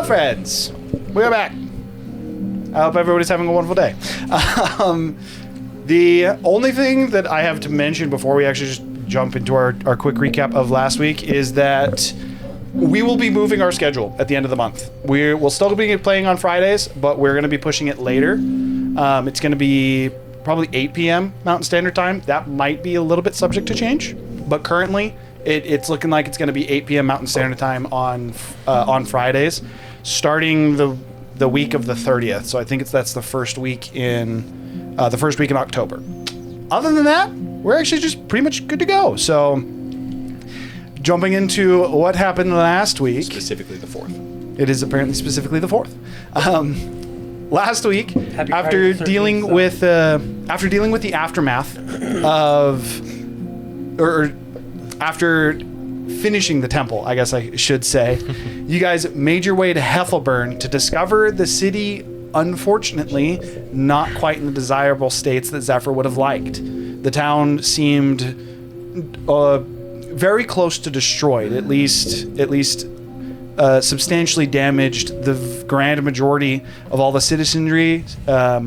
friends, we are back. I hope everybody's having a wonderful day. The only thing that I have to mention before we actually just jump into our quick recap of last week is that we will be moving our schedule at the end of the month. We'll still be playing on Fridays, but we're going to be pushing it later. It's going to be probably 8 p.m. Mountain Standard Time. That might be a little bit subject to change, but currently it's looking like it's going to be 8 p.m. Mountain Standard Time on Fridays, starting the week of the 30th. So I think that's the first week in October. Other than that, we're actually just pretty much good to go. So jumping into what happened last week. Specifically the 4th. It is apparently specifically the 4th. Last week, after dealing with the aftermath after finishing the temple, I guess I should say, you guys made your way to Heffelburn to discover the city, unfortunately, not quite in the desirable states that Zephyr would have liked. The town seemed very close to destroyed, at least substantially damaged. The grand majority of all the citizenry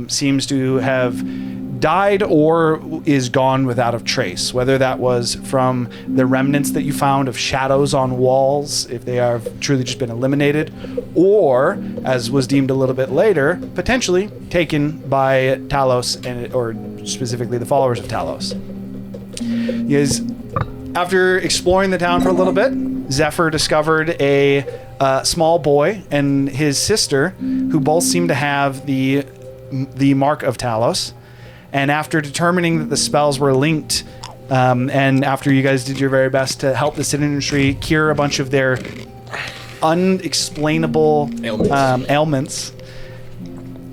seems to have died or is gone without a trace, whether that was from the remnants that you found of shadows on walls, if they have truly just been eliminated, or, as was deemed a little bit later, potentially taken by Talos, or specifically the followers of Talos. You guys, after exploring the town for a little bit, Zephyr discovered a small boy and his sister, who both seem to have the mark of Talos. And after determining that the spells were linked, and after you guys did your very best to help the citizenry cure a bunch of their unexplainable ailments,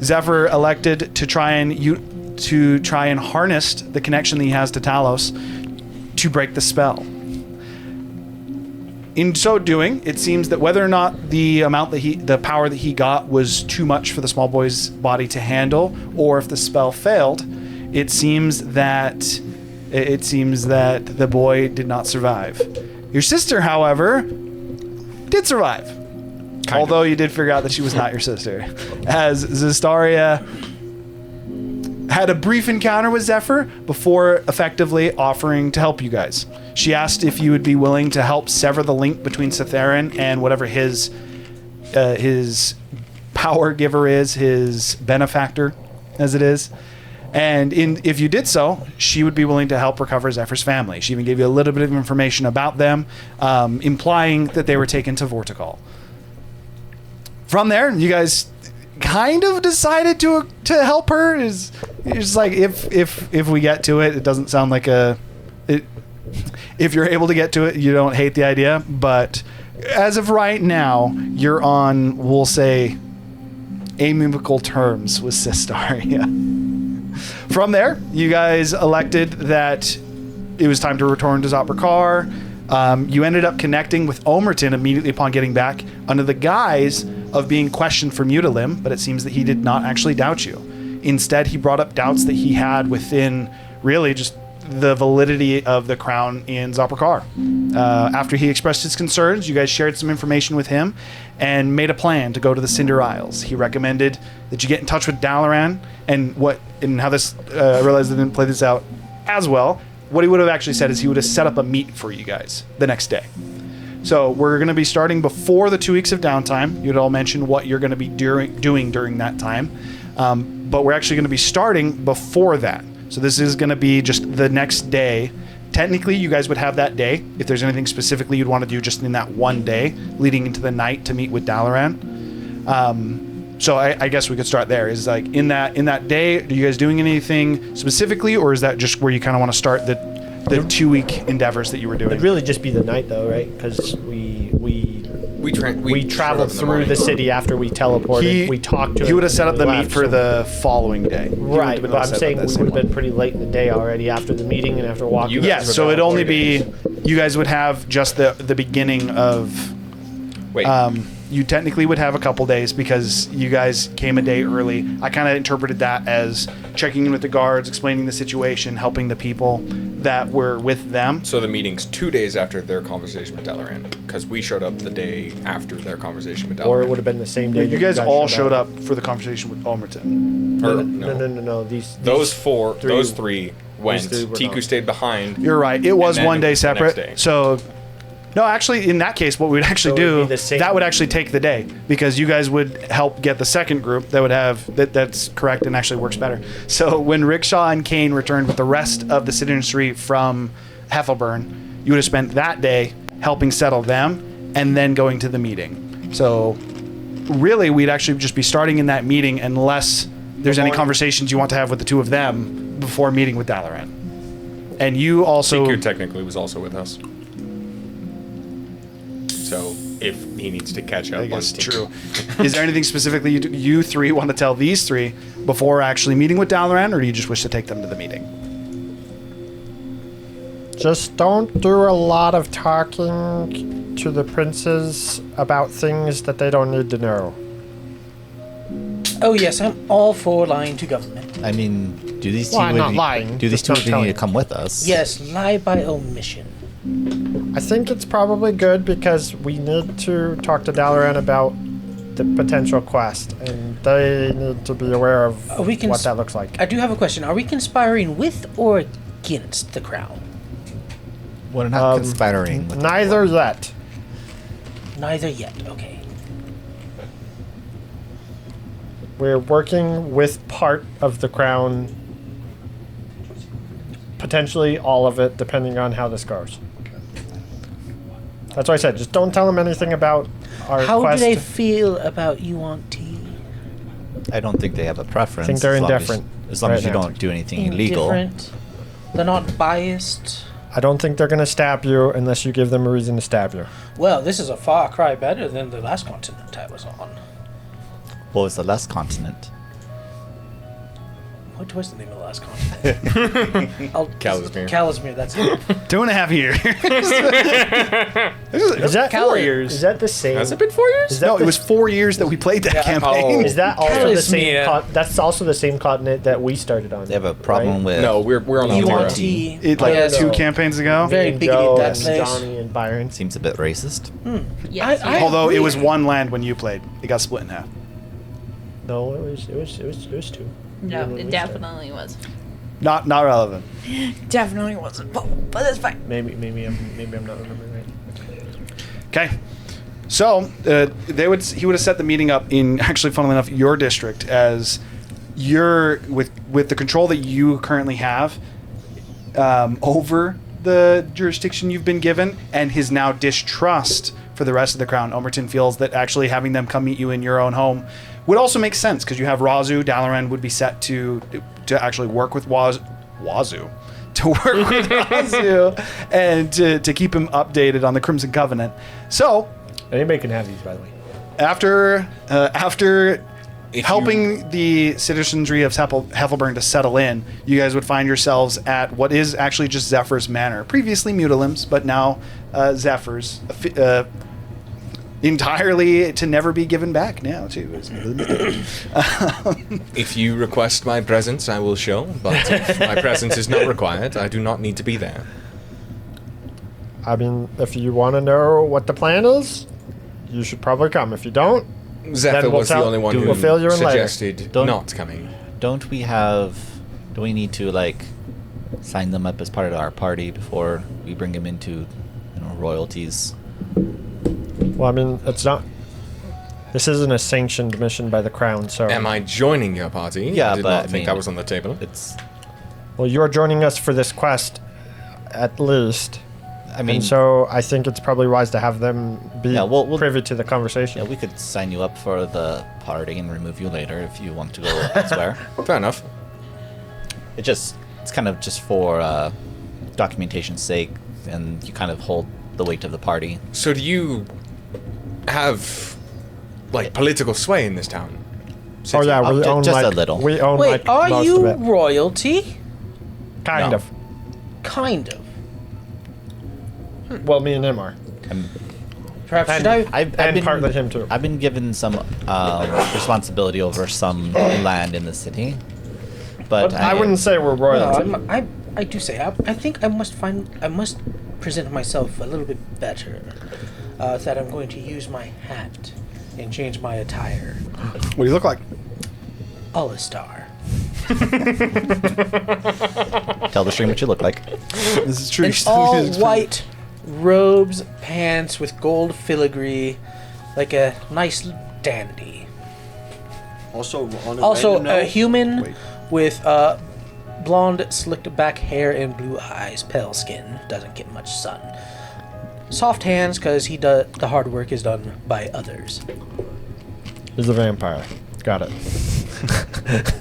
Zephyr elected to try and harness the connection that he has to Talos to break the spell. In so doing, it seems that whether or not the power that he got was too much for the small boy's body to handle, or if the spell failed, it seems that the boy did not survive. Your sister, however, did survive. Although you did figure out that she was not your sister, as Zestaria had a brief encounter with Zephyr before effectively offering to help you guys. She asked if you would be willing to help sever the link between Cetherin and whatever his power giver is, his benefactor, as it is. And if you did so, she would be willing to help recover Zephyr's family. She even gave you a little bit of information about them, implying that they were taken to Vortikal. From there, you guys kind of decided to help her. It's like if we get to it, it doesn't sound like if you're able to get to it, you don't hate the idea. But as of right now, you're on, we'll say, amicable terms with Sistaria. From there, you guys elected that it was time to return to Zoprakar. You ended up connecting with Omerton immediately upon getting back under the guise of being questioned for Mutalim, but it seems that he did not actually doubt you. Instead, he brought up doubts that he had within really just the validity of the crown in Zoprakar. After he expressed his concerns, you guys shared some information with him and made a plan to go to the Cinder Isles. He recommended that you get in touch with Dalaran, and how this, I realized I didn't play this out as well. What he would have actually said is he would have set up a meet for you guys the next day. So we're going to be starting before the 2 weeks of downtime. You'd all mentioned what you're going to be doing during that time. But we're actually going to be starting before that. So this is going to be just the next day. Technically, you guys would have that day if there's anything specifically you'd want to do just in that one day leading into the night to meet with Dalaran. So I guess we could start there. Is like in that day, are you guys doing anything specifically, or is that just where you kind of want to start the 2 week endeavors that you were doing? It'd really just be the night though, right? Because we traveled through the city after we teleported. We talked to him. He would have set up the meet for the following day. Right, but I'm saying we would have been pretty late in the day already after the meeting and after walking. Yes, so it'd only be, you guys would have just the beginning of... Wait, you technically would have a couple days because you guys came a day early. I kind of interpreted that as checking in with the guards, explaining the situation, helping the people that were with them. So the meeting's 2 days after their conversation with Dalaran, because we showed up the day after their conversation with Dalaran. Or it would have been the same day. You guys all showed up for the conversation with Almerton. No. Those three went. three were Tiku not. stayed behind. You're right. It was And then 1 day the next separate. day. So, no, actually, in that case, what we would actually So it would do, be the same- that would actually take the day because you guys would help get the second group that would have, that's correct and actually works better. So when Rickshaw and Kane returned with the rest of the citizenry from Heffelburn, you would have spent that day helping settle them and then going to the meeting. So really, we'd actually just be starting in that meeting unless there's any conversations you want to have with the two of them before meeting with Dalaran. And you also... Tiku technically was also with us. So if he needs to catch up, I guess on true. Is there anything specifically you three want to tell these three before actually meeting with Dalaran, or do you just wish to take them to the meeting? Just don't do a lot of talking to the princes about things that they don't need to know. Oh yes, I'm all for lying to government. I mean, do these two Well, I'm not lying, do these just two not really telling need to come with us? Yes, lie by omission. I think it's probably good because we need to talk to Dalaran about the potential quest, and they need to be aware of what that looks like. I do have a question. Are we conspiring with or against the crown? We're not conspiring. With Neither yet. Neither yet. Okay. We're working with part of the crown, potentially all of it, depending on how this goes. That's why I said, just don't tell them anything about our How quest. do they feel about Yuan-Ti? I don't think they have a preference. I think they're as long as- indifferent As long as right you now. don't do anything illegal. Indifferent? They're not biased? I don't think they're going to stab you unless you give them a reason to stab you. Well, this is a far cry better than the last continent I was on. What was the last continent? What was the name of the last continent? Kalismir. Kalismir, that's it. 2.5 years. Is that 4 years? Is that the same? Has it been 4 years? Is that No, the- it was 4 years that we played that campaign. Oh. Is that also the same? Kalismir. That's also the same continent that we started on. They have a problem with. No, we're on Altera. Yuan-Ti. It, like Yes. 2 campaigns ago. Very And bigoted, Joe that and place. Donnie and Byron. Seems a bit racist. Yes. I- Although it was agree. one land when you played. It got split in half. No, it was two. No, Even when it we definitely was. Not relevant. Definitely wasn't. But that's fine. Maybe I'm not remembering right. Okay. So he would have set the meeting up in, actually, funnily enough, your district, as you're with the control that you currently have over the jurisdiction you've been given, and his now distrust for the rest of the crown. Omerton feels that actually having them come meet you in your own home would also make sense because you have Razu. Dalaran would be set to actually work with Wazoo, to work with Razu, and to keep him updated on the Crimson Covenant. So Anybody can have these, by the way. after If helping the citizenry of Heffelburn to settle in, you guys would find yourselves at what is actually just Zephyr's Manor. Previously Mutilim's, but now Zephyr's. Entirely to never be given back now, too. If you request my presence, I will show. But if my presence is not required, I do not need to be there. I mean, if you want to know what the plan is, you should probably come. If you don't, Zephyr Then we'll was the tell- only one we'll who fill you in later. suggested Don't- not coming. Do we need to sign them up as part of our party before we bring them into, royalties? well, I mean, it's not. This isn't a sanctioned mission by the crown, so. Am I joining your party? Yeah, I did but not I think mean- that was on the table. It's. Well, you're joining us for this quest, at least. I mean, And so I think it's probably wise to have them be Yeah, we'll- privy to the conversation. yeah, we could sign you up for the party and remove you later if you want to go elsewhere. Fair enough. It's kind of just for documentation's sake, and you kind of hold the weight of the party. So do you have, political sway in this town? Oh yeah, we ju- own just a like little. we own Wait, like are most you of it. royalty? Kind No. of. Kind of. Well, me and him are. Perhaps And, should I? and partly him too. I've been given some responsibility over some land in the city, but I wouldn't say we're royalty. No, I do say I think I must present myself a little bit better. That I'm going to use my hat and change my attire. What do you look like? Alistar. Tell the stream what you look like. This is true. In all white robes, pants with gold filigree, like a nice dandy. Also, on a Also, random a note- human Wait. with blonde, slicked back hair and blue eyes, pale skin, doesn't get much sun. Soft hands, because the hard work is done by others. He's a vampire. Got it.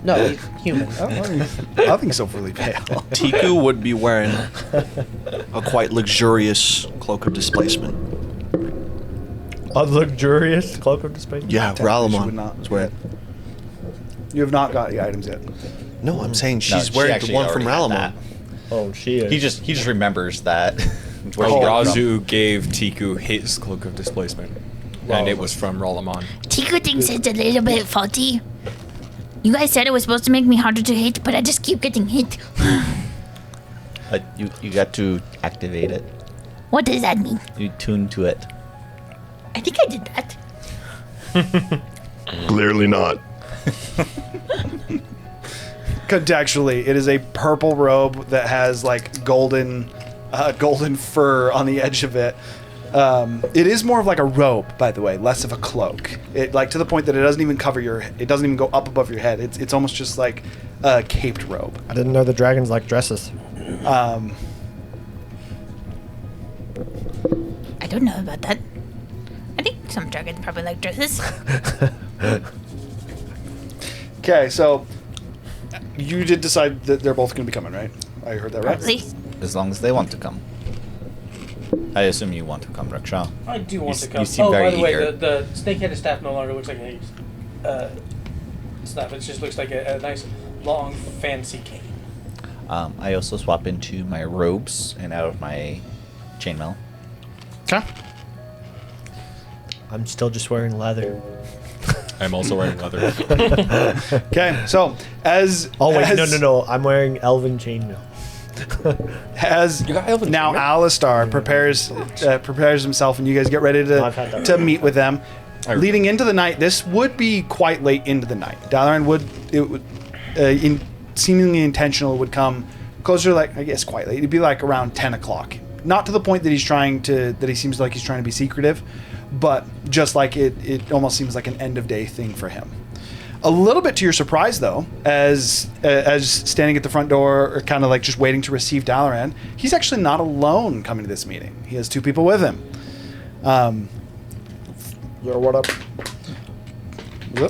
No, he's human. Nothing so really pale. Tiku would be wearing a quite luxurious cloak of displacement. A luxurious cloak of displacement? Yeah, Technically, she would Ralamon not. is wearing. You have not got the items yet. No, I'm saying No, she's she wearing the actually one from already had Ralamon. Oh, she is. He just remembers that. Where Oh, she got it from. Razu gave Tiku his cloak of displacement, and it was from Rollamon. Tiku thinks it's a little bit faulty. You guys said it was supposed to make me harder to hit, but I just keep getting hit. But you got to activate it. What does that mean? You tune to it. I think I did that. Clearly not. Contextually, it is a purple robe that has like golden fur on the edge of it. It is more of like a robe, by the way, less of a cloak. It like to the point that it doesn't even cover it doesn't even go up above your head. It's almost just like a caped robe. I didn't know the dragons like dresses. I don't know about that. I think some dragons probably like dresses. Okay, so you did decide that they're both going to be coming, right? I heard that right. Probably. As long as they want to come. I assume you want to come, Raksha. I do want to You come. seem Oh, very by the way, eager. the snake-headed staff no longer looks like a staff. It just looks like a nice, long, fancy cane. I also swap into my robes and out of my chainmail. Okay. I'm still just wearing leather. I'm also wearing leather. Okay, so as No. I'm wearing elven chainmail. as You got Elven now Chainmail? Alistar prepares himself, and you guys get ready I've had that. to meet with them. I- Leading into the night, this would be quite late into the night. Dalaran would seemingly intentional would come closer, like I guess quite late. It'd be like around 10 o'clock. Not to the point that he seems like he's trying to be secretive, but just like it almost seems like an end of day thing for him. A little bit to your surprise, though, as standing at the front door, or kind of like just waiting to receive Dalaran, he's actually not alone coming to this meeting. He has two people with him. Yo, what up?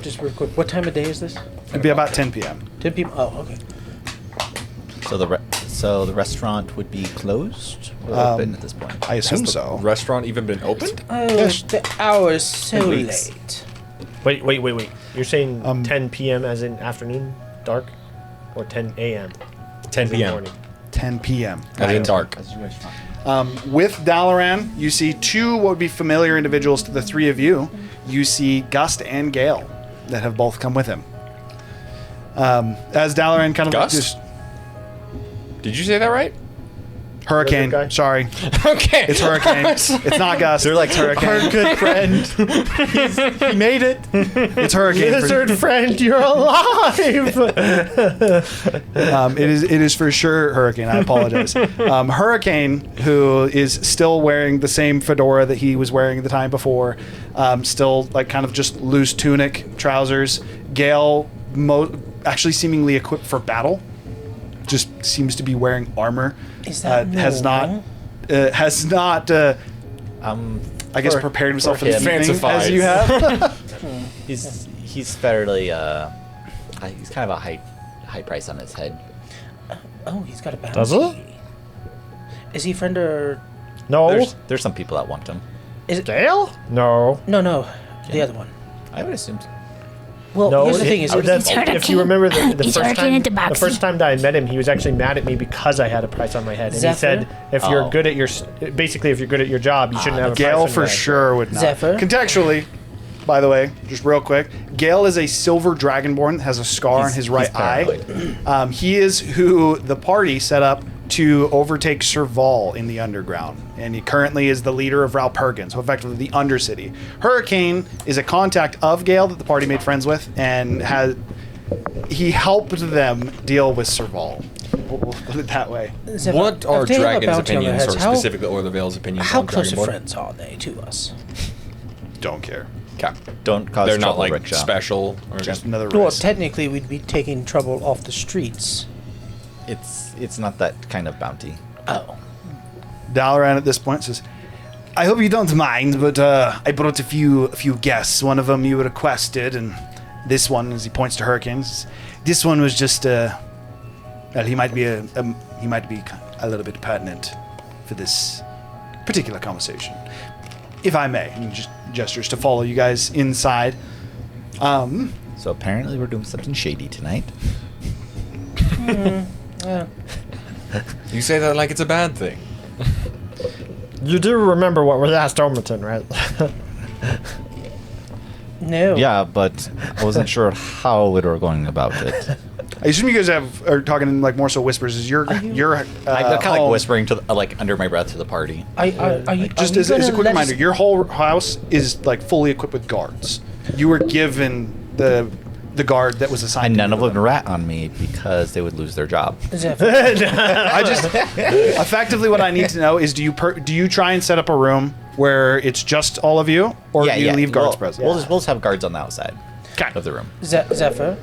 Just real quick, what time of day is this? It'd be about 10 p.m. 10 p.m. Oh, okay. So the restaurant would be closed or open at this point. I assume Has the so. restaurant even been opened? Oh, the hour is so 10 weeks. late. Wait. You're saying 10 10 p.m. as in afternoon, dark? Or 10 a.m.? 10 as in p.m. morning? 10 p.m. As in dark. With Dalaran, you see two what would be familiar individuals to the three of you. You see Gust and Gale that have both come with him. As Dalaran kind of Gust? just Did you say that right? Hurricane. Lizard guy? Sorry, Okay. it's Hurricane. It's not Gust. They're like Hurricane. Good friend. He made it. It's Hurricane. Lizard friend, you're alive. It is for sure Hurricane. I apologize. Hurricane, who is still wearing the same fedora that he was wearing the time before, still like kind of just loose tunic, trousers. Gale, actually seemingly equipped for battle, just seems to be wearing armor. Is that has not I guess prepared himself for the him. evening Fancified. as you have. He's fairly he's kind of a high price on his head. Oh, he's got a bounty. Does he? Is he friend or... No. There's some people that want him. Is it... Gale? No. No, the other one. I would assume. So. Well, No, here's the thing: is that's- if you remember the He's first hurricane time, into the Boxy. first time that I met him, he was actually mad at me because I had a price on my head, and Zephyr? he said, "If you're good at your, basically, if you're good at your job, you shouldn't have a price Gale on for your head." sure would not. Zephyr? Contextually, by the way, just real quick, Gale is a silver dragonborn that has a scar on his right eye. He is who the party set up to overtake Serval in the underground, and he currently is the leader of Ralpurgan, so effectively the Undercity. Hurricane is a contact of Gale that the party made friends with, and he helped them deal with Serval. We'll put it that way. Zephyr, What are if they have a Dragon's bounty on their opinions, heads, or how- specifically Orthervale's opinions How on close of Dragonborn? friends are they to us? Don't care. Okay. Don't cause They're trouble, not like Rickshaw. special or Just another Well, race. technically, we'd be taking trouble off the streets. It's not that kind of bounty. Oh. Dalaran at this point says, I hope you don't mind, but I brought a few guests. One of them you requested, and this one, as he points to Hurricanes, this one was just well, he might be a little bit pertinent for this particular conversation, if I may. And he just gestures to follow you guys inside. So apparently we're doing something shady tonight. You say that like it's a bad thing. You do remember what we asked Omerton, right? No. Yeah, but I wasn't sure how we were going about it. I assume you guys are talking in like more so whispers. Is your I'm kind of like home- whispering to like under my breath to the party. Are you Just are as you a gonna quick let reminder, us- your whole house is like fully equipped with guards. You were given the guard that was assigned. And to none you. of them rat on me because they would lose their job. Zephyr, I just effectively what I need to know is do you try and set up a room where it's just all of you, or do you leave guards present? We'll just have guards on the outside Okay. of the room. Zephyr,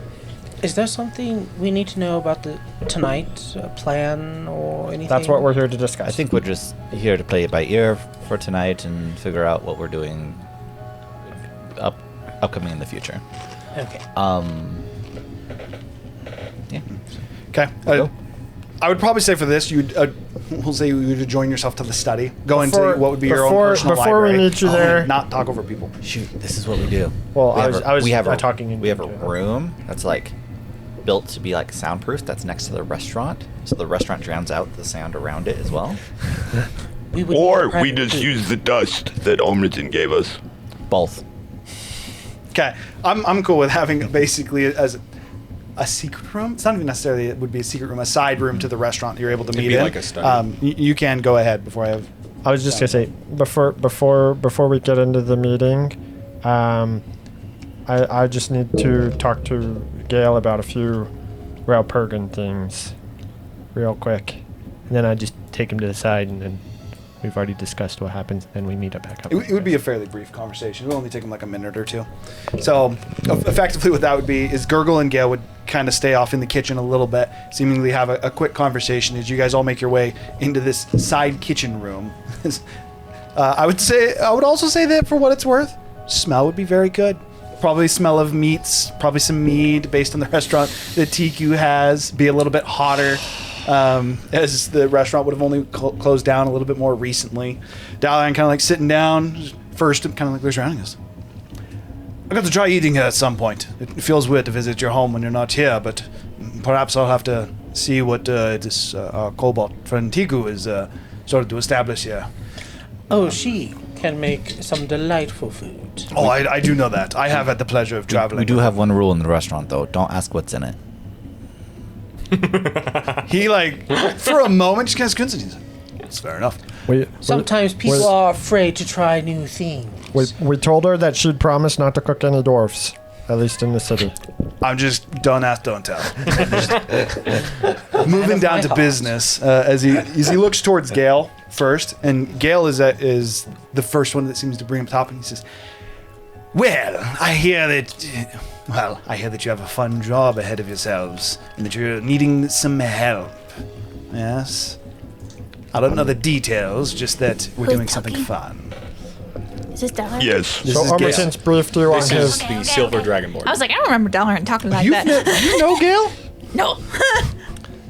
is there something we need to know about tonight? A plan or anything? That's what we're here to discuss. I think we're just here to play it by ear for tonight and figure out what we're doing upcoming in the future. Okay. Yeah. Okay. I would probably say for this, we'll say you would join yourself to the study, go into what would be your own personal before library. we meet you there. Not talk over people. Shoot, this is what we do. Well, we I was we have talking in we have a into it. room that's like built to be like soundproof. That's next to the restaurant, so the restaurant drowns out the sound around it as well. We would Or need a we private just booth. use the dust that Omriton gave us. Both. Okay. I'm cool with having basically as a secret room. It's not even necessarily it would be a secret room, a side room to the restaurant that you're able to It'd meet be in. like a study. You can go ahead before I have. I was just gonna say before we get into the meeting, I just need to talk to Gale about a few Ralpurgan things, real quick, and then I just take him to the side, and then we've already discussed what happens, and we meet up back up. It would be a fairly brief conversation. It would only take them like a minute or two. So effectively what that would be is Gurgle and Gale would kind of stay off in the kitchen a little bit, seemingly have a quick conversation as you guys all make your way into this side kitchen room. I would also say that for what it's worth, smell would be very good. Probably smell of meats, probably some mead based on the restaurant that TQ has, be a little bit hotter. As the restaurant would have only closed down a little bit more recently. Dalian kind of like sitting down, first kind of like looks around and goes, I got to try eating here at some point. It feels weird to visit your home when you're not here, but perhaps I'll have to see what this our Cobalt friend Tiku is started to establish here. Oh, she can make some delightful food. Oh, I do know that. I have had the pleasure of traveling. We do have one rule in the restaurant though: don't ask what's in it. He like for a moment just kind of squints and he's like, it's fair enough. Sometimes people are afraid to try new things. We told her that she'd promise not to cook any dwarfs, at least in the city. I'm just don't ask, don't tell. Moving of down my to heart. business as he looks towards Gale first, and Gale is the first one that seems to bring him top, and he says, "Well, I hear that you have a fun job ahead of yourselves, and that you're needing some help. Yes, I don't know the details, just that we're Who's doing something talking? fun." Is this Dalaran? Yes. This So is Gale. Omerton's briefed you on This his... is Okay, the okay, Silver okay. Dragonborn. I was like, I don't remember Dalaran talking like You that. know Gale? No.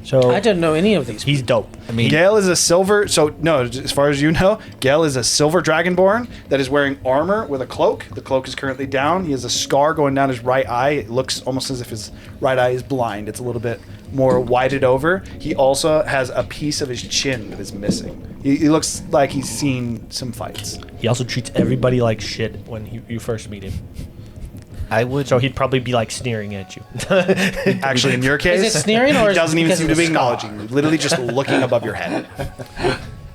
So I didn't know any of these. he's dope. I mean, Gale is a silver. So no, as far as you know, Gale is a silver dragonborn that is wearing armor with a cloak. The cloak is currently down. He has a scar going down his right eye. It looks almost as if his right eye is blind. It's a little bit more whited over. He also has a piece of his chin that is missing. He looks like he's seen some fights. He also treats everybody like shit when you first meet him. I would. So he'd probably be like sneering at you. Actually, in your case, Is it sneering or he is it doesn't even because seem of to be the scar? acknowledging you. Literally just looking above your head.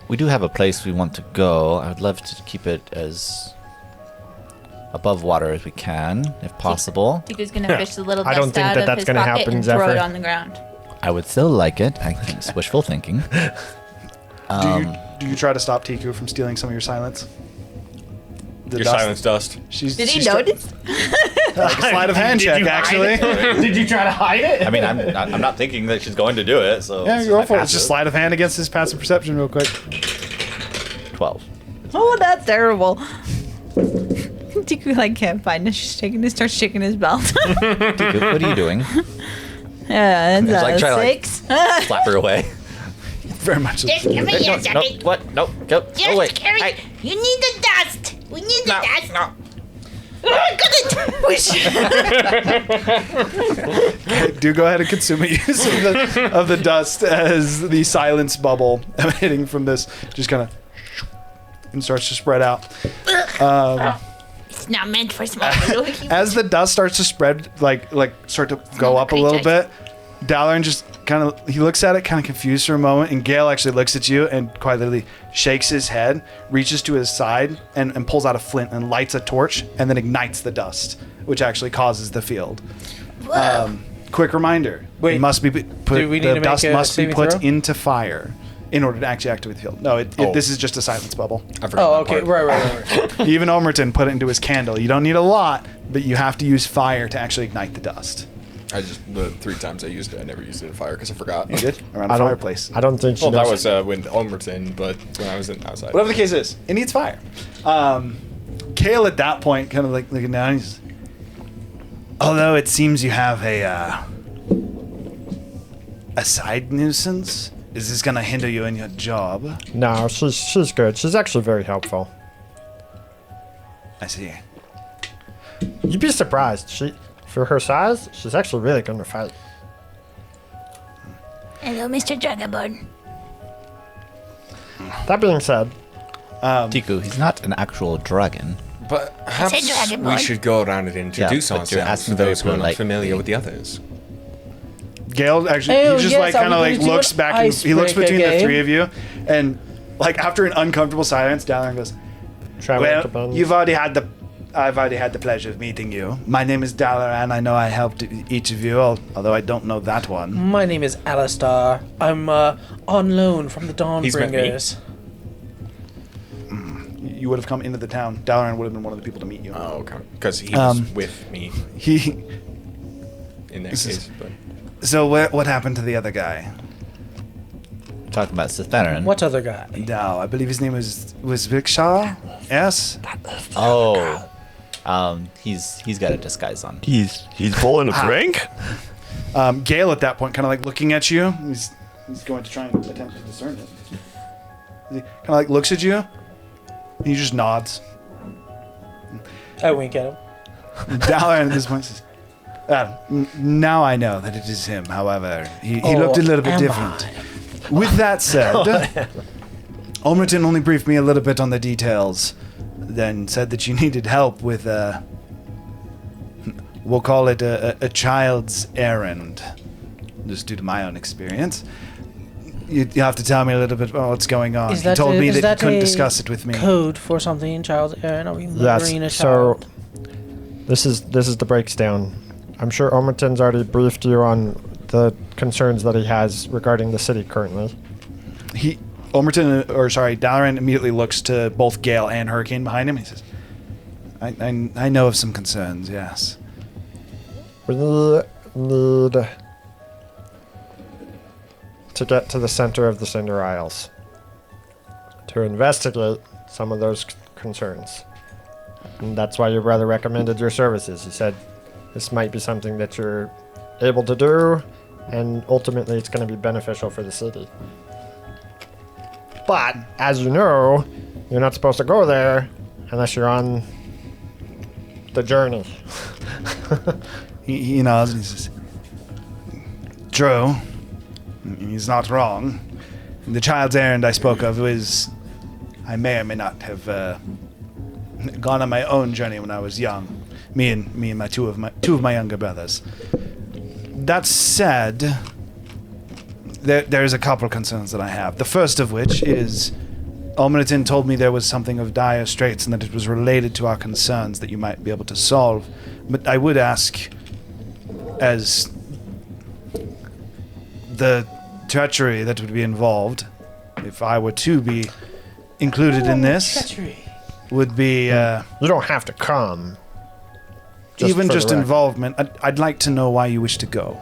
We do have a place we want to go. I would love to keep it as above water as we can, if possible. Tiku's gonna fish the little I dust don't think out that of that's his gonna pocket happen, and throw it Zephyr. on the ground. I would still like it. I think it's wishful thinking. Do you try to stop Tiku from stealing some of your silence? The Your dust. silence dust. Did he she's notice? Like a sleight of hand check, actually. Did you try to hide it? I mean, I'm not thinking that she's going to do it. So Yeah, it's go my for it. It's passive. just sleight of hand against his passive perception, real quick. 12. Oh, that's terrible. Tiku like can't find it. She's starts shaking his belt. Tiku, what are you doing? Yeah, It's like that's try to, like, 6. Slap her away. Very much. Just give me your No, second. what? No, go. Just Oh, wait. carry. Hey. You need the dust. We need the No, dust. no. We should- Do go ahead and consume a use of the dust as the silence bubble emanating from this just kind of and starts to spread out. It's not meant for small little humans. As the dust starts to spread, like start to go up a little bit, Dalaran just kind of, he looks at it kind of confused for a moment, and Gale actually looks at you and quite literally shakes his head, reaches to his side, and pulls out a flint and lights a torch, and then ignites the dust, which actually causes the field. Quick reminder: Wait, it must be put. do we need The to make dust a must be saving put throw? into fire in order to actually activate the field. No, this is just a silence bubble. I forgot Oh, that okay. part. Right. Even Omerton put it into his candle. You don't need a lot, but you have to use fire to actually ignite the dust. The 3 times I used it, I never used it in fire because I forgot. You did? Around a I don't. fireplace. I don't think she Well, that knows. was when Omerton, but when I was outside. Whatever the case is, it needs fire. Kale at that point, kind of like looking down, he's, although it seems you have a side nuisance, is this going to hinder you in your job? No, she's good. She's actually very helpful. I see. You'd be surprised. For her size, she's actually really good to fight. Hello, Mr. Dragonborn. That being said, Tiku, he's not an actual dragon. But perhaps Dragon we Boy. should go around and introduce but you're ourselves to asking those who very are not politely. familiar with the others. Gale actually, Oh, he just yes, like are kind of we like gonna do looks an back and he looks icebreaker between the game? three of you, and like after an uncomfortable silence, Dalaran goes, traveling "Well, I've already had the pleasure of meeting you. My name is Dalaran. I know I helped each of you, although I don't know that one. My name is Alistar. I'm on loan from the He's met me. Dawnbringers. You would have come into the town. Dalaran would have been one of the people to meet you. Oh, okay. Because he was Um, with me He. in that This is- case. But So what happened to the other guy? Talking about Sithveran. What other guy? No, I believe his name was Vikshaw. Yes. Oh. He's got a disguise on. He's pulling a prank? Gale at that point, kind of like looking at you. He's going to try and attempt to discern it. He kind of like looks at you, and he just nods. I wink at him. Dalaran at this point says, "Now I know that it is him. However, he Oh, looked a little bit am different." With that said, Omerton only briefed me a little bit on the details, then said that you needed help with we'll call it a child's errand, just due to my own experience. You have to tell me a little bit about what's going on. Is He that told me is that you that couldn't a discuss it with me. Code for something in child's errand? Are we Yes. murdering a So child? this is the breakdown. I'm sure Omerton's already briefed you on the concerns that he has regarding the city currently. Dalaran immediately looks to both Gale and Hurricane behind him. He says, I know of some concerns, yes. We need to get to the center of the Cinder Isles to investigate some of those concerns. And that's why your brother recommended your services. He said this might be something that you're able to do and ultimately it's going to be beneficial for the city. But, as you know, you're not supposed to go there unless you're on the journey. He nods and he says, "True. He's not wrong. The child's errand I spoke of was, I may or may not have gone on my own journey when I was young. Me and my two of my younger brothers. That said, there's a couple concerns that I have. The first of which is, Omnitin told me there was something of dire straits and that it was related to our concerns that you might be able to solve. But I would ask, as the treachery that would be involved, if I were to be included in this, Treachery. would be You don't have to come. even for just the record. involvement. I'd like to know why you wish to go.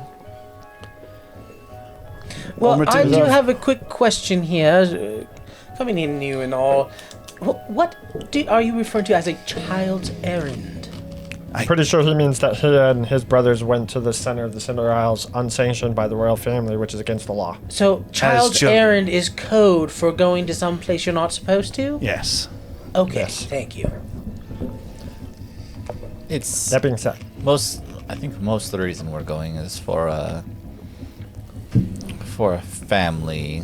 Well, Omnitin I do Love. have a quick question here. Coming in new and all. What are you referring to as a child's errand? Pretty sure he means that he and his brothers went to the center of the Cinder Isles unsanctioned by the royal family, which is against the law. So, child's children. errand is code for going to some place you're not supposed to? Yes. Okay, Yes. thank you. It's That being said, I think most of the reason we're going is for a family,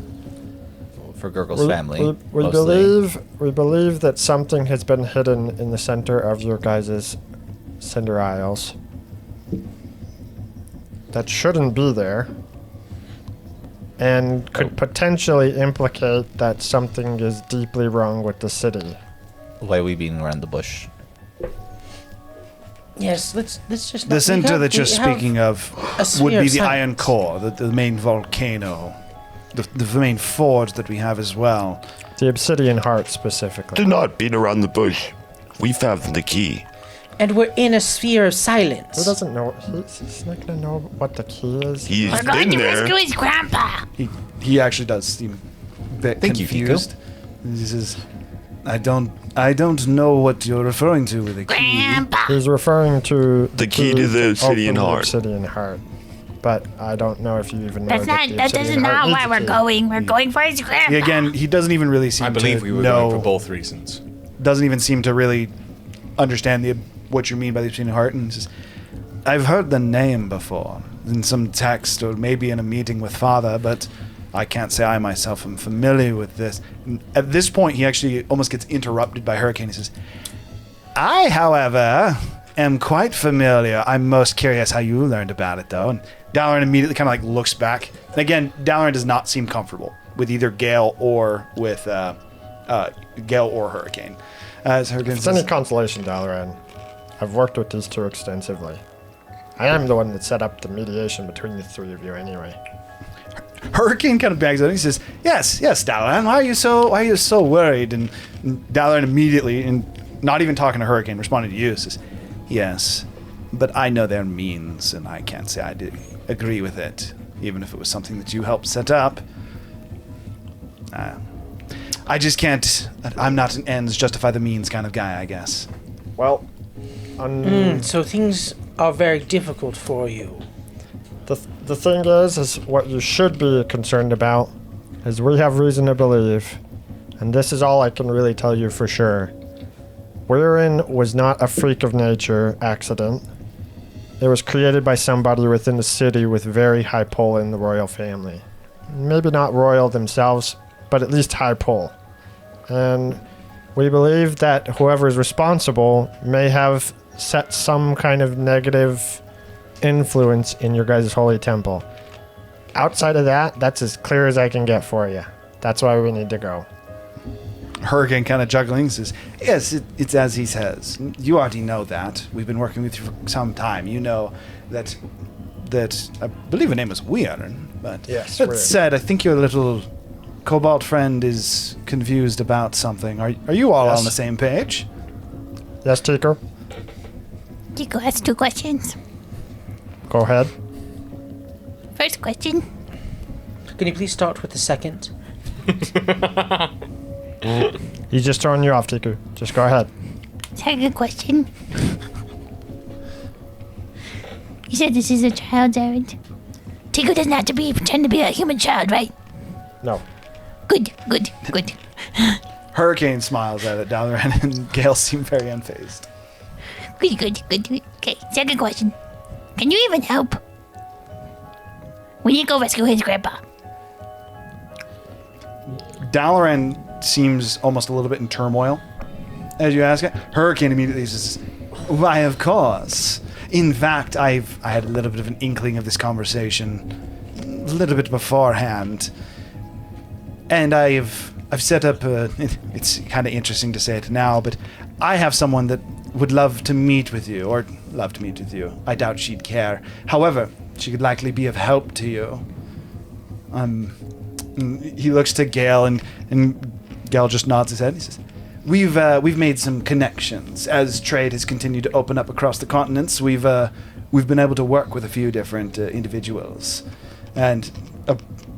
for Gurgle's family. we mostly. believe that something has been hidden in the center of your guys' Cinder Isles that shouldn't be there, and could potentially implicate that something is deeply wrong with the city. Why we being around the bush? Yes, let's just. The center that you're speaking of a sphere would be of the Iron silence. Core, the main volcano, the main forge that we have as well. The Obsidian Heart specifically. Do not beat around the bush. We found the key. And we're in a sphere of silence. Who doesn't know? He's not gonna know what the key is. He's We're going been to there. rescue his grandpa. He actually does seem a bit Thank you, confused. He says, I don't know what you're referring to with the key. Grandpa. He's referring to The key to the Obsidian open the Heart. Obsidian Heart. But I don't know if you even know That's that not. the That Obsidian is Heart not needs why a we're key. going. We're going for his grandpa. Again, he doesn't even really seem I believe to we were know. going for both reasons. Doesn't even seem to really understand what you mean by the Obsidian Heart. And he says, I've heard the name before in some text or maybe in a meeting with Father, but I can't say I myself am familiar with this. And at this point, he actually almost gets interrupted by Hurricane. He says, I, however, am quite familiar. I'm most curious how you learned about it, though. And Dalaran immediately kind of like looks back. And again, Dalaran does not seem comfortable with either Gale or with Gale or Hurricane. As Hurricane If it's any says, consolation, Dalaran, I've worked with these two extensively. I am the one that set up the mediation between the three of you anyway. Hurricane kind of bags out and he says, Yes, Dalaran, why are you so worried? And Dalaran immediately, and not even talking to Hurricane, responding to you, says, Yes, but I know their means, and I can't say I did agree with it, even if it was something that you helped set up. I just can't. I'm not an ends justify the means kind of guy, I guess. Well, So things are very difficult for you. the thing is what you should be concerned about is we have reason to believe, and this is all I can really tell you for sure. Weirin was not a freak of nature accident. It was created by somebody within the city with very high pull in the royal family. Maybe not royal themselves, but at least high pull. And we believe that whoever is responsible may have set some kind of negative influence in your guys' holy temple. Outside of that, that's as clear as I can get for you. That's why we need to go. Hurricane kind of juggling says, Yes, it's as he says. You already know that. We've been working with you for some time. You know that I believe her name was Weirin, but Yes, that Weirin. said, I think your little Cobalt friend is confused about something. Are you all Yes. on the same page? Yes, Tico? Tico has 2 questions. Go ahead. First question. Can you please start with the second? He's just throwing you off, Tico. Just go ahead. Second question. You said this is a child's errand. Tico doesn't have to pretend to be a human child, right? No. Good. Hurricane smiles at it. Dalaran and Gale seem very unfazed. Good. Okay, second question. Can you even help? We need to go rescue his grandpa. Dalaran seems almost a little bit in turmoil as you ask it. Hurricane immediately says, "Why, of course. In fact, I had a little bit of an inkling of this conversation a little bit beforehand, and I've set up a. It's kind of interesting to say it now, but I have someone that would love to meet with you. I doubt she'd care. However, she could likely be of help to you." He looks to Gale, and Gale just nods his head. He says, "We've made some connections as trade has continued to open up across the continents. We've been able to work with a few different individuals, and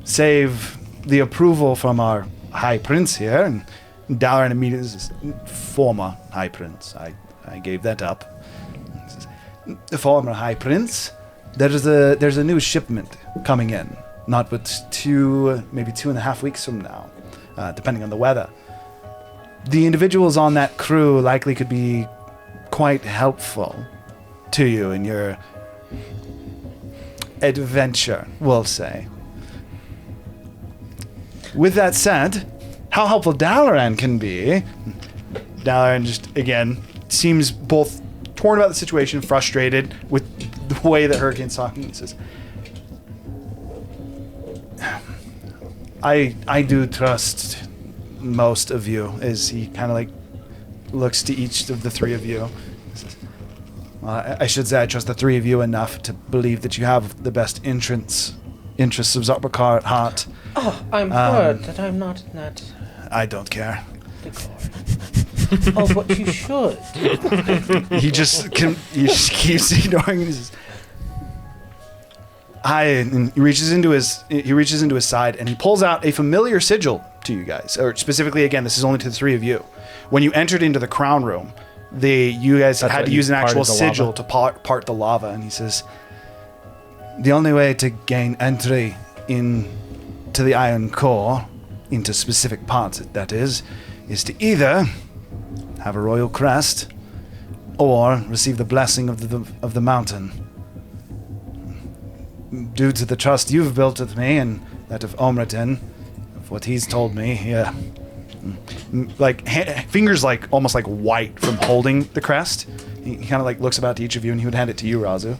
save the approval from our High Prince here." And Dalaran immediately says, "Former High Prince. I gave that up." He says, "The former High Prince. There's a new shipment coming in. Not but maybe 2.5 weeks from now, depending on the weather. The individuals on that crew likely could be quite helpful to you in your adventure, we'll say. With that said, how helpful Dalaran can be..." Dalaran just, again, seems both torn about the situation, frustrated with the way that Hurricane's talking. He says, I do trust most of you, as he kind of like looks to each of the three of you. I should say I trust the three of you enough to believe that you have the best interests of Zoprakar at heart. Oh, I'm hurt that I'm not in that I don't care. decor. Oh, but you should. He just keeps ignoring it. He says, and he reaches into his side and he pulls out a familiar sigil to you guys. Or specifically, again, this is only to the three of you. When you entered into the crown room, you guys had to use an actual sigil to part the lava. And he says, "The only way to gain entry into the Iron Core, into specific parts, that is to either have a royal crest or receive the blessing of the mountain. Due to the trust you've built with me and that of Omratin, of what he's told me, fingers almost like white from holding the crest. He kind of looks about to each of you, and he would hand it to you, Razu.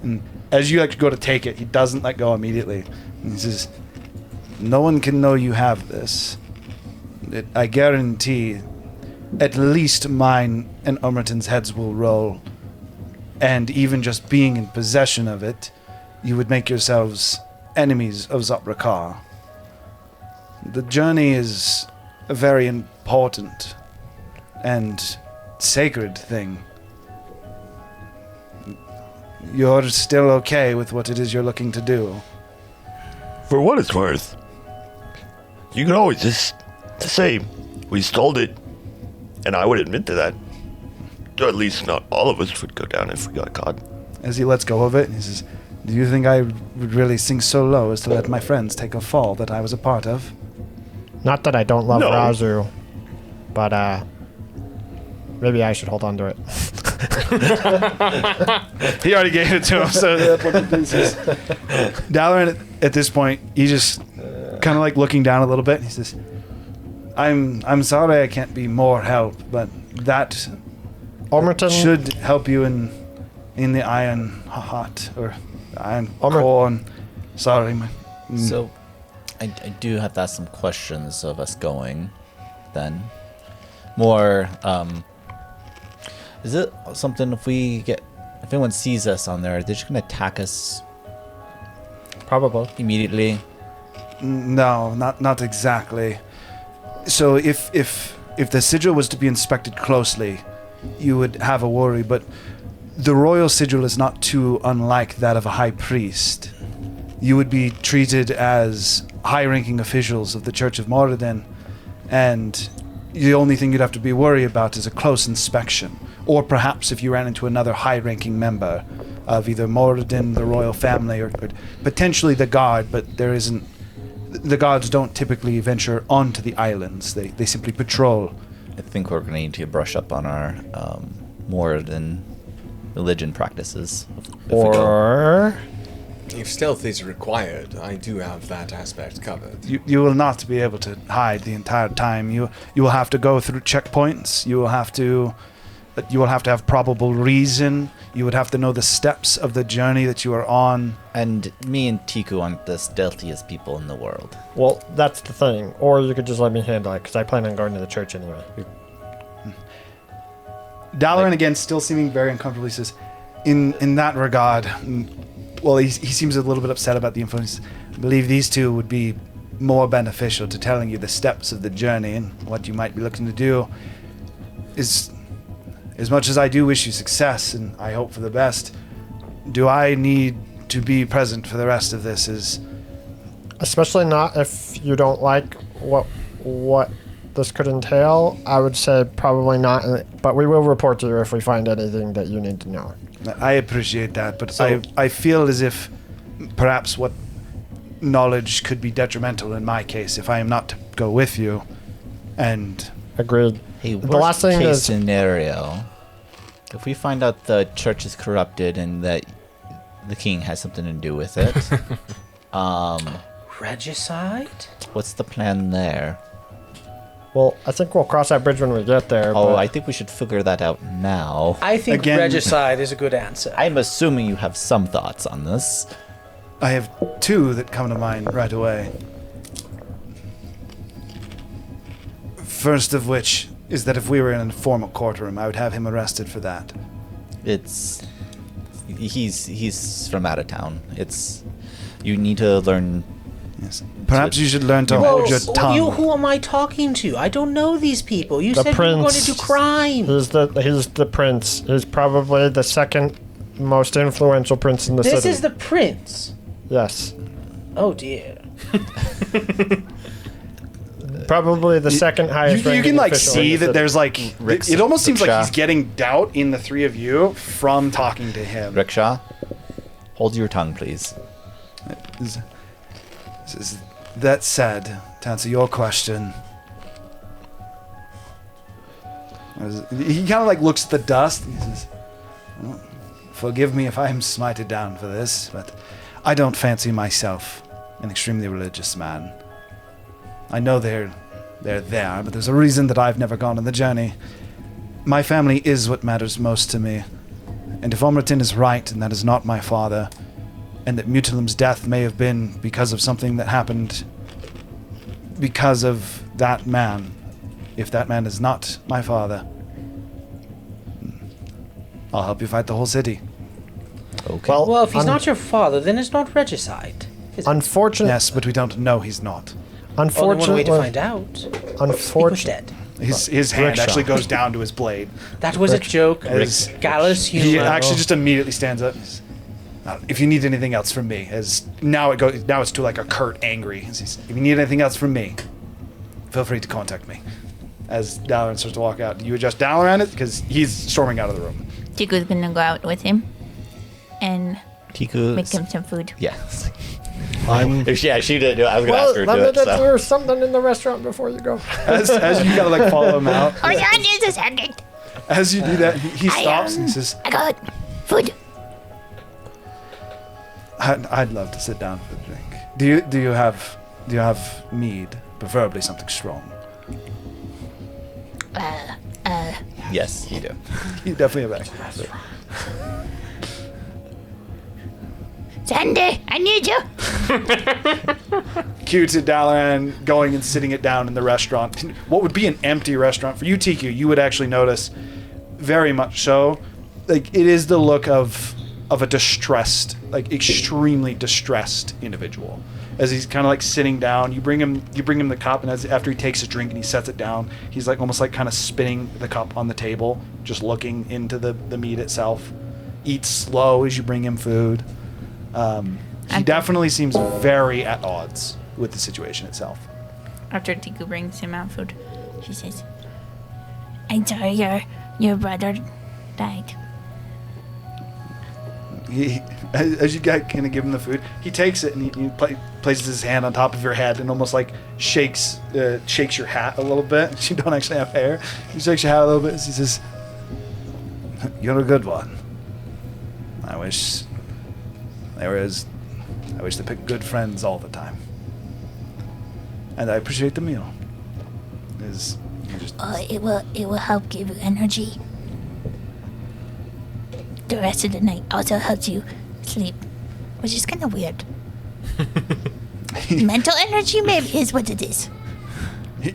And as you go to take it, he doesn't let go immediately. And he says, "No one can know you have this. I guarantee at least mine and Omratin's heads will roll, and even just being in possession of it, you would make yourselves enemies of Zoprakar. The journey is a very important and sacred thing. You're still okay with what it is you're looking to do?" For what it's worth, you could always just say, "We stole it," and I would admit to that. Or at least not all of us would go down if we got caught. As he lets go of it, he says, "Do you think I would really sink so low as to let my friends take a fall that I was a part of?" Not that I don't love No. Razu, but maybe I should hold on to it. He already gave it to him, so that's what it is. Dalaran, at this point, he just kind of looking down a little bit. He says, I'm sorry I can't be more help, but that Omratin should help you in the Iron Heart, or Iron Core. And sorry, So, I do have to ask some questions of us going, then. More, is it something if anyone sees us on there, they're just gonna attack us probably. immediately? No, not exactly. So if the sigil was to be inspected closely, you would have a worry, but the royal sigil is not too unlike that of a high priest. You would be treated as high-ranking officials of the Church of Moradin, and the only thing you'd have to be worried about is a close inspection, or perhaps if you ran into another high-ranking member of either Moradin, the royal family, or potentially the guard, but there isn't. The guards don't typically venture onto the islands. They simply patrol. I think we're going to need to brush up on our more than religion practices. if we go. Or If stealth is required, I do have that aspect covered. You will not be able to hide the entire time. You will have to go through checkpoints. You will have to have probable reason. You would have to know the steps of the journey that you are on. And me and Tiku aren't the stealthiest people in the world. well, that's the thing. Or you could just let me handle it because I plan on going to the church anyway. Dalaran, again, still seeming very uncomfortable, he says, in that regard, well, he seems a little bit upset about the influence. I believe these two would be more beneficial to telling you the steps of the journey and what you might be looking to do. Is as much as I do wish you success and I hope for the best, do I need to be present for the rest of this? Especially not if you don't like what this could entail. I would say probably not, but we will report to you if we find anything that you need to know. I appreciate that, but I feel as if perhaps what knowledge could be detrimental in my case if I am not to go with you. And Agreed. Hey, The last thing case is- scenario, if we find out the church is corrupted and that the king has something to do with it, Regicide? what's the plan there? Well, I think we'll cross that bridge when we get there. Oh, but I think we should figure that out now. I think Again- regicide is a good answer. I'm assuming you have some thoughts on this. I have two that come to mind right away. First of which is that if we were in a formal courtroom, I would have him arrested for that. He's from out of town. You need to learn. Yes. Perhaps you should learn to Whoa, hold your tongue. who am I talking to? I don't know these people. You The said you were going to prince. do crime. he's the prince. He's probably the second most influential prince in the This city. is the prince. Yes. Oh dear. Probably the second highest You ranking can like official in see the that city. there's like it almost seems like Rickshaw. he's getting doubt in the three of you from talking to him. Rickshaw, hold your tongue, please. That said, to answer your question, he kind of like looks at the dust and he says, well, forgive me if I am smited down for this, but I don't fancy myself an extremely religious man. I know they're there, but there's a reason that I've never gone on the journey. My family is what matters most to me, and if Omratin is right and that is not my father, and that Mutilim's death may have been because of something that happened because of that man, if that man is not my father, I'll help you fight the whole city. Okay. Well, if he's not your father, then it's not regicide. Is it? Unfortunately, Yes, but we don't know he's not. Only one way to unfortunately, find out. He was unfortunately, dead. His hand Rickshaw. actually goes down to his blade. That was a joke. As Gallus he humor. actually just immediately stands up. And says, if you need anything else from me, as now it's to like a curt angry. He says, if you need anything else from me, feel free to contact me. As Dalaran starts to walk out, do you adjust Dalaran it because he's storming out of the room? Tiku's gonna go out with him and Tiku. make him some food. Yeah. She did. I was gonna well, ask her let to me do it. get So. you something in the restaurant before you go. As you gotta like follow him out. Hold on just a second. As you do that, he stops and he says, I got food. I'd love to sit down for a drink. Do you have mead, preferably something strong? Yes, you do. You definitely have that. Sandy, I need you. Cue to Dalaran going and sitting it down in the restaurant. What would be an empty restaurant for you, TQ? You would actually notice, very much so. Like it is the look of a distressed, like extremely distressed individual. As he's kind of like sitting down, you bring him the cup, and after he takes a drink and he sets it down, he's like almost like kind of spinning the cup on the table, just looking into the meat itself. Eats slow as you bring him food. He definitely seems very at odds with the situation itself. After Tiku brings him out food, she says, I'm sorry your brother died. As you guys kind of give him the food, he takes it and he places his hand on top of your head and almost like shakes your hat a little bit. You don't actually have hair. He shakes your hat a little bit. He says, "You're a good one. I wish they picked good friends all the time. And I appreciate the meal." It will help give you energy. The rest of the night also helps you sleep, which is kind of weird. Mental energy maybe is what it is.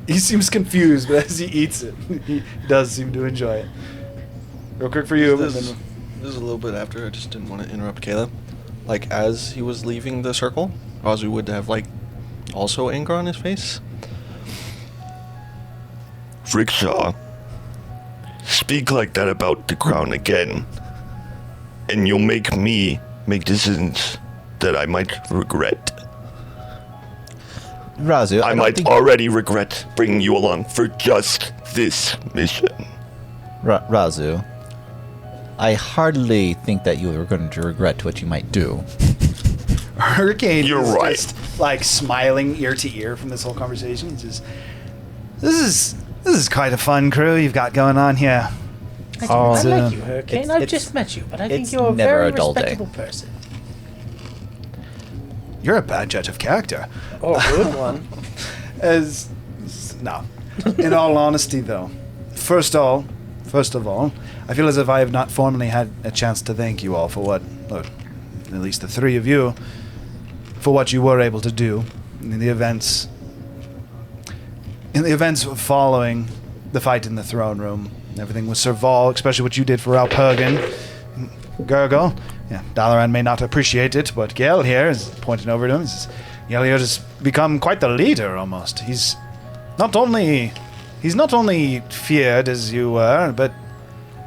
He seems confused, but as he eats it, he does seem to enjoy it. Real quick for you. This is a little bit after. I just didn't want to interrupt Caleb. Like, as he was leaving the circle, Razu would have, like, also anger on his face. Rickshaw, speak like that about the crown again, and you'll make me make decisions that I might regret. Razu, I might already regret bringing you along for just this mission. Razu, I hardly think that you are going to regret what you might do. Hurricane You're is right. just like smiling ear to ear from this whole conversation. He's just, this is quite a fun crew you've got going on here. I like you, Hurricane. I've just met you, but I think it's you're a never very a dull day. respectable person. You're a bad judge of character. Oh, good one. No. In all honesty, though, first of all, I feel as if I have not formally had a chance to thank you all for what, or at least the three of you, for what you were able to do in the events following the fight in the throne room. Everything with Serval, especially what you did for Alpergan. Gurgle. Yeah, Dalaran may not appreciate it, but Gale here is pointing over to him. Gale here has become quite the leader almost. He's not only feared as you were, but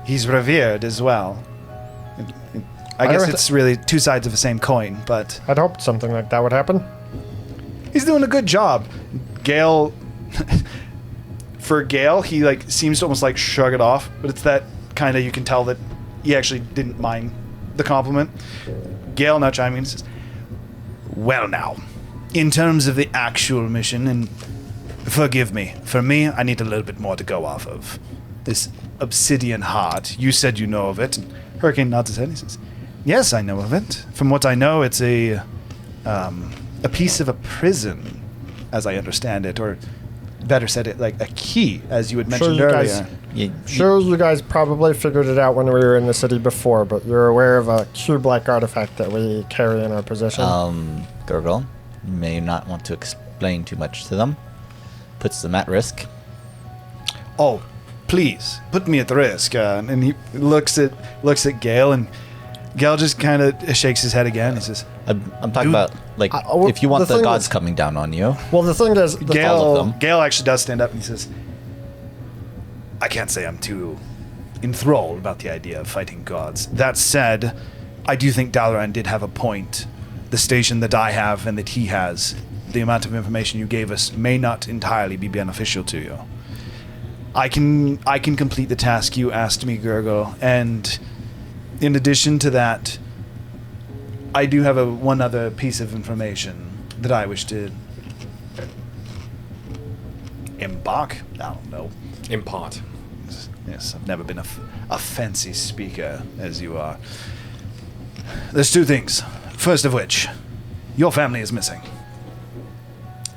he's revered as well. I guess it's really two sides of the same coin, but I'd hoped something like that would happen. he's doing a good job. Gale, for Gale, he like seems to almost like shrug it off, but it's that kind of, you can tell that he actually didn't mind the compliment. Gale now chiming in and says, "Well now, in terms of the actual mission, and forgive me, for me, I need a little bit more to go off of. This obsidian heart, you said you know of it." And Hurricane nods his head and he says, "Yes, I know of it. From what I know, it's a piece of a prison, as I understand it, or better said, it like a key, as you had mentioned earlier." Sure, you guys probably figured it out when we were in the city before, but you're aware of a cube-like artifact that we carry in our possession. Gurgle, you may not want to explain too much to them. Puts them at risk. "Oh, please, put me at risk." And he looks at Gale, and Gale just kind of shakes his head again. He says, I'm talking about, like, if you want the gods coming down on you. Well, the thing is, all of them. Gale actually does stand up and he says, "I can't say I'm too enthralled about the idea of fighting gods. That said, I do think Dalaran did have a point. The station that I have and that he has, the amount of information you gave us may not entirely be beneficial to you. I can complete the task you asked me, Gurgle, and in addition to that, I do have one other piece of information that I wish to embark. I don't know. Impart. Yes, I've never been a fancy speaker as you are. There's two things. First of which, your family is missing.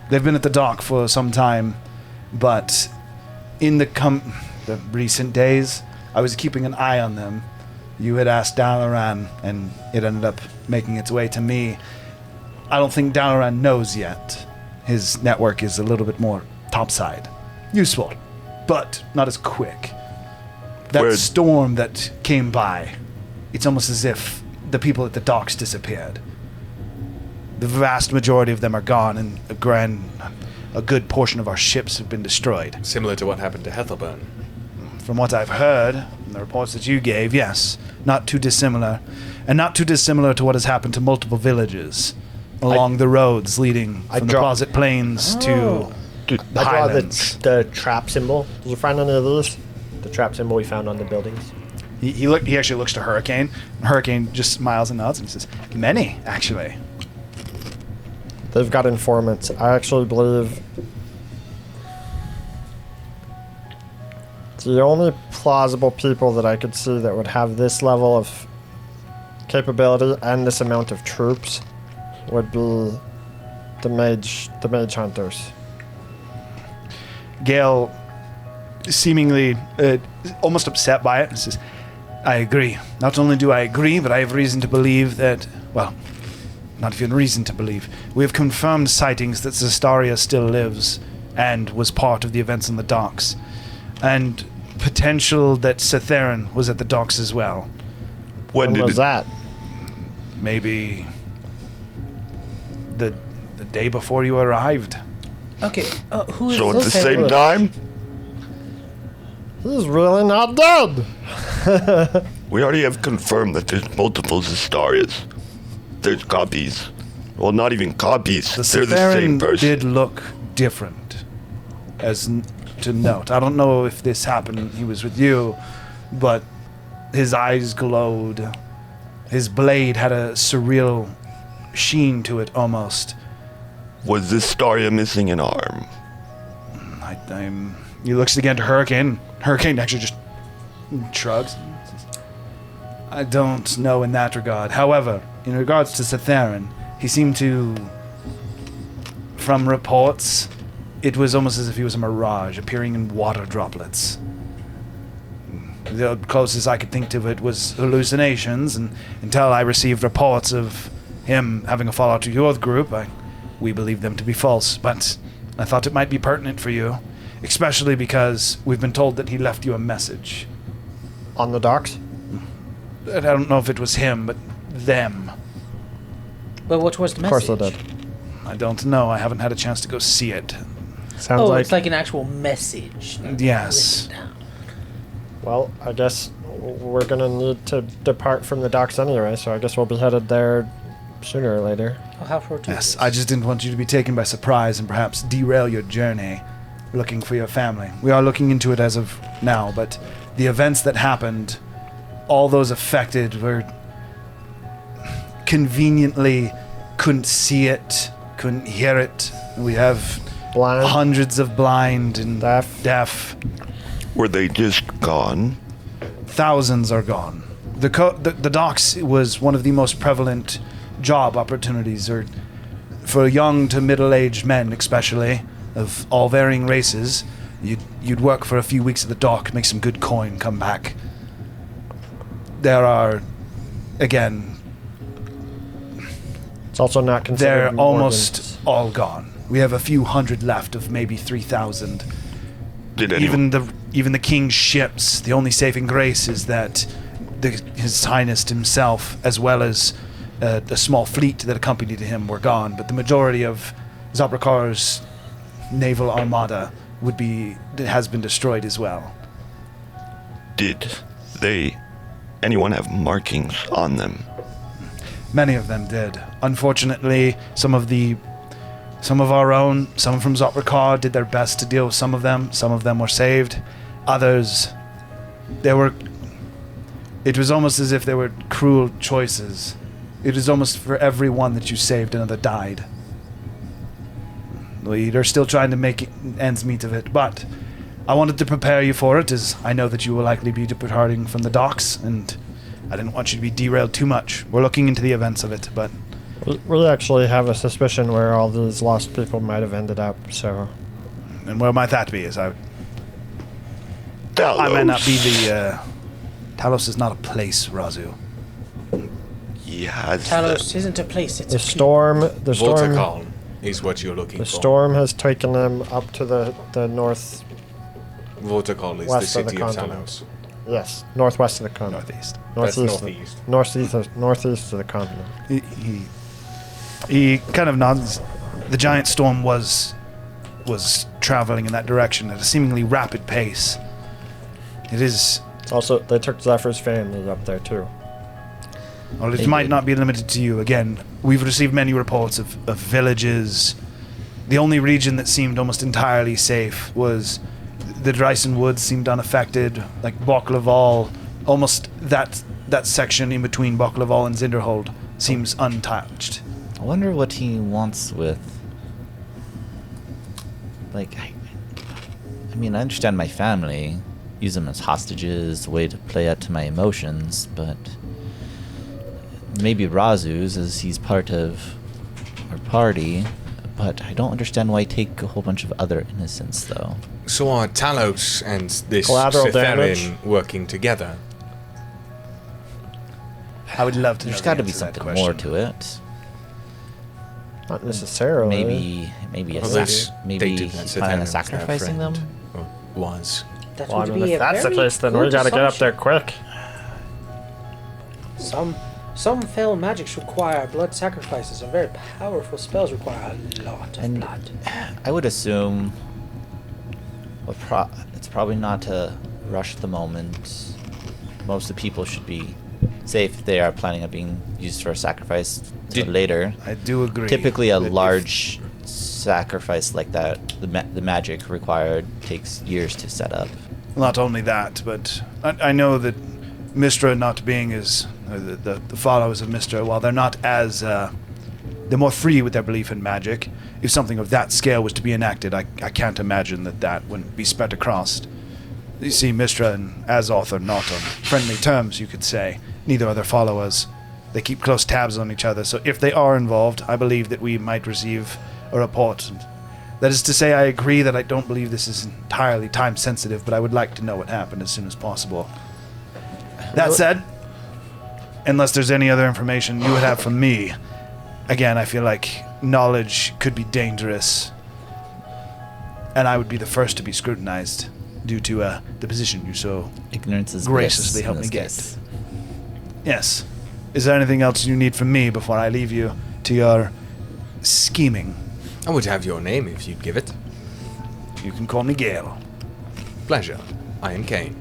They've been at the dock for some time, but in the recent days, I was keeping an eye on them. You had asked Dalaran, and it ended up making its way to me. I don't think Dalaran knows yet. His network is a little bit more topside. Useful, but not as quick. That storm that came by, it's almost as if the people at the docks disappeared. The vast majority of them are gone, and a good portion of our ships have been destroyed. Similar to what happened to Hethelburn. From what I've heard, and the reports that you gave, yes, not too dissimilar. And not too dissimilar to what has happened to multiple villages along the roads leading from the Closet Plains to the Highlands. The trap symbol. Did you find any of these? The trap symbol we found on the buildings. He actually looks to Hurricane. Hurricane just smiles and nods and he says, "Many, actually." They've got informants. I actually believe the only plausible people that I could see that would have this level of capability and this amount of troops would be the mage hunters. Gale, seemingly almost upset by it, says, "I agree. Not only do I agree, but I have reason to believe that, well, not even reason to believe. We have confirmed sightings that Zestaria still lives and was part of the events on the docks. And potential that Cetherin was at the docks as well. When When did was that? Maybe the day before you arrived." Okay, who is So at this? the same time? He's really not dead. We already have confirmed that there's multiple Zestarias. There's copies. Well, not even copies. The They're the same Cetherin person. did look different, to note. I don't know if this happened, he was with you, but his eyes glowed. His blade had a surreal sheen to it, almost. Was Zestaria missing an arm? He looks again to Hurricane. Hurricane actually just shrugs. I don't know in that regard. However, in regards to Cetherin, he seemed to, from reports, it was almost as if he was a mirage, appearing in water droplets. The closest I could think to it was hallucinations, and until I received reports of him having a fallout to your group, we believed them to be false. But I thought it might be pertinent for you, especially because we've been told that he left you a message. On the docks? I don't know if it was him, but them. But what was the Of message? course they did. I don't know. I haven't had a chance to go see it. Sounds Oh, like, it's like an actual message. Yes. Written down. well, I guess we're gonna need to depart from the docks anyway, so I guess we'll be headed there sooner or later. I'll have fortuitous. Yes, I just didn't want you to be taken by surprise and perhaps derail your journey looking for your family. We are looking into it as of now, but the events that happened, all those affected were conveniently couldn't see it, couldn't hear it. We have Blind. hundreds of blind and deaf. Were they just gone? Thousands are gone. The docks was one of the most prevalent job opportunities, or for young to middle-aged men, especially of all varying races. You'd work for a few weeks at the dock, make some good coin, come back. There are, again, It's also not considered they're almost Morgans. all gone. We have a few hundred left of maybe 3,000. Did anyone? Even the king's ships, the only saving grace is that His Highness himself, as well as a small fleet that accompanied him, were gone. But the majority of Zabrakar's naval armada has been destroyed as well. Did anyone have markings on them? Many of them did. Unfortunately, some of our own, some from Zoprakar, did their best to deal with some of them. Some of them were saved. Others, it was almost as if they were cruel choices. It was almost for every one that you saved, another died. We are still trying to make ends meet of it, but I wanted to prepare you for it, as I know that you will likely be departing from the docks, and I didn't want you to be derailed too much. We're looking into the events of it, but We actually have a suspicion where all these lost people might have ended up, so... and where might that be? As I Talos. might not be the. Talos is not a place, Razu. He has Talos isn't a place, it's The a storm... The storm... Voltacalm is what you're looking The for. storm has taken them up to the north... Voltacalm is the west of the city of continent. Talos. Yes, northwest of the continent. Northeast. That's Northeast. northeast. Northeast of the continent. He kind of nods. The giant storm was traveling in that direction at a seemingly rapid pace. It is. Also, they took Zephyr's family up there, too. Well, it They might did. not be limited to you. Again, we've received many reports of villages. The only region that seemed almost entirely safe was the Dryson Woods seemed unaffected. Like Boklaval almost that section in between Baklaval and Zinderhold seems untouched. I wonder what he wants with. Like, I mean, I understand my family, use them as hostages, a way to play out to my emotions, but maybe Razu's, as he's part of our party, but I don't understand why take a whole bunch of other innocents, though. So are Talos and this Collateral damage. Sitharian working together? I would love to know There's the got to be answer to that something more question. to it. Not necessarily. Maybe Unless maybe they did he's that planning on Sitharian's their sacrificing them. friend, or was. That Well, I would mean, be if a that's the very case, then we good gotta get up there assumption. quick. Some fell magics require blood sacrifices, and very powerful spells require a lot of And blood. I would assume it's probably not to rush the moment. Most of the people should be safe if they are planning on being used for a sacrifice later. I do agree. Typically, a that if- large sacrifice like that, the magic required takes years to set up. Not only that, but I know that Mistra not being as the followers of Mistra, while they're not as they're more free with their belief in magic. If something of that scale was to be enacted, I can't imagine that wouldn't be spread across. You see, Mistra and Azoth are not on friendly terms, you could say. Neither are their followers. They keep close tabs on each other, so if they are involved, I believe that we might receive a report. That is to say, I agree that I don't believe this is entirely time sensitive, but I would like to know what happened as soon as possible. That said, unless there's any other information you would have from me, again, I feel like knowledge could be dangerous, and I would be the first to be scrutinized due to the position you so Ignorance is graciously bliss helped in me this get. case. Yes. Is there anything else you need from me before I leave you to your scheming? I would have your name if you'd give it. You can call me Gale. Pleasure. I am Kane.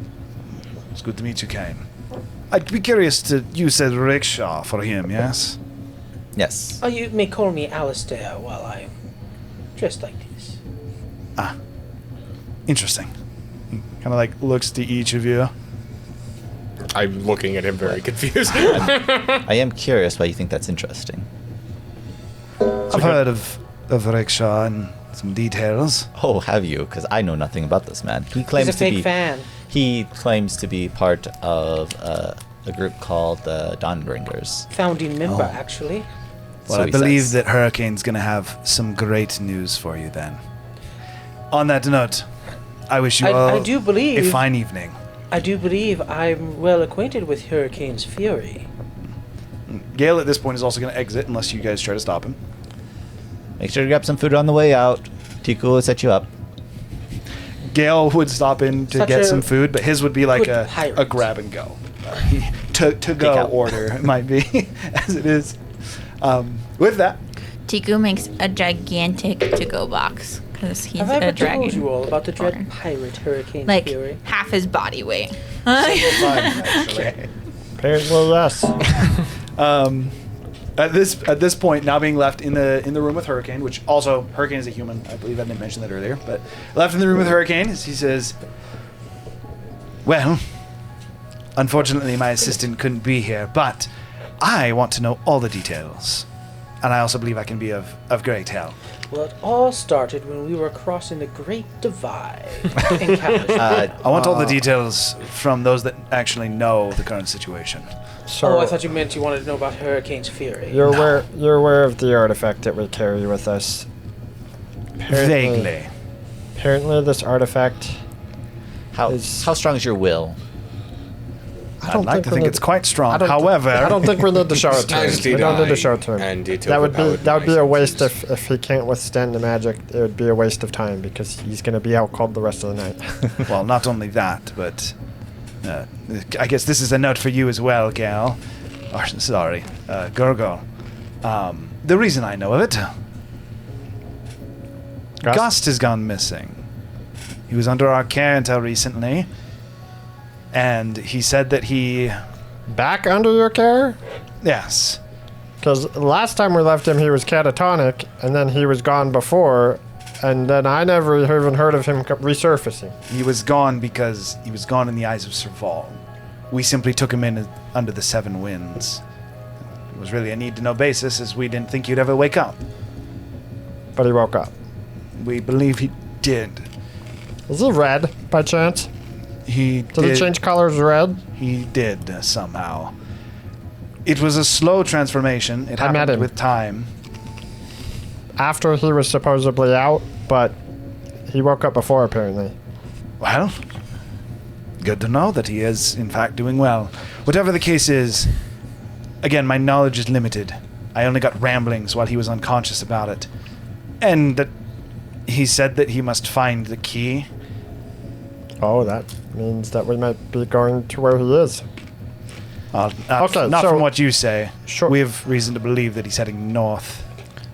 It's good to meet you, Kane. I'd be curious to... You said rickshaw for him, yes? Yes. Oh, you may call me Alistair while I'm dressed like this. Ah. Interesting. Kind of like looks to each of you. I'm looking at him very confused. I am curious why you think that's interesting. I've heard of rickshaw and some details. Oh, have you? Because I know nothing about this man. He He's claims a to fake be. fan. He claims to be part of a group called the Dawnbringers. Founding member, Oh. actually. Well, So I he believe says. that Hurricane's going to have some great news for you then. On that note, I wish you all I do believe. a fine evening. I do believe I'm well acquainted with Hurricane's fury. Gale at this point is also going to exit unless you guys try to stop him. Make sure to grab some food on the way out. Tiku will set you up. Gale would stop in to Such get a some food, but his would be like good a pirate. grab and go. To go Takeout. order, it might be, as it is. With that, Tiku makes a gigantic to-go box because he's Have I a ever dragon. told you all about the dread owner. pirate Hurricane's Like fury? half his body weight. actually. Apparently, yes. At this point, now being left in the room with Hurricane, which also Hurricane is a human. I believe I didn't mention that earlier, but left in the room with Hurricane, he says, "Well, unfortunately, my assistant couldn't be here, but I want to know all the details, and I also believe I can be of great help." Well, it all started when we were crossing the Great Divide in California. I want all the details from those that actually know the current situation. So Oh, I thought you meant you wanted to know about Hurricane's fury. you're aware of the artifact that we carry with us. Vaguely. Apparently, this artifact. How Is- strong is your will? I'd like to we think need- it's quite strong. I don't thi- However, I don't think we need to show it to him. As We did don't need I, to show it to him. and it That would overpowered be my a waste senses. if he can't withstand the magic. It would be a waste of time because he's going to be out cold the rest of the night. Well, not only that, but I guess this is a note for you as well, Gal. Or, sorry, Gurgle. The reason I know of it, Gust has gone missing. He was under our care until recently, and he said that he... Back under your care? Yes. Because last time we left him, he was catatonic, and then he was gone before, and then I never even heard of him resurfacing. He was gone because he was gone in the eyes of Serval. we simply took him in under the 7 winds. It was really a need-to-know basis, as we didn't think you'd ever wake up. But he woke up. We believe he did. Is he red, by chance? He Did he change colors red? He did, somehow. It was a slow transformation. It I met happened him. with time. After he was supposedly out, but he woke up before, apparently. Well, good to know that he is, in fact, doing well. Whatever the case is, again, my knowledge is limited. I only got ramblings while he was unconscious about it. And that he said that he must find the key. Oh, that means that we might be going to where he is. Not Okay, not so- from what you say. Sure. We have reason to believe that he's heading north.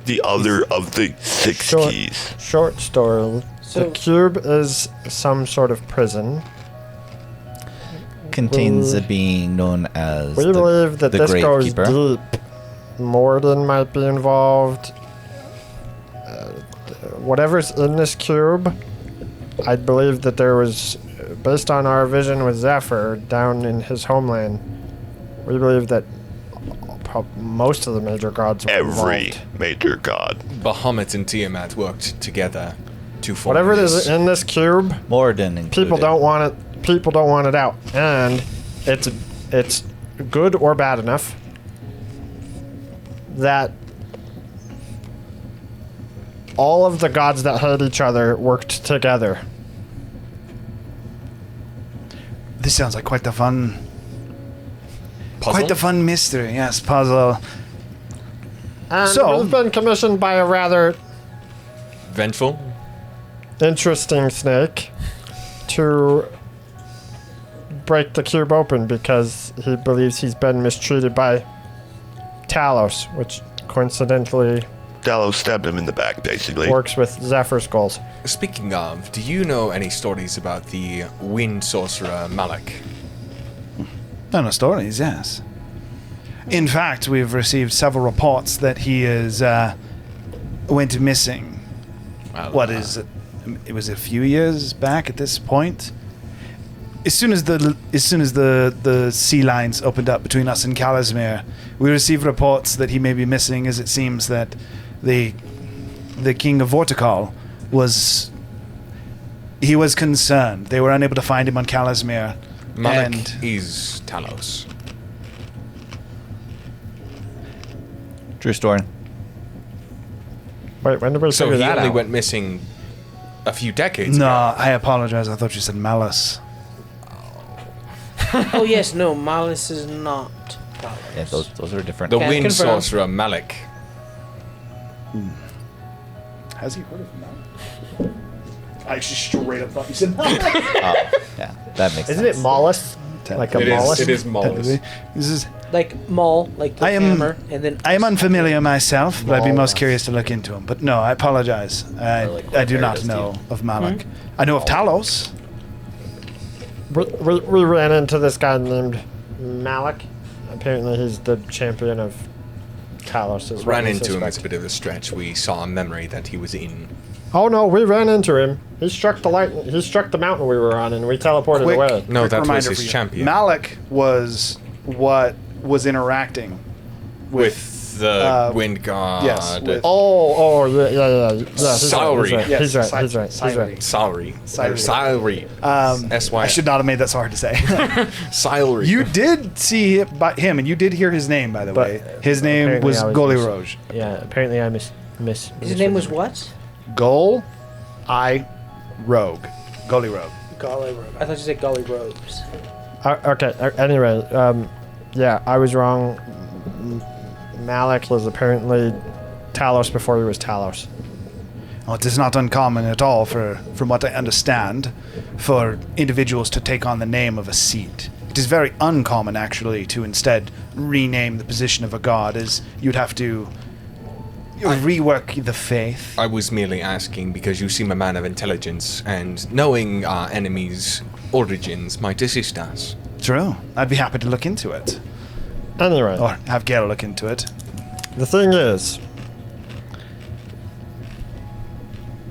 The other of the 6 Short, keys. short story. So- The cube is some sort of prison. Contains a being known as We believe that the this goes Gravekeeper. deep. Morden might be involved. Whatever's in this cube, I believe that there was, based on our vision with Zephyr down in his homeland, we believe that most of the major gods were Every involved. major god. Bahamut and Tiamat worked together to form Whatever it this. is in this cube, Morden included. people don't want it. People don't want it out, and it's good or bad enough that all of the gods that hate each other worked together. This sounds like quite the fun Puzzle? mystery. Yes, puzzle. And So- we've been commissioned by a rather Vengeful? interesting snake to break the cube open because he believes he's been mistreated by Talos, which coincidentally Dallo stabbed him in the back, basically. works with Zephyr's goals. Speaking of, do you know any stories about the wind sorcerer Malik? No stories, yes. In fact, we've received several reports that he is went missing. Well, It was a few years back at this point. As soon as the sea lines opened up between us and Calasmere, we received reports that he may be missing, as it seems that the king of Vortikal was concerned. They were unable to find him on Calasmere. Malik and is Talos. True story. Wait, when did we So figure he that only out? went missing a few decades no, ago. I apologize. I thought you said malice. Oh yes, no, Malice is not Talos. Yeah, those are different. The Can wind confirm. sorcerer Malik. Has he heard of malice? I actually straight up thought you said malice. Yeah, that makes Isn't sense. it mollusk? Like a It is. mollusk? It is Mollis. This is. Like Maul, like the I am- hammer, and then I am unfamiliar myself, but I'd be most Mollusk. curious to look into him. But no, I apologize. like I do what not Meredith know did. of Malik. I know of Talos. We ran into this guy named Malik. Apparently he's the champion of Talos. Is what Ran we into him as a suspect. bit of a stretch. We saw a memory that he was in. Oh no, we ran into him. He struck the light. He struck the mountain we were on, and we teleported Quick- away. No, Quick that was reminder his for you. champion. Malik was what was interacting With the wind god. yes, with- Oh, yeah. Salary. He's right. Yes, He's right. He's right. Salary. Salary. Salary. I should not have made that so hard to say. Salary. You did see him, and you did hear his name, by the But way. His name apparently was I was Goli mis- Roge. Yeah. Apparently I miss. his name was what? Gol, Rogue. Goli Rogue. Golly Robes. I thought you said Golly Robes. Okay. Anyway, yeah, I was wrong. Malik was apparently Talos before he was Talos. Well, it is not uncommon at all, from what I understand, for individuals to take on the name of a seat. It is very uncommon, actually, to instead rename the position of a god, as you'd have to rework the faith. I was merely asking because you seem a man of intelligence, and knowing our enemy's origins might assist us. True. I'd be happy to look into it. Anyway, Or have Gail look into it. the thing is,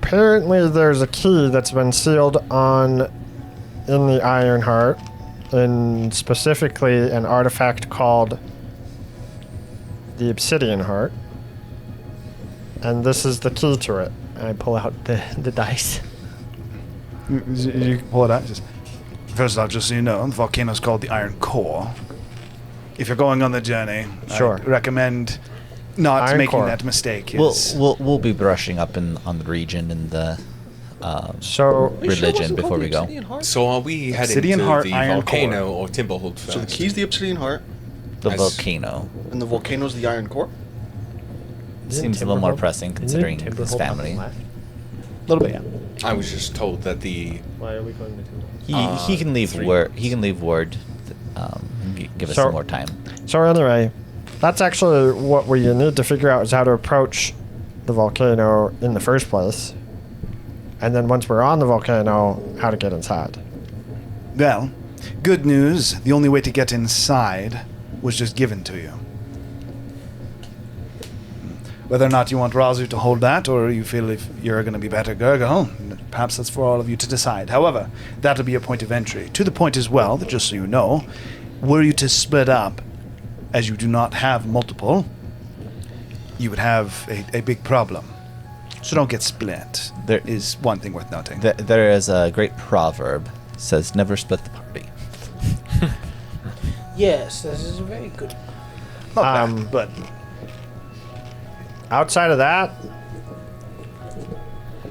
apparently there's a key that's been sealed in the Iron Heart in specifically an artifact called the Obsidian Heart. And this is the key to it. I pull out the dice. You can pull it out. First off, just so you know, the volcano's called the Iron Core. If you're going on the journey, Sure. I recommend not Iron making Core. that mistake. We'll be brushing up on the region and the So religion before we go. So are we heading Obsidian to Heart, the Iron volcano or Timberhold first? So the key's the Obsidian Heart, The As- volcano and the volcano's the Iron Core. seems a little more pressing considering his family. A little bit, yeah. I was just told that the Why are we going to Timberhold? He can leave 3 word. months. He can leave word. Give us So- some more time. So anyway, that's actually what we need to figure out is how to approach the volcano in the first place. And then once we're on the volcano, how to get inside. Well, good news. The only way to get inside was just given to you. Whether or not you want Razu to hold that, or you feel if you're going to be better Gurgle, perhaps that's for all of you to decide. However, that'll be a point of entry. To the point as well, that just so you know, were you to split up, as you do not have multiple, you would have a big problem. So don't get split. There- is one thing worth noting. There is a great proverb says, "Never split the party." Yes, this is very good. Not bad, but Outside of that,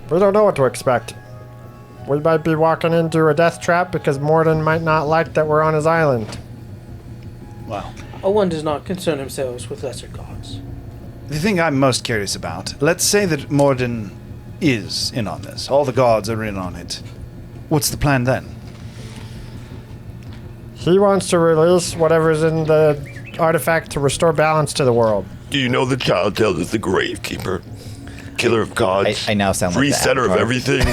we don't know what to expect. We might be walking into a death trap because Morden might not like that we're on his island. well. One does not concern himself with lesser gods. The thing I'm most curious about, let's say that Morden is in on this. All the gods are in on it. What's the plan then? He wants to release whatever's in the artifact to restore balance to the world. Do you know the child tale is the Gravekeeper? Killer of gods. I now sound like the Resetter of Avatar. everything.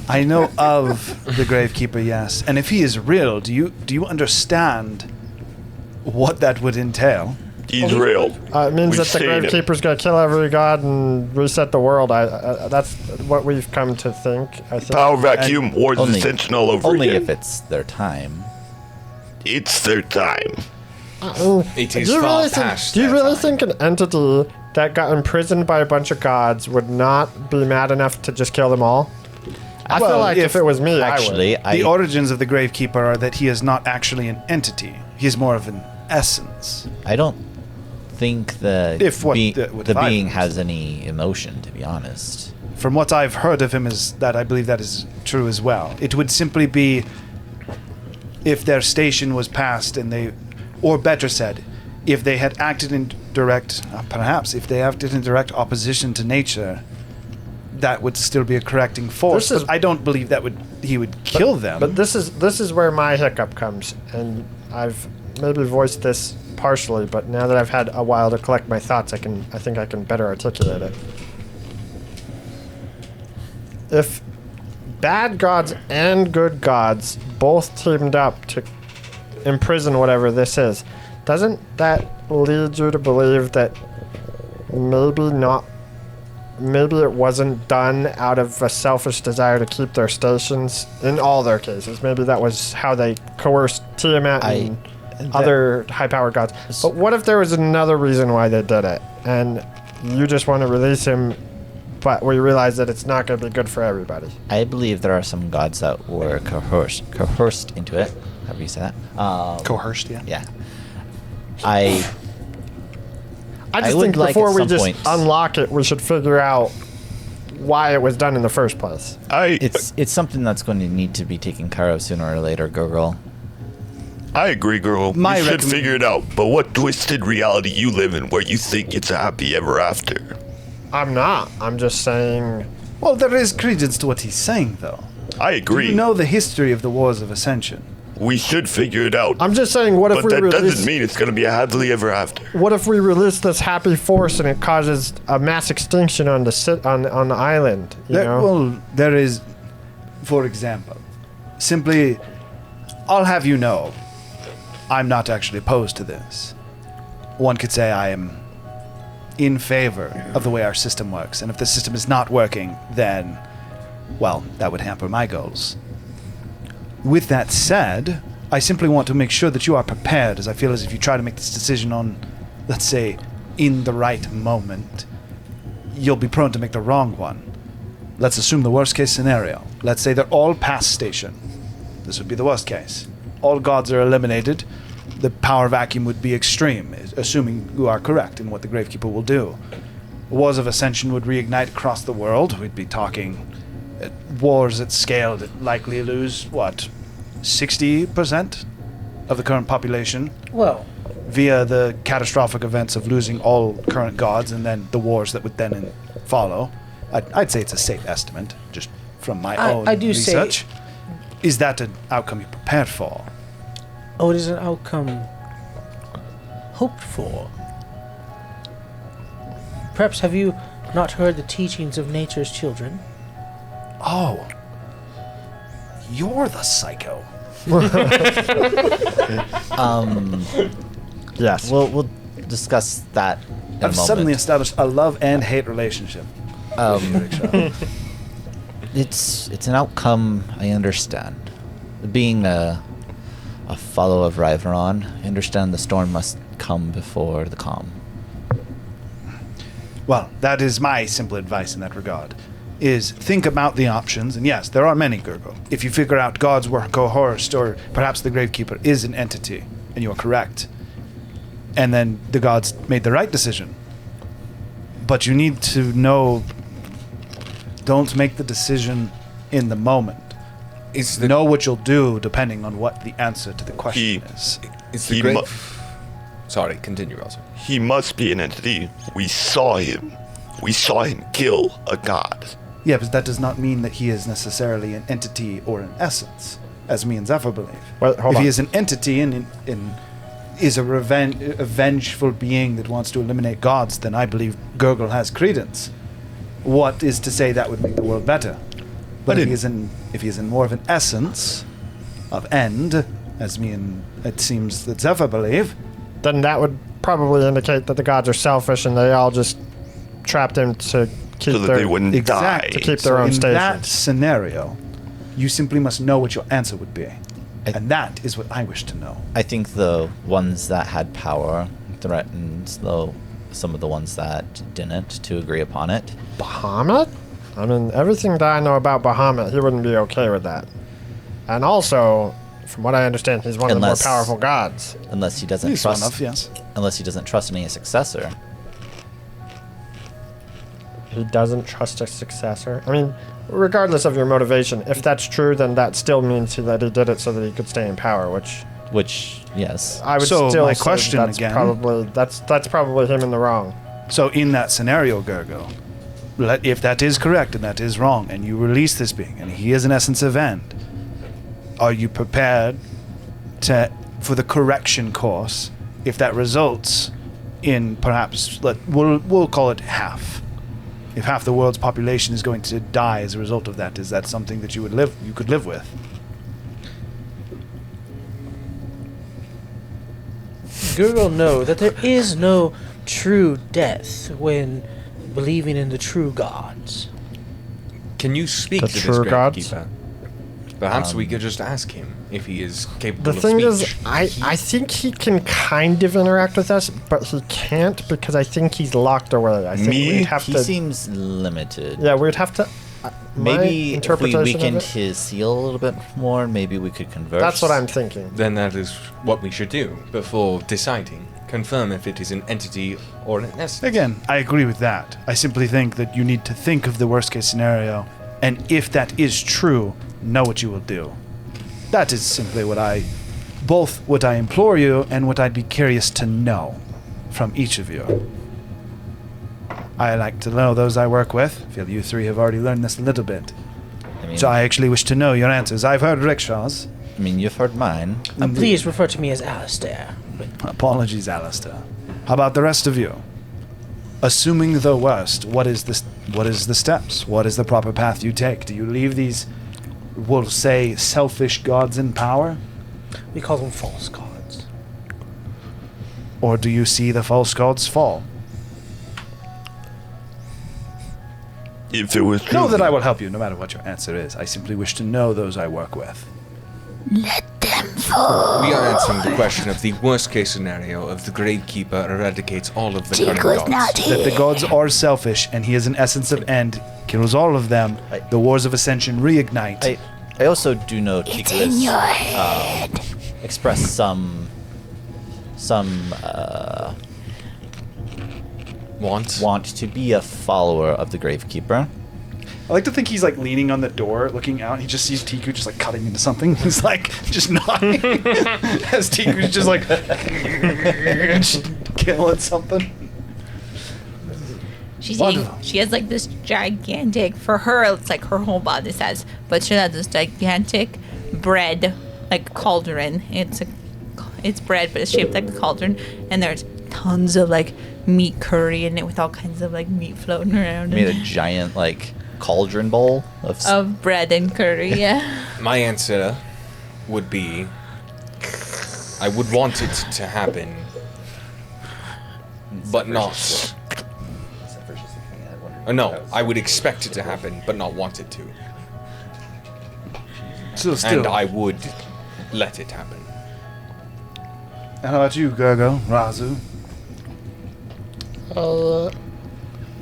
I know of the Gravekeeper, yes. And if he is real, do you understand what that would entail? He's real. It means We've that the seen him. Gravekeeper's going to kill every god and reset the world. That's what we've come to think. I think. Power vacuum, Wars of Only- Ascension all over Only again. if it's their time. It's their time. It is do you far really think? past Do you their really time. think an entity that got imprisoned by a bunch of gods would not be mad enough to just kill them all? I feel Well, like if it was me, Actually, The origins of the Gravekeeper are that he is not actually an entity. He is more of an essence. I don't think the If what be- the- what the I've being understood. has any emotion. To be honest, From what I've heard of him is that I believe that is true as well. It would simply be if their station was passed and they, or better said, if they had acted in direct, perhaps if they acted in direct opposition to nature, that would still be a correcting force. This is- But I don't believe that he would kill them. But this is where my hiccup comes, and I've maybe voiced this partially, but now that I've had a while to collect my thoughts, I think I can better articulate it. If bad gods and good gods both teamed up to imprison whatever this is, doesn't that lead you to believe that maybe it wasn't done out of a selfish desire to keep their stations in all their cases? Maybe that was how they coerced Tiamat and other high-powered gods. But what if there was another reason why they did it, and you just want to release him, but we realize that it's not going to be good for everybody? I believe there are some gods that were coerced into it. However you say that. Coerced, yeah. Yeah. I I just would think like before at we some just point- unlock it, we should figure out why it was done in the first place. it's something that's going to need to be taken care of sooner or later, Gurgle. I agree, girl. My We should recommend- figure it out. But what twisted reality you live in where you think it's a happy ever after? I'm not. I'm just saying. Well, there is credence to what he's saying, though. I Do agree. you know the history of the Wars of Ascension? We should figure it out. I'm just saying. What if but we that release? doesn't mean it's going to be a happily ever after. What if we release this happy force and it causes a mass extinction on the island? You know? Well, there is, for example, simply, I'll have you know, I'm not actually opposed to this. One could say I am in favor of the way our system works, and if the system is not working, then, well, that would hamper my goals. With that said, I simply want to make sure that you are prepared, as I feel as if you try to make this decision on, let's say, in the right moment, you'll be prone to make the wrong one. Let's assume the worst case scenario. Let's say they're all past station. This would be the worst case. All gods are eliminated. The power vacuum would be extreme, assuming you are correct in what the Gravekeeper will do. Wars of Ascension would reignite across the world. We'd be talking wars at scale that likely lose, 60% of the current population? Well, via the catastrophic events of losing all current gods and then the wars that would then follow. I'd say it's a safe estimate, just from my own I do research. say- Is that an outcome you're prepared for? oh, it is an outcome hoped for. Perhaps have you not heard the teachings of nature's children? Oh. You're the psycho. Yes. We'll discuss that in a I've moment. suddenly established a love and hate relationship. It's an outcome I understand. Being a follower of Riveron, I understand the storm must come before the calm. Well, that is my simple advice in that regard, is think about the options, and yes, there are many, Gurgle. If you figure out gods were coerced, or perhaps the Gravekeeper is an entity, and you are correct, and then the gods made the right decision. But you need to know, don't make the decision in the moment. Know what you'll do depending on what the answer to the question is. It's the He great. mu- Sorry, continue, Russell. He must be an entity. We saw him. We saw him kill a god. Yeah, but that does not mean that he is necessarily an entity or an essence, as me and Zephyr believe. Well, hold if on. he is an entity and is a vengeful being that wants to eliminate gods, then I believe Gurgle has credence. What is to say that would make the world better? But if he is in more of an essence of end, as me and it seems that Zephyr believe, Then that would probably indicate that the gods are selfish and they all just trapped him to keep So that their they wouldn't exactly. to keep their own in station. that scenario, you simply must know what your answer would be. And that is what I wish to know. I think the ones that had power threatened some of the ones that didn't to agree upon it. Bahamut? I mean, everything that I know about Bahamut, he wouldn't be okay with that. And also, from what I understand, he's one of the more Unless- powerful gods. Unless he doesn't He's one trust of, yes. unless he doesn't trust any successor. He doesn't trust a successor. I mean, regardless of your motivation, if that's true, then that still means that he did it so that he could stay in power, which Yes. I would So, still my say question that's again- that's probably him in the wrong. So in that scenario, Gurgo, if that is correct and that is wrong, and you release this being, and he is an essence of end, are you prepared for the correction course if that results in perhaps, we'll call it half? If half the world's population is going to die as a result of that, is that something that you could live with? Gurgle know that there is no true death when believing in the true gods. Can you speak The to this true gods? Gravekeeper? Perhaps we could just ask him if he is capable The of thing speech. is, I think he can kind of interact with us, but he can't because I think he's locked away. I think Me? we'd have He to. seems limited. Yeah, we'd have to. My Maybe if we interpretation of weakened it- his seal a little bit more, maybe we could converse. That's what I'm thinking. Then that is what we should do before deciding. Confirm if it is an entity or an essence. Again, I agree with that. I simply think that you need to think of the worst case scenario, and if that is true, know what you will do. That is simply what I implore you and what I'd be curious to know from each of you. I like to know those I work with. I feel you three have already learned this a little bit. I mean, So I actually wish to know your answers. I've heard rickshaw's. you've heard mine. Please refer to me as Alistair. Apologies, Alistair. How about the rest of you? Assuming the worst, what is the steps? What is the proper path you take? Do you leave these, we'll say, selfish gods in power? We call them false gods. Or do you see the false gods fall? If it was true, Know that I will help you no matter what your answer is. I simply wish to know those I work with. Let them We are answering the question of the worst case scenario of the Gravekeeper eradicates all of the current Tico's gods. not That here. the gods are selfish, and he is an essence of end, kills all of them. The Wars of Ascension reignite. I also do know It's in your Tiglus head. expressed some want to be a follower of the Gravekeeper. I like to think he's like leaning on the door, looking out. He just sees Tiku just like cutting into something. He's like just nodding as Tiku's just like just killing something. She's Wonderful. eating, she has like this gigantic, for her, it's like her whole body size, but she has this gigantic bread, like cauldron. It's bread, but it's shaped like a cauldron, and there's tons of like meat curry in it with all kinds of like meat floating around. Made a in it. giant like cauldron bowl Of bread and curry, yeah. My answer would be I would want it to happen, but not. No, I would expect it to happen, but not want it to. So And I would let it happen. And how about you, Gergo, Razu?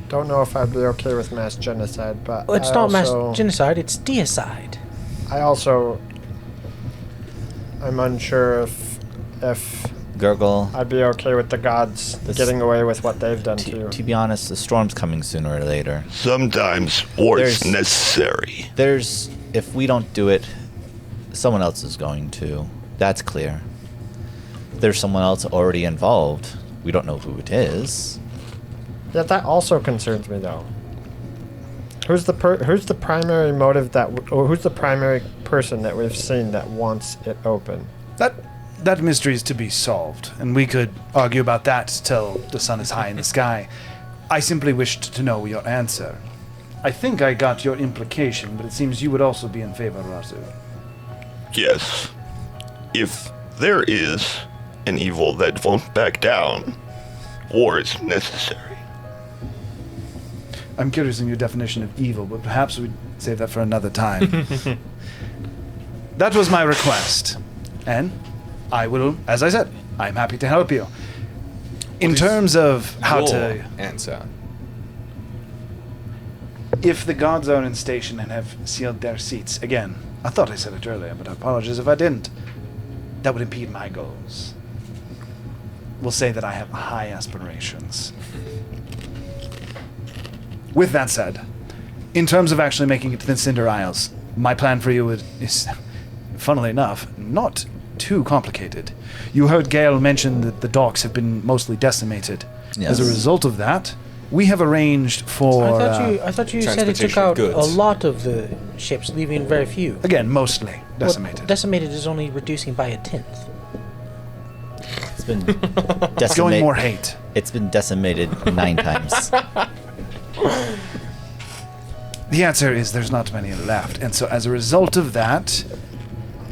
Don't know if I'd be okay with mass genocide, but Well, it's I not mass also- genocide, it's deicide. I'm unsure if Gurgle. I'd be okay with the gods This- getting away with what they've done to To be honest, the storm's coming sooner or later. Sometimes war is There's- necessary. If we don't do it, someone else is going to. That's clear. There's someone else already involved. We don't know who it is. Yeah, that also concerns me though. Who's the primary motive or who's the primary person that we've seen that wants it open? That mystery is to be solved, and we could argue about that till the sun is high in the sky. I simply wished to know your answer. I think I got your implication, but it seems you would also be in favor, Razu. Yes. If there is an evil that won't back down, war is necessary. I'm curious in your definition of evil, but perhaps we'd save that for another time. That was my request, and I will, as I said, I'm happy to help you. In terms of how Your to... answer. If the gods are in station and have sealed their seats, again, I thought I said it earlier, but I apologize if I didn't. That would impede my goals. We'll say that I have high aspirations. With that said, in terms of actually making it to the Cinder Isles, my plan for you is, funnily enough, not too complicated. You heard Gale mention that the docks have been mostly decimated. As a Yes. result of that, we have arranged for... I thought you said it took transportation of out a goods. lot of the ships, leaving very few. again, mostly Well, decimated. decimated is only reducing by a tenth. It's been It's going more hate. It's been decimated 9 times. The answer is there's not many left, and so as a result of that,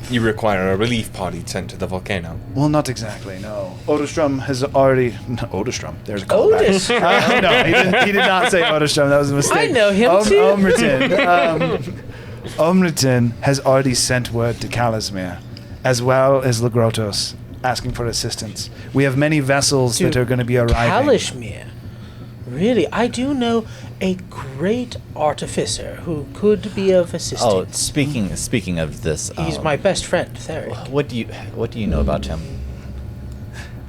You require a relief party sent to the volcano. well, not exactly, no. Odostrom has already... No, Odostrom, there's a callback. Otis! No, he did not say Odostrom, that was a mistake. I know him too. Omritin. Omritin has already sent word to Kalismir, as well as Lagrotos, asking for assistance. We have many vessels that To are going to be arriving. Kalishmir. Really, I do know a great artificer who could be of Oh, assistance. speaking of this, He's my best friend, Theric. What do you know about him?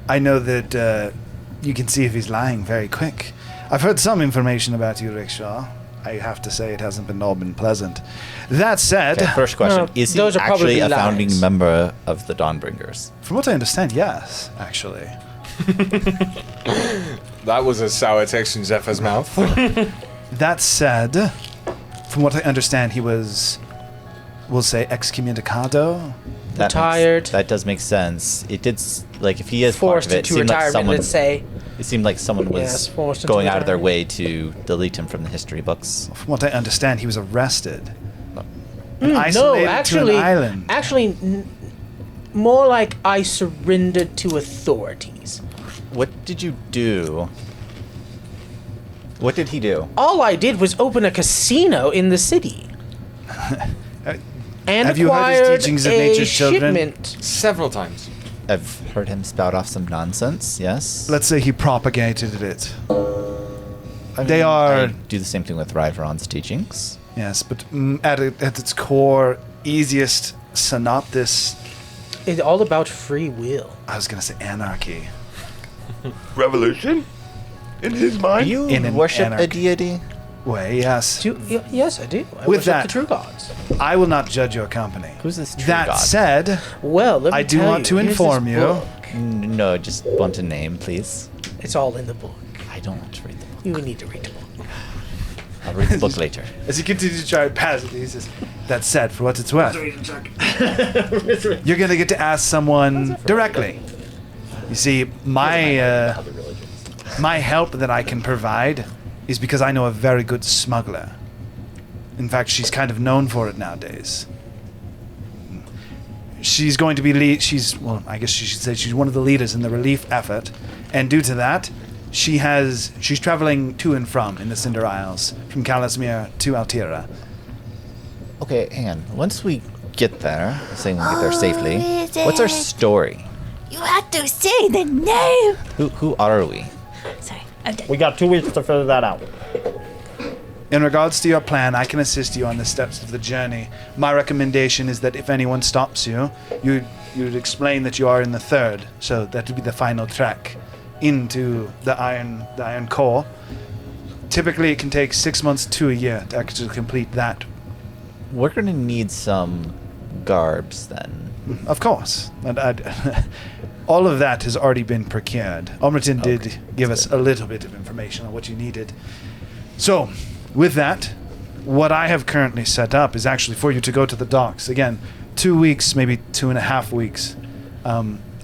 I know that you can see if he's lying very quick. I've heard some information about you, Rickshaw. I have to say it hasn't been all been pleasant. That said, Okay, first question: No, is he those are actually probably a founding lies. member of the Dawnbringers? from what I understand, yes, actually. That was a sour taste in Zephyr's mouth. That said, from what I understand, he was, we'll say, excommunicado. Retired. That does make sense. It did like if he is Forced part of it, into it seemed like retirement, someone. let's say. It seemed like someone was Yes, forced into going out of their retirement. way to delete him from the history books. From what I understand, he was arrested. And No, isolated actually, to an island. more like I surrendered to authorities. What did you do? What did he do? All I did was open a casino in the city. And Have you heard his acquired teachings of a nature's children? shipment. Several times. I've heard him spout off some nonsense. Yes. Let's say he propagated it. I They mean, are- I do the same thing with Ryveron's teachings. Yes, but at its core, easiest synopsis, It's all about free will. I was going to say anarchy. Revolution? In his mind? You In an worship a anarchy. deity? Way, yes. Yes, I do. I With worship that- the true gods. I will not judge your company. Who's this true That god? said, Well, let me I do tell want you, to here's inform this you. book. No, just want a name, please. It's all in the book. I don't want to read the book. You need to read the book. I'll read the book later. As he continues to try and pass it, he says, that said, for what it's worth, you're going to get to ask someone directly. You see, my help that I can provide is because I know a very good smuggler. In fact, she's kind of known for it nowadays. She's going to be I guess you should say she's one of the leaders in the relief effort, and due to that, she's traveling to and from in the Cinder Isles, from Calasmere to Altira. Okay, hang on. Once we get there, saying we get there safely, is what's our it? story? You have to say the name. Who are we? Sorry, I'm done. We got 2 weeks to figure that out. In regards to your plan, I can assist you on the steps of the journey. My recommendation is that if anyone stops you, you'd explain that you are in the third, so that would be the final trek into the iron core. Typically, it can take 6 months to a year to actually complete that. We're gonna need some garbs then. Of course. And all of that has already been procured. Omritin did give us a little bit of information on what you needed. So, with that, what I have currently set up is actually for you to go to the docks. Again, 2 weeks, maybe 2.5 weeks.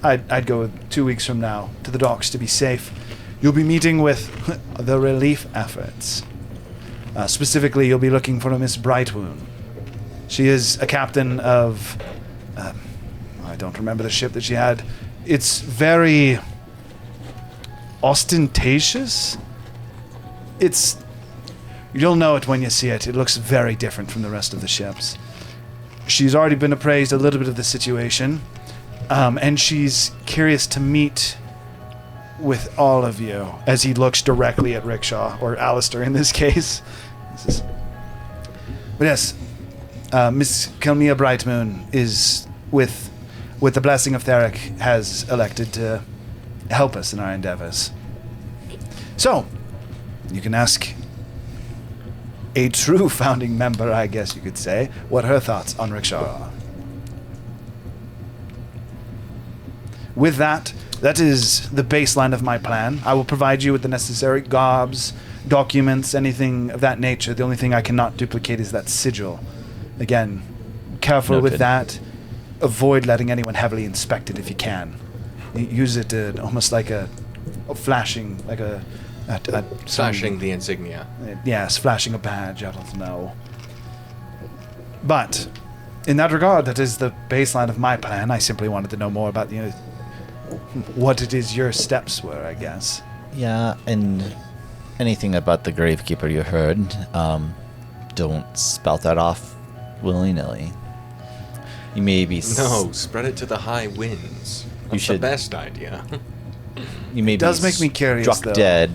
I'd go with 2 weeks from now to the docks to be safe. You'll be meeting with the relief efforts. Specifically, you'll be looking for a Miss Brightwoon. She is a captain of... I don't remember the ship that she had. It's very ostentatious. You'll know it when you see it. It looks very different from the rest of the ships. She's already been appraised a little bit of the situation, and she's curious to meet with all of you, as he looks directly at Rickshaw, or Alistair in this case. But yes, Miss Kelmia Brightmoon is, with the blessing of Theric, has elected to help us in our endeavors. So, you can ask a true founding member, I guess you could say, what her thoughts on Rickshaw are. With that is the baseline of my plan. I will provide you with the necessary garbs, documents, anything of that nature. The only thing I cannot duplicate is that sigil. Again, careful with Noted. that. Avoid letting anyone heavily inspect it if you can. Use it almost like a flashing, like a Flashing the insignia. Yes, flashing a badge, I don't know. But, in that regard, that is the baseline of my plan. I simply wanted to know more about, what it is your steps were, I guess. Yeah, and anything about the Gravekeeper you heard, don't spout that off willy-nilly. You may be... No, spread it to the high winds. That's the should- best idea. You may does be make me curious, struck though. dead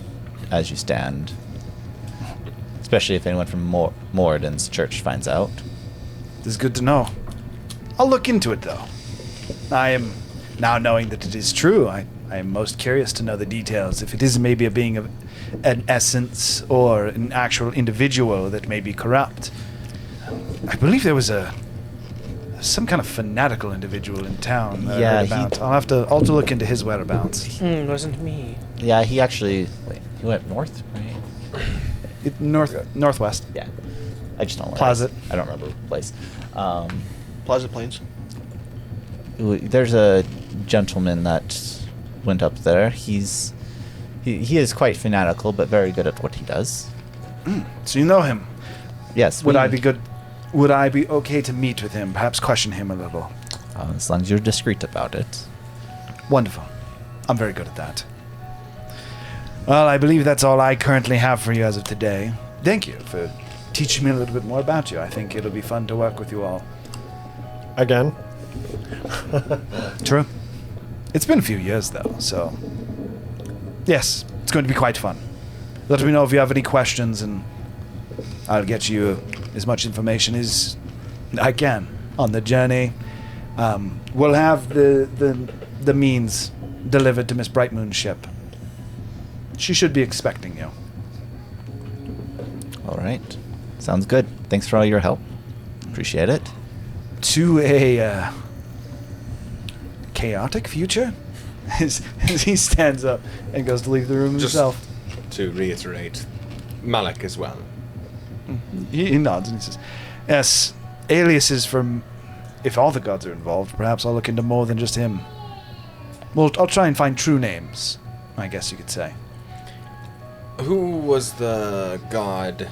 as you stand. Especially if anyone from Moradin's church finds out. This is good to know. I'll look into it, though. I am, now knowing that it is true, I am most curious to know the details. If it is maybe a being of an essence or an actual individual that may be corrupt. I believe there was some kind of fanatical individual in town that I heard Yeah, about. I'll have to look into his whereabouts. Wasn't me. Yeah, he actually... Wait, he went north, right? Northwest. Yeah. I just don't know. Plaza. I don't remember the place. Plaza Plains. There's a gentleman that went up there. He is quite fanatical, but very good at what he does. So you know him. Yes. Would I be okay to meet with him? Perhaps question him a little. As long as you're discreet about it. Wonderful. I'm very good at that. Well, I believe that's all I currently have for you as of today. Thank you for teaching me a little bit more about you. I think it'll be fun to work with you all. Again. True. It's been a few years, though, so... Yes, it's going to be quite fun. Let me know if you have any questions, and I'll get you as much information as I can on the journey. We'll have the means delivered to Miss Brightmoon's ship. She should be expecting you. All right. Sounds good. Thanks for all your help. Appreciate it. To a chaotic future? As he stands up and goes to leave the room Just himself. to reiterate, Malik as well. He nods and he says, yes, aliases from... If all the gods are involved, perhaps I'll look into more than just him. Well, I'll try and find true names, I guess you could say. Who was the god?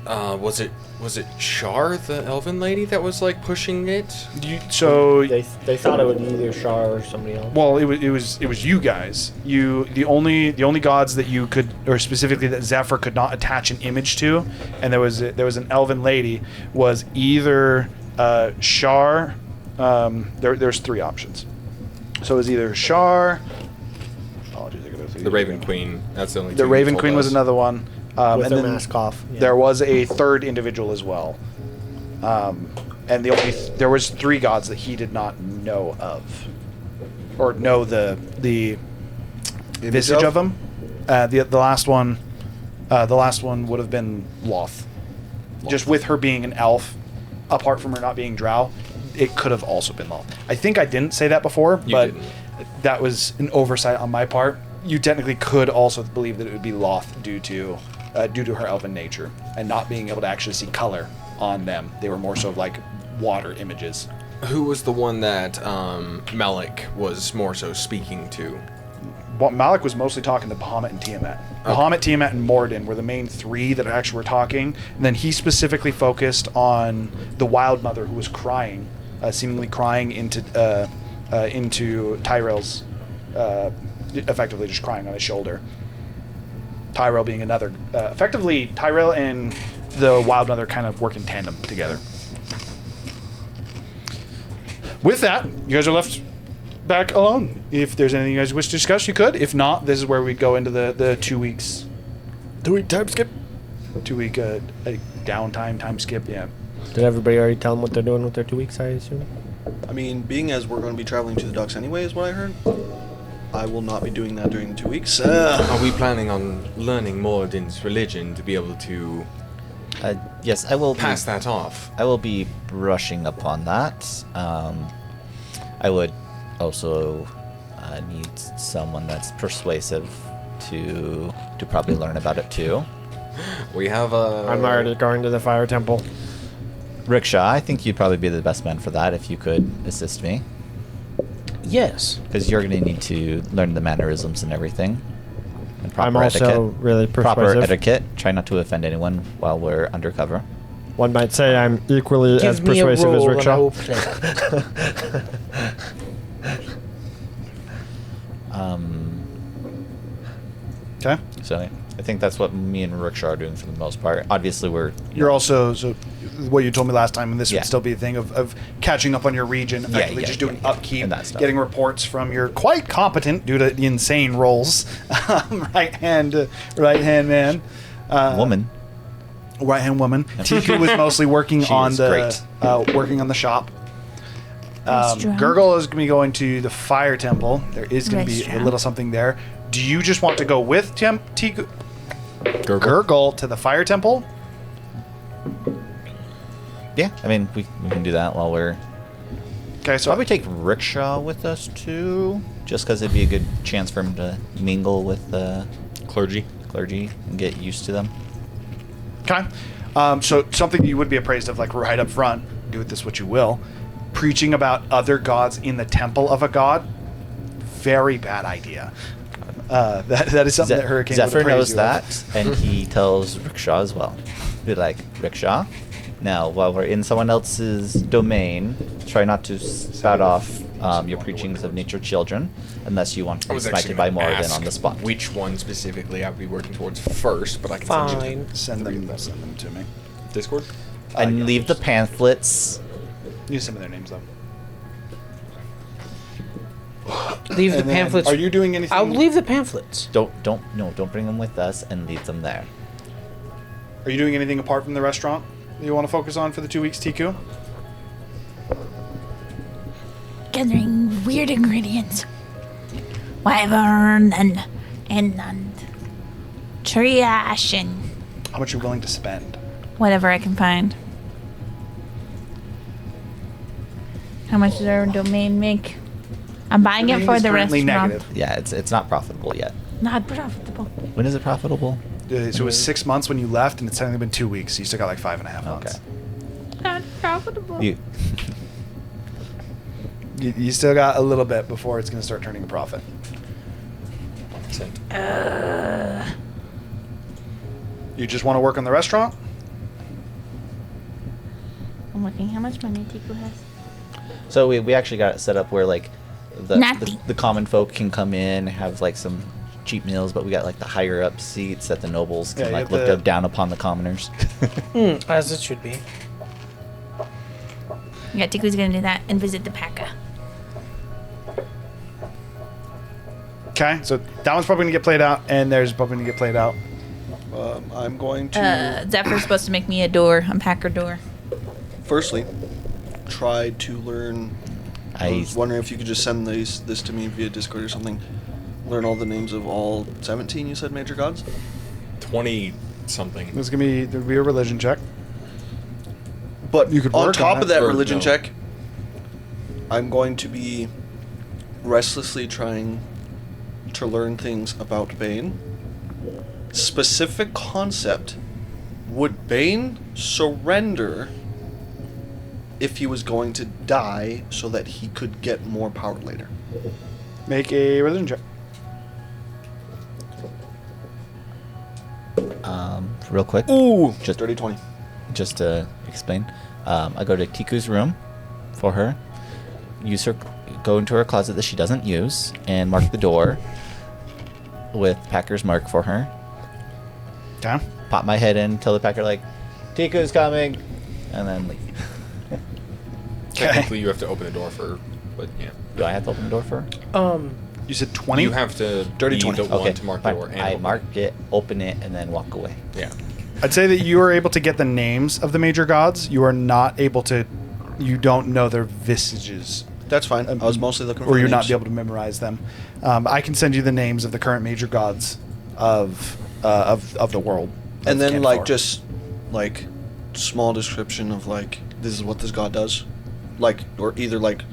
Was it Shar, the elven lady, that was like pushing it? They thought it would be either Shar or somebody else. Well, it was you guys. The only gods that you could, or specifically that Zephyr could not attach an image to, and there was an elven lady, was either Shar. There's three options. So it was either Shar. Apologies, I gotta go through The these Raven again. Queen. That's the only. The two Raven you told Queen was us. another one. With and their then mask off. Yeah. there was a third individual as well. And there was three gods that he did not know of, or know the visage of them. The last one would have been Loth. Just with her being an elf, apart from her not being Drow, it could have also been Loth. I think I didn't say that before, but that was an oversight on my part. You technically could also believe that it would be Loth due to her elven nature and not being able to actually see color on them. They were more so like water images. Who was the one that Malik was more so speaking to? What Malik was mostly talking to Bahamut and Tiamat. Bahamut, Tiamat, and Morden were the main three that actually were talking. And then he specifically focused on the Wild Mother, who was crying, seemingly crying into Tyrell's, effectively just crying on his shoulder. Tyrell being another. Effectively, Tyrell and the Wild Mother kind of work in tandem together. With that, you guys are left back alone. If there's anything you guys wish to discuss, you could. If not, this is where we go into the 2 weeks. 2 week time skip. 2 week downtime time skip. Yeah. Did everybody already tell them what they're doing with their 2 weeks, I assume? I mean, being as we're going to be traveling to the docks anyway, is what I heard. I will not be doing that during the 2 weeks. Are we planning on learning Moradin's religion to be able to Yes, I will pass that off? I will be brushing upon that. I would also need someone that's persuasive to probably learn about it too. We have a... I'm already going to the fire temple. Rickshaw, I think you'd probably be the best man for that if you could assist me. Yes. Because you're going to need to learn the mannerisms and everything. And I'm also really proper persuasive. etiquette. Try not to offend anyone while we're undercover. One might say I'm equally as Give me a persuasive as roll and I Rickshaw. will play. Okay. So I think that's what me and Rickshaw are doing for the most part. Obviously, we're... You're also, so what you told me last time, and this Yeah. would still be a thing of catching up on your region, effectively just doing upkeep, and that stuff. getting reports from your quite competent, due to the insane roles, right hand man. woman. Right hand woman. Tiku was mostly working She on is the great. working on the shop. Restaurant. Gurgle is going to be going to the fire temple. There is going to be a Restaurant. little something there. Do you just want to go with Tiku? Gurgle to the fire temple? Yeah, I mean, we can do that while we're... Okay, so Probably take Rickshaw with us, too. Just because it'd be a good chance for him to mingle with the Clergy. clergy and get used to them. Okay. So something you would be appraised of, like right up front, do with this what you will, preaching about other gods in the temple of a god, very bad idea. That is something that Hurricane Zephyr would appraise knows you that, of. and he tells Rickshaw as well. Be like, Rickshaw, now while we're in someone else's domain, try not to spout off your preachings of nature children, unless you want to I be was actually smited by gonna Moradin ask on the spot. which one specifically I would be working towards first, but I can send you Fine. Send them to me. to Discord. And yeah, leave the just- pamphlets Use some of their names though. Leave the And then, pamphlets. Are you doing anything? I'll leave the pamphlets. Don't bring them with us and leave them there. Are you doing anything apart from the restaurant that you want to focus on for the 2 weeks, Tiku? Gathering weird ingredients. Wyvern and triash and How much are you willing to spend? Whatever I can find. How much does our domain make? I'm buying it Domain for is the currently restaurant. negative. Yeah, it's not profitable yet. Not profitable. When is it profitable? So it was 6 months when you left, and it's only been 2 weeks. So you still got like 5.5 months. Okay. Not profitable. You You still got a little bit before it's going to start turning a profit. You just want to work on the restaurant? I'm looking how much money Tiku has. So we actually got it set up where like Nothing. the common folk can come in, have like some cheap meals, but we got like the higher up seats that the nobles can Yeah, you like have look down upon the commoners. As it should be. Yeah, Tiku's gonna do that and visit the Paka. Okay, so that one's probably going to get played out, and there's probably going to get played out. I'm going to Zephyr's supposed to make me a door, a Packer door. firstly try to learn. I I was wondering if you could just send this to me via Discord or something. Learn all the names of all 17, you said, major gods? 20 something. There's going to be there'll be a religion check. But You could on work top on of it, that or religion no. check, I'm going to be restlessly trying to learn things about Bane. Specific concept: would Bane surrender if he was going to die so that he could get more power later? Make a religion check. real quick. Ooh, Just- dirty 20. Just to explain, I go to Tiku's room for her. Go into her closet that she doesn't use, and mark the door with Packer's mark for her. Okay. Pop my head in, tell the Packer like, Tiku's coming, and then leave. Technically, you have to open the door for her, but yeah. Do I have to open the door for her? You said 20? You have to Dirty be 20. the one Okay, to mark fine. the door. And I open mark it, open it, and then walk away. Yeah. I'd say that you are able to get the names of the major gods. You are not able to. You don't know their visages, That's fine. I was mostly looking for or the you're not names. be able to memorize them. I can send you the names of the current major gods of the world. And of then, like, Canfor. just, like, small description of, like, this is what this god does. Like, or either, like,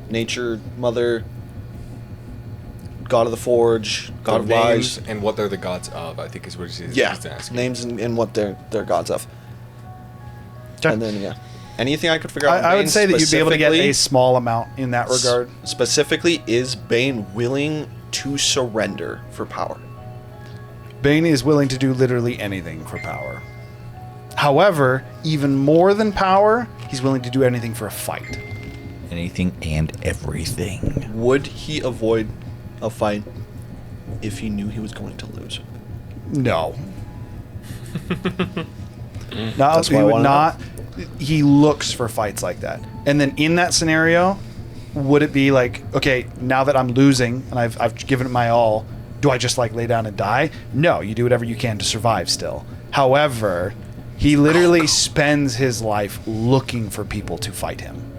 nature, mother, god of the forge, god of The names lies. and what they're the gods of, I think is what he's Yeah, asking. names and what they're gods of. Okay. And then, yeah. Anything I could figure out. I would Bane say that you'd be able to get a specifically- small amount in that regard. Specifically, is Bane willing to surrender for power? Bane is willing to do literally anything for power. However, even more than power, he's willing to do anything for a fight. Anything and everything. Would he avoid a fight if he knew he was going to lose? No. No, That's he why I would wanna not. He looks for fights like that. And then in that scenario, would it be like, okay, now that I'm losing and I've given it my all, do I just like lay down and die? No, you do whatever you can to survive still. However, he literally spends his life looking for people to fight him.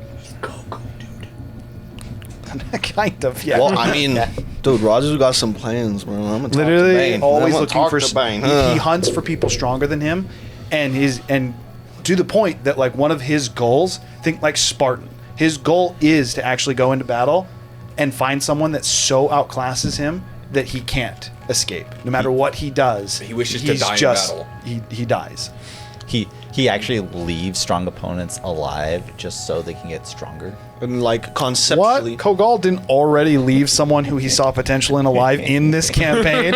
Kind of, yeah. Well, I mean, dude, Roger's got some plans, bro. I'm gonna talk to Literally Bane. always I'm gonna looking talk for to Bane. he hunts for people stronger than him, and to the point that like one of his goals, think like Spartan. His goal is to actually go into battle and find someone that so outclasses him that he can't escape. No matter what he does, He wishes to he's die in just, battle. He dies. He actually leaves strong opponents alive just so they can get stronger. And like What? conceptually, Kogal didn't already leave someone who he saw potential in alive in this campaign?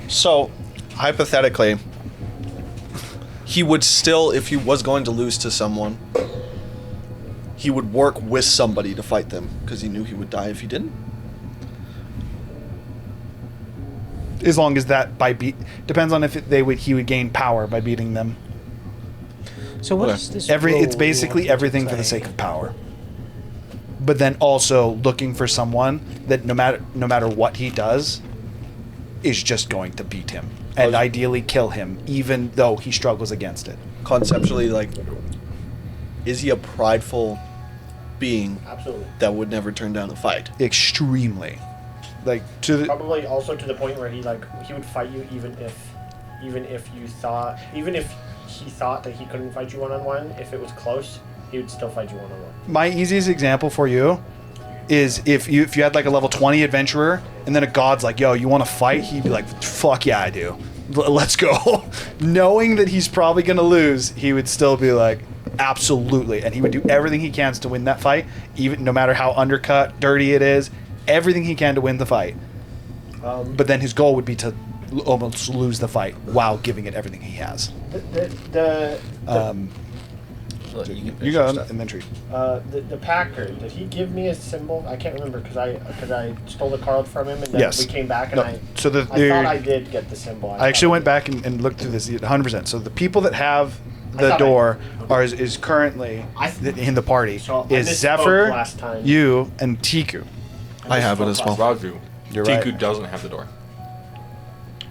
so hypothetically, he would still, if he was going to lose to someone, he would work with somebody to fight them because he knew he would die if he didn't. As long as that depends on if he would gain power by beating them. So what is this? It's role basically you want everything to for the play? sake of power. But then also looking for someone that no matter what he does, is just going to beat him and ideally kill him, even though he struggles against it. Conceptually, like, is he a prideful being Absolutely. that would never turn down a fight? Extremely, like to the, Probably also to the point where he would fight you even if he thought that he couldn't fight you one-on-one. If it was close, he would still fight you one-on-one. my easiest example for you is if you had like a level 20 adventurer and then a god's like, yo, you want to fight? He'd be like, fuck yeah, I do. Let's go. Knowing that he's probably going to lose, he would still be like, absolutely. And he would do everything he can to win that fight, even no matter how undercut, dirty it is, everything he can to win the fight. But then his goal would be to almost lose the fight while giving it everything he has. You go and then treat. The Packer, did he give me a symbol? I can't remember because I stole the card from him and then Yes. we came back and No, I so thought I did get the symbol. I actually went back and looked through this 100%. So the people that have the door is currently in the party So I is misspoke Zephyr, last time. you, and Tiku. I have it as well. Raju. You're Tiku right. doesn't have the door.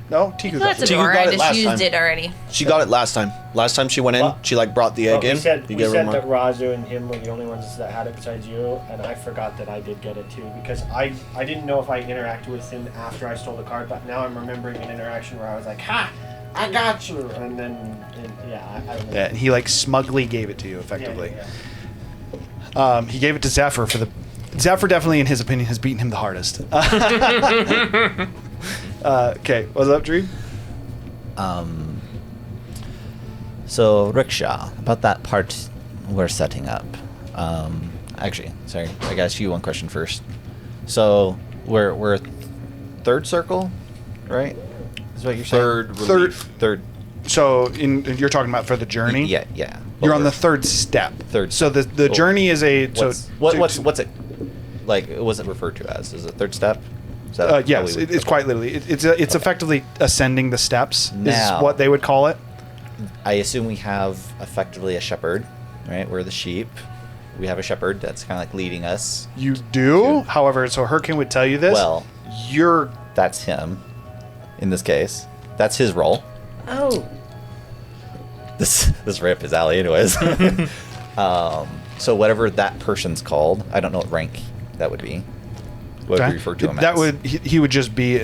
No, Tiku That's a does. Tiku door. got I it just last used time. it already. She got it last time. Last time she went in, What? she like brought the egg in. We said You gave her that one. Razu and him were the only ones that had it besides you, and I forgot that I did get it too because I didn't know if I interacted with him after I stole the card, but now I'm remembering an interaction where I was like, "Ha, I got you," and then I remember. Yeah, and he like smugly gave it to you effectively. Yeah. He gave it to Zephyr for the. Zephyr definitely, in his opinion, has beaten him the hardest. Okay, what's up, Dream? So Rickshaw, about that part we're setting up. Actually, sorry, I gotta ask you one question first. So we're third circle, right? Is what you're saying? Third. So you're talking about for the journey. Yeah. You're on Well, the third step. Third. So the journey is a. What's it? Like, what's it referred to as? Is it third step? Is that Yes, how we would- it's quite literally. It's effectively ascending the steps. Now- is what they would call it. I assume we have effectively a shepherd, right? We're the sheep. We have a shepherd that's kind of like leading us. You do, however, so Hurricane would tell you this. Well, you're that's him. In this case, that's his role. Oh, This rip is alley, anyways. So whatever that person's called, I don't know what rank that would be. What would we refer to him that as? would he would just be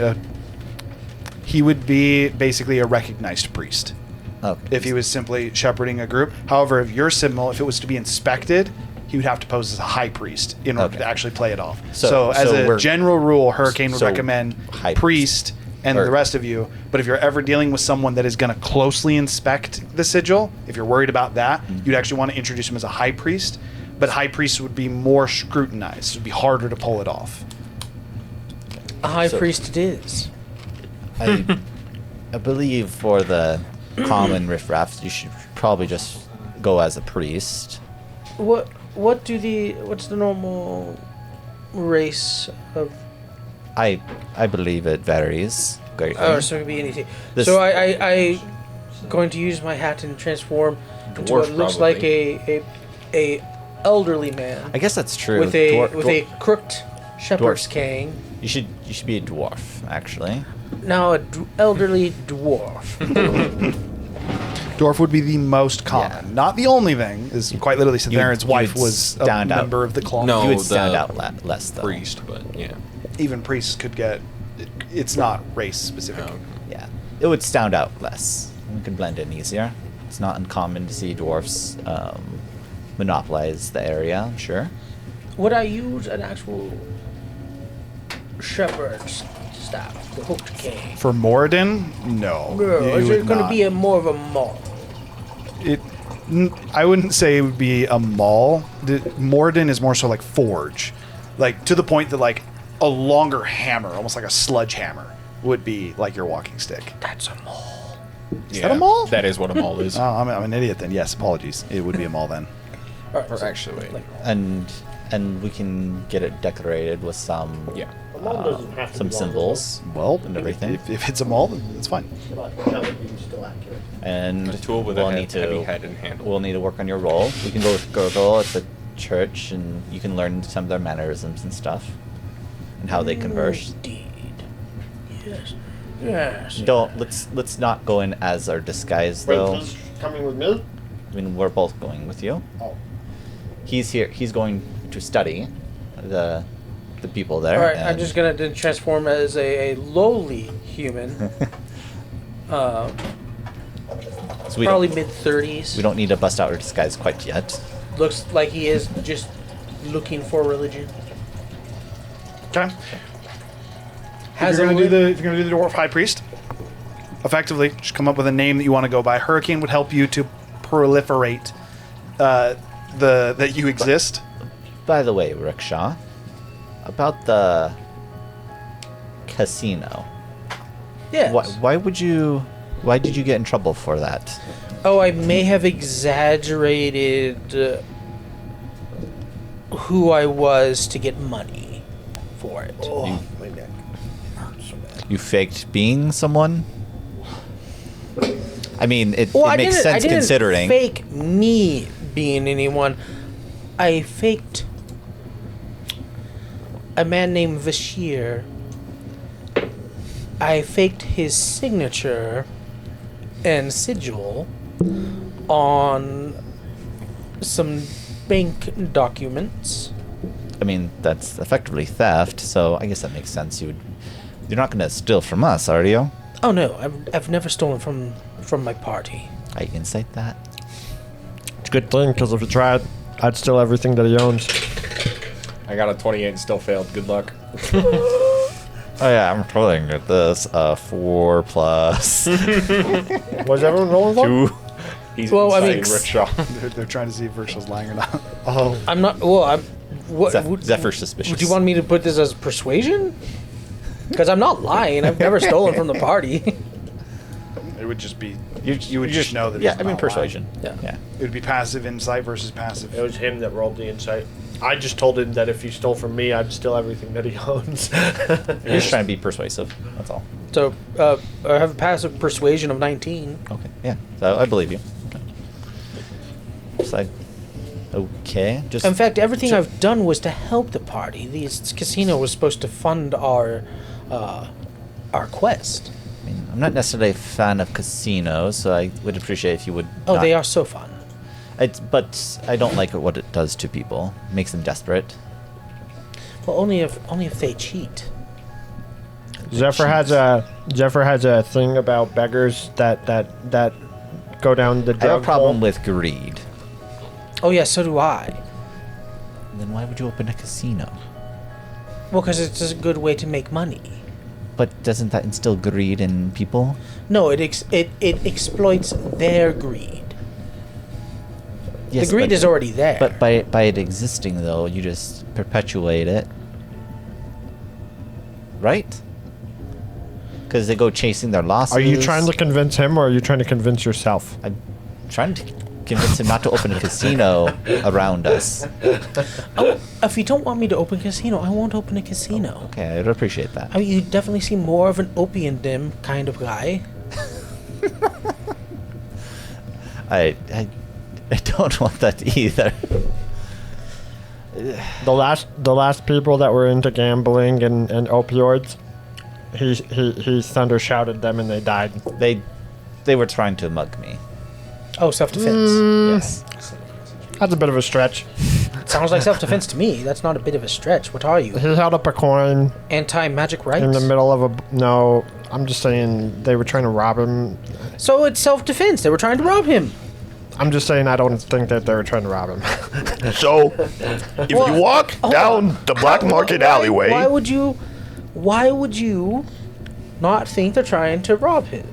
he would be basically a recognized priest if he was simply shepherding a group. However, if your symbol, if it was to be inspected, he would have to pose as a high priest in order to actually play it off. So as a we're- general rule, Hurricane would so recommend high priest and Or- the rest of you. But if you're ever dealing with someone that is going to closely inspect the sigil, if you're worried about that, you'd actually want to introduce him as a high priest. But high priest would be more scrutinized. It would be harder to pull it off. a high So- priest it is. I believe for the common riffraffs, you should probably just go as a priest. What's the normal race of? I believe it varies greatly. Oh, so it could be anything. This- So I going to use my hat and transform into what Dwarf, looks probably. like a elderly man I guess that's true. with a crooked shepherd's Dwarf. cane. You should be a dwarf, actually. Now elderly dwarf. Dwarf would be the most common. Yeah. Not the only thing. Is quite literally You- Theron's you wife would was a stand out. member of the clan. No. You would the stand out less, though. Priest, but yeah. Even priests could get. It's not race specific. Oh, Yeah, it would stand out less. We could blend in easier. It's not uncommon to see dwarfs monopolize the area, I'm sure. Would I use an actual shepherd's staff, the hooked cane? For Moradin, no. No, You is would it going to not. be more of a maul? I wouldn't say it would be a maul. Moradin is more so like forge, like to the point that like a longer hammer, almost like a sledgehammer, would be like your walking stick. That's a maul. Is that a maul? That is what a maul is. Oh, I'm an idiot then. Yes, apologies. It would be a maul then. All right, Or so, actually, wait. like, And we can get it decorated with some Yeah. doesn't have to some be symbols. Well, And everything. If it's a mall, then it's fine. still accurate. And A tool with we'll a need heavy to head and handle. we'll need to work on your role. We can go with Gurgle at the church, and you can learn some of their mannerisms and stuff, and how they converse. Indeed. Yes. Yes. Let's not go in as our disguise Wait, though. he's coming with me? I mean, we're both going with you. Oh. He's here. He's going to study the people there. All right, I'm and- just gonna then transform as a lowly human. so we Probably don't, mid-30s. we don't need to bust out our disguise quite yet. Looks like he is just looking for religion. Okay. Has if you're a gonna do li- the if you're gonna do the dwarf high priest, effectively just come up with a name that you want to go by. Hurricane would help you to proliferate that you exist. By the way, Rickshaw, about the casino. Yes. Why did you get in trouble for that? Oh, I may have exaggerated who I was to get money for it. Oh, my neck hurts so bad. You faked being someone? I mean, it Well, makes I sense didn't considering. fake me being anyone. I faked a man named Vashir. I faked his signature and sigil on some bank documents. I mean, that's effectively theft, so I guess that makes sense. You're not going to steal from us, are you? Oh no, I've never stolen from my party. I insight that. It's a good thing, because if you tried, I'd steal everything that he owns. I got a 28 and still failed. Good luck. Oh yeah, I'm rolling at this 4 plus Was everyone rolling for? 2. He's Well, I mean- Rickshaw. They're trying to see if Virtual's lying or not. Oh. I'm not. Well, I'm. What? Zephyr's suspicious. Would you want me to put this as persuasion? Because I'm not lying. I've never stolen from the party. It would just be You would just know that Yeah, he's I mean not persuasion. lying. Yeah. it would be passive insight versus passive. It was him that rolled the insight. I just told him that if he stole from me, I'd steal everything that he owns. You're just trying to be persuasive. That's all. So I have a passive persuasion of 19. Okay. Yeah. So I believe you. Just like, okay. Just In fact, everything I've done was to help the party. This casino was supposed to fund our quest. I mean, I'm not necessarily a fan of casinos, so I would appreciate if you would. Oh, not- they are so fun. But I don't like what it does to people. It makes them desperate. Well, only if they cheat. Zephyr has a thing about beggars that go down the drug I have a problem hole. with greed. Oh yeah, so do I. Then why would you open a casino? Well, because it's a good way to make money. But doesn't that instill greed in people? No, it exploits their greed. Yes, the greed but- is already there. But by it existing, though, you just perpetuate it, right? Because they go chasing their losses. Are you trying to convince him, or are you trying to convince yourself? I'm trying to convince him not to open a casino around us. Oh, if you don't want me to open a casino, I won't open a casino. Okay, I'd appreciate that. I mean, you definitely seem more of an opium den kind of guy. I don't want that either. The last people that were into gambling and opioids, he thunder shouted them and they died. They were trying to mug me. Oh, self-defense. Yes. That's a bit of a stretch. Sounds like self-defense to me. That's not a bit of a stretch. What are you? He held up a coin Anti-magic rights? in the middle of a no. I'm just saying they were trying to rob him. So it's self-defense. They were trying to rob him. I'm just saying I don't think that they were trying to rob him. So, if you walk down the black market alleyway, Why would you not think they're trying to rob him?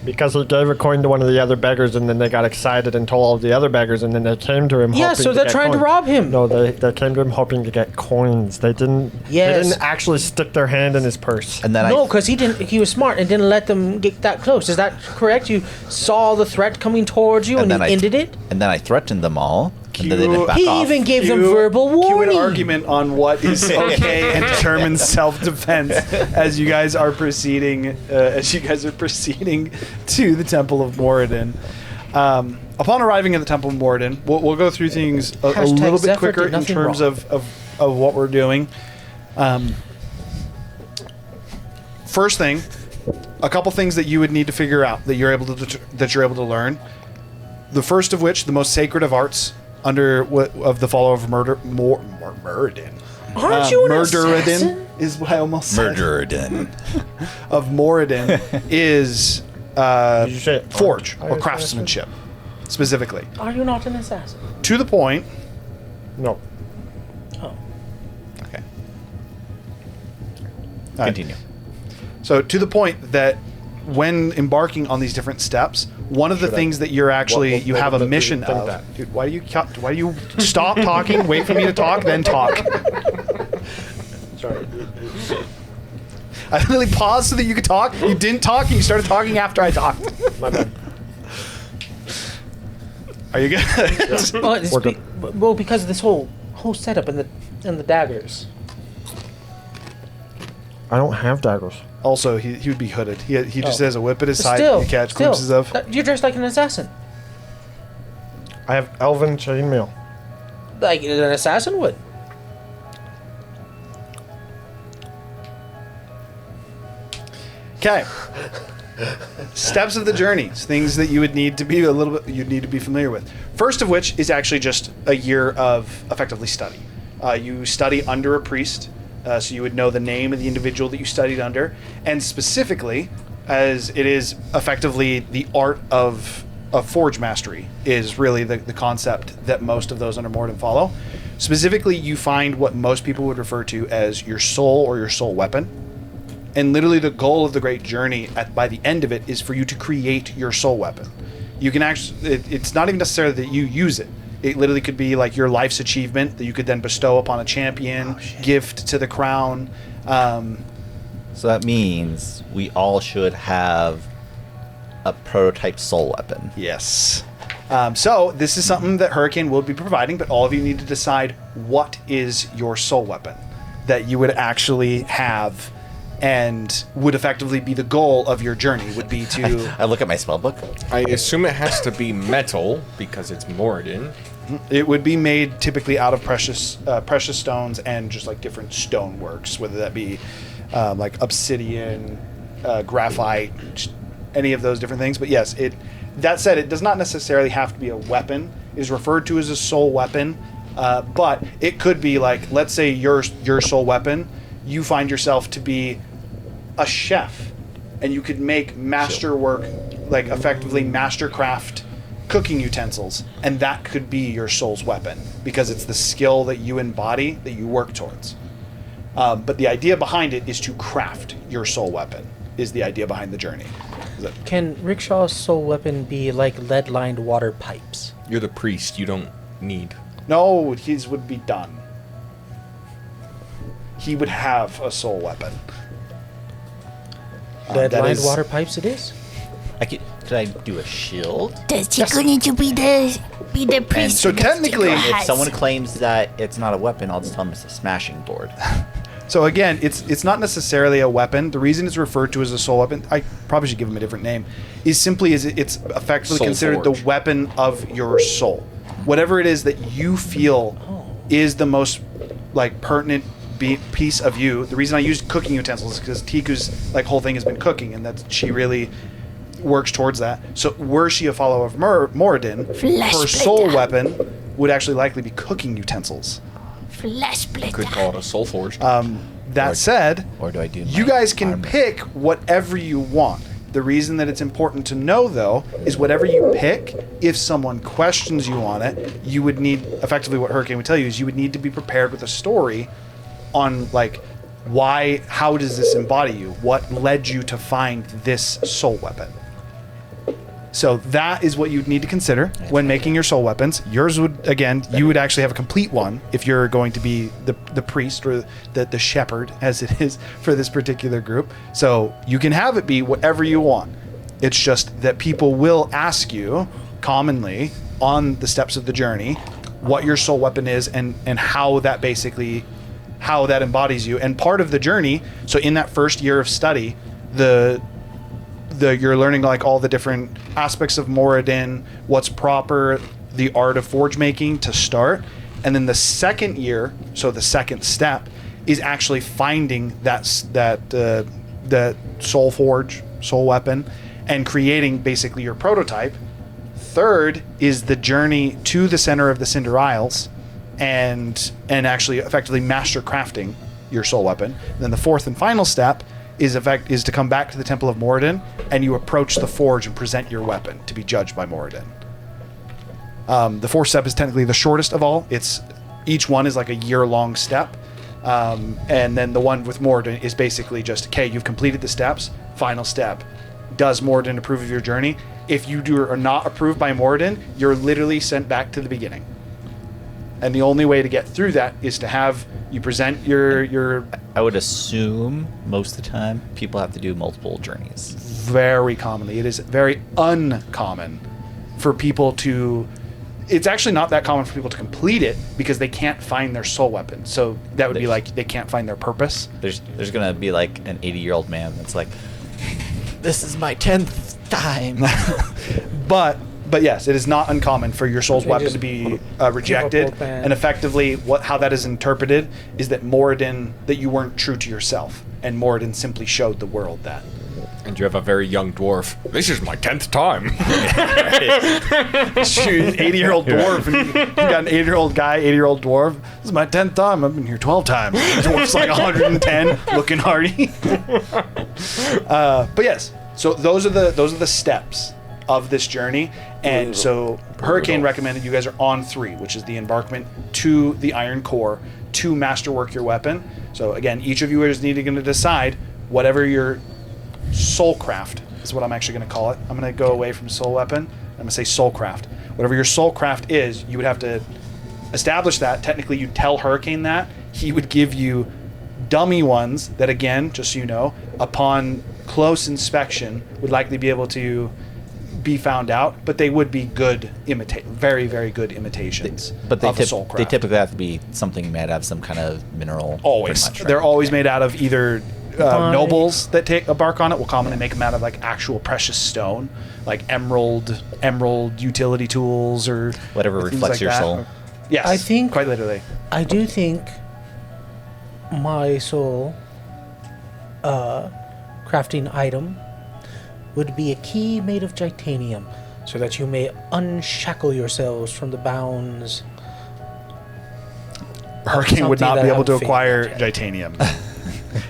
Because he gave a coin to one of the other beggars, and then they got excited and told all the other beggars, and then they came to him. Yeah, hoping so to they're get trying to coins. rob him. No, they came to him hoping to get coins. They didn't. Yes. They didn't actually stick their hand in his purse. And then No, because he was smart and didn't let them get that close. Is that correct? You saw the threat coming towards you and you ended it? And then I threatened them all, And then they didn't back He off. even gave them Cue- verbal cue warning. an argument on what is okay and determines self-defense as you guys are proceeding to the Temple of Moradin. Upon arriving at the Temple of Moradin, we'll go through things a little bit Zephyr quicker did in nothing terms wrong. of what we're doing. First thing, a couple things that you would need to figure out that you're able to learn. The first of which, the most sacred of arts of the follower of Moradin. Aren't you an Murderadin assassin? is what I almost said. Murderedin. Of Moradin is Did you say forge art? or craftsmanship, specifically. Are you not an assassin? To the point. No. Oh. Okay. All right. Continue. So to the point that when embarking on these different steps, one of the things that you're actually what- you what have a would mission you think of. that? Dude, why do you stop talking? Wait for me to talk, then talk. Sorry. I literally paused so that you could talk. You didn't talk, and you started talking after I talked. My bad. Are you good? Well, it's We're good. well, because of this whole setup and the daggers. I don't have daggers. Also, he would be hooded. He just Oh. has a whip at his But side still, you catch still, glimpses of. you're dressed like an assassin, I have elven chainmail. like an assassin would. Okay. Steps of the journey, things that you would need to be you'd need to be familiar with. First of which is actually just a year of effectively study. You study under a priest, so you would know the name of the individual that you studied under, and specifically, as it is effectively the art of forge mastery is really the concept that most of those under Moradin follow. Specifically, you find what most people would refer to as your soul or your soul weapon. And literally the goal of the great journey by the end of it is for you to create your soul weapon. You can actually, it's not even necessarily that you use it. It literally could be like your life's achievement that you could then bestow upon a champion, gift to the crown. So that means we all should have a prototype soul weapon. Yes. So this is something that Hurricane will be providing, but all of you need to decide what is your soul weapon that you would actually have and would effectively be the goal of your journey would be to... I look at my spell book. I assume it has to be metal because it's Moradin. It would be made typically out of precious stones and just like different stoneworks, whether that be like obsidian, graphite, any of those different things. But yes, that said, it does not necessarily have to be a weapon. It is referred to as a soul weapon, but it could be like, let's say your soul weapon, you find yourself to be a chef, and you could make masterwork, like effectively mastercraft cooking utensils, and that could be your soul's weapon because it's the skill that you embody that you work towards. But the idea behind it is to craft your soul weapon is the idea behind the journey. Can Rickshaw's soul weapon be like lead-lined water pipes? You're the priest. You don't need. No, his would be done. He would have a soul weapon. That Lead-lined is- water pipes it is? Could I do a shield? Does he going to be the priest? so that technically, Stickle If has? someone claims that it's not a weapon, I'll just tell them it's a smashing board. So again, it's not necessarily a weapon. The reason it's referred to as a soul weapon, I probably should give him a different name, is simply as it's effectively Soul considered forge. the weapon of your soul. Whatever it is that you feel is the most like pertinent piece of you. The reason I used cooking utensils is because Tiku's like whole thing has been cooking, and that she really works towards that. So were she a follower of Moradin, Flesh her soul splitter. weapon would actually likely be cooking utensils. Flesh splitter. Could call it a soul forged. That said, Or do I do you my guys can armor? pick whatever you want. The reason that it's important to know, though, is whatever you pick, if someone questions you on it, you would need, effectively what Hurricane would tell you, is you would need to be prepared with a story on, like, how does this embody you? What led you to find this soul weapon? So that is what you'd need to consider when making your soul weapons. Yours would, again, you would actually have a complete one if you're going to be the priest or the shepherd, as it is for this particular group. So you can have it be whatever you want. It's just that people will ask you commonly on the steps of the journey, what your soul weapon is and how that basically how that embodies you. And part of the journey, so in that first year of study, you're learning like all the different aspects of Moradin, what's proper, the art of forge making to start. And then the second year, so the second step, is actually finding that soul forge, soul weapon, and creating basically your prototype. Third is the journey to the center of the Cinder Isles and actually effectively master crafting your soul weapon. And then the fourth and final step is to come back to the Temple of Moradin, and you approach the forge and present your weapon to be judged by Moradin. The fourth step is technically the shortest of all. Each one is like a year-long step. And then the one with Moradin is basically just, okay, you've completed the steps. Final step. Does Moradin approve of your journey? If you are not approved by Moradin, you're literally sent back to the beginning. And the only way to get through that is to have you present your I would assume most of the time people have to do multiple journeys. Very commonly. It is very uncommon for people to... It's actually not that common for people to complete it because they can't find their soul weapon. So that would be like they can't find their purpose. There's going to be like an 80-year-old man that's like, this is my 10th time. But yes, it is not uncommon for your soul's weapon to be rejected. And effectively, how that is interpreted is that that you weren't true to yourself. And Moradin simply showed the world that. And you have a very young dwarf. This is my 10th time. 80-year-old dwarf. And you got an 80-year-old guy, 80-year-old dwarf. This is my 10th time. I've been here 12 times. The dwarf's like 110, looking hardy. But yes, so those are the steps of this journey. And so Hurricane recommended you guys are on 3, which is the embarkment to the Iron Core to masterwork your weapon. So again, each of you is going to decide whatever your soulcraft is what I'm actually going to call it. I'm going to go away from soul weapon. I'm going to say soulcraft. Whatever your soulcraft is, you would have to establish that. Technically, you'd tell Hurricane that. He would give you dummy ones that, again, just so you know, upon close inspection, would likely be able to be found out, but they would be good very, very good imitations but of the soulcraft. They typically have to be something made out of some kind of mineral. Always. Much, right? They're always made out of either nobles that take a bark on it will commonly make them out of like actual precious stone, like emerald utility tools or whatever reflects like your that. soul. Yes, I think quite literally. I do think my soul crafting item would be a key made of titanium, so that you may unshackle yourselves from the bounds. Hurricane would not Something be that able to I'm acquire figuring titanium.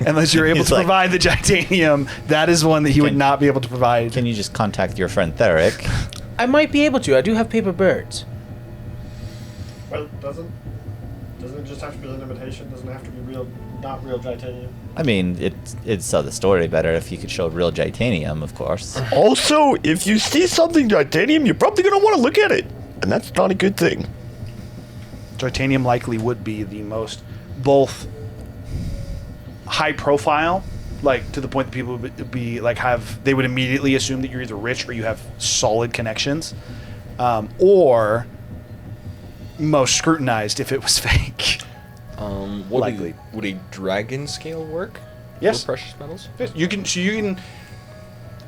Unless you're able He's to like- provide the titanium, that is one that he would not be able to provide. Can you just contact your friend Theric? I might be able to. I do have paper birds. Well, doesn't it just have to be an imitation? Doesn't it have to be real, not real titanium? I mean, it'd sell the story better if you could show real titanium, of course. Also, if you see something titanium, you're probably going to want to look at it. And that's not a good thing. Titanium likely would be the most both high profile, like to the point that people would be like they would immediately assume that you're either rich or you have solid connections, or most scrutinized if it was fake. Likely. Would a dragon scale work? Yes. For precious metals? You can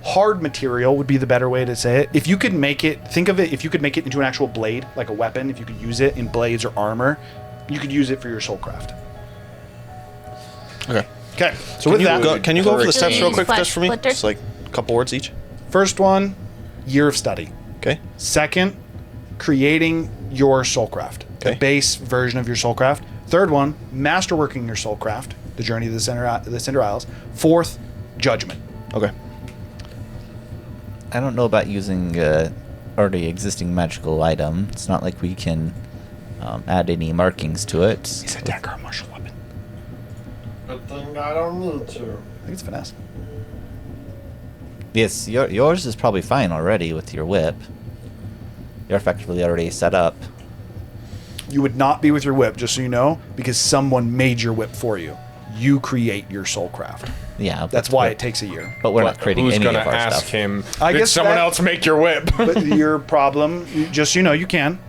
hard material would be the better way to say it. If you could make it, think of it, if you could make it into an actual blade, like a weapon, if you could use it in blades or armor, you could use it for your soulcraft. Okay. Okay, so with that, Can you go over the steps real quick Flash just for me? splitter. Just like a couple words each. first one, year of study. Okay. Second, creating your soulcraft, the Okay. base version of your soulcraft. Third one, masterworking your soulcraft, the journey to the Cinder Isles. Fourth, judgment. Okay. I don't know about using already existing magical item. It's not like we can add any markings to it. It's a dagger, a martial weapon. Good thing I don't need to. I think it's finesse. Yes, yours is probably fine already with your whip. You're effectively already set up. You would not be with your whip, just so you know, because someone made your whip for you. You create your soulcraft. Yeah, That's why it takes a year. But we're not creating Who's any gonna of our ask stuff. him? I Did guess someone that- else make your whip? But your problem, just so you know, you can.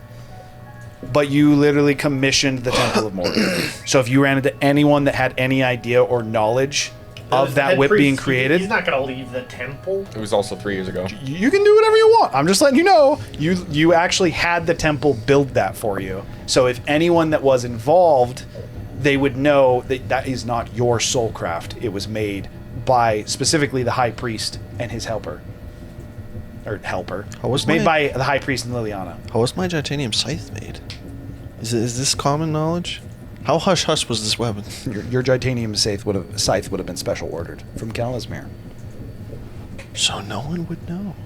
but you literally commissioned the Temple of Mordor. So if you ran into anyone that had any idea or knowledge of that whip being created, He's not gonna leave the temple. It was also 3 years ago. you can do whatever you want. I'm just letting you know. You actually had the temple build that for you. So if anyone that was involved, they would know that that is not your soulcraft. It was made by specifically the high priest and his helper. Or helper. How was made my- by the high priest and Liliana. How was my titanium scythe made? Is this common knowledge? How hush hush was this weapon? Your titanium scythe would have been special ordered from Kellismere. So no one would know.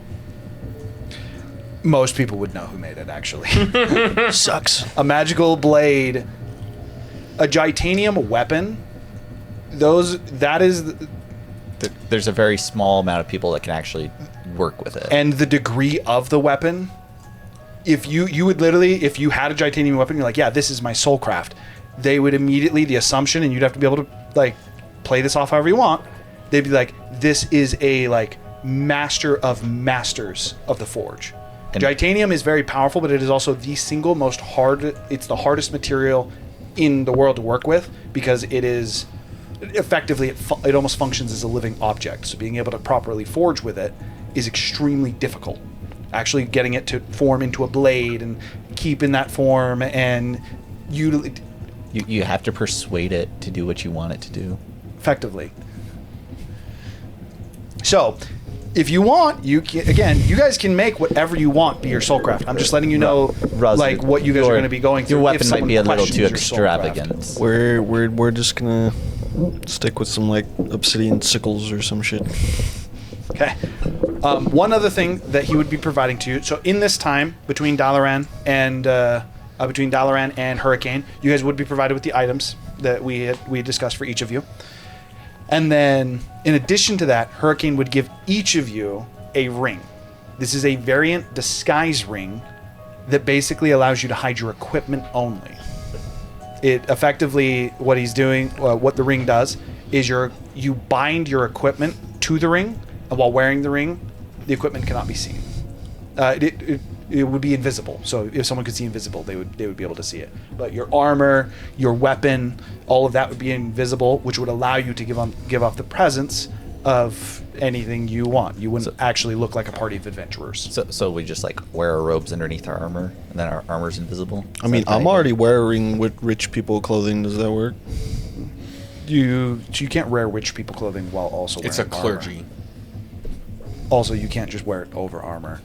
Most people would know who made it, actually. Sucks. A magical blade, a titanium weapon. There's a very small amount of people that can actually work with it. And the degree of the weapon, if you would literally, if you had a titanium weapon, you're like, yeah, this is my soulcraft. They would immediately, the assumption, and you'd have to be able to like play this off however you want. They'd be like, this is a like master of masters of the forge. And Titanium is very powerful, but it is also the single most it's the hardest material in the world to work with because it is effectively it almost functions as a living object. So being able to properly forge with it is extremely difficult. Actually getting it to form into a blade and keep in that form and you have to persuade it to do what you want it to do. Effectively. So, if you want, you guys can make whatever you want be your soulcraft. I'm just letting you know, Roz, like what you guys are going to be going through. Your if weapon might someone be a little questions too your soulcraft. extravagant. We're just gonna stick with some like obsidian sickles or some shit. Okay. One other thing that he would be providing to you. So in this time between Dalaran and Hurricane, you guys would be provided with the items that we discussed for each of you. And then, in addition to that, Hurricane would give each of you a ring. This is a variant disguise ring that basically allows you to hide your equipment only. It effectively, what he's doing, what the ring does, is you bind your equipment to the ring, and while wearing the ring, the equipment cannot be seen. It would be invisible. So if someone could see invisible, they would be able to see it. But your armor, your weapon, all of that would be invisible, which would allow you to give off the presence of anything you want. You wouldn't actually look like a party of adventurers. So we just like wear our robes underneath our armor, and then our armor's invisible. I mean, I'm already wearing with rich people clothing. Does that work? You can't wear rich people clothing while also wearing It's a armor. clergy. Also, you can't just wear it over armor.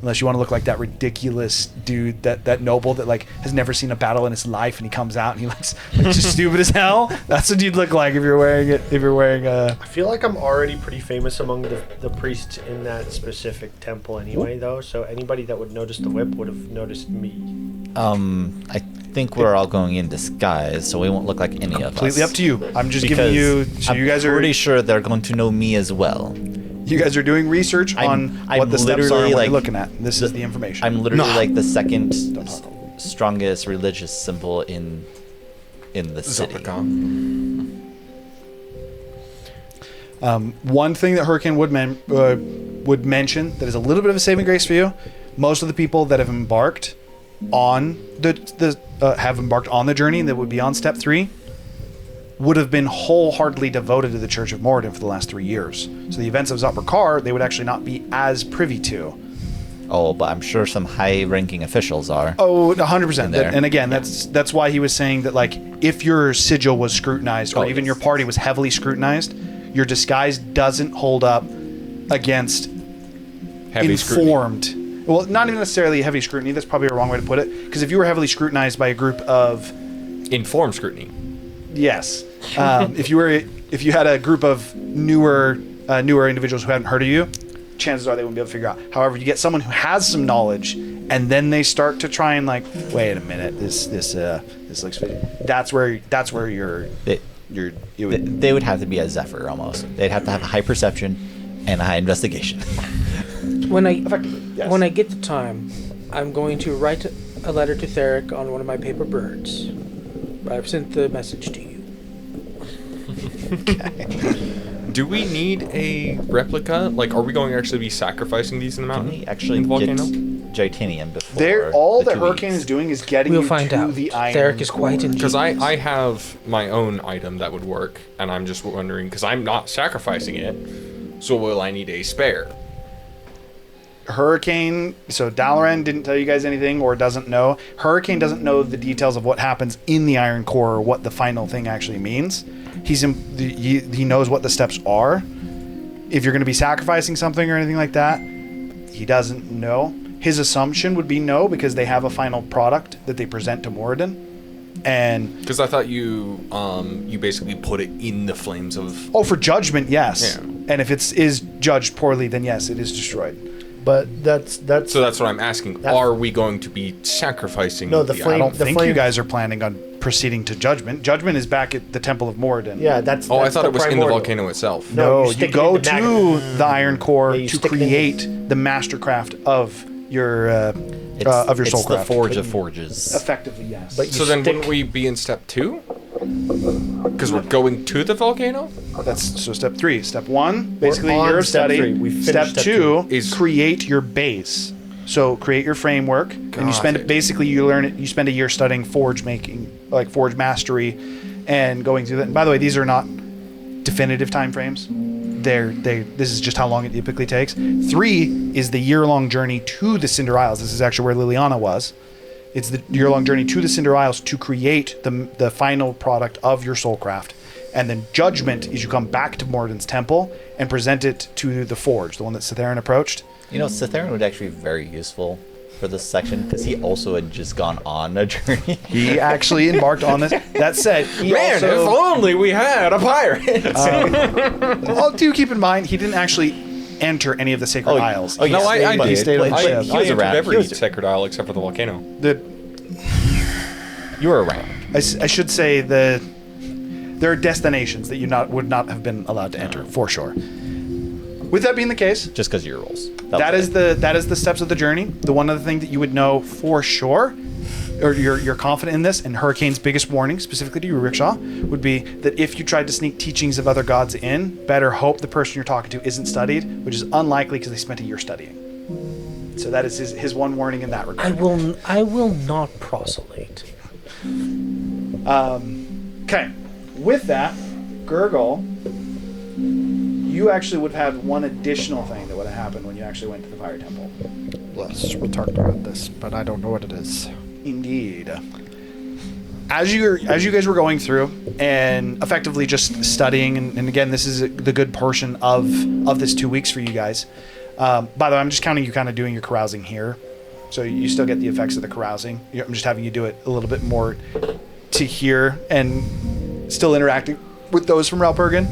Unless you want to look like that ridiculous dude, that noble that like has never seen a battle in his life, and he comes out and he looks like just stupid as hell. That's what you'd look like if you're wearing it. If you're wearing a. I feel like I'm already pretty famous among the priests in that specific temple anyway, though. So anybody that would notice the whip would have noticed me. I think we're all going in disguise, so we won't look like any of us. Completely up to you. I'm just Because giving you. So you guys I'm are pretty sure they're going to know me as well. You guys are doing research on what the steps are and literally, what like, you're looking at. This is the information. I'm literally like the second strongest religious symbol in the city. One thing that Hurricane would mention that is a little bit of a saving grace for you. Most of the people that have embarked on the journey that would be on step 3 would have been wholeheartedly devoted to the Church of Moradin for the last 3 years. So the events of Zoprakar, they would actually not be as privy to. Oh, but I'm sure some high-ranking officials are. Oh, 100%. there. And again, that's why he was saying that, like, if your sigil was scrutinized, or even yes. your party was heavily scrutinized, your disguise doesn't hold up against Heavy informed. Well, not even necessarily heavy scrutiny. That's probably a wrong way to put it. Because if you were heavily scrutinized by a group of Informed scrutiny. yes, if you had a group of newer individuals who hadn't heard of you, chances are they wouldn't be able to figure out. However, you get someone who has some knowledge, and then they start to try and like, wait a minute, this looks fishy. That's where They would have to be a Zephyr almost. They'd have to have a high perception and a high investigation. When I yes. when I get the time, I'm going to write a letter to Theric on one of my paper birds. I've sent the message to you. Do we need a replica? Like, are we going to actually be sacrificing these in the Can mountain? we actually in the get volcano? Gitanium before. All the that 2 Hurricane weeks. is doing is getting We'll you find to out. the iron. Derek is quite core. Because ingenious. I have my own item that would work, and I'm just wondering, because I'm not sacrificing it, so will I need a spare? Hurricane, so Dalaran didn't tell you guys anything or doesn't know. Hurricane doesn't know the details of what happens in the Iron Core or what the final thing actually means. He knows what the steps are. If you're going to be sacrificing something or anything like that, he doesn't know. His assumption would be no, because they have a final product that they present to Moradin. And Because I thought you basically put it in the flames of... for judgment, yes. Yeah. And if it is judged poorly, then yes, it is destroyed. But that's So that's what I'm asking. That's- Are we going to be sacrificing No, the item? flame- I don't The think flame- you guys are planning on proceeding to judgment. Judgment is back at the Temple of Moradin. yeah. That's. Oh, I that's thought the it was in the primordial. volcano itself. No, No, you you stick it go in the to magnet. the Iron Core Yeah, you to stick it in create the mastercraft of your of your It's the soulcraft. Forge of Forges. Effectively, yes. But you So then stick- wouldn't we be in step 2? Because we're going to the volcano? That's so step 3. Step 1, basically on year of step study. 3. We finished Step step 2 is- create your base. So create your framework, and you Got spend it. basically you learn it. You spend a year studying forge making, like forge mastery, and going through that. And by the way, these are not definitive time frames. This is just how long it typically takes. 3 is the year-long journey to the Cinder Isles. This is actually where Liliana was. It's the year-long journey to the Cinder Isles to create the final product of your soulcraft. And then Judgment is you come back to Moradin's temple and present it to the forge, the one that Cytherin approached. You know, Cytherin would actually be very useful for this section because he also had just gone on a journey. He actually embarked on this. That said, he Man, if also, only we had a pirate! do keep in mind, he didn't actually enter any of the Sacred Oh, Isles. oh, He yeah, No, I stayed- he did. stayed on the I, ship. he was entered around. every He was- sacred isle except for the volcano. You were around. I should say there are destinations that you would not have been allowed to enter, for sure. With that being the case, Just because of your rules. that is the steps of the journey. The one other thing that you would know for sure, or you're confident in this, and Hurricane's biggest warning, specifically to you, Rickshaw, would be that if you tried to sneak teachings of other gods in, better hope the person you're talking to isn't studied, which is unlikely because they spent a year studying. So that is his one warning in that regard. I will not proselyte. Okay. With that, Gurgle, you actually would have had one additional thing that would have happened when you actually went to the Fire Temple. Yes, we talked about this, but I don't know what it is. Indeed. As you guys were going through and effectively just studying, and again, this is the good portion of this 2 weeks for you guys. By the way, I'm just counting you kind of doing your carousing here. So you still get the effects of the carousing. I'm just having you do it a little bit more to here and still interacting with those from Ralpurgan.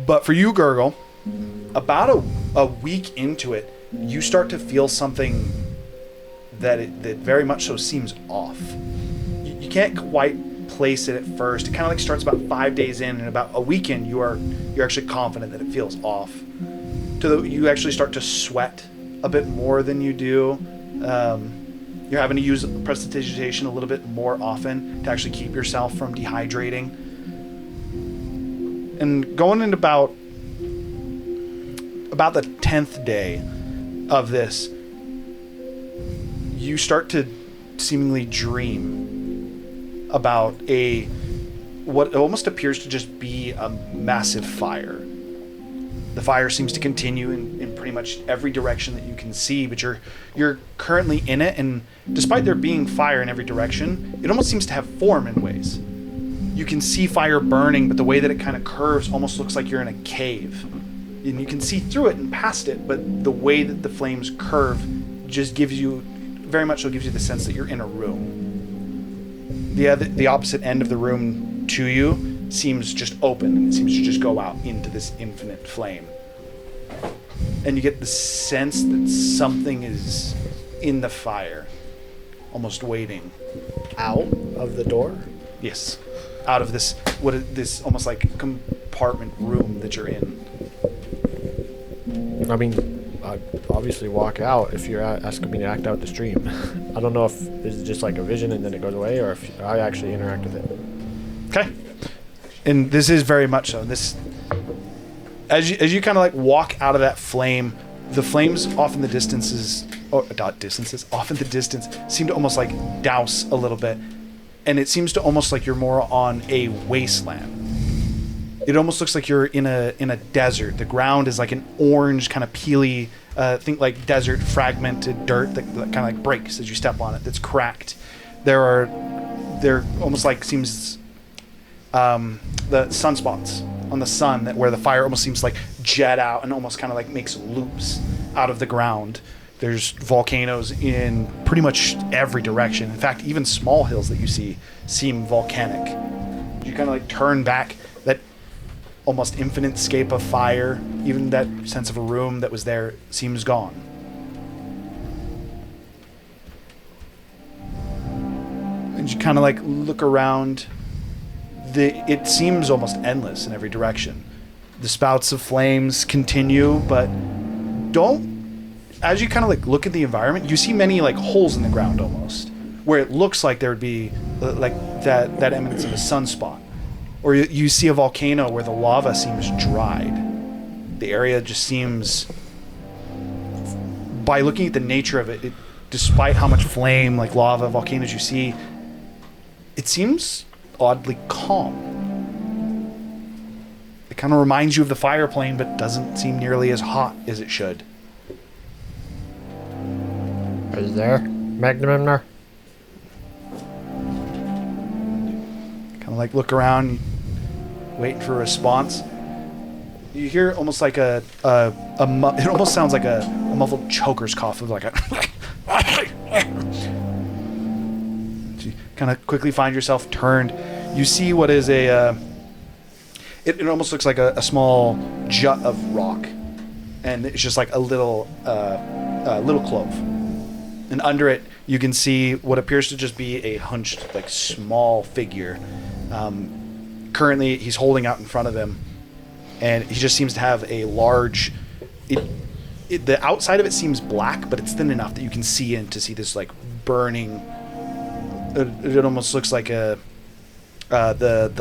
But for you, Gurgle, about a week into it, you start to feel something that very much so seems off. You can't quite place it at first. It kind of like starts about 5 days in, and about a week in, you're actually confident that it feels off. You actually start to sweat a bit more than you do. You're having to use prestidigitation a little bit more often to actually keep yourself from dehydrating. And going into about the 10th day of this, you start to seemingly dream about what almost appears to just be a massive fire. The fire seems to continue in pretty much every direction that you can see, but you're currently in it, and despite there being fire in every direction, it almost seems to have form in ways. You can see fire burning, but the way that it kind of curves almost looks like you're in a cave. And you can see through it and past it, but the way that the flames curve just very much so gives you the sense that you're in a room. The opposite end of the room to you seems just open, and it seems to just go out into this infinite flame. And you get the sense that something is in the fire, almost waiting. Out of the door? Yes, out of this almost like compartment room that you're in. I mean, I'd obviously walk out if you're asking me to act out the stream. I don't know if this is just like a vision and then it goes away, or if I actually interact with it. Okay. And this is very much so. This, as you kind of like walk out of that flame, the flames off in the distance is off in the distance seem to almost like douse a little bit, and it seems to almost like you're more on a wasteland. It almost looks like you're in a desert. The ground is like an orange kind of peely, think like desert fragmented dirt that kind of like breaks as you step on it. That's cracked. There almost like seems the sunspots on the sun where the fire almost seems like jet out and almost kind of like makes loops out of the ground. There's volcanoes in pretty much every direction. In fact, even small hills that you see seem volcanic. You kind of like turn back, that almost infinite scape of fire, even that sense of a room that was there seems gone. And you kind of like look around. It seems almost endless in every direction. The spouts of flames continue, but as you kind of like look at the environment, you see many like holes in the ground almost, where it looks like there would be like that eminence of a sunspot. Or you see a volcano where the lava seems dried. The area just seems, by looking at the nature of it, despite how much flame, like lava, volcanoes you see, it seems oddly calm. It kind of reminds you of the fire plane, but doesn't seem nearly as hot as it should. Are you there, Magnum? Kind of like look around, waiting for a response. You hear almost like it almost sounds like a muffled choker's cough, of like a. You kind of quickly find yourself turned. You see what is it almost looks like a small jut of rock, and it's just like a little clove. And under it, you can see what appears to just be a hunched, like, small figure. Currently, he's holding out in front of him, and he just seems to have a large... the outside of it seems black, but it's thin enough that you can see in to see this, like, burning... It almost looks like the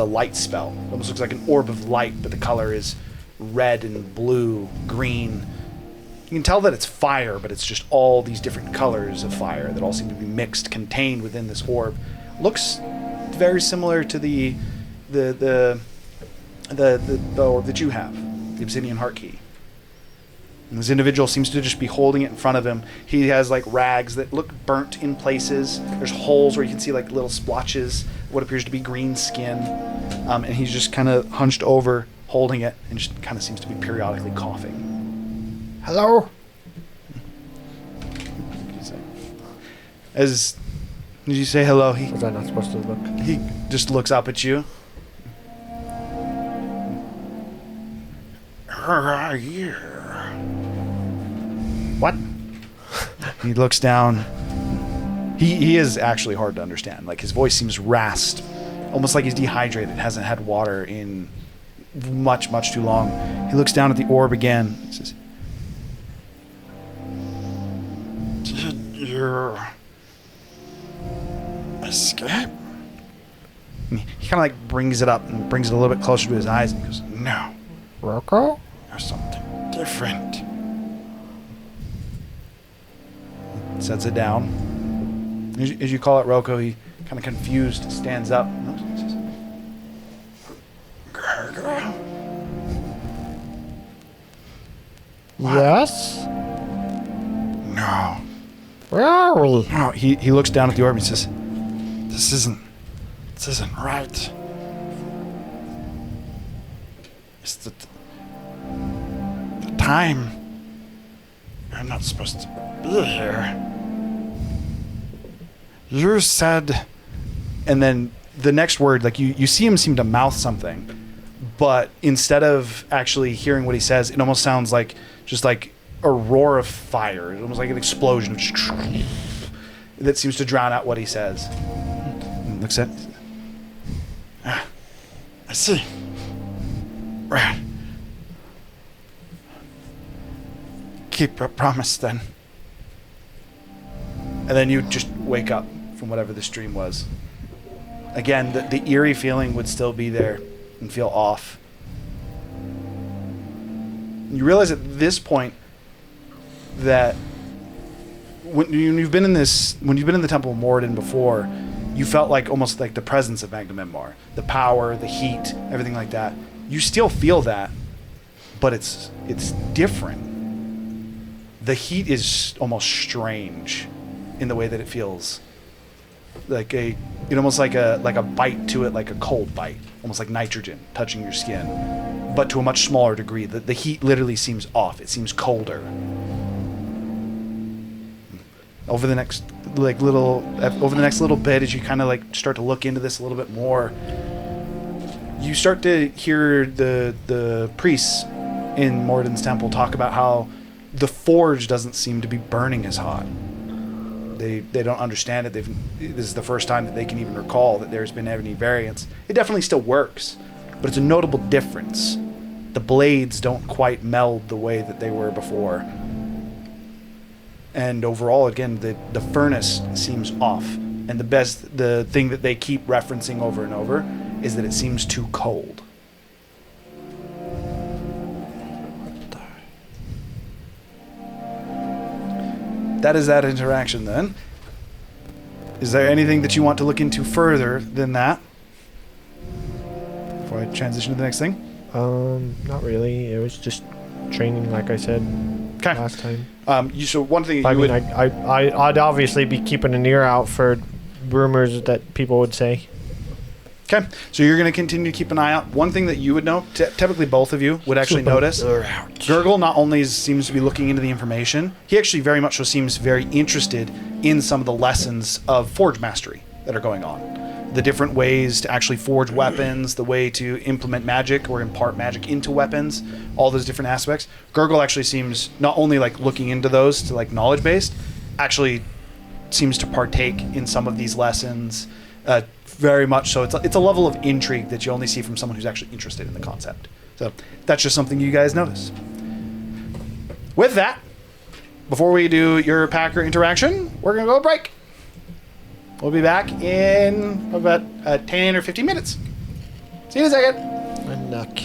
light spell. It almost looks like an orb of light, but the color is red and blue, green... You can tell that it's fire, but it's just all these different colors of fire that all seem to be mixed, contained within this orb. Looks very similar to the orb that you have, the Obsidian Heart Key. And this individual seems to just be holding it in front of him. He has like rags that look burnt in places. There's holes where you can see like little splotches, what appears to be green skin. And he's just kind of hunched over, holding it, and just kind of seems to be periodically coughing. Hello? As you say hello, Was I not supposed to look? he just looks up at you. Who are you? What? He looks down. He is actually hard to understand. Like, his voice seems rasped, almost like he's dehydrated, hasn't had water in much, much too long. He looks down at the orb again. He says, "Did you escape?" And he kind of like brings it up and brings it a little bit closer to his eyes and goes, "No, Rocco? there's something different." Sets it down. As you call it Rocco, he kind of confused stands up. He says, "Gregor?" Yes? No. Where are we? No. He looks down at the orb and says, This isn't right. It's the time. You're not supposed to be here. You said..." And then the next word, like you see him seem to mouth something, but instead of actually hearing what he says, it almost sounds like just like a roar of fire. It's almost like an explosion that seems to drown out what he says. And looks at... "Ah, I see. Right. Keep your promise then." And then you just wake up from whatever this dream was. Again, the eerie feeling would still be there and feel off. You realize at this point that when you've been in the Temple of Moradin before, you felt like almost like the presence of Magnamemor, the power, the heat, everything like that. You still feel that, but it's different. The heat is almost strange in the way that it feels. Like almost like a bite to it, like a cold bite, almost like nitrogen touching your skin, but to a much smaller degree. The heat literally seems off. It seems colder. Over the next little bit, as you kind of like start to look into this a little bit more, you start to hear the priests in Moradin's temple talk about how the forge doesn't seem to be burning as hot. They don't understand it. This is the first time that they can even recall that there's been any variance. It definitely still works, but it's a notable difference. The blades don't quite meld the way that they were before. And overall, again, the furnace seems off. And the thing that they keep referencing over and over is that it seems too cold. That is that interaction then. Is there anything that you want to look into further than that? Before I transition to the next thing? Not really. It was just training, like I said last time. So one thing I'd obviously be keeping an ear out for rumors that people would say. Okay, so you're going to continue to keep an eye out. One thing that you would know, typically both of you would actually notice, Gurgle not only seems to be looking into the information, he actually very much so seems very interested in some of the lessons of forge mastery that are going on. The different ways to actually forge weapons, the way to implement magic or impart magic into weapons, all those different aspects. Gurgle actually seems not only like looking into those to like knowledge based, actually seems to partake in some of these lessons. Very much so. It's a level of intrigue that you only see from someone who's actually interested in the concept. So that's just something you guys notice. With that, before we do your Packer interaction, we're going to go break. We'll be back in about 10 or 15 minutes. See you in a second. Good luck.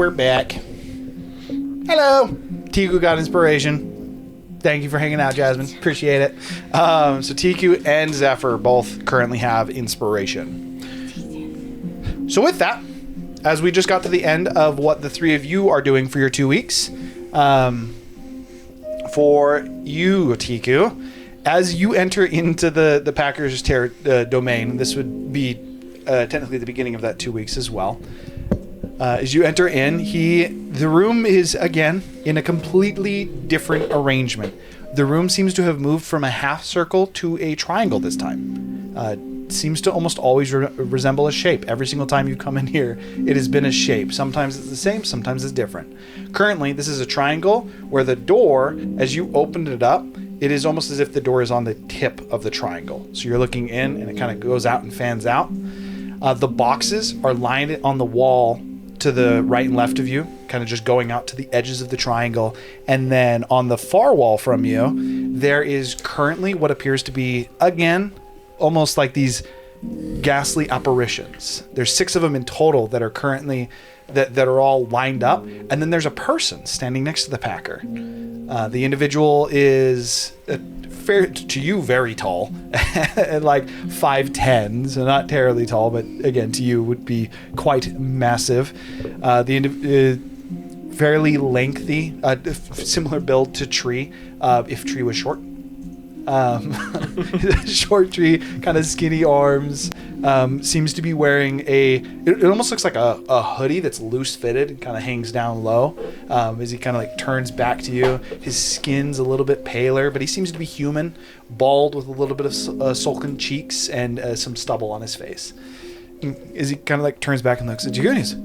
we're back. Hello. Tiku got inspiration. Thank you for hanging out, Jasmine. Appreciate it. So Tiku and Zephyr both currently have inspiration. So with that, as we just got to the end of what the three of you are doing for your 2 weeks, for you, Tiku, as you enter into the Packers' domain, this would be technically the beginning of that 2 weeks as well. As you enter in, the room is again in a completely different arrangement. The room seems to have moved from a half circle to a triangle this time. Seems to almost always resemble a shape. Every single time you come in here, it has been a shape. Sometimes it's the same, sometimes it's different. Currently, this is a triangle where the door, as you opened it up, it is almost as if the door is on the tip of the triangle. So you're looking in and it kind of goes out and fans out. The boxes are lined on the wall to the right and left of you, kind of just going out to the edges of the triangle. And then on the far wall from you, there is currently what appears to be, again, almost like these ghastly apparitions. There's 6 of them in total that are currently, that are all lined up. And then there's a person standing next to the Packer. The individual is fair to you, very tall, like 5'10", so not terribly tall, but again to you would be quite massive. Fairly lengthy, similar build to Tree, if Tree was short. Short Tree, kind of skinny arms. Seems to be wearing it almost looks like a hoodie that's loose fitted and kind of hangs down low. As he kind of like turns back to you. His skin's a little bit paler, but he seems to be human, bald with a little bit of sullen cheeks and some stubble on his face. As he kind of like turns back and looks at you guys.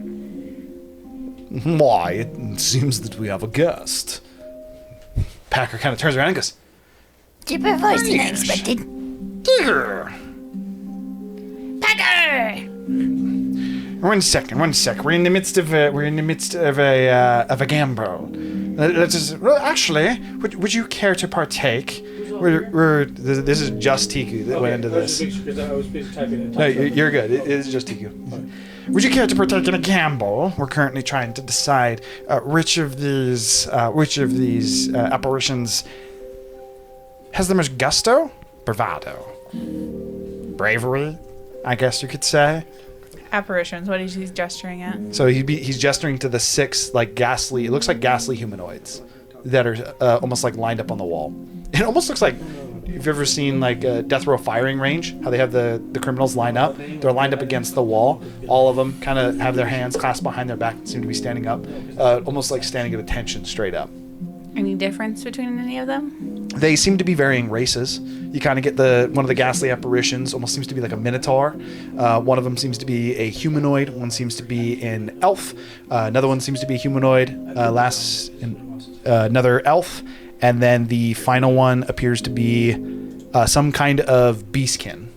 Why, it seems that we have a guest. Packer kind of turns around and goes, Deeper voice than I expected. Digger! Packer! One sec. We're in the midst of a gamble. Let's just, well, actually, would you care to partake? This is just Tiku that went into this. I was busy typing it. No, you're good. It is just Tiku. Would you care to partake in a gamble? We're currently trying to decide which of these apparitions has the most gusto, bravado, bravery, I guess you could say. Apparitions. What is he gesturing at? So he's gesturing to the 6 like ghastly. It looks like ghastly humanoids that are almost like lined up on the wall. It almost looks like if you've ever seen like a death row firing range, how they have the criminals lined up. They're lined up against the wall. All of them kind of have their hands clasped behind their back and seem to be standing up, almost like standing at attention straight up. Any difference between any of them? They seem to be varying races. You kind of get one of the ghastly apparitions almost seems to be like a minotaur. One of them seems to be a humanoid. One seems to be an elf. Another one seems to be a humanoid. Another elf. And then the final one appears to be some kind of beastkin.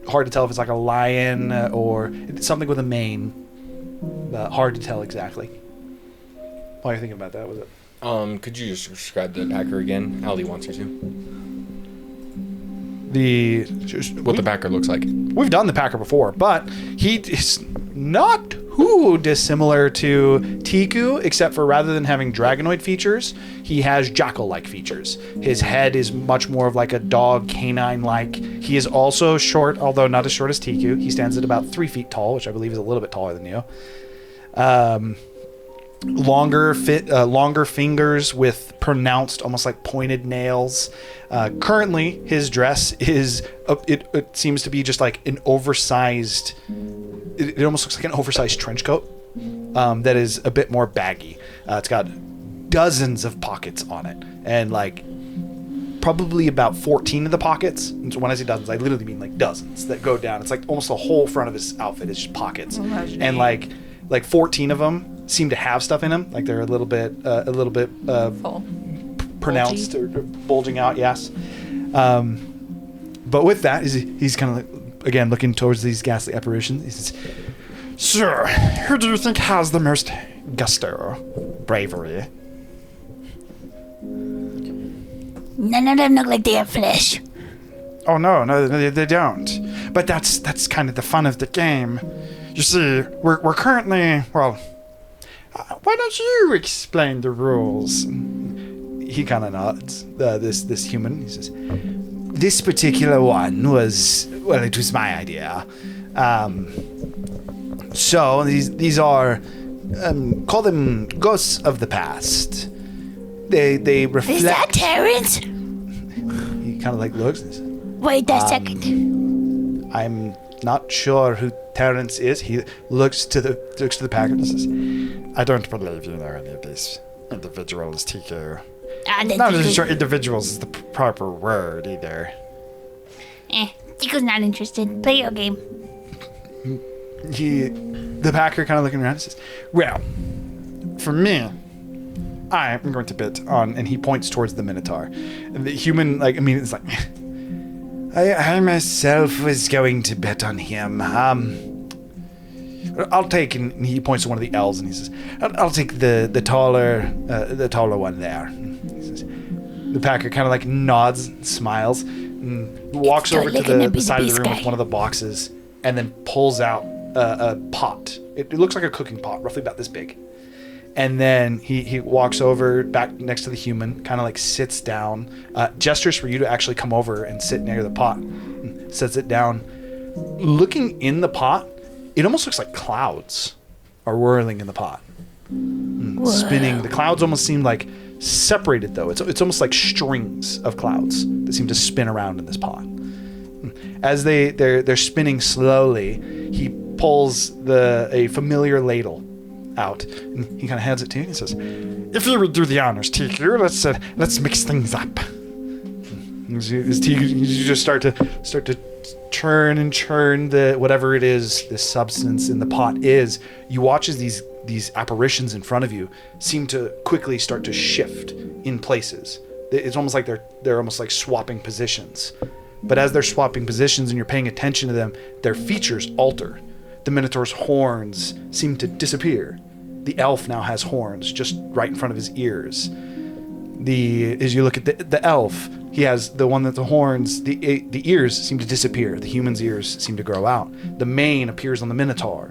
Hard to tell if it's like a lion or something with a mane. Hard to tell exactly. While you're thinking about that, was it? Could you just describe the Packer again? Ali wants you to. What the Packer looks like. We've done the Packer before, but he is not too dissimilar to Tiku, except for rather than having dragonoid features, he has jackal-like features. His head is much more of like a dog, canine-like. He is also short, although not as short as Tiku. He stands at about 3 feet tall, which I believe is a little bit taller than you. Longer fingers with pronounced, almost like pointed nails. Currently, his dress is it seems to be just like an oversized. It almost looks like an oversized trench coat that is a bit more baggy. It's got dozens of pockets on it, and like probably about 14 of the pockets. And so when I say dozens, I literally mean like dozens that go down. It's like almost the whole front of his outfit is just pockets, and like 14 of them seem to have stuff in them, like they're a little bit Full. pronounced or bulging out. Yes, but with that, he's kind of like, again looking towards these ghastly apparitions. He says, "Sir, who do you think has the most gusto, bravery?" None of them look like they have flesh. Oh no, they don't. But that's kind of the fun of the game. You see, we're currently, well, Why don't you explain the rules? He kind of nods. This human, he says, this particular one was, well, it was my idea. So these are, call them ghosts of the past. They reflect. Is that Terrence? He kind of like looks and says, Wait a second. I'm not sure who Terrence is. He looks to the Packer and says, I don't believe you know any of these individuals, TQ. Not really sure individuals is the proper word either. Tico's not interested. Play your game. The Packer kind of looking around and says, well, for me, I'm going to bet on, and he points towards the Minotaur. And the human, it's like, I myself was going to bet on him. I'll take, and he points to one of the elves, and he says, I'll take the taller one there. He says, the Packer kind of like nods, and smiles, and walks over to the side of the room with one of the boxes, and then pulls out a pot. It looks like a cooking pot, roughly about this big. And then he walks over back next to the human, kind of like sits down, gestures for you to actually come over and sit near the pot, and sets it down. Looking in the pot, it almost looks like clouds are whirling in the pot, spinning. The clouds almost seem like separated, though. It's almost like strings of clouds that seem to spin around in this pot. As they're spinning slowly, he pulls a familiar ladle out, and he kind of hands it to you and he says, if you would do the honors, TQ, let's mix things up. You just start to churn and churn whatever it is, this substance in the pot is. You watch as these apparitions in front of you seem to quickly start to shift in places. It's almost like they're almost like swapping positions. But as they're swapping positions and you're paying attention to them, their features alter. The Minotaur's horns seem to disappear. The elf now has horns just right in front of his ears. As you look at the elf, he has the one that the horns, the ears seem to disappear. The human's ears seem to grow out. The mane appears on the Minotaur,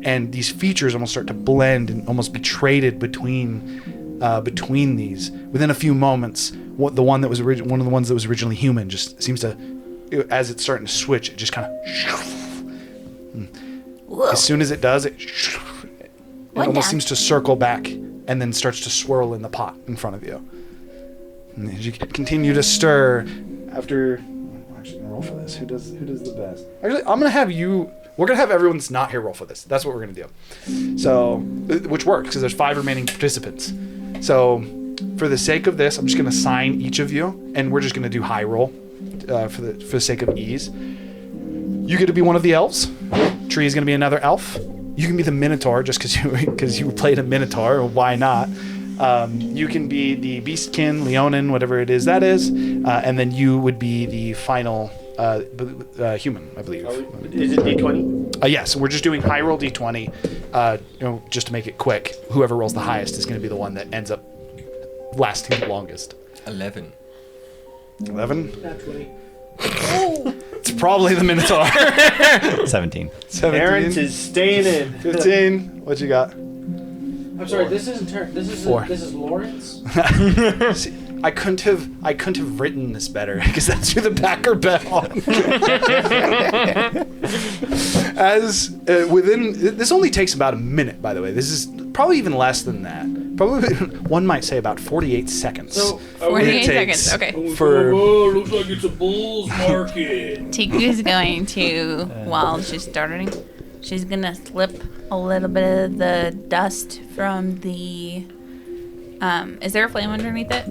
and these features almost start to blend and almost be traded between these. Within a few moments, one of the ones that was originally human just seems to, as it's starting to switch, it just kind of. As soon as it does, it almost seems to circle back and then starts to swirl in the pot in front of you. And as you continue to stir, after, I'm actually gonna roll for this. Who does the best? Actually, I'm gonna have you. We're gonna have everyone that's not here roll for this. That's what we're gonna do. So, which works because there's 5 remaining participants. So, for the sake of this, I'm just gonna assign each of you, and we're just gonna do high roll for the sake of ease. You get to be one of the elves. Tree is gonna be another elf. You can be the Minotaur just because you played a Minotaur. Why not? You can be the Beastkin, Leonin, whatever it is that is, and then you would be the final human, I believe. Is it D20? Yes, we're just doing high roll D20, just to make it quick. Whoever rolls the highest is going to be the one that ends up lasting the longest. 11. 11? Not 20. It's probably the Minotaur. 17. 17. Terrence is staying in. 15. What you got? I'm sorry, this isn't Terrence. This is 4. This is Lawrence. See, I couldn't have written this better because that's who the Packer bet on. As within this only takes about a minute, by the way. This is probably even less than that. Probably one might say about 48 seconds. So 48 seconds. Okay. For looks like it's a bull's market. Tiku's going to, while she's starting, she's gonna slip a little bit of the dust from the. Is there a flame underneath it?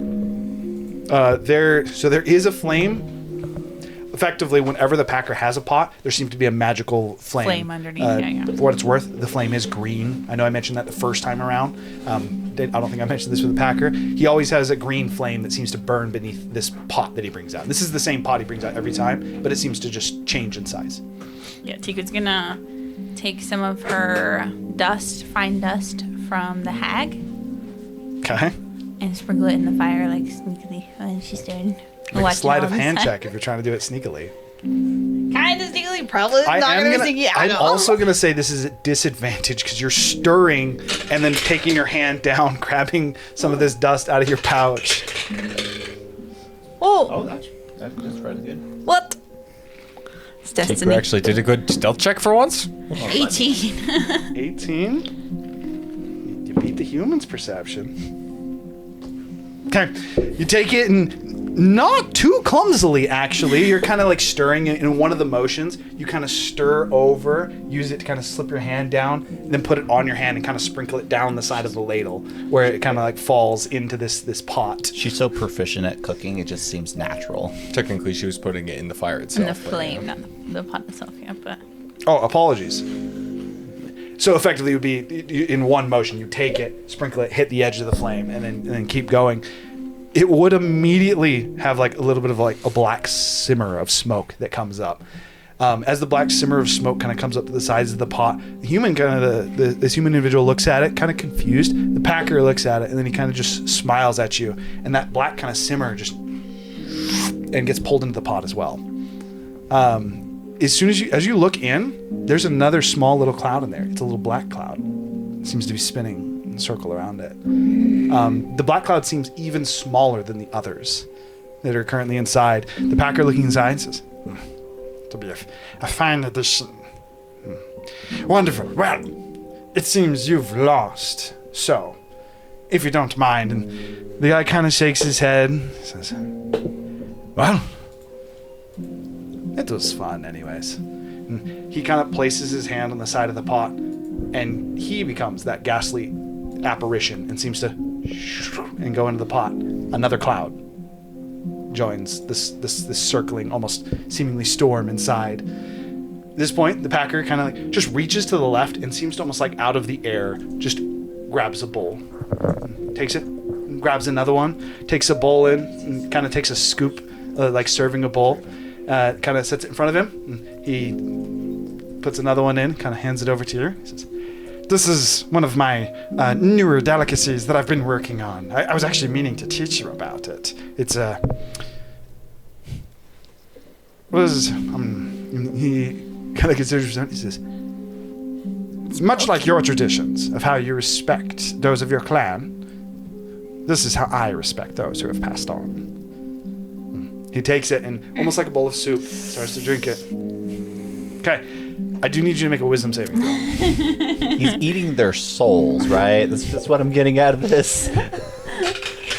there is a flame. Effectively, whenever the Packer has a pot, there seems to be a magical flame underneath. Yeah. For what it's worth, the flame is green. I know I mentioned that the first time around. I don't think I mentioned this with the Packer. He always has a green flame that seems to burn beneath this pot that he brings out. This is the same pot he brings out every time, but it seems to just change in size. Yeah, Tiku's gonna take some of her dust, fine dust from the hag, Okay. and sprinkle it in the fire like sneakily when she's doing. Make a sleight of hand check if you're trying to do it sneakily. Kind of sneakily, probably I not am gonna be gonna, sneaky. I I'm know. also going to say this is a disadvantage because you're stirring and then taking your hand down, grabbing some of this dust out of your pouch. Oh, that's pretty good. what? It's Tinker destiny. actually did a good stealth check for once. 18. 18? You beat the human's perception. Okay, you take it and not too clumsily, actually. You're kind of like stirring it in one of the motions. You kind of stir over, use it to kind of slip your hand down, and then put it on your hand and kind of sprinkle it down the side of the ladle, where it kind of like falls into this pot. She's so proficient at cooking, it just seems natural. Technically, she was putting it in the fire In itself. the but, flame, yeah. not the pot itself, yeah, but. Oh, apologies. So effectively, it would be in one motion. You take it, sprinkle it, hit the edge of the flame, and then keep going. It would immediately have like a little bit of like a black simmer of smoke that comes up. As the black simmer of smoke kind of comes up to the sides of the pot, the human this human individual looks at it, kind of confused. The packer looks at it, and then he kind of just smiles at you, and that black kind of simmer just and gets pulled into the pot as well. As soon as you look in, there's another small little cloud in there. It's a little black cloud. It seems to be spinning in a circle around it. The black cloud seems even smaller than the others that are currently inside. The packer looking inside says, to be a fine addition. Wonderful. Well, it seems you've lost. So, if you don't mind. And the guy kind of shakes his head, says, well, it was fun anyways. And he kind of places his hand on the side of the pot, and he becomes that ghastly apparition and seems to and go into the pot. Another cloud joins this circling, almost seemingly storm inside. At this point, the packer kind of like just reaches to the left and seems to almost like out of the air just grabs a bowl, takes it, grabs another one, takes a bowl in, and kind of takes a scoop, like serving a bowl, kind of sets it in front of him. And he puts another one in, kind of hands it over to you. He says, this is one of my newer delicacies that I've been working on. I was actually meaning to teach you about it. It's he kind of considers himself. He says, it's much like your traditions of how you respect those of your clan. This is how I respect those who have passed on. He takes it and, almost like a bowl of soup, starts to drink it. Okay, I do need you to make a wisdom saving throw. He's eating their souls, right? That's what I'm getting out of this.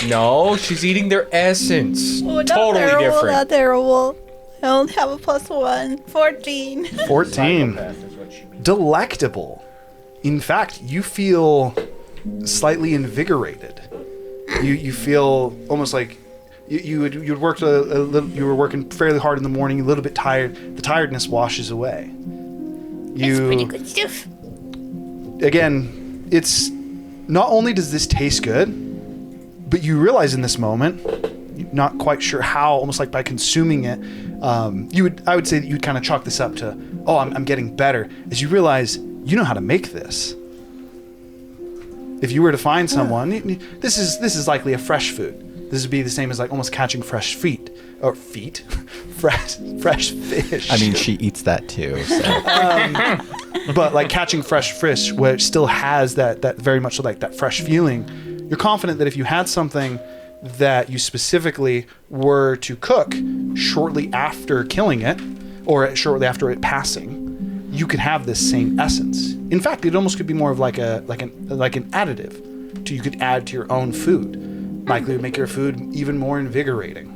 No, she's eating their essence. Oh, not Totally terrible, different. Not terrible. I only have a +1. 14. 14. Delectable. In fact, you feel slightly invigorated. You feel almost like you'd worked a little. You were working fairly hard in the morning, a little bit tired. The tiredness washes away. That's pretty good stuff. Again, it's not only does this taste good, but you realize in this moment, you're not quite sure how, almost like by consuming it, I would say that you'd kind of chalk this up to, oh, I'm getting better, as you realize you know how to make this. If you were to find someone, this is likely a fresh food. This would be the same as like almost catching fresh fresh fish. I mean, she eats that too. So. But like catching fresh fish, where it still has that very much like that fresh feeling, you're confident that if you had something that you specifically were to cook shortly after killing it, or shortly after it passing, you could have this same essence. In fact, it almost could be more of like an additive you could add to your own food. Likely would make your food even more invigorating.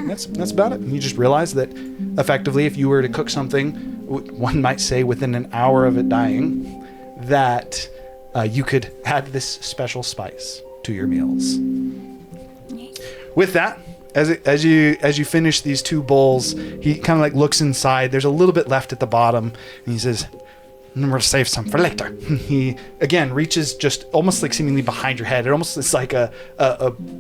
That's about it. And you just realize that effectively, if you were to cook something, one might say within an hour of it dying, that you could add this special spice to your meals. With that, as you finish these two bowls, he kind of like looks inside. There's a little bit left at the bottom, and he says, "We'll save some for later." He again reaches just almost like seemingly behind your head. It almost is like a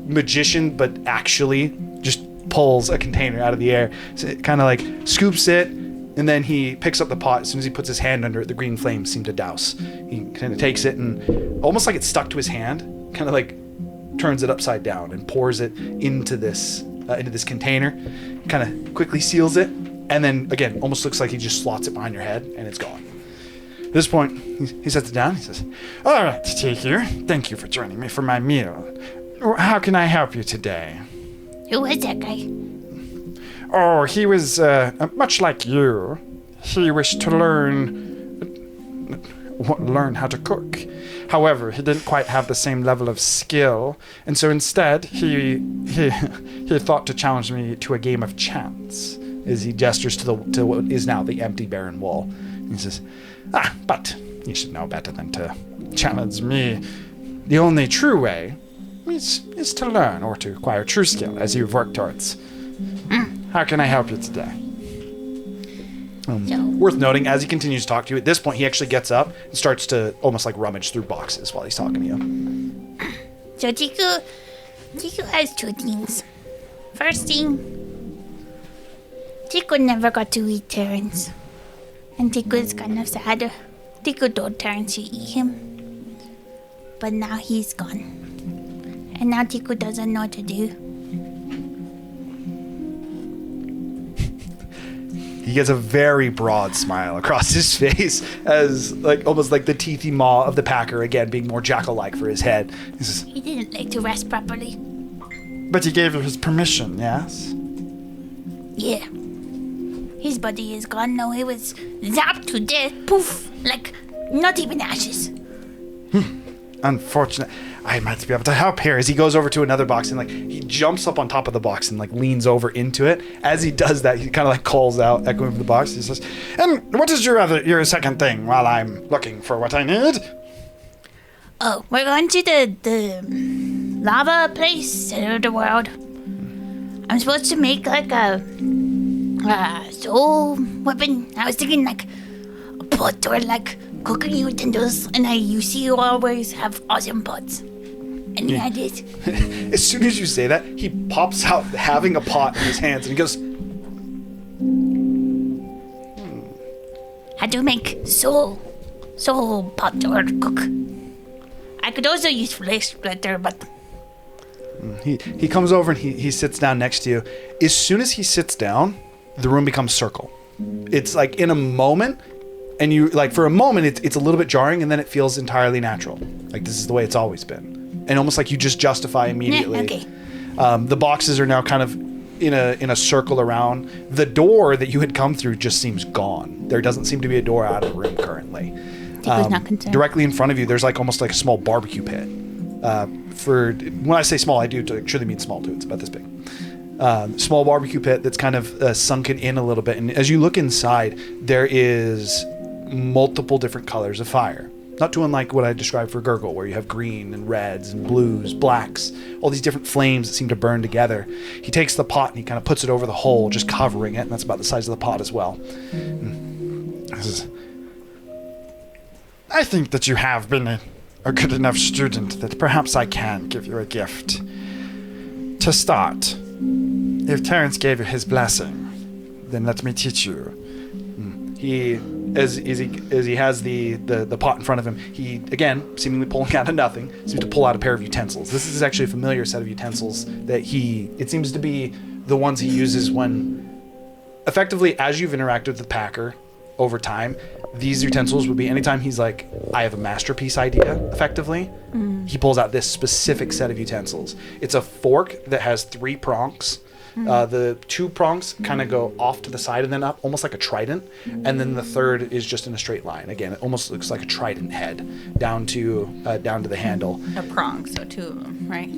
magician, but actually just pulls a container out of the air. So it kind of like scoops it, and then he picks up the pot. As soon as he puts his hand under it, the green flames seem to douse. He kind of takes it and almost like it's stuck to his hand, kind of like turns it upside down and pours it into this container. Kind of quickly seals it, And then again, almost looks like he just slots it behind your head, and it's gone. At this point, he sets it down. He says, "All right, here. Thank you for joining me for my meal. How can I help you today?" Who was that guy? Oh, he was much like you. He wished to learn how to cook. However, he didn't quite have the same level of skill, and so instead he thought to challenge me to a game of chance. As he gestures to what is now the empty, barren wall, he says, but you should know better than to challenge me. The only true way is to learn or to acquire true skill, as you've worked towards. How can I help you today?" Worth noting, as he continues to talk to you, at this point he actually gets up and starts to almost like rummage through boxes while he's talking to you. So Tiku has two things. First thing, Tiku never got to eat Terrence. And Tiku's kind of sad. Tiku told Terrence to eat him. But now he's gone. And now Tiku doesn't know what to do. He gets a very broad smile across his face, as like almost like the teethy maw of the packer, again being more jackal-like for his head. He says, He didn't like to rest properly. "But he gave you his permission, yes?" Yeah. His body is gone now. He was zapped to death. Poof. Like, not even ashes. Unfortunate. I might be able to help here. As he goes over to another box and like he jumps up on top of the box and like leans over into it. As he does that, he kind of like calls out, echoing from the box. He says, "And what is your second thing while I'm looking for what I need?" Oh, we're going to the lava place, center of the world. I'm supposed to make like a soul weapon. I was thinking like a pot or like cooking utensils, and you see you always have awesome pots. Any ideas? As soon as you say that, he pops out having a pot in his hands and he goes, How to make soul pot or cook. I could also use flesh splitter, but he comes over and he sits down next to you. As soon as he sits down, the room becomes circle. It's like in a moment, and you like for a moment it's a little bit jarring, and then it feels entirely natural. Like this is the way it's always been. And almost like you just justify immediately. Okay. The boxes are now kind of in a circle around. The door that you had come through just seems gone. There doesn't seem to be a door out of the room currently. Tiku's not concerned. Directly in front of you, there's like almost like a small barbecue pit. When I say small, I do truly mean small too. It's about this big. Small barbecue pit that's kind of sunken in a little bit. And as you look inside, there is multiple different colors of fire. Not too unlike what I described for Gurgle, where you have green and reds and blues, blacks, all these different flames that seem to burn together. He takes the pot and he kind of puts it over the hole, just covering it, and that's about the size of the pot as well. I think that you have been a good enough student that perhaps I can give you a gift. To start, if Terrence gave you his blessing, then let me teach you. As he has the pot in front of him, he, again, seemingly pulling out of nothing, seems to pull out a pair of utensils. This is actually a familiar set of utensils that it seems to be the ones he uses when, effectively, as you've interacted with the Packer over time, these utensils would be anytime he's like, I have a masterpiece idea, effectively, he pulls out this specific set of utensils. It's a fork that has 3 prongs. The 2 prongs kind of go off to the side and then up, almost like a trident. And then the third is just in a straight line. Again, it almost looks like a trident head down to the handle. A prong, so 2 of them, right?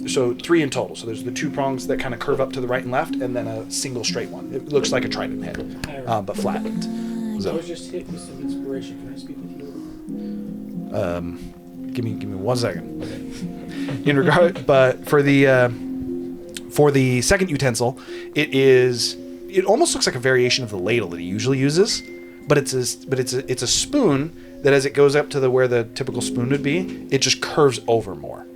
So 3 in total. So there's the 2 prongs that kind of curve up to the right and left, and then a single straight one. It looks like a trident head, but flattened. I was just hit with some inspiration. Can I speak with you? Give me 1 second. In regard, but for the second utensil, it almost looks like a variation of the ladle that he usually uses, but it's a spoon that as it goes up to where the typical spoon would be, it just curves over more.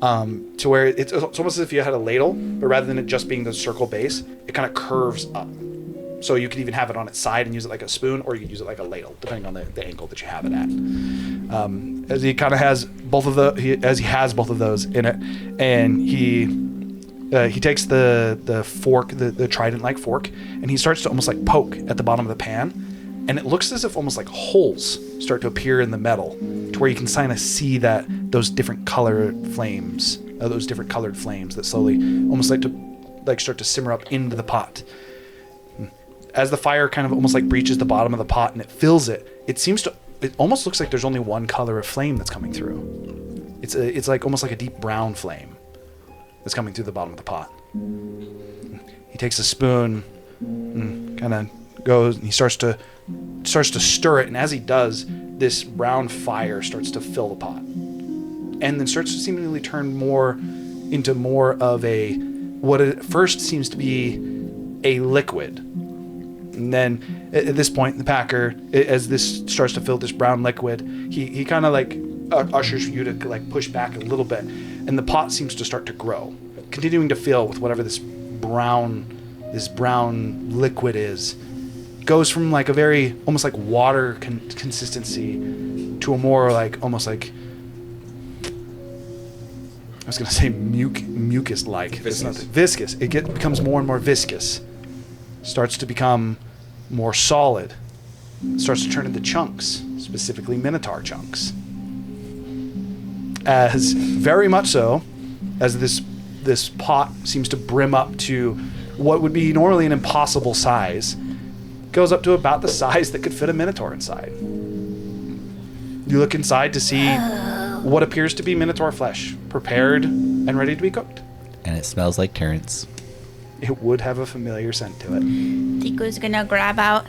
To where it's almost as if you had a ladle, but rather than it just being the circle base, it kind of curves up. So you could even have it on its side and use it like a spoon, or you could use it like a ladle, depending on the angle that you have it at. As he kind of has both of those in it, and he He takes the fork, the trident-like fork, and he starts to almost like poke at the bottom of the pan, and it looks as if almost like holes start to appear in the metal, to where you can kind of see that those different colored flames that slowly almost start to simmer up into the pot. As the fire kind of almost like breaches the bottom of the pot and it fills it, it almost looks like there's only one color of flame that's coming through. It's like almost like a deep brown flame that's coming through the bottom of the pot. He takes a spoon and kind of goes and he starts to stir it, and as he does, this brown fire starts to fill the pot, and then starts to seemingly turn into more of what at first seems to be a liquid. And then at this point, the Packer, as this starts to fill this brown liquid, he kind of like ushers you to like push back a little bit, and the pot seems to start to grow, continuing to fill with whatever this brown liquid is. Goes from like a very almost like water consistency to a more like almost like, I was gonna say mucus like. It's not viscous. It becomes more and more viscous. Starts to become more solid. Starts to turn into chunks, specifically Minotaur chunks. As very much so, as this pot seems to brim up to what would be normally an impossible size, goes up to about the size that could fit a Minotaur inside. You look inside to see what appears to be Minotaur flesh, prepared and ready to be cooked. And it smells like Terrence. It would have a familiar scent to it. Tiku's gonna grab out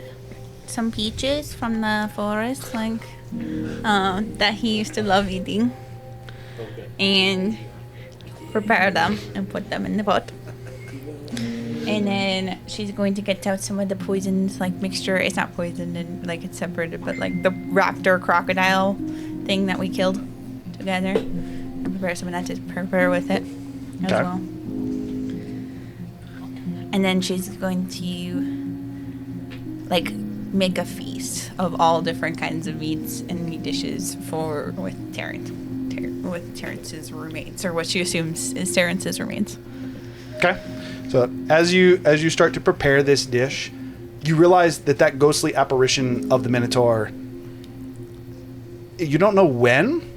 some peaches from the forest, like that he used to love eating, and prepare them and put them in the pot. And then she's going to get out some of the poisons, like mixture. It's not poisoned and like it's separated, but like the raptor crocodile thing that we killed together. And prepare some of that to prepare with it as well. And then she's going to like make a feast of all different kinds of meats and meat dishes with Terrence's roommates, or what she assumes is Terrence's roommates. Okay. So as you start to prepare this dish, you realize that ghostly apparition of the Minotaur, you don't know when,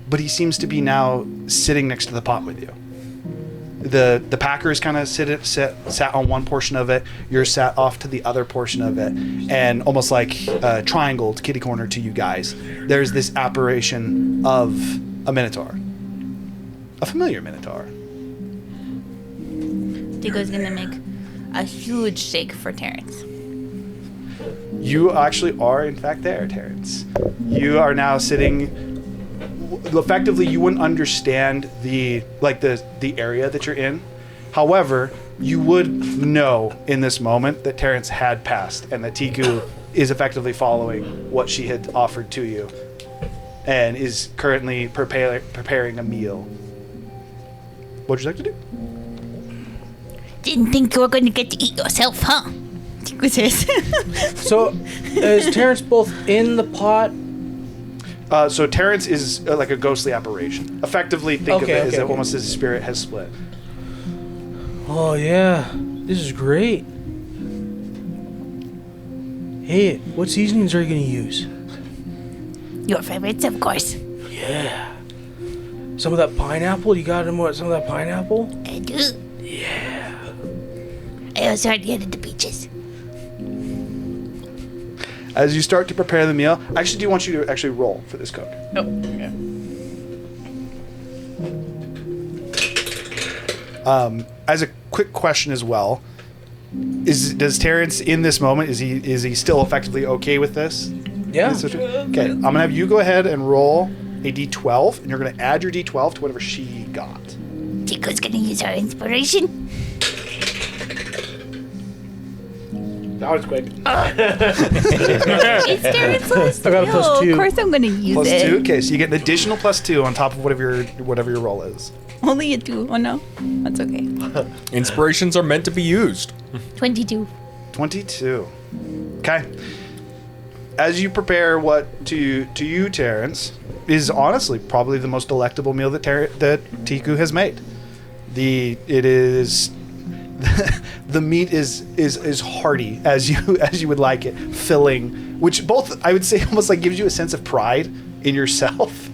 but he seems to be now sitting next to the pot with you. The Packers kind of sat on one portion of it, you're sat off to the other portion of it, and almost like triangled kitty corner to you guys, there's this apparition of a Minotaur. A familiar Minotaur. Tiku's gonna make a huge steak for Terrence. You actually are, in fact, there, Terrence. You are now sitting. Effectively, you wouldn't understand the area that you're in. However, you would know in this moment that Terrence had passed, and that Tiku is effectively following what she had offered to you, and is currently preparing a meal. What would you like to do? Didn't think you were going to get to eat yourself, huh? Tiku says. So, is Terrence both in the pot? So Terrence is like a ghostly apparition. Effectively, think of it as almost as his spirit has split. Oh yeah, this is great. Hey, what seasonings are you gonna use? Your favorites, of course. Yeah. Some of that pineapple? You got some of that pineapple? I do. Yeah. I also already added the peaches. As you start to prepare the meal, I actually do want you to actually roll for this cook. Oh, okay. As a quick question as well, does Terrence in this moment, is he still effectively okay with this? Yeah. Okay, I'm gonna have you go ahead and roll a d12, and you're gonna add your d12 to whatever she got. Tiku's gonna use our inspiration. That was quick. It's Terrence plus I got a plus 2. Of course I'm gonna use Plus it. 2. Okay, so you get an additional plus 2 on top of whatever your roll is. Only a 2. Oh no. That's okay. Inspirations are meant to be used. 22. 22. Okay. As you prepare what to you, Terrence, is honestly probably the most delectable meal that Tiku has made. It is the meat is hearty as you would like it, filling, which both I would say almost like gives you a sense of pride in yourself,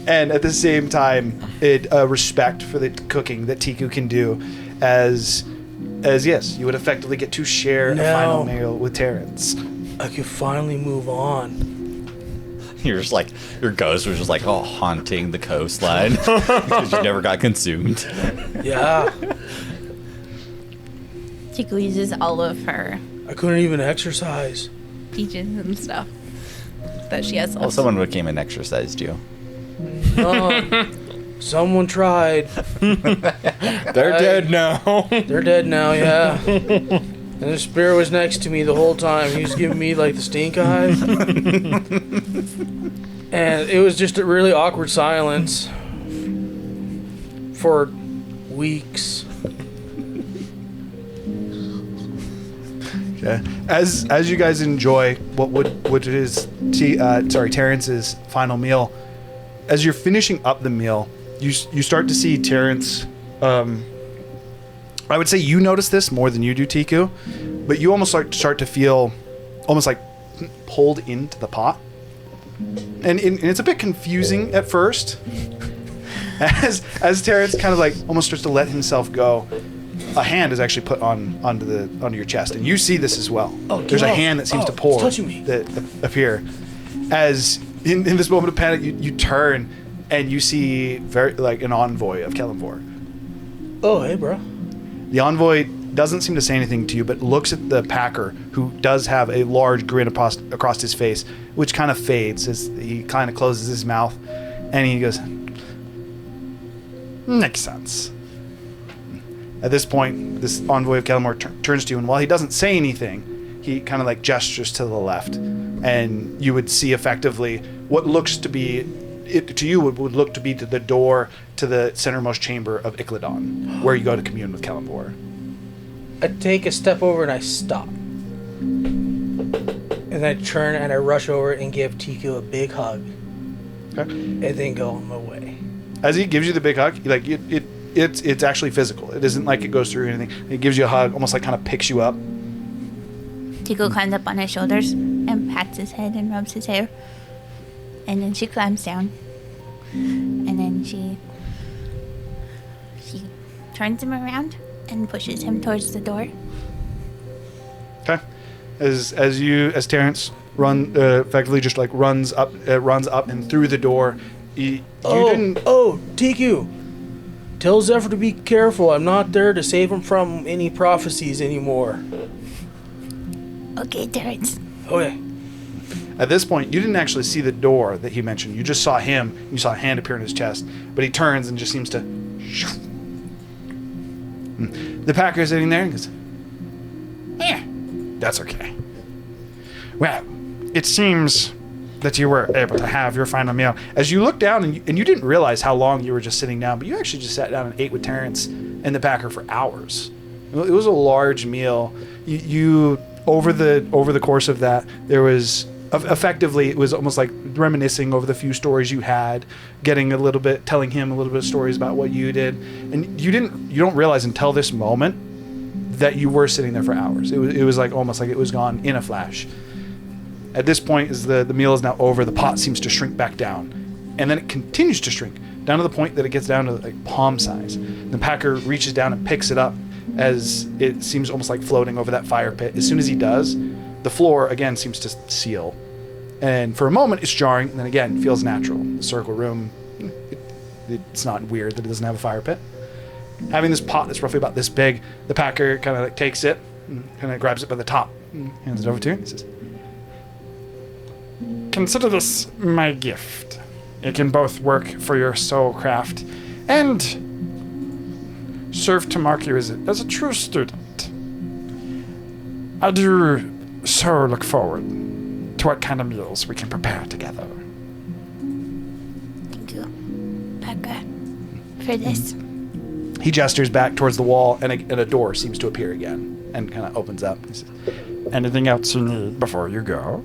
and at the same time it respect for the cooking that Tiku can do, as yes, you would effectively get to share a final meal with Terrence. I could finally move on. You're just like, your ghost was just like, haunting the coastline because you never got consumed. Yeah. Tiku uses all of her I couldn't even exercise. peaches and stuff that she has left. Well, someone came and exercised you. Someone tried. They're dead now. They're dead now, yeah. And the spirit was next to me the whole time. He was giving me like the stink eye. And it was just a really awkward silence for weeks. Okay. As you guys enjoy what is Terrence's final meal, as you're finishing up the meal, you start to see Terrence. I would say you notice this more than you do, Tiku, but you almost start to feel almost like pulled into the pot, and it's a bit confusing at first. As Terrence kind of like almost starts to let himself go, a hand is actually put onto your chest, and you see this as well. There's a hand that seems to pull that appear. As in this moment of panic, you turn and you see very like an envoy of Kellenvor. Oh, hey, bro. The envoy doesn't seem to say anything to you, but looks at the packer, who does have a large grin across his face, which kind of fades as he kind of closes his mouth, and he goes, "Makes sense." At this point, this envoy of Kellenvor turns to you, and while he doesn't say anything, he kind of like gestures to the left, and you would see effectively what looks to be, to you would look to be to the door to the centermost chamber of Icladon, where you go to commune with Kellenvor. I take a step over and I stop. And I turn and I rush over and give Tiku a big hug. Okay. And then go on my way. As he gives you the big hug, it's actually physical. It isn't like it goes through anything. It gives you a hug, almost like kind of picks you up. Tiku climbs up on his shoulders and pats his head and rubs his hair. And then she climbs down. And then she turns him around and pushes him towards the door. Okay. As Terrence effectively just like runs up and through the door. Tiku. Tell Zephyr to be careful. I'm not there to save him from any prophecies anymore. Okay, Terrence. Okay. At this point, you didn't actually see the door that he mentioned. You just saw him. You saw a hand appear in his chest. But he turns and just seems to... The packer is sitting there and goes, "Yeah, that's okay. Well, it seems that you were able to have your final meal." As you look down, and you didn't realize how long you were just sitting down, but you actually just sat down and ate with Terrence and the packer for hours. It was a large meal. You over the course of that, there was... Effectively, it was almost like reminiscing over the few stories you had, telling him a little bit of stories about what you did, and you don't realize until this moment that you were sitting there for hours. It was like almost like it was gone in a flash. At this point, as the meal is now over, the pot seems to shrink back down, and then it continues to shrink down to the point that it gets down to like palm size. The packer reaches down and picks it up as it seems almost like floating over that fire pit. As soon as he does, the floor again seems to seal, and for a moment it's jarring, and then again feels natural. The circle room, it's not weird that it doesn't have a fire pit. Having this pot that's roughly about this big, the packer kind of like takes it, and kind of grabs it by the top, and hands it over to you. He says, "Consider this my gift. It can both work for your soul craft and serve to mark you as a true student. I do so look forward to what kind of meals we can prepare together." Thank you, Packer, for this. He gestures back towards the wall, and a door seems to appear again, and kind of opens up. He says, "Anything else you need before you go?"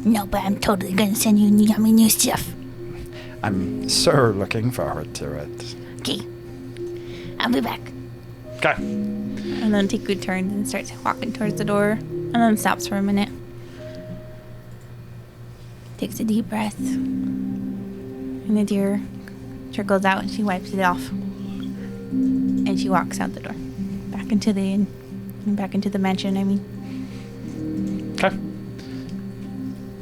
No, but I'm totally gonna send you yummy new stuff. "I'm so looking forward to it." Okay. I'll be back. Okay. And then Tiku turns and starts walking towards the door, and then stops for a minute. Takes a deep breath, and a tear trickles out, and she wipes it off. And she walks out the door, back into the inn, back into the mansion. I mean. Okay.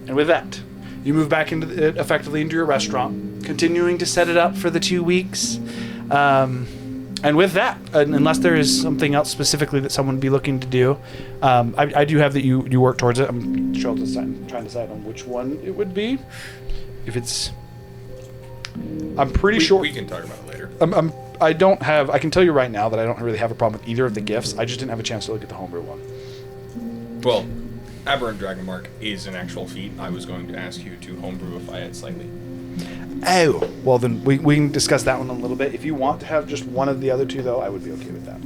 And with that, you move back effectively into your restaurant, continuing to set it up for the 2 weeks. And with that, unless there is something else specifically that someone would be looking to do, I do have that you work towards it. I'm trying to decide on which one it would be. If it's, I'm pretty sure we can talk about it later. I can tell you right now that I don't really have a problem with either of the gifts. I just didn't have a chance to look at the homebrew one. Well, Aberrant Dragon Mark is an actual feat. I was going to ask you to homebrewify it slightly. Oh, well then we can discuss that one in a little bit. If you want to have just one of the other two, though, I would be okay with that.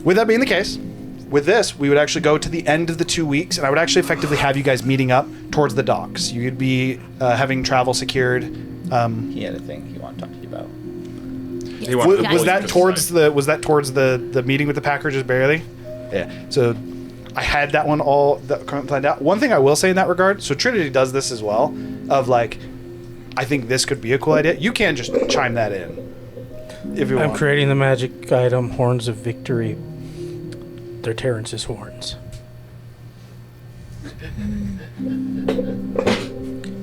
With that being the case, with this, we would actually go to the end of the 2 weeks, and I would actually effectively have you guys meeting up towards the docks. You'd be having travel secured. He had a thing he wanted to talk to you about. Was that towards the meeting with the Packers just barely? Yeah. So I had that one all planned out. One thing I will say in that regard, so Trinity does this as well, of like, I think this could be a cool idea. You can just chime that in if you want. I'm creating the magic item, Horns of Victory. They're Terrence's horns.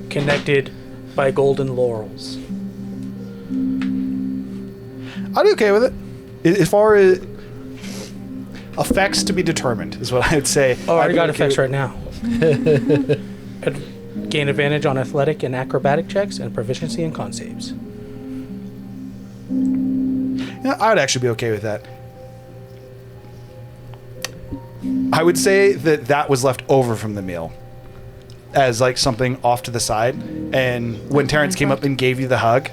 Connected by golden laurels. I'd be okay with it. As far as effects to be determined is what I would say. Oh, I already got effects right now. Gain advantage on athletic and acrobatic checks and proficiency in con saves. Yeah, I would actually be okay with that. I would say that was left over from the meal as like something off to the side. And when Terrence came up and gave you the hug,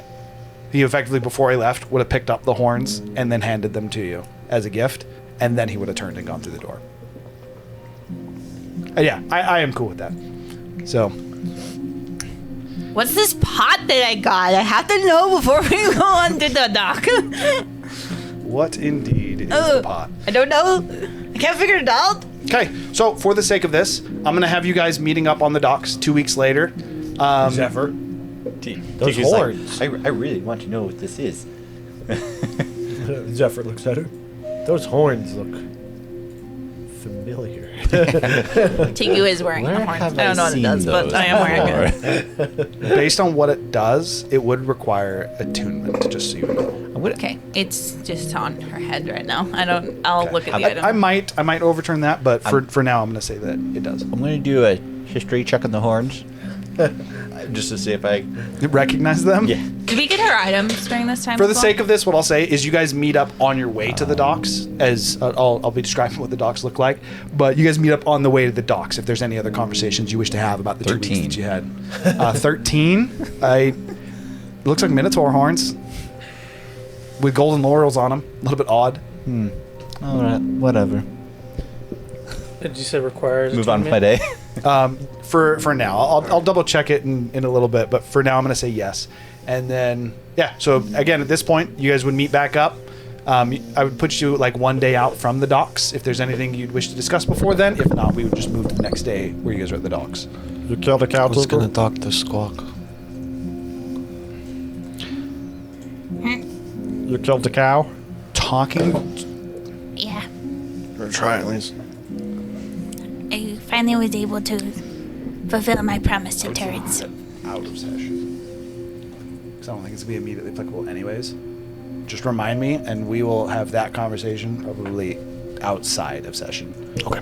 he effectively, before he left, would have picked up the horns and then handed them to you as a gift. And then he would have turned and gone through the door. Yeah, I am cool with that. So. What's this pot that I got? I have to know before we go on to the dock. What indeed is the pot? I don't know. I can't figure it out. Okay, so for the sake of this, I'm going to have you guys meeting up on the docks 2 weeks later. Zephyr. Those horns. I really want to know what this is. Zephyr looks at her. Those horns look familiar. Tiku is wearing a horn. I don't know what it does, but I am wearing it. Based on what it does, it would require attunement, just so you know. Okay, it's just on her head right now. I'll look at the item. I might overturn that, but for now, I'm going to say that it does. I'm going to do a history check on the horns. Just to see if I recognize them. Yeah. Did we get our items during this time? For the sake of this, what I'll say is you guys meet up on your way to the docks. As I'll be describing what the docks look like, but you guys meet up on the way to the docks. If there's any other conversations you wish to have about the 2 weeks that you had. 13. Looks like Minotaur horns with golden laurels on them. A little bit odd. All right, whatever. Did you say requires? Move on with my day. For now, I'll double check it in a little bit, but for now I'm going to say yes. And then so again at this point you guys would meet back up. I would put you like 1 day out from the docks if there's anything you'd wish to discuss before then. If not, we would just move to the next day where you guys are at the docks. You killed a cow. I was gonna talk to Squawk. You killed the cow. Talking. Yeah. Or try at least. I finally was able to fulfill my promise to Terrence. Out of session. Because I don't think it's going to be immediately applicable anyways. Just remind me, and we will have that conversation probably outside of session. Okay.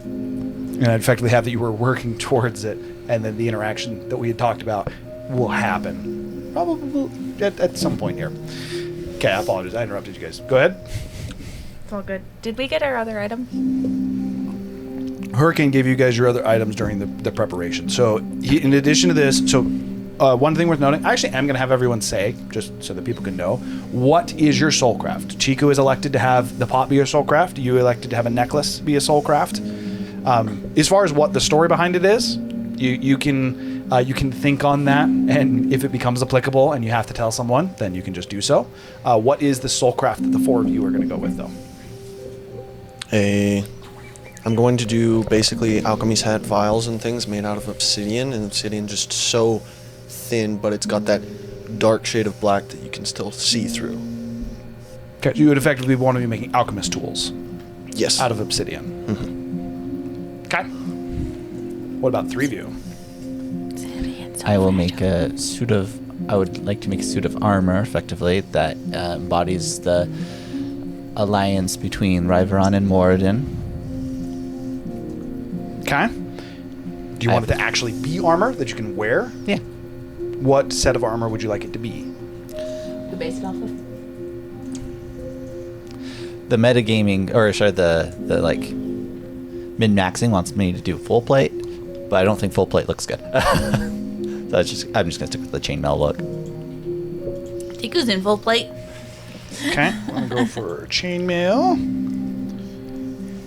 And I'd effectively have that you were working towards it, and then the interaction that we had talked about will happen. Probably at some point here. Okay, I apologize. I interrupted you guys. Go ahead. It's all good. Did we get our other item? Hurricane gave you guys your other items during the preparation. So in addition to this, one thing worth noting, I actually am going to have everyone say, just so that people can know, what is your soulcraft? Chico is elected to have the pot be your soulcraft. You elected to have a necklace be a soulcraft. As far as what the story behind it is, you can You can think on that, and if it becomes applicable and you have to tell someone, then you can just do so. What is the soulcraft that the 4 of you are going to go with, though? I'm going to do basically alchemy's hat vials and things made out of obsidian, and obsidian just so thin, but it's got that dark shade of black that you can still see through. Okay, so you would effectively want to be making alchemist tools. Yes. Out of obsidian. Mm-hmm. Okay. What about 3 of you? I will make a suit of. I would like to make a suit of armor, effectively, that embodies the alliance between Riveron and Moradin. Okay. Do you want it to actually be armor that you can wear? Yeah. What set of armor would you like it to be? To base it off of? The metagaming, or sorry, the like min-maxing wants me to do full plate, but I don't think full plate looks good. So I'm just gonna stick with the chainmail look. Tiku's in full plate. Okay. I'm going to go for chainmail.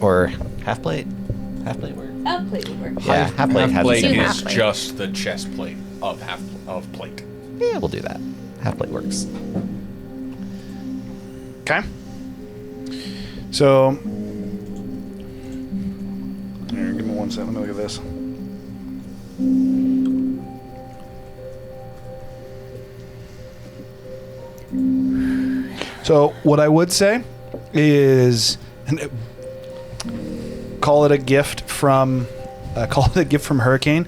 Or half plate. Half plate work. Half plate would work. Yeah, half plate. Half plate Do is half plate. just the chest plate of plate. Yeah, we'll do that. Half plate works. Okay. So, here, give me 1 second. Let me look at this. So, what I would say is, call it a gift from Hurricane.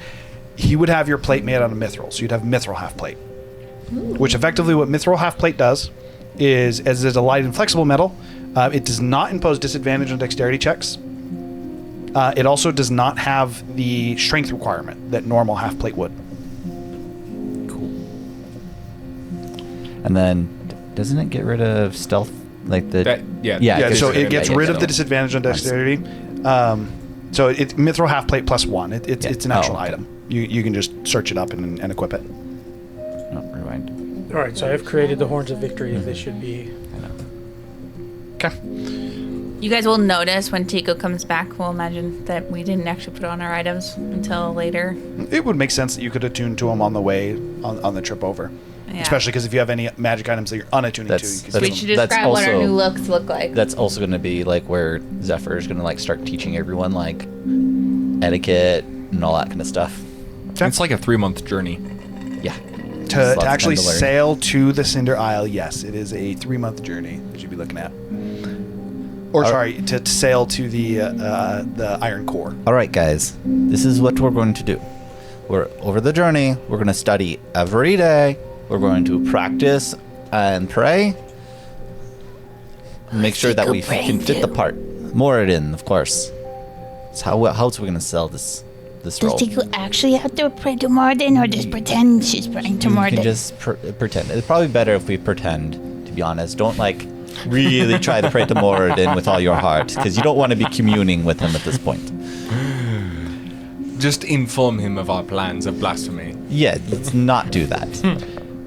He would have your plate made out of mithril, so you'd have mithril half plate. Which effectively, what mithril half plate does is, as it's a light and flexible metal, it does not impose disadvantage on dexterity checks. It also does not have the strength requirement that normal half plate would. Cool. And then, doesn't it get rid of stealth? Like the Yeah, so it gets rid of the stealth. disadvantage on dexterity. So it's mithril half plate plus 1. It's an actual item. You can just search it up and equip it. Oh, rewind. All right, so I've created the Horns of Victory. This should be... Okay. You guys will notice when Tico comes back, we'll imagine that we didn't actually put on our items until later. It would make sense that you could attune to them on the way, on the trip over. Yeah. Especially because if you have any magic items that you're unattuning to, you can We use should them. describe what our also- new looks look like. That's also going to be like where Zephyr is going to like start teaching everyone like etiquette and all that kind of stuff. It's like a 3-month journey. Yeah. To Lots of actually time to learn. sail to the Cinder Isle, yes, it is a 3-month journey that you'd be looking at. Or to sail to the Iron Core. All right, guys. This is what we're going to do. We're over the journey. We're going to study every day. We're going to practice and pray. Make sure that we can fit the part. Moradin, of course. So how else are we going to sell this Does role? Tiku actually have to pray to Morden or just pretend she's praying to You Morden? can just pretend. It's probably better if we pretend, to be honest. Don't like really try to pray to Moradin with all your heart, because you don't want to be communing with him at this point. Just inform him of our plans of blasphemy. Yeah, let's not do that.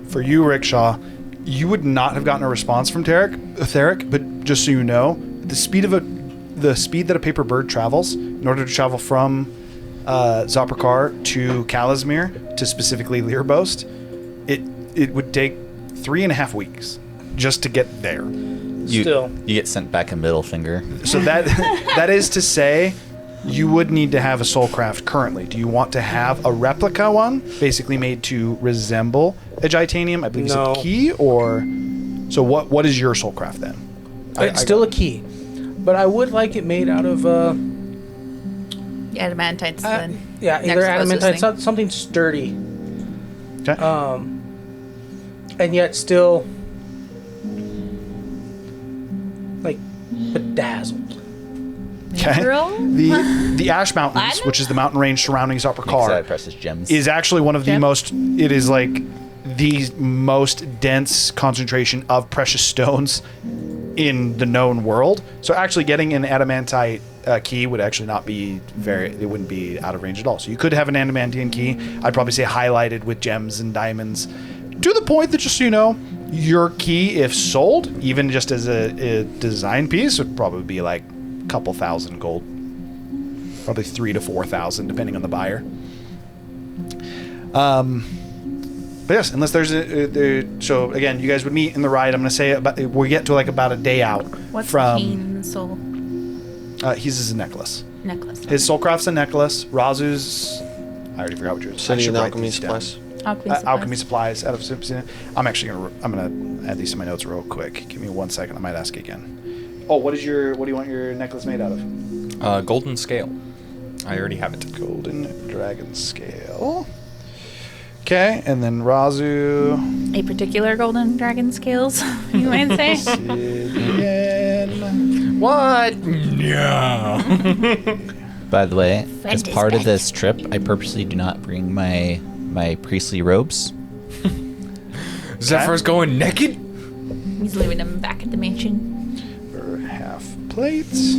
For you, Rickshaw, you would not have gotten a response from Theric, but just so you know, the speed that a paper bird travels, in order to travel from Zoprkar to Kalasmir to specifically Learboast, it would take 3.5 weeks just to get there. You Still. get sent back a middle finger. So that is to say, you would need to have a soulcraft currently. Do you want to have a replica one, basically made to resemble a Gitanium? I believe No. it's a key, or so. What is your soulcraft then? It's still a key. But I would like it made out of... Adamantite's the yeah, either next closest adamantite, thing. something sturdy. Okay. And yet still... like, bedazzled. Okay. Mithril? The Ash Mountains, Platinum? which is the mountain range surrounding Except Zoprkar, precious gems. is actually one of the Gem? most. It is like the most dense concentration of precious stones in the known world. So actually getting an adamantite key would actually not be it wouldn't be out of range at all. So you could have an adamantine key. I'd probably say highlighted with gems and diamonds, to the point that, just so you know, your key, if sold, even just as a design piece, would probably be like a couple thousand gold. Probably 3,000 to 4,000, depending on the buyer. But yes, unless there's so again, you guys would meet in the ride. I'm going to say we get to like about a day out What's from. Kane's soul His is a necklace. necklace? His soulcraft's a necklace. Razu's, I already forgot what yours. City and alchemy supplies. Alchemy supplies out of Simpson. I'm gonna add these to my notes real quick. Give me 1 second. I might ask again. Oh, what do you want your necklace made out of? Golden scale. I already have it. Golden dragon scale. Okay, and then Razu. A particular golden dragon scales, you might say. Obsidian. What? Yeah. By the way, as Friend is part of back. this trip, I purposely do not bring my priestly robes. Zephyr's going naked? He's leaving them back at the mansion. For half plates.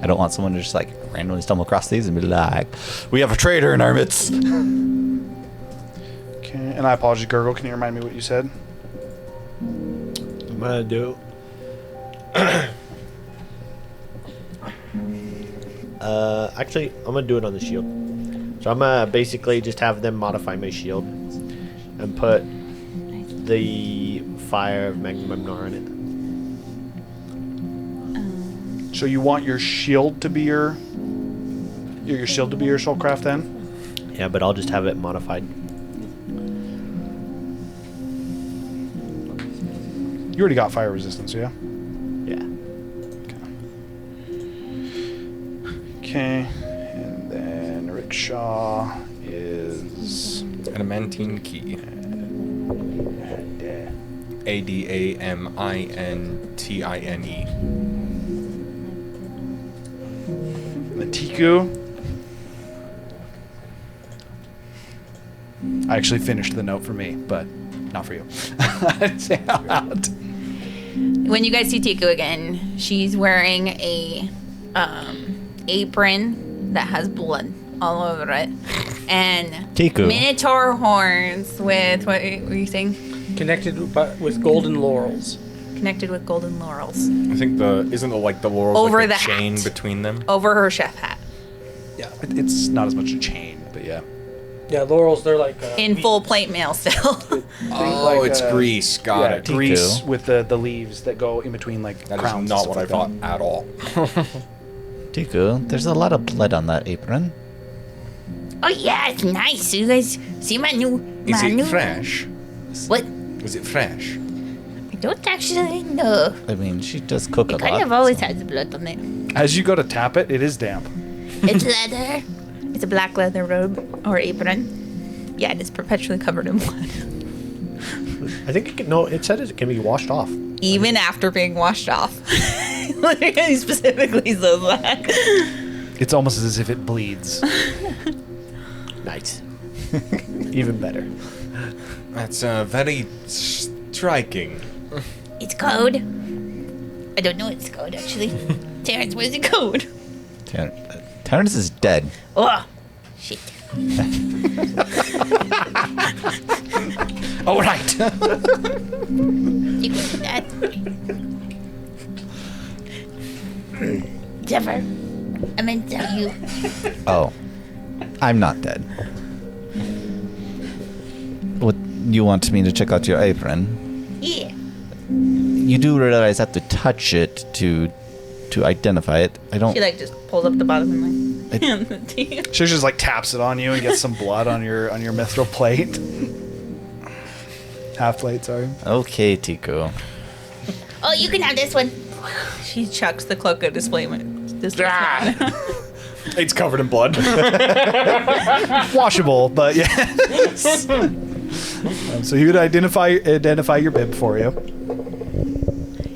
I don't want someone to just like randomly stumble across these and be like, "We have a traitor in our midst." Okay, and I apologize, Gurgle. Can you remind me what you said? I'm gonna do. Actually, I'm gonna do it on the shield. So I'm gonna basically just have them modify my shield and put the fire of Magnum in it. So you want your shield to be your shield to be your soulcraft then? Yeah, but I'll just have it modified. You already got fire resistance, yeah? Yeah. Okay, and then Rickshaw is Adamantine key. Adamantine. Matiku. I actually finished the note for me, but not for you. I'd say out loud. When you guys see Tiku again, she's wearing a apron that has blood all over it, and Tiku. minotaur horns with what were you saying? Connected with golden laurels. Connected with golden laurels I think isn't the laurels Over like the a chain hat. between them? over her chef hat, It's not as much a chain, but yeah. Yeah, laurels, they're like... in full plate mail still. Oh, it's grease. Got it. Grease Tiku. with the leaves that go in between like That crowns. is not and what I stuff thought like at all. Tiku, there's a lot of blood on that apron. Oh yeah, it's nice. You guys see my new. Is my it new. fresh? What? Was it fresh? I don't actually know. I mean, she does cook a It lot. kind of always so- has blood on it. that. As you go to tap it, it is damp. It's leather. It's a black leather robe or apron. Yeah, and it's perpetually covered in blood, I think it can, no. It said it can be washed off. even after being washed off. He specifically says that. It's almost as if it bleeds. Nice. Even better. That's very striking. It's code. I don't know its code actually. Terrence, what is it code? Terrence is dead. Oh, shit. Oh right. You go with that. Zephyr, I meant to tell you. Oh, I'm not dead. What, you want me to check out your apron? Yeah. You do realize I have to touch it to identify it. I don't. She like just pulls up the bottom and like I- hands it to you. She just like taps it on you and gets some blood on your mithril plate. Half plate, sorry. Okay, Tiku. Oh, you can have this one. She chucks the cloak of displacement. It's covered in blood. Washable, but yes. So he would identify your bib for you.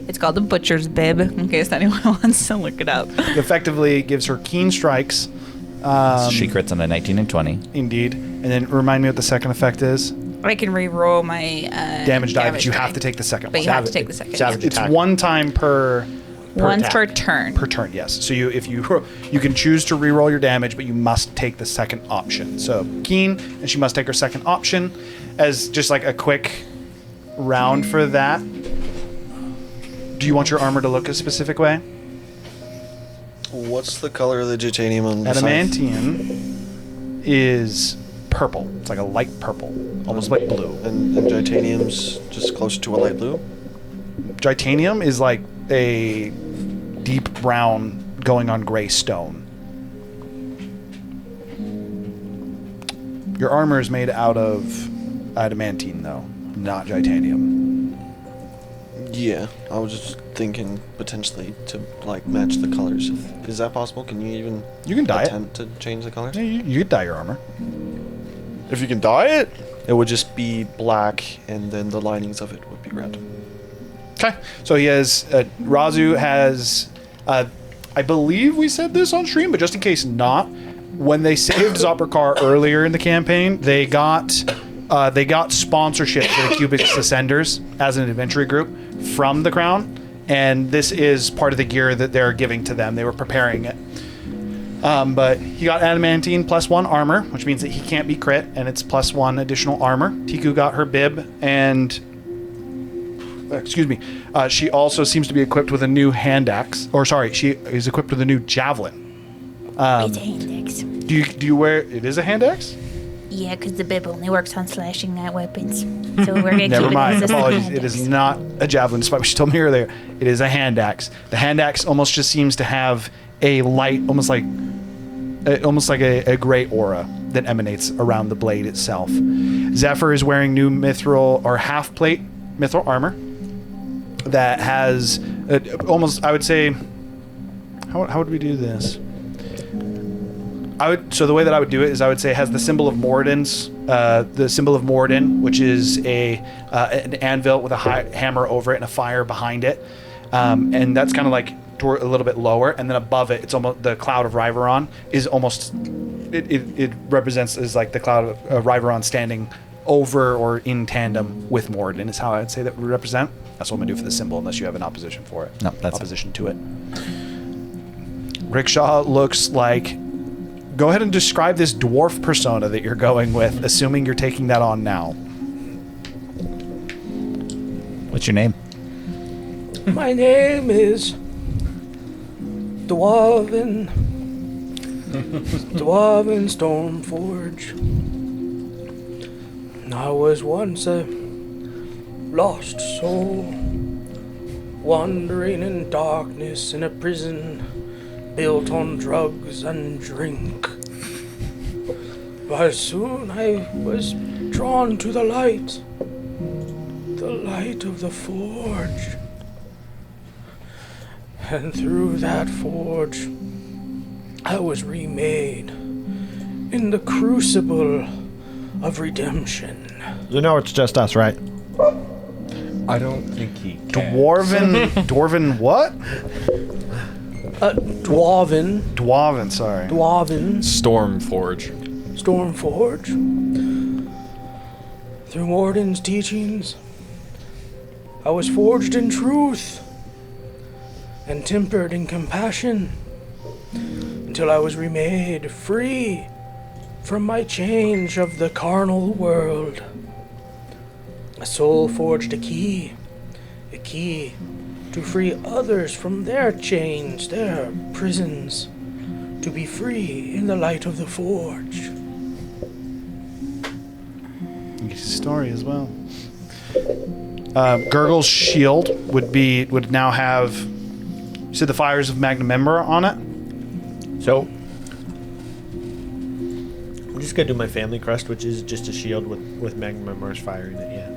It's called the Butcher's Bib, in case anyone wants to look it up. Effectively gives her keen strikes. She crits on a 19 and 20. Indeed. And then remind me what the second effect is. I can re-roll my Damage die, but you have to take the second But one. you have to take the second. Savage Yeah. It's attack. one time per Once attack. per turn. Per turn, yes. So you can choose to re-roll your damage, but you must take the second option. So keen, and she must take her second option as just like a quick round for that. Do you want your armor to look a specific way? What's the color of the titanium on the side? Adamantium is purple. It's like a light purple, almost like blue. And Titanium's just closer to a light blue? Titanium is like a deep brown going on gray stone. Your armor is made out of adamantine, though, not titanium. Yeah, I was just thinking potentially to like match the colors. Is that possible? Can you even You can dye it. attempt to change the colors? Yeah, you could dye your armor. If you can dye it, it would just be black, and then the linings of it would be red. Okay. So he has, Razu has, I believe we said this on stream, but just in case not, when they saved Zoppercar earlier in the campaign, they got sponsorship for the Cubix Ascenders as an adventure group from the Crown, and this is part of the gear that they're giving to them. They were preparing it. But he got adamantine +1 armor, which means that he can't be crit, and it's +1 additional armor. Tiku got her bib, and she also seems to be equipped with a new hand axe. Or sorry, she is equipped with a new javelin. It's a hand axe. Do you wear it? Is a hand axe? Yeah, because the bib only works on slashing at weapons. So we're gonna Never keep mind. it as a Apologies. hand It is axe. not a javelin, despite what she told me earlier. It is a hand axe. The hand axe almost just seems to have a light, almost like a gray aura that emanates around the blade itself. Zephyr is wearing new mithril or half plate mithril armor that has almost, I would say, how would we do this? So the way that I would do it is I would say it has the symbol of Moradin's, the symbol of Moradin, which is an anvil with a hammer over it and a fire behind it, and that's kind of like a little bit lower, and then above it, it's almost the cloud of Riveron is almost it represents as like the cloud of Riveron standing over or in tandem with Moradin is how I'd say that would represent. That's what I'm gonna do for the symbol, unless you have an opposition for it. No, that's opposition to it. Rickshaw looks like. Go ahead and describe this dwarf persona that you're going with, assuming you're taking that on now. What's your name? My name is Dwarven Stormforge. I was once a lost soul, wandering in darkness in a prison built on drugs and drink. But soon I was drawn to the light of the forge. And through that forge, I was remade in the crucible of redemption. You know it's just us, right? I don't think he can. Dwarven what? Dwarven, sorry. Stormforge. Through Morden's teachings, I was forged in truth and tempered in compassion until I was remade free from my change of the carnal world. A soul forged a key to free others from their chains, their prisons, to be free in the light of the forge. Story as well. Gurgle's shield would now have, you said, the fires of Magnamember on it. So I'm just gonna do my family crest, which is just a shield with Magnamember's fire in it. Yeah.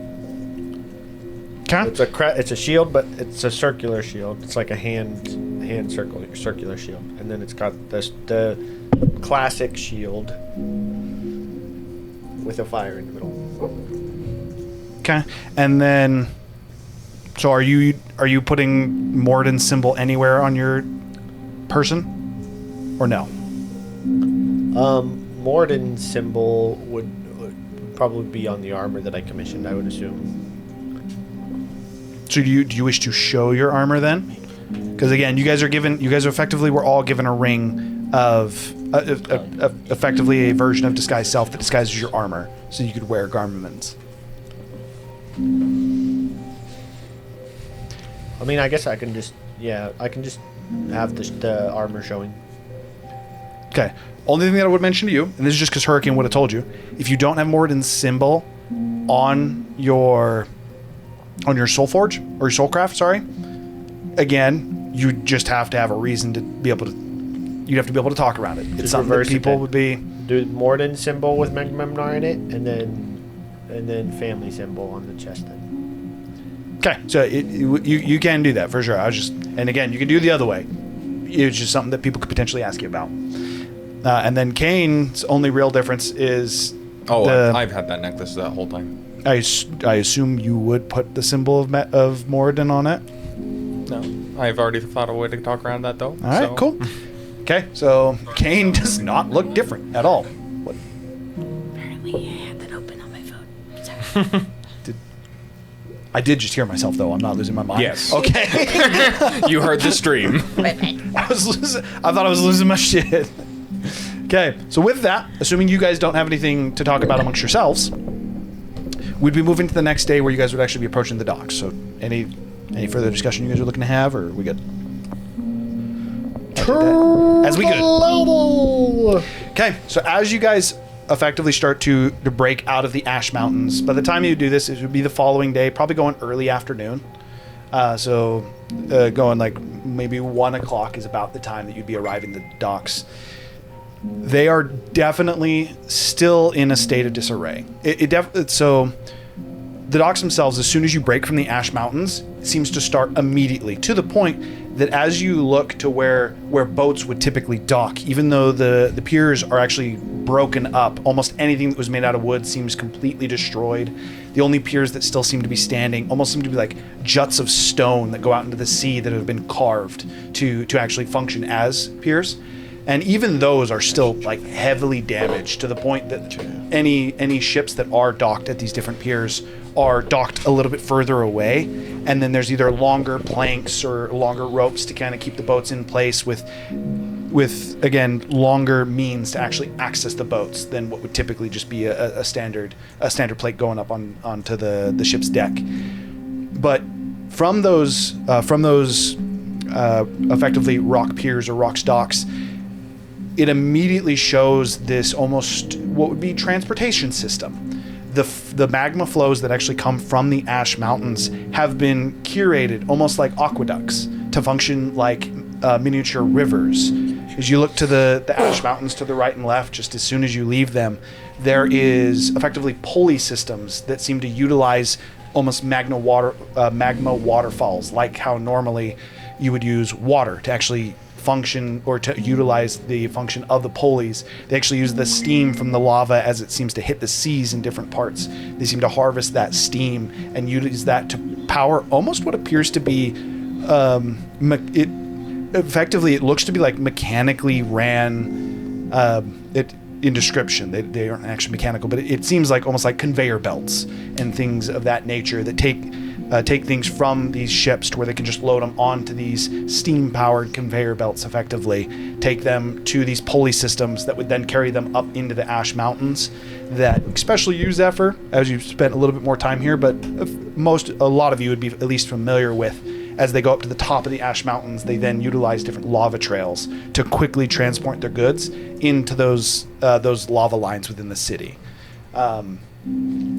Okay. It's a shield, but it's a circular shield. It's like a hand circular shield, and then it's got the classic shield with a fire in the middle. Okay. And then, so are you putting Moradin's symbol anywhere on your person, or no? Moradin's symbol would probably be on the armor that I commissioned, I would assume. So do you wish to show your armor then? Because again, you guys effectively were all given a ring of effectively a version of disguise self that disguises your armor, so you could wear garments. I mean, I guess I can just have the armor showing. Okay. Only thing that I would mention to you, and this is just because Hurricane would have told you, if you don't have Moradin's symbol on your soul forge or your soul craft, sorry, again, you just have to have a reason to be able to. You'd have to be able to talk around it. It's Just something that reverse it people then. would be. Do Morden symbol with Memnar in it, and then family symbol on the chest. Then. Okay, so you can do that for sure. And again, you can do it the other way. It's just something that people could potentially ask you about. And then Kane's only real difference is. Oh, I've had that necklace that whole time. I assume you would put the symbol of Moradin on it. No, I've already thought of a way to talk around that though. All right, cool. Okay, so Kane does not look different at all. What? Apparently, I had that open on my phone. Sorry. I did just hear myself though. I'm not losing my mind. Yes. Okay. You heard the stream. My I thought I was losing my shit. Okay, so with that, assuming you guys don't have anything to talk about amongst yourselves, we'd be moving to the next day where you guys would actually be approaching the docks. So any further discussion you guys are looking to have, or are we good? As we good. Okay, so as you guys effectively start to break out of the Ash Mountains, by the time you do this, it would be the following day, probably going early afternoon. Going like maybe 1 o'clock is about the time that you'd be arriving at the docks. They are definitely still in a state of disarray. So the docks themselves, as soon as you break from the Ash Mountains, seems to start immediately, to the point that as you look to where boats would typically dock, even though the piers are actually broken up, almost anything that was made out of wood seems completely destroyed. The only piers that still seem to be standing almost seem to be like juts of stone that go out into the sea that have been carved to actually function as piers. And even those are still like heavily damaged, to the point that any ships that are docked at these different piers are docked a little bit further away, and then there's either longer planks or longer ropes to kind of keep the boats in place with again longer means to actually access the boats than what would typically just be a standard plate going up onto the ship's deck. But from those effectively rock piers or rock docks, it immediately shows this almost what would be transportation system. The magma flows that actually come from the Ash Mountains have been curated almost like aqueducts to function like miniature rivers. As you look to the Ash Mountains to the right and left, just as soon as you leave them, there is effectively pulley systems that seem to utilize almost magma waterfalls, like how normally you would use water to actually function or to utilize the function of the pulleys. They actually use the steam from the lava as it seems to hit the seas in different parts. They seem to harvest that steam and use that to power almost what appears to be it looks to be like mechanically ran in description. They aren't actually mechanical, but it seems like almost like conveyor belts and things of that nature that take things from these ships to where they can just load them onto these steam-powered conveyor belts effectively, take them to these pulley systems that would then carry them up into the Ash Mountains that especially you, Zephyr, as you've spent a little bit more time here, but a lot of you would be at least familiar with. As they go up to the top of the Ash Mountains, they then utilize different lava trails to quickly transport their goods into those lava lines within the city.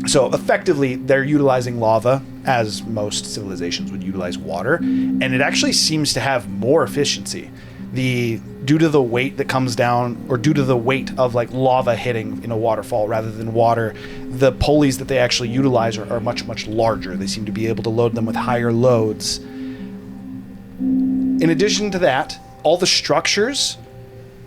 So effectively, they're utilizing lava as most civilizations would utilize water, and it actually seems to have more efficiency. Due to the weight that comes down, or due to the weight of like lava hitting in a waterfall rather than water, the pulleys that they actually utilize are much, much larger. They seem to be able to load them with higher loads. In addition to that, all the structures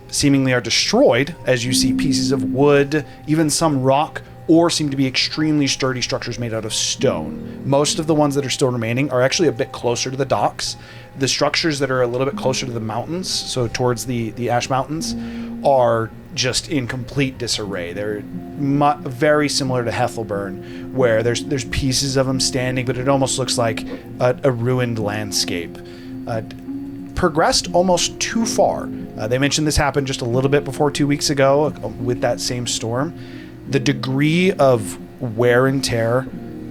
seemingly are destroyed, as you see pieces of wood, even some rock, or seem to be extremely sturdy structures made out of stone. Most of the ones that are still remaining are actually a bit closer to the docks. The structures that are a little bit closer to the mountains, so towards the Ash Mountains, are just in complete disarray. They're very similar to Hethelburn, where there's pieces of them standing, but it almost looks like a ruined landscape. Progressed almost too far. They mentioned this happened just a little bit before 2 weeks ago with that same storm. The degree of wear and tear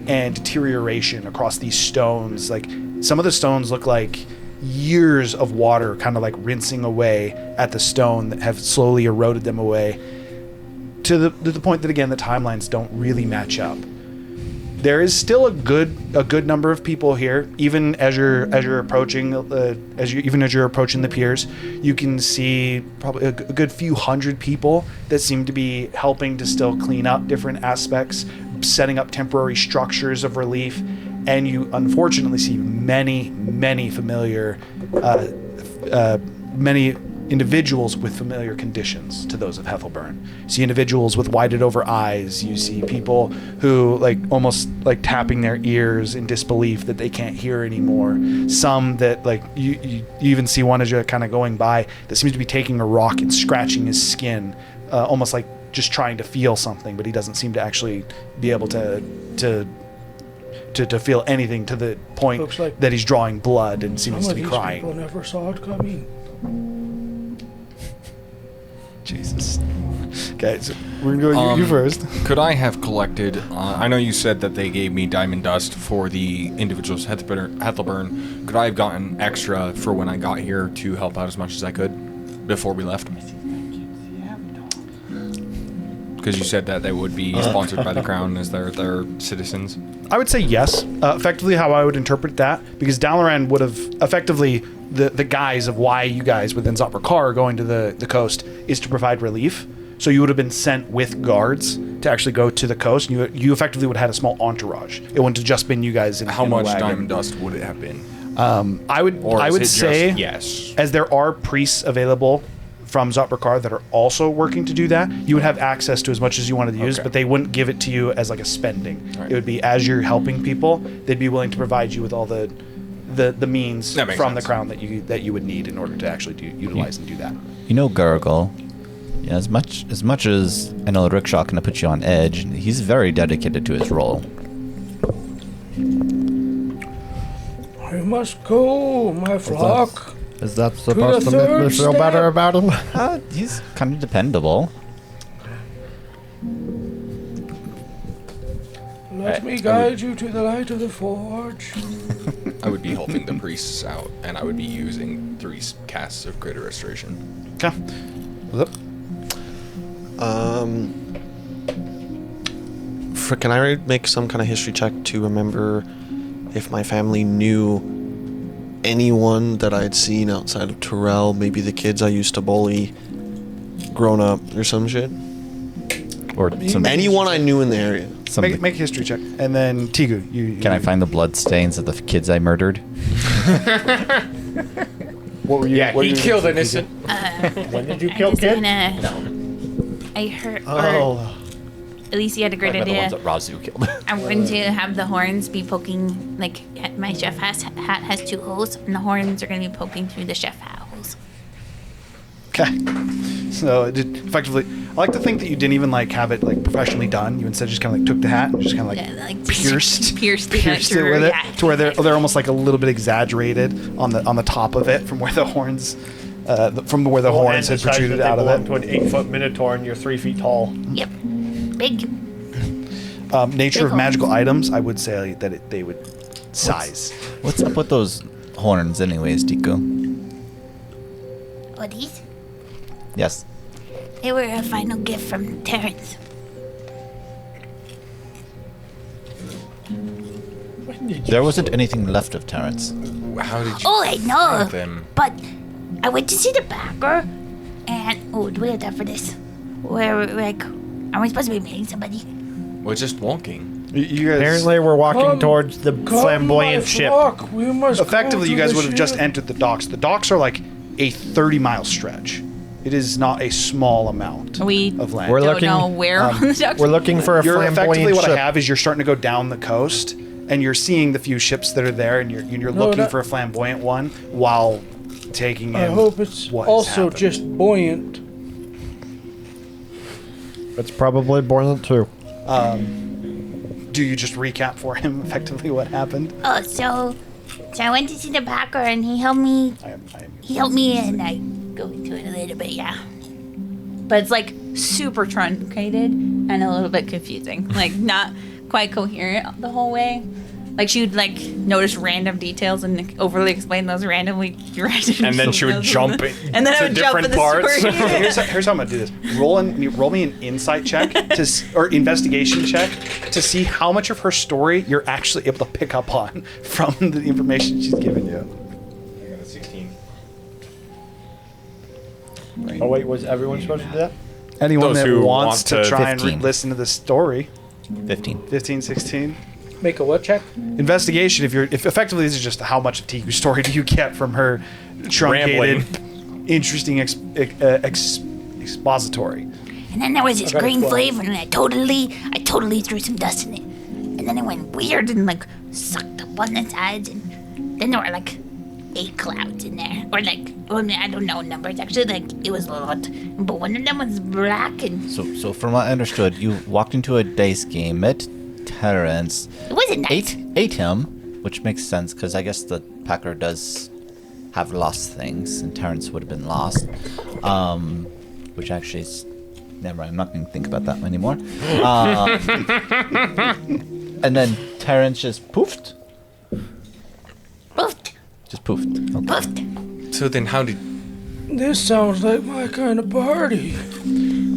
and deterioration across these stones, like some of the stones look like years of water kind of like rinsing away at the stone that have slowly eroded them away to the point that, again, the timelines don't really match up. There is still a good number of people here, even as you're approaching as you're approaching the piers. You can see probably a good few hundred people that seem to be helping to still clean up different aspects, setting up temporary structures of relief, and you unfortunately see many familiar many individuals with familiar conditions to those of Hethelburn. You see individuals with whited over eyes. You see people who almost tapping their ears in disbelief that they can't hear anymore. Some that you even see one as you're kind of going by that seems to be taking a rock and scratching his skin, almost like just trying to feel something, but he doesn't seem to actually be able to feel anything to the point that he's drawing blood and seems to be crying. People never saw it coming. Jesus. Okay, so we're gonna go you first. Could I have collected? I know you said that they gave me diamond dust for the individuals Hethelburn. Could I have gotten extra for when I got here to help out as much as I could before we left? Because you said that they would be sponsored by the crown as their citizens. I would say yes. Effectively, how I would interpret that, because Dalaran would have effectively the guise of why you guys within Zoprakar are going to the coast is to provide relief. So you would have been sent with guards to actually go to the coast. And you effectively would have had a small entourage. It wouldn't have just been you guys in How in much a wagon. diamond dust would it have been? I would say yes. As there are priests available from Zoprakar that are also working to do that, you would have access to as much as you wanted to use, but they wouldn't give it to you as like a spending. Right. It would be as you're helping people, they'd be willing to provide you with all the means from the crown that you would need in order to actually utilize and do that. You know, Gurgle, as much as I know Rickshaw can put you on edge, he's very dedicated to his role. I must go, my flock. Is that supposed to make me feel better about him? He's kind of dependable. Let me guide you to the light of the forge. I would be helping the priests out, and I would be using 3 casts of Greater Restoration. Okay. What's up? Can I make some kind of history check to remember if my family knew anyone that I had seen outside of Terrell, maybe the kids I used to bully, grown up or some shit? Or anyone I knew in the area. Make a history check, and then Tigu, you Can I find the blood stains of the kids I murdered? What were you? Yeah, he killed innocent. When did you kill kid? I heard. Oh. At least you had a great The idea. ones that Razu killed. I'm going to have the horns be poking, my chef hat has 2 holes, and the horns are going to be poking through the chef hat holes. Okay. So it did effectively. I like to think that you didn't even have it professionally done. You instead just kind of took the hat and just kind of pierced it with it to where they're almost a little bit exaggerated on the top of it from where the horns horns had protruded out of it. To an 8-foot minotaur and you're 3 feet tall. Yep. Big. Nature of Big magical items, I would say that they would size. What's up with those horns, anyways, Tiku? Oh, these? Yes. They were a final gift from Terrence. There wasn't anything left of Terrence. How did you Oh, I know. find them? But I went to see the backer, and do we have time for this? Are we supposed to be meeting somebody? We're just walking. You guys Apparently, we're walking towards the flamboyant ship. We must effectively, you go to guys the would have just ship. entered the docks. The docks are like a 30-mile stretch. It is not a small amount We of land. We're don't looking- know where on the docks. We're looking for a You're effectively flamboyant what I ship. have is you're starting to go down the coast, and you're seeing the few ships that are there, and you're No, looking that- for a flamboyant one while taking in. I hope it's what has also happened. just buoyant. It's probably buoyant too. Do you just recap for him effectively what happened? Oh, so I went to see the backer, and he helped me. He helped me, and I go into it a little bit, yeah. But it's super truncated and a little bit confusing. Not quite coherent the whole way. Like she would like notice random details and like, overly explain those randomly. And then she would jump it and then I to would jump in different the parts. story. Here's how I'm gonna do this. Roll me an insight check or investigation check to see how much of her story you're actually able to pick up on from the information she's given you. I got a 16. Oh wait, was everyone supposed to do that? Anyone Those that who wants want to to- try and 15. listen to the story, 15. 15, 16. Make a what check? Investigation. If effectively this is just how much of Tiku's story do you get from her truncated, interesting expository. And then there was this got a green 12. flavor, and I totally threw some dust in it. And then it went weird and like sucked up on the sides, and then there were like 8 clouds in there, or like I don't know numbers. Actually, like it was a lot, but one of them was black, and So from what I understood, you walked into a dice game, met Terrence, it wasn't nice. ate him, which makes sense because I guess the Packer does have lost things, and Terrence would have been lost. Which actually is never mind. I'm not going to think about that anymore. And then Terrence just poofed. Poofed, Just poofed. Okay. poofed. So then how did... This sounds like my kind of party.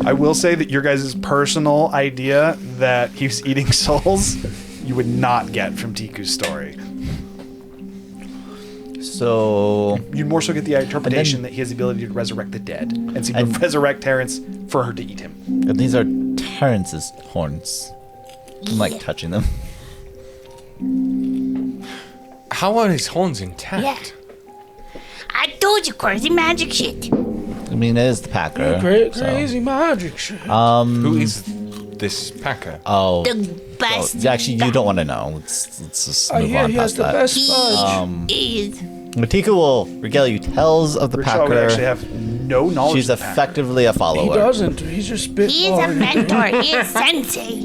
I will say that your guys' personal idea that he's eating souls, you would not get from Tiku's story. So You'd more so get the interpretation that he has the ability to resurrect the dead, and so you would resurrect Terrence for her to eat him. and these are Terrence's horns. I'm like touching them. How are his horns intact? Yeah. I told you, crazy magic shit. I mean, it is the Packer. Crazy magic shit. Who is this Packer? Oh, The best. actually, you don't want to know. Let's just I move hear on he has past the that. best He fudge. is. Matika will regale you tales of the Rickshaw would Packer. actually have no knowledge She's of the Packer. effectively a He follower. doesn't. He's just spitballing. He is a mentor. He is sensei,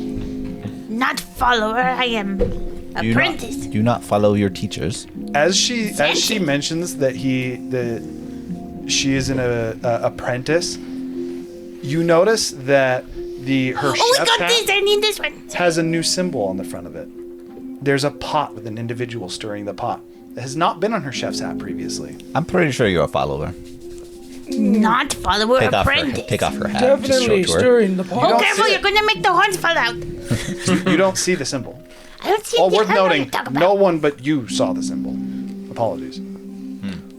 not follower. I am Do you apprentice. not, do you not follow your teachers? As she mentions that she is an apprentice, you notice that her Oh, we chef's got hat this. I need this one. has a new symbol on the front of it. There's a pot with an individual stirring the pot. It has not been on her chef's hat previously. I'm pretty sure you're a follower. Not follower, Take off apprentice. her hat. Just show Definitely it to her. stirring the pot. Oh, don't careful! see You're it. gonna make the horns fall out. You don't see the symbol. I don't see. Oh, anything. worth I don't know what noting, you're talking no about. one but you saw the symbol. Apologies.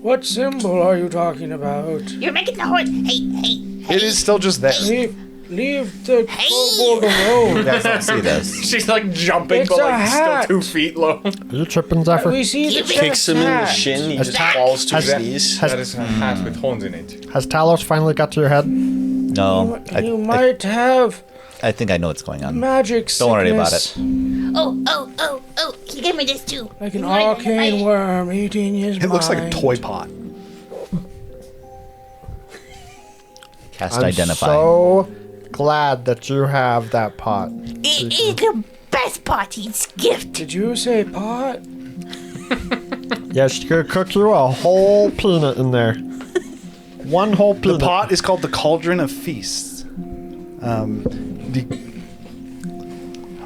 What symbol are you talking about? You're making the horns. Hey. It is still just there. Leave the Hey. kobold You alone. guys don't see this. She's like jumping, It's but a like hat. still 2 feet low. Are you tripping, Zephyr? We see the Kicks Kicks him in the hat. shin, he just Attack. falls to his Has- knees. That is a hat with horns in it. Has Talos finally got to your head? No, You might have I think I know what's going on. magic sickness. Don't worry about it. Oh. He gave me this too. Like an You want it? arcane worm eating his It looks like a mind. toy pot. Cast I'm identify. so glad that you have that pot. It is the best party's gift. Did you say pot? Yeah, she could cook you a whole peanut in there. One whole The peanut. pot is called the Cauldron of Feasts. How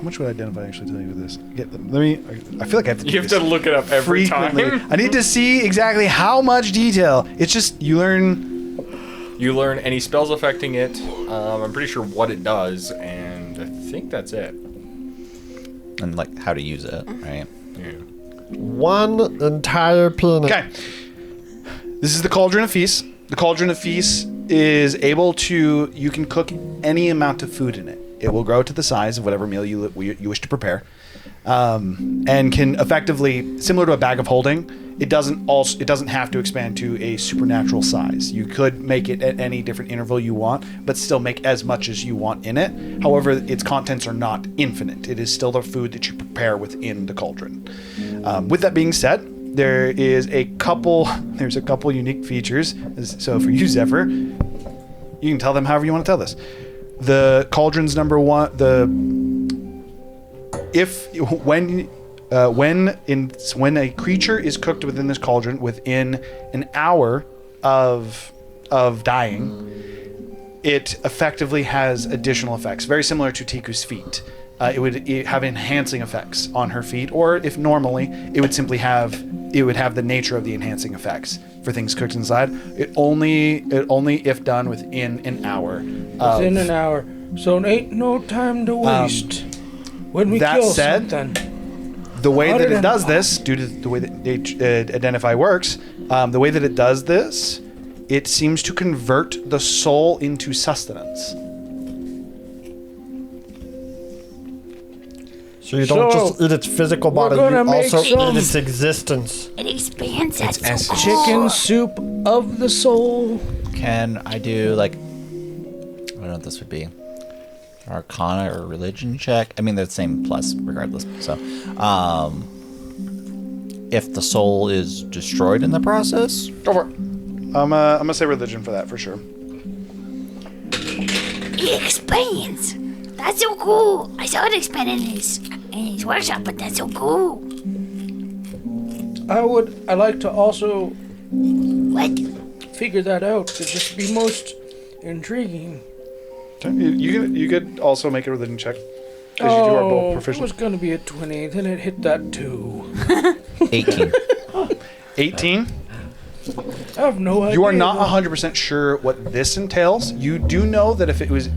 much would identify actually tell you this? I feel like I have to. You have to look it up every frequently. time. I need to see exactly how much detail. It's just you learn. You learn any spells affecting it. I'm pretty sure what it does, and I think that's it. And like how to use it, right? Yeah. One entire peanut. Okay. This is the Cauldron of Feasts. The Cauldron of Feasts is able to. You can cook any amount of food in it. It will grow to the size of whatever meal you wish to prepare, and can effectively, similar to a bag of holding, it doesn't have to expand to a supernatural size. You could make it at any different interval you want, but still make as much as you want in it. However, its contents are not infinite. It is still the food that you prepare within the cauldron. With that being said, there's a couple unique features. So for you, Zephyr, you can tell them however you want to tell this. The cauldron's number one. When a creature is cooked within this cauldron within an hour of dying, it effectively has additional effects, very similar to Tiku's feet. it would have enhancing effects on her feet, or if normally, it would simply have the nature of the enhancing effects for things cooked inside. It only if done within an hour. Within an hour. So it ain't no time to waste. When we that kill said, something. the way that it does this, due to the way that Identify works, the way that it does this, it seems to convert the soul into sustenance. So you don't just eat its physical body, you gonna make also some- eat its existence. It expands that It's soul. Chicken soup of the soul. Can I do like, I don't know what this would be, Arcana or religion check? I mean, they're the same plus regardless. So, if the soul is destroyed in the process, Go for it. I'm gonna say religion for that for sure. It expands. That's so cool. I saw it expand in his workshop, but that's so cool. I like to also What? figure that out to just be most intriguing. Okay. You could also make a religion check, because you are both It proficient. was gonna be a 20, then it hit that 2. 18. 18. I have no idea. You are not 100% sure what this entails. You do know that if it was...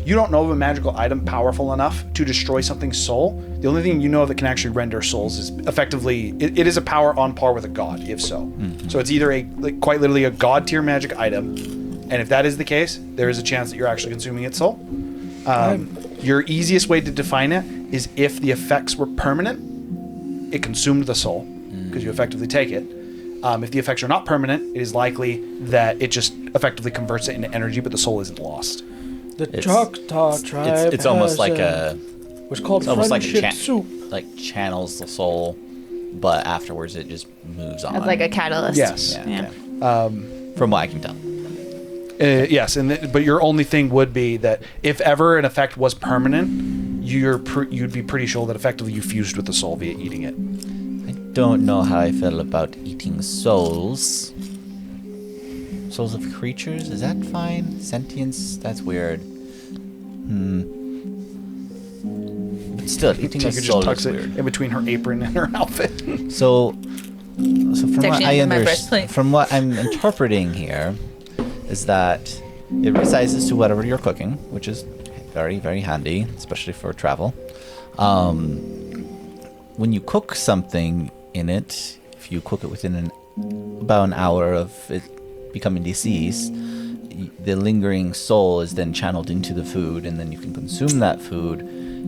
You don't know of a magical item powerful enough to destroy something's soul. The only thing you know that can actually render souls is effectively... It is a power on par with a god, if so. So it's either quite literally a god tier magic item, and if that is the case, there is a chance that you're actually consuming its soul. Your easiest way to define it is if the effects were permanent, it consumed the soul, because you effectively take it. If the effects are not permanent, it is likely that it just effectively converts it into energy, but the soul isn't lost. The It's- Choctaw tribe. It's almost has like what's called it's almost like a friendship soup. like channels the soul, but afterwards it just moves on. As like a catalyst. Yes. Yeah, okay. From what I can tell. Yes, but your only thing would be that if ever an effect was permanent, you'd be pretty sure that effectively you fused with the soul via eating it. I don't know how I feel about eating souls. Souls of creatures? Is that fine? Sentience? That's weird. But still, eating a Tika just soul tucks is it weird. in between her apron and her outfit. So from what actually I under my breastplate. from what I'm interpreting here, is that it resizes to whatever you're cooking, which is very, very handy, especially for travel. When you cook something in it, if you cook it within about an hour of it becoming deceased, the lingering soul is then channeled into the food, and then you can consume that food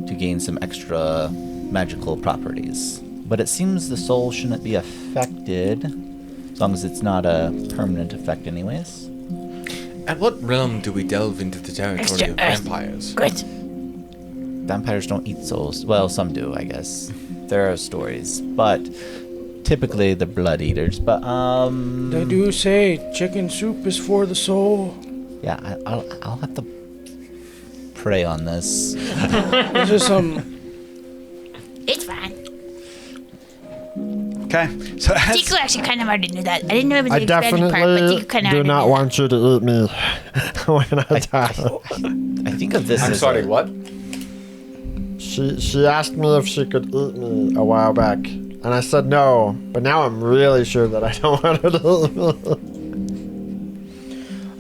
to gain some extra magical properties. But it seems the soul shouldn't be affected, as long as it's not a permanent effect anyways. At what realm do we delve into the territory Extra of earth. vampires? Good. Vampires don't eat souls. Well, some do, I guess. There are stories, but typically they're blood eaters. But They do say chicken soup is for the soul. yeah, I'll have to pray on this. This is some. It's fine. Okay, so Tiku actually kind of already knew that. I didn't know it was I the expanded part, but definitely Tiku kind of do already not knew want you to eat me when I die. I think of this I'm as sorry, what? She asked me if she could eat me a while back, and I said no. But now I'm really sure that I don't want her to eat me.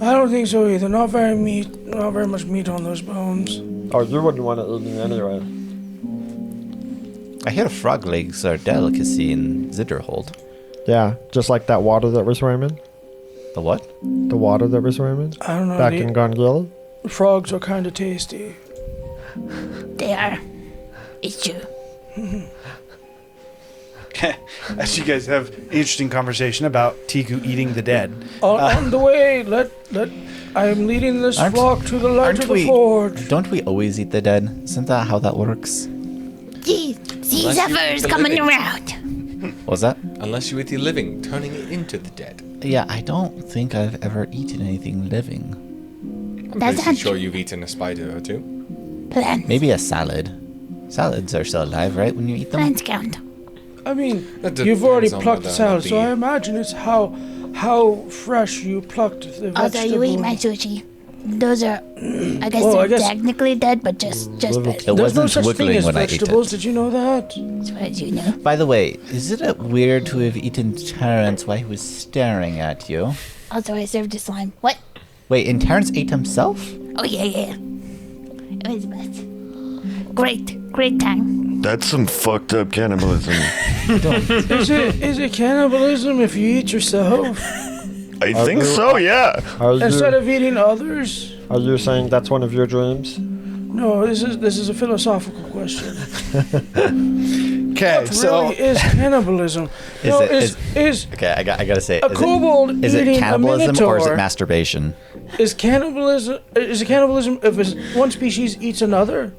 I don't think so either. Not very much meat on those bones. Oh, you wouldn't want to eat me anyway. I hear frog legs are a delicacy in Zitterhold. Yeah, just like that water that we're swimming. The what? The water that we're swimming I don't know. back in Gongil. Frogs are kind of tasty. They are. It's true. as you guys have an interesting conversation about Tiku eating the dead. On the way, I'm leading this Aren't- flock to the light aren't of the we- forge. Don't we always eat the dead? Isn't that how that works? See, Unless you Zephyr eat is the coming living. around. What was that? Unless you eat the living, turning it into the dead. Yeah, I don't think I've ever eaten anything living. I'm That's pretty not sure you've eaten a spider or two. Plants. Maybe a salad. Salads are still alive, right, when you eat them? Plants count. I mean, That you've already depends on plucked the what that salad, would so be. I imagine it's how fresh you plucked the Although vegetable. you eat my sushi. Those are, I guess Well, they're I guess- technically dead, but just It vegetables. There's no wasn't such thing wiggling as when I ate vegetables. it. Did you know that? As far as you know. By the way, isn't it weird to have eaten Terrence while he was staring at you? Also, I served a slime. What? Wait, and Terrence ate himself? Oh, yeah. It was the best. Great time. That's some fucked up cannibalism. Is it cannibalism if you eat yourself I think so, yeah. instead of eating others? Are you saying that's one of your dreams? No, this is a philosophical question. Okay, What so really is cannibalism? Is Okay, I gotta say, a kobold is it eating a cannibalism or is it minotaur? masturbation? Is cannibalism if one species eats another?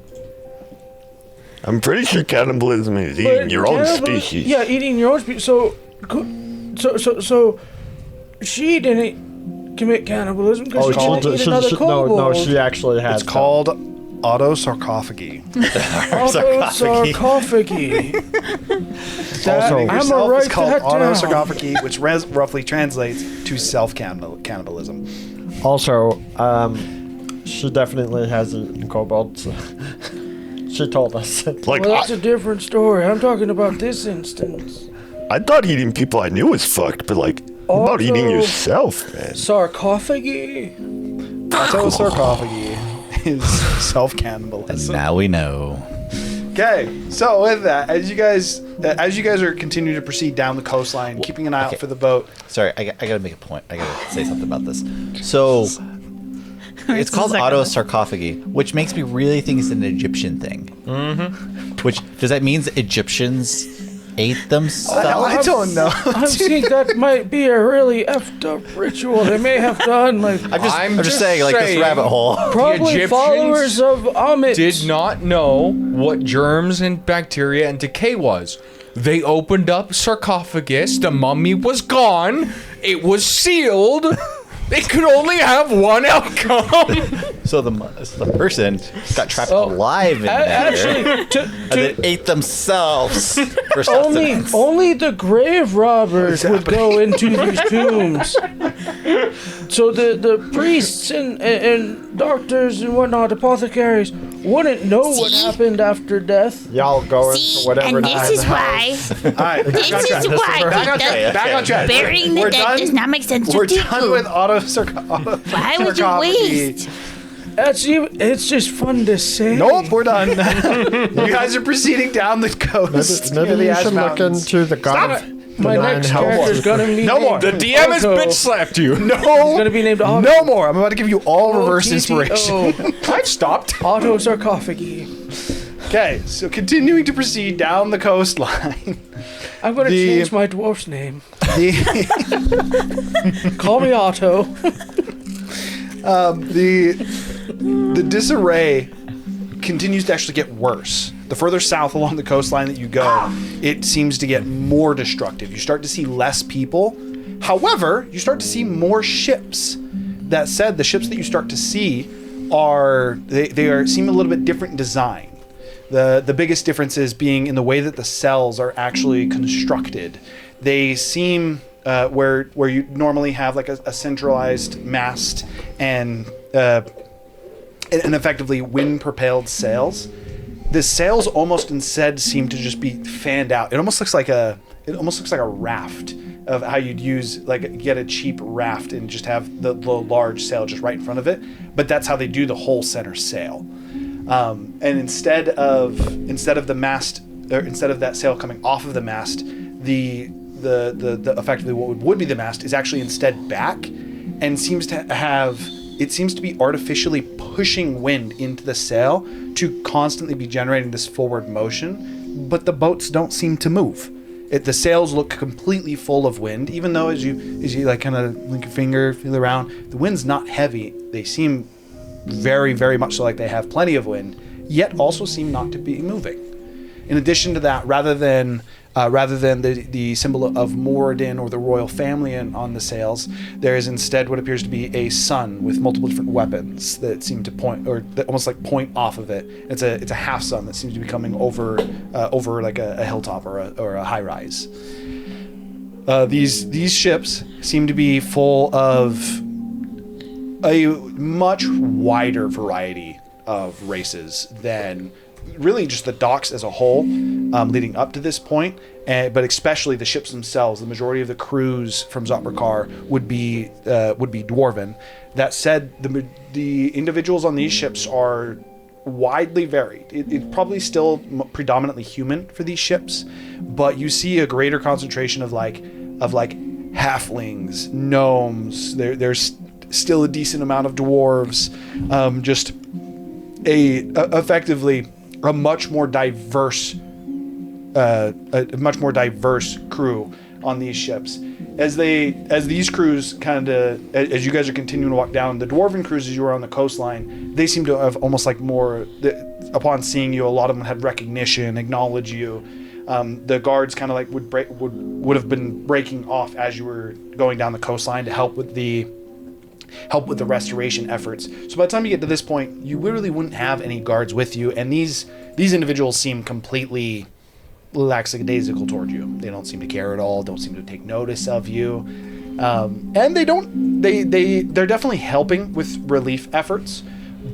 I'm pretty sure cannibalism is eating your own species. Yeah, eating your own species. So she didn't commit cannibalism because she didn't eat another kobold. no, she actually has. it's called autosarcophagi. Sarcophagi. Also, I'm Yourself gonna write is called that down. autosarcophagi, which roughly translates to self-cannibalism. Also, she definitely has eaten kobolds. She told us. Like, Well, that's a different story. I'm talking about this instance. I thought eating people I knew was fucked, but like, what about eating Also- yourself, man? Sarcophagi. Autosarcophagi is And self-cannibalism. now we know. Okay, so with that, as you guys are continuing to proceed down the coastline, keeping an eye out okay. for the boat. Sorry, I gotta make a point. I gotta say something about this. So, it's called autosarcophagi, which makes me really think it's an Egyptian thing. Mm-hmm. Which, does that mean Egyptians ate themselves? I don't know. I think that might be a really effed up ritual they may have done. Like I'm just saying, like, this saying- rabbit hole. probably Egyptians followers of Amit. Did not know what germs and bacteria and decay was. They opened up sarcophagus. The mummy was gone. It was sealed. It could only have one outcome. So the person got trapped alive in there Actually, and then ate themselves for sustenance. only the grave robbers would go into these tombs. So the priests and doctors and whatnot, apothecaries, wouldn't know what See? happened after death. Y'all go into See, whatever. and this is why. All right, This is why. Back on track. Back on track. Burying the We're dead done. does not make sense to We're Tiku. done with Why would you waste? It's just fun to say. Nope, we're done. You guys are proceeding down the coast. Maybe near the you Ash should look Mountains. into the god. Stop of My benign next health. character's gonna be No more. The DM has Otto. bitch slapped you. He's No, gonna be named Otto. no more. I'm about to give you all reverse TTO. inspiration. I've stopped. Autosarcophagi. Okay, so continuing to proceed down the coastline. I'm gonna The- change my dwarf's name. The, Call me Otto. the disarray continues to actually get worse. The further south along the coastline that you go, it seems to get more destructive. You start to see less people. However, you start to see more ships. That said, the ships that you start to see seem a little bit different in design. The biggest difference is being in the way that the cells are actually constructed. They seem where you normally have like a centralized mast and effectively wind-propelled sails. The sails almost instead seem to just be fanned out. It almost looks like a raft of how you'd use get a cheap raft and just have the large sail just right in front of it. But that's how they do the whole center sail. And instead of the mast, or instead of that sail coming off of the mast, the effectively what would be the mast is actually instead back, and seems to be artificially pushing wind into the sail to constantly be generating this forward motion, but the boats don't seem to move. The sails look completely full of wind, even though as you like kind of link your finger, feel around, the wind's not heavy. They seem very, very much so like they have plenty of wind, yet also seem not to be moving. In addition to that, rather than the symbol of Moradin or the royal family on the sails, there is instead what appears to be a sun with multiple different weapons that seem to point, or that almost like point off of it. It's a half sun that seems to be coming over like a hilltop or a high rise. These ships seem to be full of a much wider variety of races than really just the docks as a whole, leading up to this point, but especially the ships themselves. The majority of the crews from Zotrakar would be dwarven. That said, the individuals on these ships are widely varied. It's probably still predominantly human for these ships, but you see a greater concentration of like halflings, gnomes. There's still a decent amount of dwarves. Just effectively a much more diverse crew on these ships. As these crews as you guys are continuing to walk down, the dwarven crews as you were on the coastline, they seem to have almost like more, upon seeing you, a lot of them had recognition, acknowledge you. The guards kind of like would have been breaking off as you were going down the coastline to help with the restoration efforts. So by the time you get to this point, you literally wouldn't have any guards with you, and these individuals seem completely lackadaisical toward you. They don't seem to care at all, don't seem to take notice of you. And they're definitely helping with relief efforts,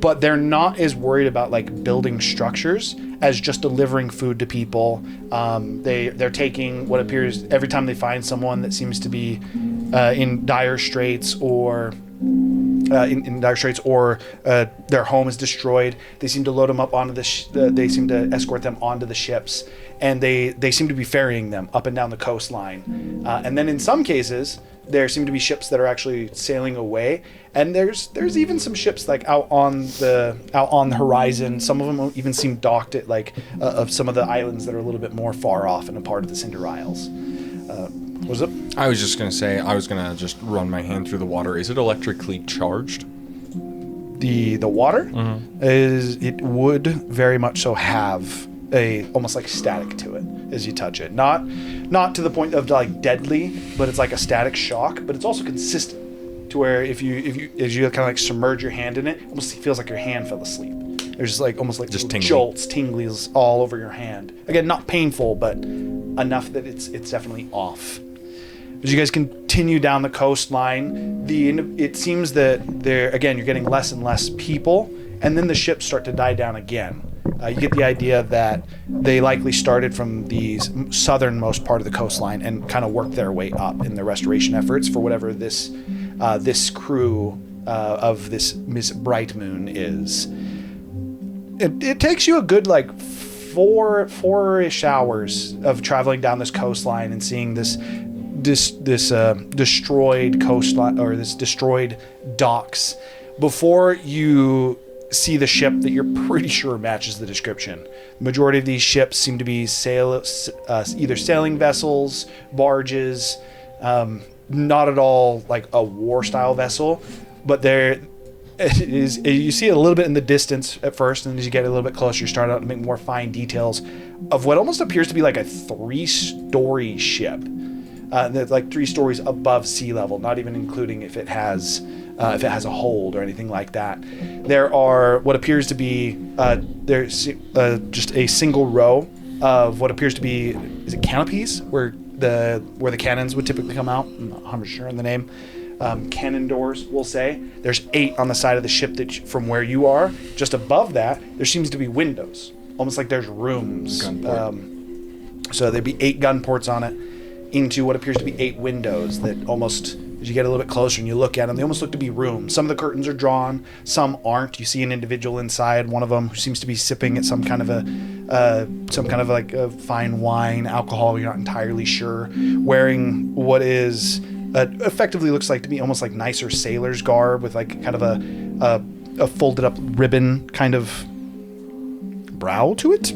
but they're not as worried about like building structures as just delivering food to people. They're taking what appears every time they find someone that seems to be in dire straits or their home is destroyed. They seem to load them up onto they seem to escort them onto the ships, and they seem to be ferrying them up and down the coastline. And then in some cases, there seem to be ships that are actually sailing away, and there's even some ships like out on the horizon. Some of them even seem docked at of some of the islands that are a little bit more far off and a part of the Cinder Isles. What's up? I was just gonna say, I was gonna just run my hand through the water. Is it electrically charged? The water? Mm-hmm. It would very much so have almost like static to it as you touch it. Not to the point of like deadly, but it's like a static shock, but it's also consistent to where if you as you kind of like submerge your hand in it, almost feels like your hand fell asleep. There's just like almost like just jolts, tinglies all over your hand. Again, not painful, but enough that it's definitely off. As you guys continue down the coastline, it seems that you're getting less and less people, and then the ships start to die down again. You get the idea that they likely started from the southernmost part of the coastline and kind of worked their way up in their restoration efforts for whatever this crew of this Miss Bright Moon is. It takes you a good like four-ish hours of traveling down this coastline and seeing this destroyed coastline or this destroyed docks before you see the ship that you're pretty sure matches the description. The majority of these ships seem to be either sailing vessels, barges, not at all like a war style vessel, but you see it a little bit in the distance at first, and as you get a little bit closer, you start out to make more fine details of what almost appears to be like a 3-story ship. That's like 3 stories above sea level, not even including if it has a hold or anything like that. There are what appears to be just a single row of what appears to be canopies where the cannons would typically come out. I'm not 100% sure on the name. Cannon doors, we'll say. There's 8 on the side of the ship from where you are. Just above that, there seems to be windows, almost like there's rooms. So there'd be 8 gun ports on it into what appears to be 8 windows that almost, as you get a little bit closer and you look at them, they almost look to be rooms. Some of the curtains are drawn, some aren't. You see an individual inside, one of them who seems to be sipping at some kind of like a fine wine, alcohol, you're not entirely sure, wearing what is effectively looks like to be almost like nicer sailor's garb with like kind of a folded up ribbon kind of brow to it.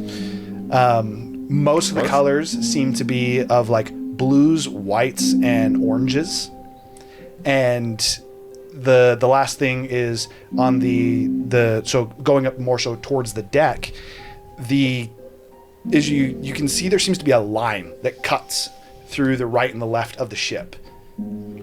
Most of the colors seem to be of like blues, whites, and oranges. And the last thing is on so going up more so towards the deck, you can see there seems to be a line that cuts through the right and the left of the ship.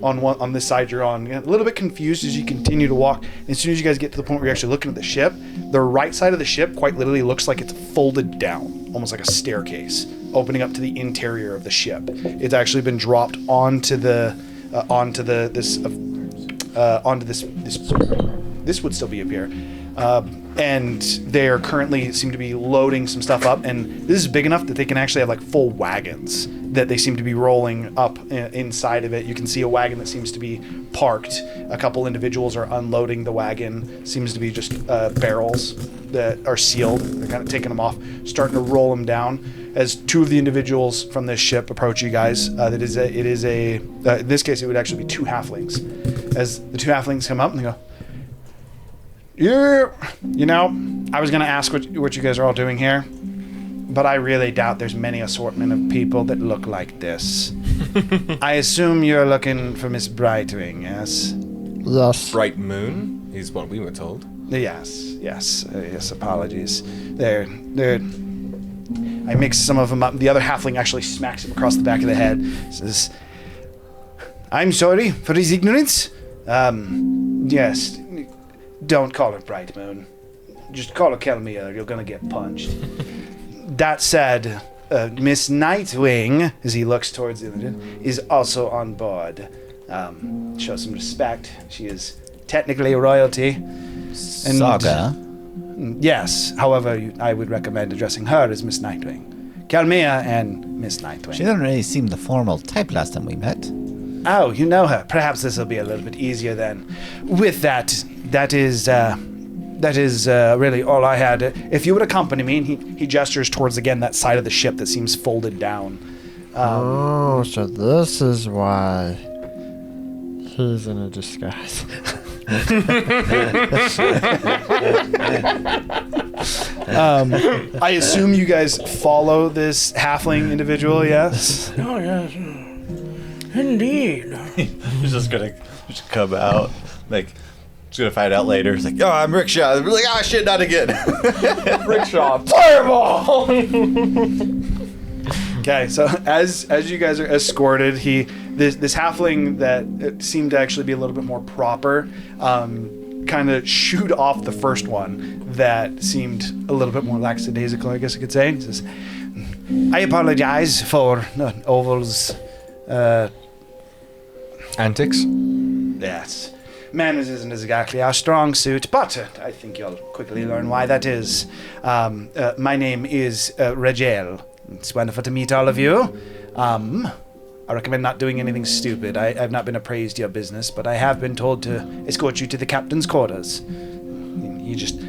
On this side you're on, a little bit confused as you continue to walk. And as soon as you guys get to the point where you're actually looking at the ship, the right side of the ship quite literally looks like it's folded down, almost like a staircase opening up to the interior of the ship. It's actually been dropped onto onto this. This would still be up here. And they are currently seem to be loading some stuff up, and this is big enough that they can actually have like full wagons that they seem to be rolling up inside of it. You can see a wagon that seems to be parked. A couple individuals are unloading the wagon. Seems to be just barrels that are sealed. They're kind of taking them off, starting to roll them down. As two of the individuals from this ship approach you guys, in this case it would actually be two halflings. As the two halflings come up and they go, I was going to ask what you guys are all doing here, but I really doubt there's many assortment of people that look like this. I assume you're looking for Miss Brightwing, yes? Yes. Bright Moon is what we were told. Yes, apologies. I mixed some of them up. The other halfling actually smacks him across the back of the head. Says, I'm sorry for his ignorance. Yes. Don't call her Bright Moon. Just call her Kelmia or you're gonna get punched. That said, Miss Nightwing, as he looks towards the other, is also on board. Show some respect. She is technically royalty. And, Saga. Yes. However, I would recommend addressing her as Miss Nightwing. Kelmia and Miss Nightwing. She didn't really seem the formal type last time we met. Oh, you know her. Perhaps this will be a little bit easier then. With that is really all I had. If you would accompany me, and he gestures towards, again, that side of the ship that seems folded down. So this is why he's in a disguise. I assume you guys follow this halfling individual, yes? Oh, yes. Indeed. He's just gonna come out, like, he's gonna find out later. He's like, oh, I'm Rickshaw. We're like, oh, shit, not again. Rickshaw. Fireball! Okay, so as you guys are escorted, this halfling that seemed to actually be a little bit more proper, kind of shoot off the first one that seemed a little bit more lackadaisical, I guess I could say. He says, I apologize for Oval's Antics? Yes. Manners isn't exactly our strong suit, but I think you'll quickly learn why that is. My name is Regel. It's wonderful to meet all of you. I recommend not doing anything stupid. I've not been appraised your business, but I have been told to escort you to the captain's quarters. He just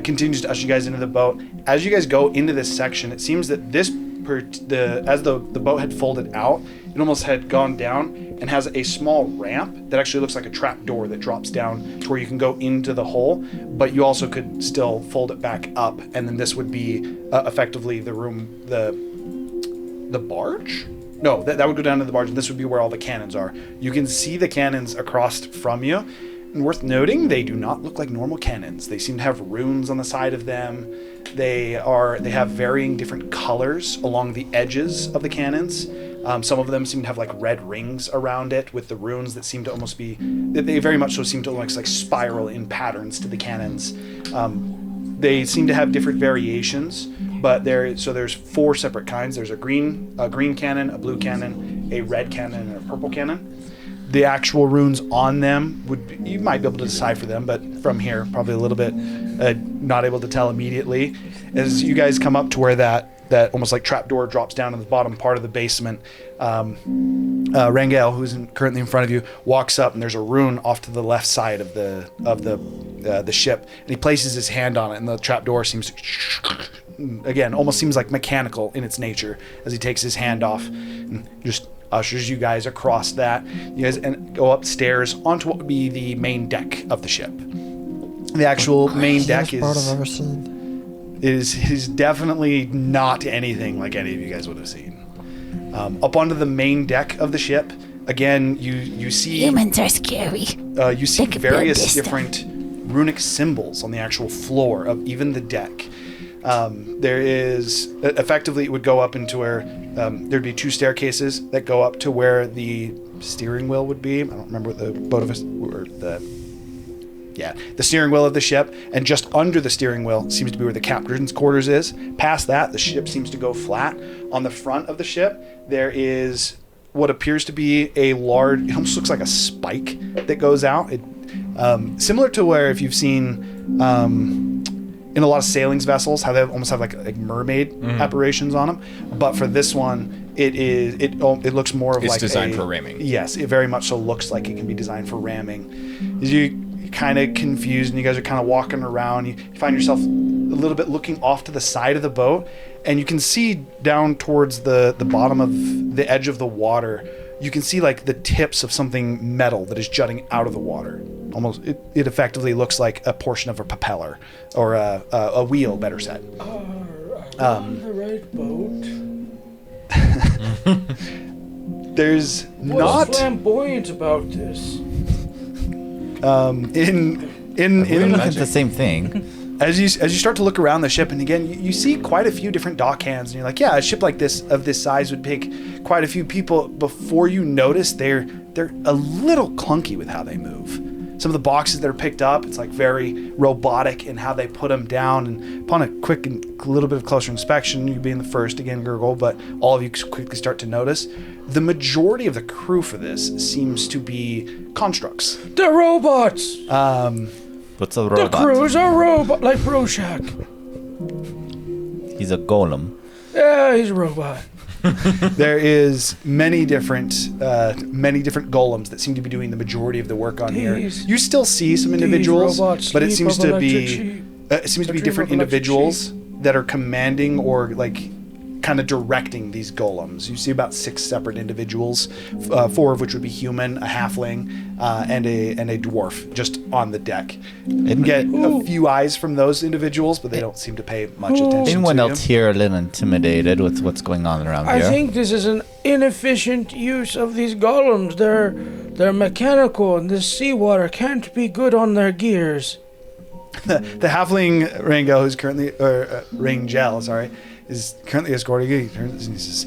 continues to usher you guys into the boat. As you guys go into this section, it seems that as the boat had folded out, it almost had gone down and has a small ramp that actually looks like a trap door that drops down to where you can go into the hole, but you also could still fold it back up, and then this would be effectively the room, the barge? No, that would go down to the barge, and this would be where all the cannons are. You can see the cannons across from you, and worth noting, they do not look like normal cannons. They seem to have runes on the side of them. They have varying different colors along the edges of the cannons. Some of them seem to have like red rings around it with the runes that seem to almost be, they very much so seem to almost like spiral in patterns to the cannons. They seem to have different variations, but there's four separate kinds. There's a green cannon, a blue cannon, a red cannon, and a purple cannon. The actual runes on them you might be able to decipher them, but from here, probably a little bit not able to tell immediately. As you guys come up to where that almost like trapdoor drops down to the bottom part of the basement, Rangel, who's currently in front of you, walks up, and there's a rune off to the left side of the ship, and he places his hand on it, and the trapdoor seems to, again, almost seems like mechanical in its nature as he takes his hand off and just ushers you guys across that. You guys go upstairs onto what would be the main deck of the ship. The actual main deck is definitely not anything like any of you guys would have seen. Up onto the main deck of the ship, again, you see humans are scary. You see various different runic symbols on the actual floor of even the deck. There is effectively, it would go up into where there'd be two staircases that go up to where the steering wheel would be. I don't remember what the the steering wheel of the ship, and just under the steering wheel seems to be where the captain's quarters is. Past that, the ship seems to go flat. On the front of the ship, there is what appears to be a large, it almost looks like a spike that goes out. It similar to where if you've seen in a lot of sailings vessels, how they almost have like mermaid apparitions on them. But for this one, it looks more of It's like designed for ramming. Yes, it very much so looks like it can be designed for ramming. As you kind of confused and you guys are kind of walking around, you find yourself a little bit looking off to the side of the boat, and you can see down towards the bottom of the edge of the water, you can see like the tips of something metal that is jutting out of the water. Almost, it effectively looks like a portion of a propeller or a wheel, better said. Are we on the right boat? There's What's not flamboyant about this? We mentioned the same thing. as you start to look around the ship, and again you see quite a few different dock hands, and you're like, yeah, a ship like this of this size would take quite a few people. Before you notice, they're a little clunky with how they move. Some of the boxes that are picked up, it's like very robotic in how they put them down. And upon a quick and a little bit of closer inspection, you being the first again, Gurgle, but all of you quickly start to notice the majority of the crew for this seems to be constructs. The robots! What's a The robot? crew's a robot, like Rorschach. He's a golem. Yeah, he's a robot. There is many different golems that seem to be doing the majority of the work on here. You still see some individuals, robots but it sleep seems of to be electric different of electric individuals that are commanding or like kind of directing these golems. You see about 6 separate individuals, 4 of which would be human, a halfling, and a dwarf just on the deck. You can get a few eyes from those individuals, but they don't seem to pay much attention Anyone to else here a little intimidated with what's going on around I here? think this is an inefficient use of these golems. They're mechanical, and this seawater can't be good on their gears. The halfling Rango, who's currently, Rangel, sorry, is currently escorting you. He turns and he says,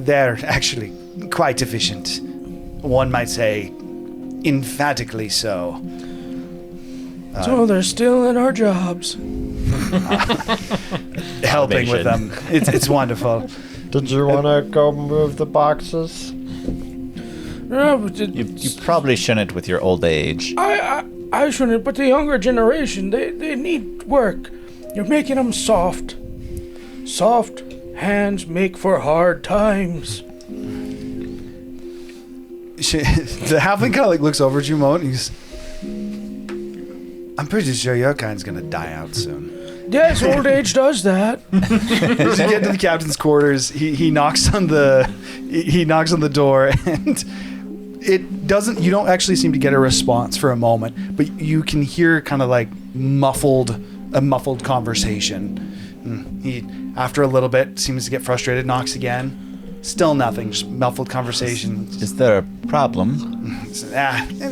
they're actually quite efficient. One might say, emphatically so. So they're still in our jobs. Helping with them. It's wonderful. Did you want to go move the boxes? No, but You probably shouldn't with your old age. I shouldn't, but the younger generation, they need work. You're making them soft. Soft hands make for hard times. The halfling kind of like looks over at you a moment and he's, I'm pretty sure your kind's gonna die out soon. Yes, old age does that. As you get to the captain's quarters, he knocks on the door, and it doesn't. You don't actually seem to get a response for a moment, but you can hear kind of like a muffled conversation. He, after a little bit, seems to get frustrated, knocks again. Still nothing, just muffled conversation. Is there a problem?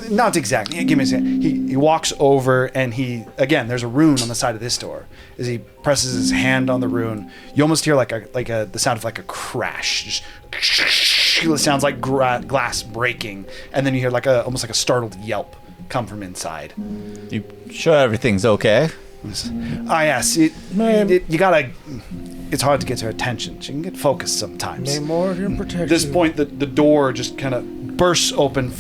Not exactly. Give me a second. He walks over and there's a rune on the side of this door. As he presses his hand on the rune, you almost hear the sound of like a crash. Just it sounds like glass breaking, and then you hear almost like a startled yelp come from inside. You sure everything's okay? Yes. It's hard to get her attention. She can get focused sometimes. May Morden protect At this you. point, the door just kind of bursts open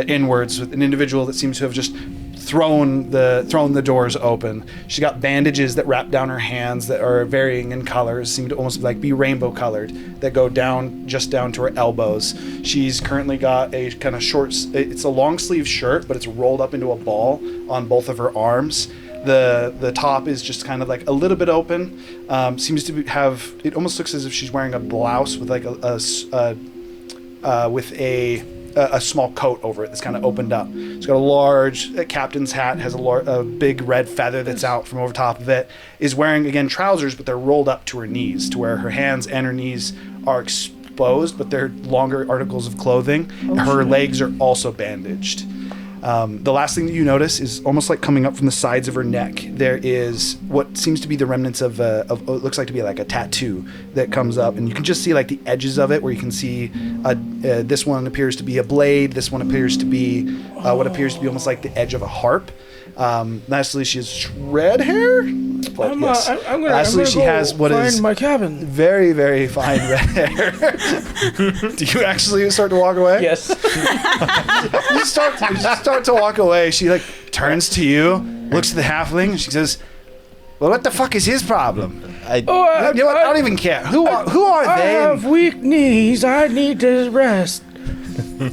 inwards with an individual that seems to have just thrown the doors open. She's got bandages that wrap down her hands that are varying in colors, seem to almost be rainbow colored, that go down to her elbows. She's currently got a kind of short, it's a long sleeve shirt, but it's rolled up into a ball on both of her arms. The top is just kind of like a little bit open. Seems to have. It almost looks as if she's wearing a blouse with like a small coat over it that's kind of opened up. She's got a large captain's hat. Has a big red feather that's out from over top of it. Is wearing again trousers, but they're rolled up to her knees, to where her hands and her knees are exposed, but they're longer articles of clothing. Her legs are also bandaged. The last thing that you notice is almost like coming up from the sides of her neck. There is what seems to be the remnants of what looks like to be like a tattoo that comes up, and you can just see like the edges of it, where you can see this one appears to be a blade. This one appears to be what appears to be almost like the edge of a harp. Lastly, she has red hair. but I'm yes. gonna Lastly, she go has what find is my cabin. very, very fine red hair. Do you actually start to walk away? Yes. You start to walk away. She like turns to you, looks at the halfling, and she says, "Well, what the fuck is his problem?" I You know what? I don't even care. Who are I they? have weak knees. I need to rest.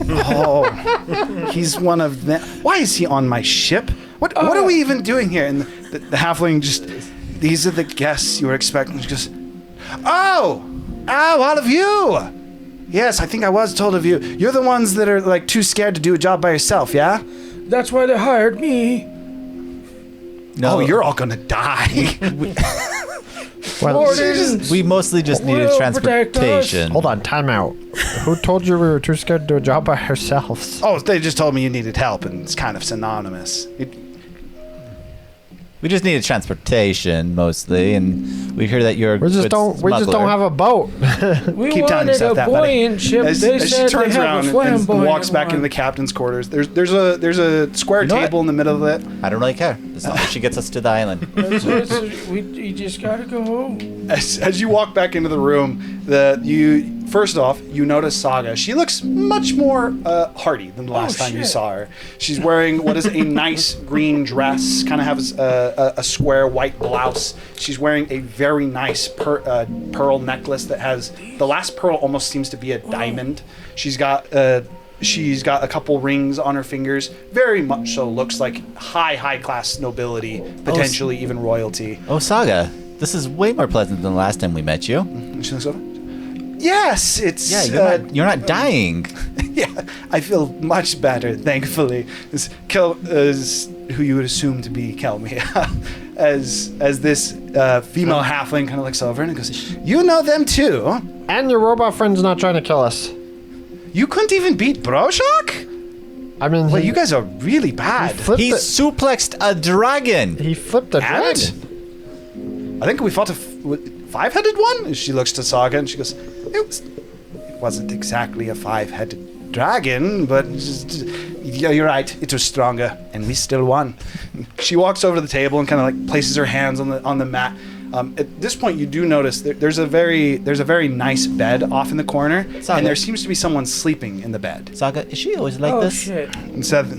Oh, he's one of them. Why is he on my ship? What are we even doing here? And the halfling just, these are the guests you were expecting. She goes, oh, all of you. Yes, I think I was told of you. You're the ones that are like too scared to do a job by yourself, yeah? That's why they hired me. no. Oh, you're all gonna die. Well, Wardens We mostly just needed will protect us. transportation. hold on, time out. Who told you we were too scared to do a job by ourselves? Oh, they just told me you needed help, and it's kind of synonymous. We just needed transportation mostly, and we hear that you're. We just don't have a boat. We Keep telling wanted yourself a that, buddy. buoyant ship. As They she said turns they have around a and flamboyant walks back one. into the captain's quarters, there's a square know what? table in the middle of it. I don't really care. As long as she gets us to the island. We just gotta go. As you walk back into the room, first off you notice Saga. She looks much more hardy than the last time you shit. saw her. She's wearing what is a nice green dress, kind of has a square white blouse. She's wearing a very nice pearl necklace that has the last pearl almost seems to be a diamond. She's got a couple rings on her fingers. Very much so looks like high class nobility, potentially even royalty. Oh, Saga, this is way more pleasant than the last time we met you. And she looks over. Yes, it's Yeah, you're not dying. yeah, I feel much better, thankfully. Is who you would assume to be Kelmia, as this female halfling kind of looks over and goes, "You know them too? And your robot friend's not trying to kill us. You couldn't even beat Broshok? I mean, Well, you guys are really bad." He suplexed a dragon. He flipped the And dragon. I think we fought a five-headed one. And she looks to Saga and she goes, "It wasn't exactly a five-headed dragon, but yeah, you're right. It was stronger, and we still won." She walks over to the table and kind of like places her hands on the mat. At this point, you do notice there's a very nice bed off in the corner, Saga. and there seems to be someone sleeping in the bed. Saga, is she always like Oh this? shit. And Saga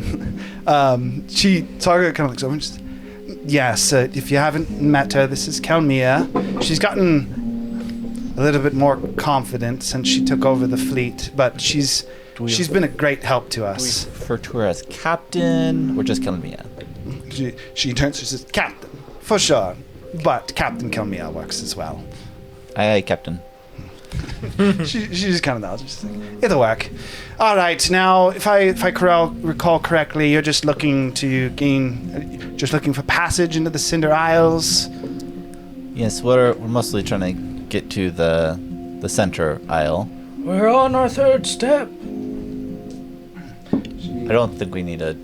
kind of looks over and she says, "Yes, if you haven't met her, this is Kelmia. She's gotten a little bit more confident since she took over the fleet, but she's been a great help to We us." refer to her as Captain or just Kelmia? She turns, she says, "Captain, for sure, but Captain Kelmia works as well." Aye, Captain. She just kind of nods. She's like, "It'll work." All right, now if I recall correctly, you're just looking for passage into the Cinder Isles. Yes, we're mostly trying to get to the center aisle. We're on our third step. I don't think we need to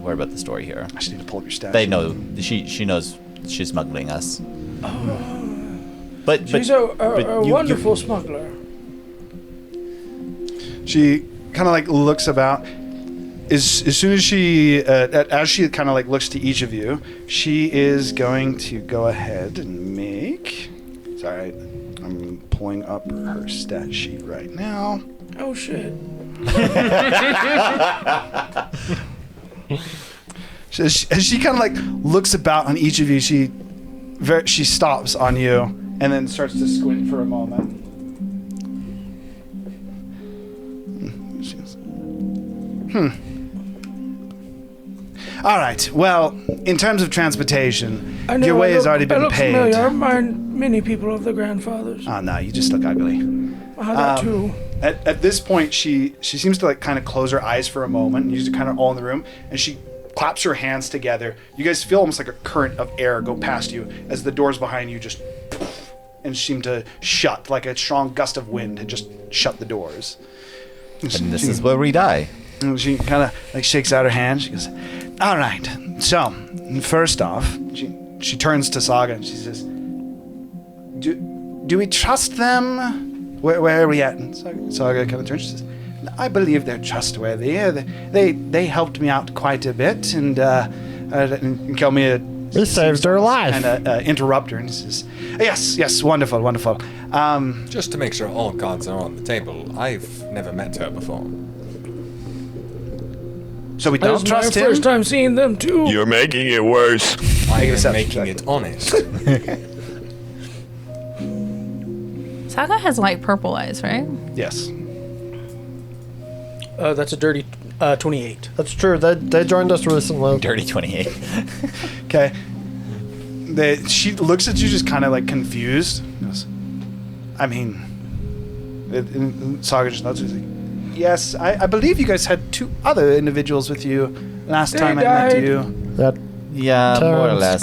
worry about the story here. I just need to pull up your stats. They know she knows she's smuggling us. But She's but a you- wonderful smuggler. She kind of like looks about. As soon as she kind of like looks to each of you, she is going to go ahead and make. Sorry, I'm pulling up her stat sheet right now. Oh shit. As she kind of like looks about on each of you, she stops on you and then starts to squint for a moment. She goes, All right. Well, in terms of transportation, I know, your way I has look- already I been look paid. familiar. I remind many people of the grandfathers. Oh no, you just look ugly. That too. At this point, she seems to like kind of close her eyes for a moment, and you just kind of all in the room, and she claps her hands together. You guys feel almost like a current of air go past you as the doors behind you just and seem to shut, like a strong gust of wind had just shut the doors. and this is where we die. And she kind of like shakes out her hand. She goes, "All right. So first off, she turns to Saga and she says, "Do we trust them? Where are we at?" And Saga kind of turns. She says, "I believe they're trustworthy. They helped me out quite a bit." And Kelmia We saved her life. And interrupt her and says, yes, wonderful. Just to make sure all cards are on the table, I've never met her before. So we This don't is my trust him? first time seeing them too. You're making it worse. I am deception making check. it honest. Saga has light purple eyes, right? Yes. That's a dirty 28. That's true. They joined us recently. Dirty 28. Okay. She looks at you just kind of like confused. Goes, I mean, Saga just nods. She's like, yes, I believe you guys had 2 other individuals with you last They time I met died. you. That Yeah, more or less.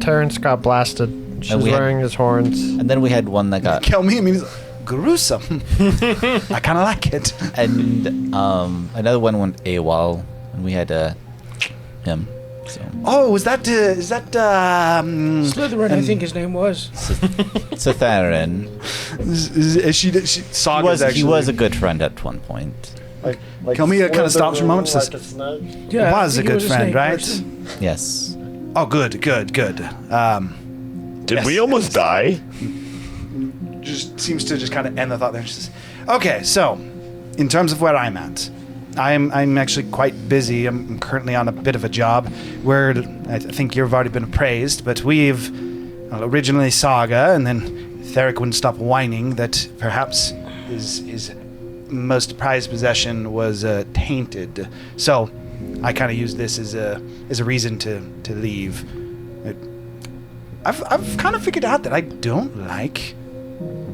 Terrence got blasted. She's we had- wearing his horns. And then we had one that got. Kill me? I mean, gruesome. I kind of like it. And another one went AWOL, and we had him. So Oh, is that Slytherin, I think his name was. Satharin. Saga's He was a good friend at one point. Like Kill me, it kinda stops for a moment, Like says- a snake. Yeah, I was a think he good friend, snake right? person. Yes. Oh, good. Did Yes. we almost die? Just seems to just kind of end the thought there. She says, okay, so in terms of where I'm at, I'm actually quite busy. I'm currently on a bit of a job where I think you've already been appraised, but we've originally Saga, and then Theric wouldn't stop whining that perhaps his most prized possession was tainted. So I kind of use this as a reason to leave. I've kind of figured out that I don't like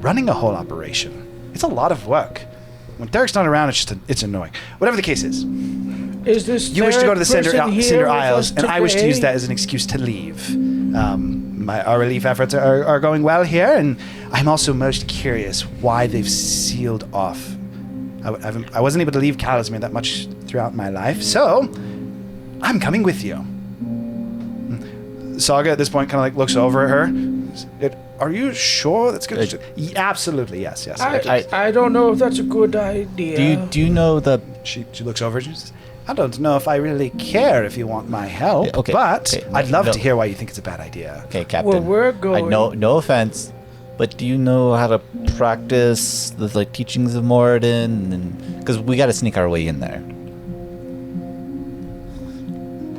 running a whole operation. It's a lot of work. When Derek's not around, it's annoying. Whatever the case is, Is this you wish to go to the third person here Cinder with Isles, us and I wish to use today? that as an excuse to leave. Our relief efforts are going well here, and I'm also most curious why they've sealed off. I wasn't able to leave Calusmere that much throughout my life, so I'm coming with you. Saga at this point kind of like looks over at her. Are you sure that's good? Absolutely, yes. I don't know if that's a good idea. Do you know the? She looks over and she says, I don't know if I really care if you want my help, Yeah, okay, but okay, I'd love no. to hear why you think it's a bad idea. Okay, Captain. Well, we're going. No offense, but do you know how to practice the teachings of Moradin? Because we got to sneak our way in there.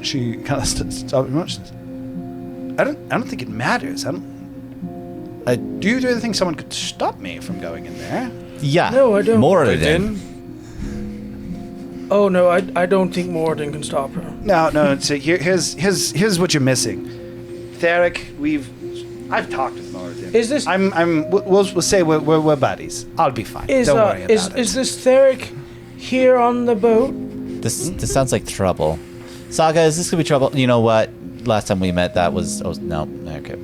She kind of stops emotions. I don't think it matters. Do you really think someone could stop me from going in there? Yeah. No, I don't. Moradin. Oh no, I don't think Morden can stop her. No. So here's what you're missing. Theric, I've talked with Moradin. Is this- we'll say we're buddies. I'll be fine. Don't worry about it. Is this Theric here on the boat? This sounds like trouble. Saga, is this gonna be trouble? You know what? Last time we met, that was no. Okay.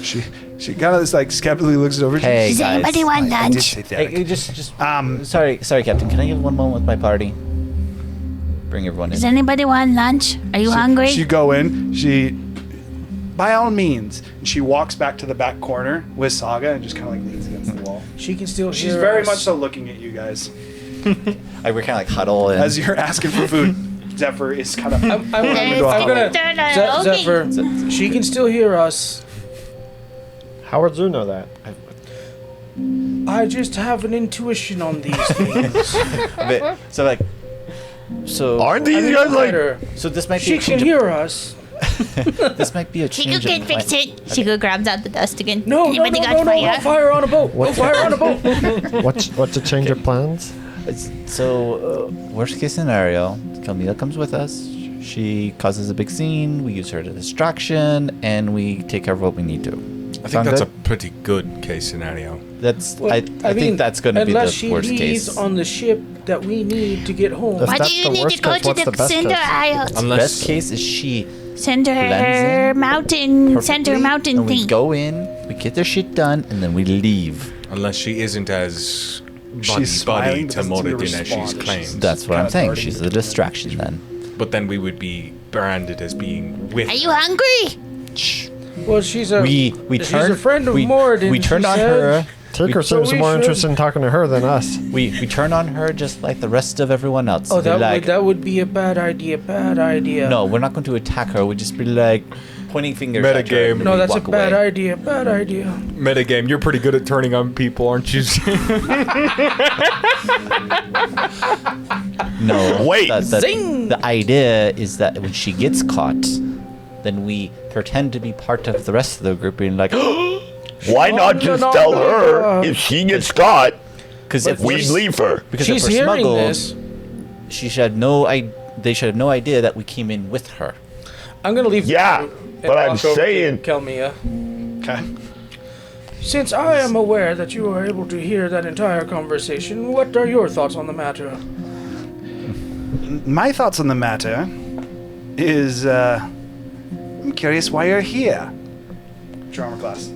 She kind of just like skeptically looks over. Hey Does guys. anybody want I did lunch? say Theric. Hey, just. Sorry, Captain. Can I get one moment with my party? Bring everyone in. Does anybody want lunch? Are you hungry? She go in. By all means, she walks back to the back corner with Saga and just kind of like leans against the wall. She can still She's hear very us. much so looking at you guys We're kind of like huddle and. as you're asking for food. Zephyr is kind of. I'm gonna Zephyr. She can still hear us. How would you know that? I just have an intuition on these things. So Aren't these guys like? Her. So this might be She a can change. hear us. This might be a Chico change. can of fix plan. it. Chico grabs out the dust again. No, Anybody got fire? no fire on a boat. No fire on a boat. What's a change of plans? So, worst case scenario, Camila comes with us. She causes a big scene. We use her as a distraction, and we take care of what we need to. I think that's a pretty good case scenario. That's. Well, I mean, think that's going to be unless the she worst leaves case. on the ship that we need to get home. If Why that's do you the need to worst go case, to what's the the best Cinder case? Isles? Unless Best case is she Cinder blends in Mountain. Center perfectly, Mountain and we thing. go in, we get their shit done, and then we leave. unless she isn't as She's buddy smiling, to but doesn't seem to Moradin as she's respond. claimed. That's what I'm kinda saying. darting She's a between distraction then. But then we would be branded as being with Are you her. hungry? Well, she's a We she's turned a friend of we, Moradin. we turned she on said. her. Tinker So seems we more should- interested in talking to her than us. We turn on her just like the rest of everyone else. Oh, We're like, that would be a bad idea. Bad idea. no, we're not going to attack her. We just be like, pointing fingers Metagame. at her. and No, we that's a walk bad away. idea. Bad idea. Metagame, you're pretty good at turning on people, aren't you? No. Wait. The idea is that when she gets caught, then we pretend to be part of the rest of the group and like, Why not just tell her if she gets caught, because if we leave her? because She's if we're hearing smuggled, this. she should have no they should have no idea that we came in with her. I'm gonna leave. Yeah, the group and but I'm walk over to saying- Kelmia. Okay. Since I am aware that you were able to hear that entire conversation, what are your thoughts on the matter? My thoughts on the matter is, I'm curious why you're here. Drama class.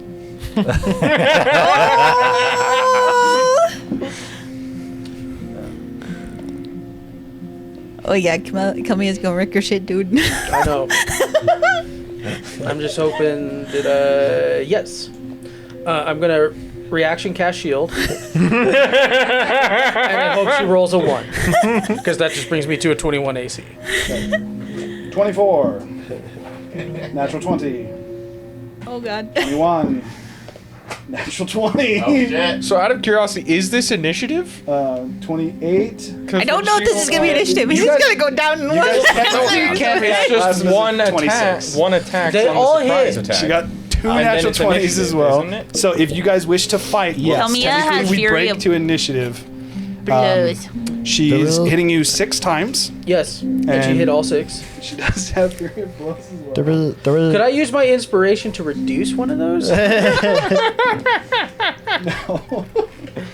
Oh yeah, Kamiya's gonna wreck your shit, dude. I know. I'm just hoping that, yes. I'm gonna reaction cast shield. And I hope she rolls a 1. Because that just brings me to a 21 AC. 24. Natural 20. Oh god. 21. Natural 20. So out of curiosity, is this initiative? 28. I don't know if this is gonna be initiative. He's guys- gonna go down in one. It's just one attack. 26. One attack. They on the all surprise hit. attack. She got 2 And then natural it's 20s initiative, as well. isn't it? So if you guys wish to fight, yes, Kelmia has technically we Fury break of to initiative. Blows. She's hitting you 6 times. Yes. And she And- hit all 6. She does have Fury of Blows as well. Could I use my inspiration to reduce one of those?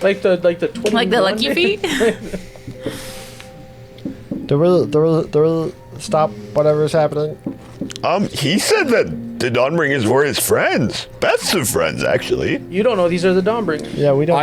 Like the 21? Like the lucky feet. Stop whatever's happening. He said that the Dawnbringers were his friends. Best of friends, actually. You don't know these are the Dawnbringers. Yeah, we don't.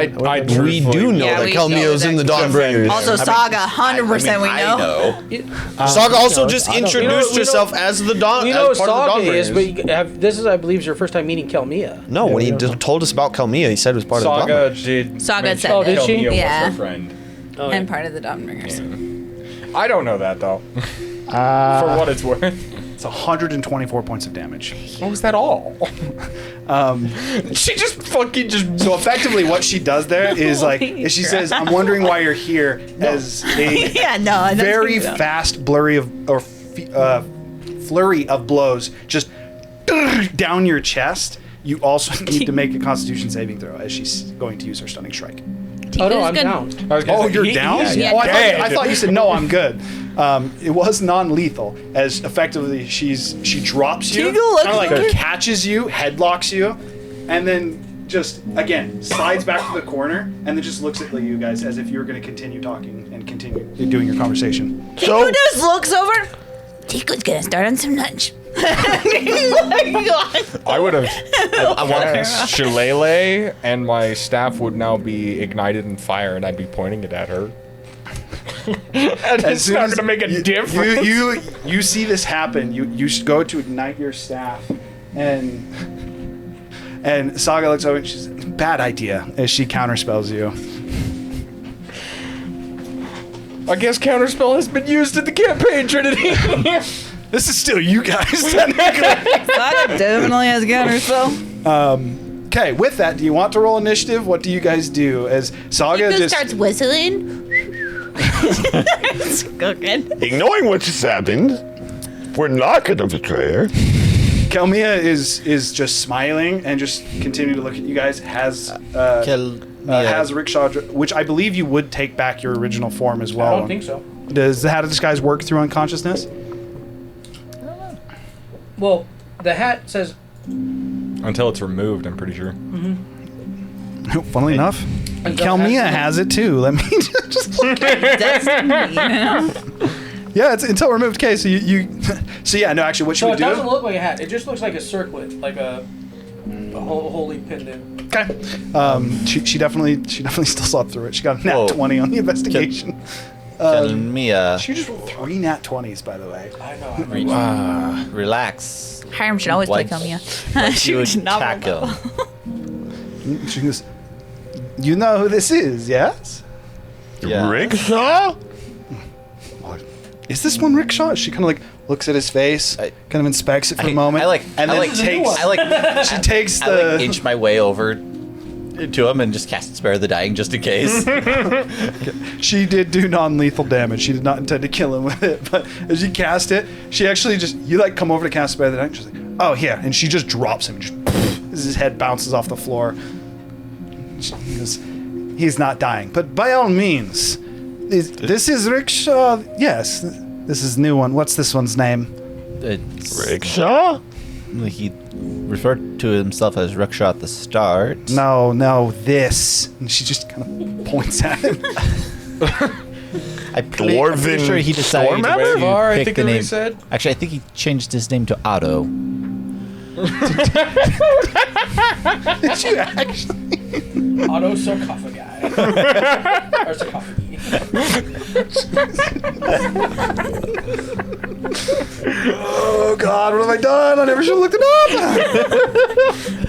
We do know Yeah, that we Kelmio's know in the that. Dawnbringers. Also, Saga, 100% we know. Saga also just I don't- introduced we know- herself as the Dawn. We know as part of the Saga is, Dawnbringers. but this is, I believe, is your first time meeting Kelmia. No, when he told us about Kelmia, he said it was part of the Saga Dawnbringers. did. Saga mention said Oh, did it. she? Kelmia was Yeah. her friend. And part of the Dawnbringers. I don't know that though. For what it's worth. It's 124 points of damage. What was that all? She just fucking just. So effectively, what she does there is like, is she says, "I'm wondering why you're here," as a Yeah, no, I don't very think so. fast flurry of blows just down your chest. You also need to make a Constitution saving throw as she's going to use her stunning strike. Oh, no, Tiku's I'm gonna- down. Oh, you're down? Yeah. Oh, I thought you said no. I'm good. It was non-lethal, as effectively she drops you, Tiku looks kind of like like- catches you, headlocks you, and then just again slides back to the corner, and then just looks at you guys as if you were going to continue talking and continue doing your conversation. So, Tiku just looks over. Tiku's gonna start on some lunch. I would have. I want Shillelagh, and my staff would now be ignited in fire, and I'd be pointing it at her. And it's not going to make a difference. You see this happen. You go to ignite your staff, and Saga looks over and she's bad idea as she counterspells you. I guess counterspell has been used in the campaign, Trinity. This is still you guys, technically. Saga definitely has counterspell. Okay, with that, do you want to roll initiative? What do you guys do? As Saga Tiku just starts whistling. It's cooking. ignoring what just happened, we're not going to betray her. Kelmia is just smiling and just continue to look at you guys. Has Rickshaw, which I believe you would take back your original form as well. I don't think so. Does the hat of disguise work through unconsciousness? Well, the hat says Until it's removed, I'm pretty sure. Funnily enough, Kelmia has it too. Let me just look at Destiny. Yeah, it's until removed. Okay, so you so yeah, no, actually, what she so would it do? doesn't look like a hat. It just looks like a circlet, like a holy pendant. Okay. She definitely still saw through it. She got a nat Whoa. 20 on the investigation. Kelmia, She just rolled 3 nat 20s, by the way. I know. relax. Hiram should always play Why- Kelmia. You would should not attack roll him. She goes, "You know who this is, yes? Yeah. Rickshaw? Is this one Rickshaw?" She kind of like looks at his face, kind of inspects it for a moment, she takes the. Inch my way over to him and just cast Spare the Dying just in case. She did do non-lethal damage. She did not intend to kill him with it, but as you cast it, she actually you come over to cast Spare the Dying. She's like, oh, here, and she just drops him. Just as his head bounces off the floor. He goes, he's not dying, but by all means, this is Rickshaw. Yes, this is the new one. What's this one's name? It's Rickshaw? He referred to himself as Rickshaw at the start. No, this. And she just kind of points at him. I'm pretty sure he decided I to pick think the that's what he name. said. Actually, I think he changed his name to Otto. Did you actually? Auto sarcophagi. Or sarcophagi. Oh God, what have I done? I never should have looked it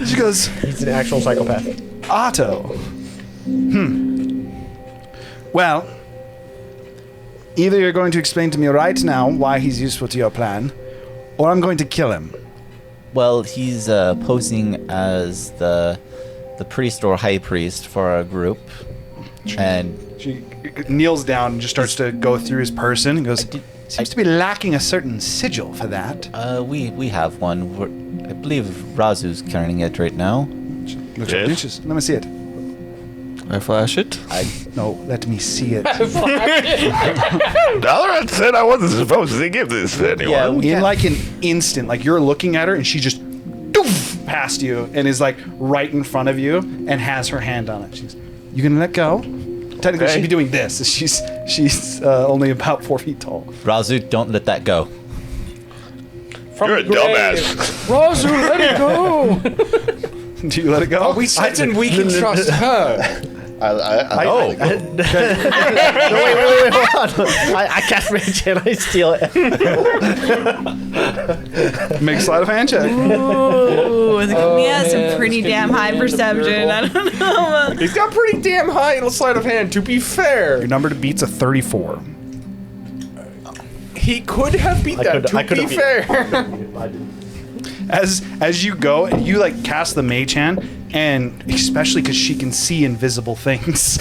up. She goes, He's an actual psychopath. Otto. Well, either you're going to explain to me right now why he's useful to your plan, or I'm going to kill him. Well, he's posing as the priest or high priest for our group, and She kneels down and just starts to go through his person and goes, seems to be lacking a certain sigil for that. we have one. I believe Razu's carrying it right now. Looks Yes. delicious. Let me see it. I flash it. No, let me see it. Dalaran said I wasn't supposed to give this to anyone. In like an instant, like you're looking at her and she just doof past you and is like right in front of you and has her hand on it. She's, you gonna let go? Technically, she'd be doing this. She's only about 4 feet tall. Razu, don't let that go. You're a dumbass. Razu, let it go! Do you let it go? We said we can trust her. No, wait, hold on. I cast Rage and I steal it. Make sleight of hand check. Ooh, he has man, some pretty this could damn be high the end of the perception. I miracle. don't know. He's got pretty damn high sleight of hand, to be fair. Your number to beat's a 34. He could have beat that, to be fair. As you go, you like cast the mage hand, and especially because she can see invisible things.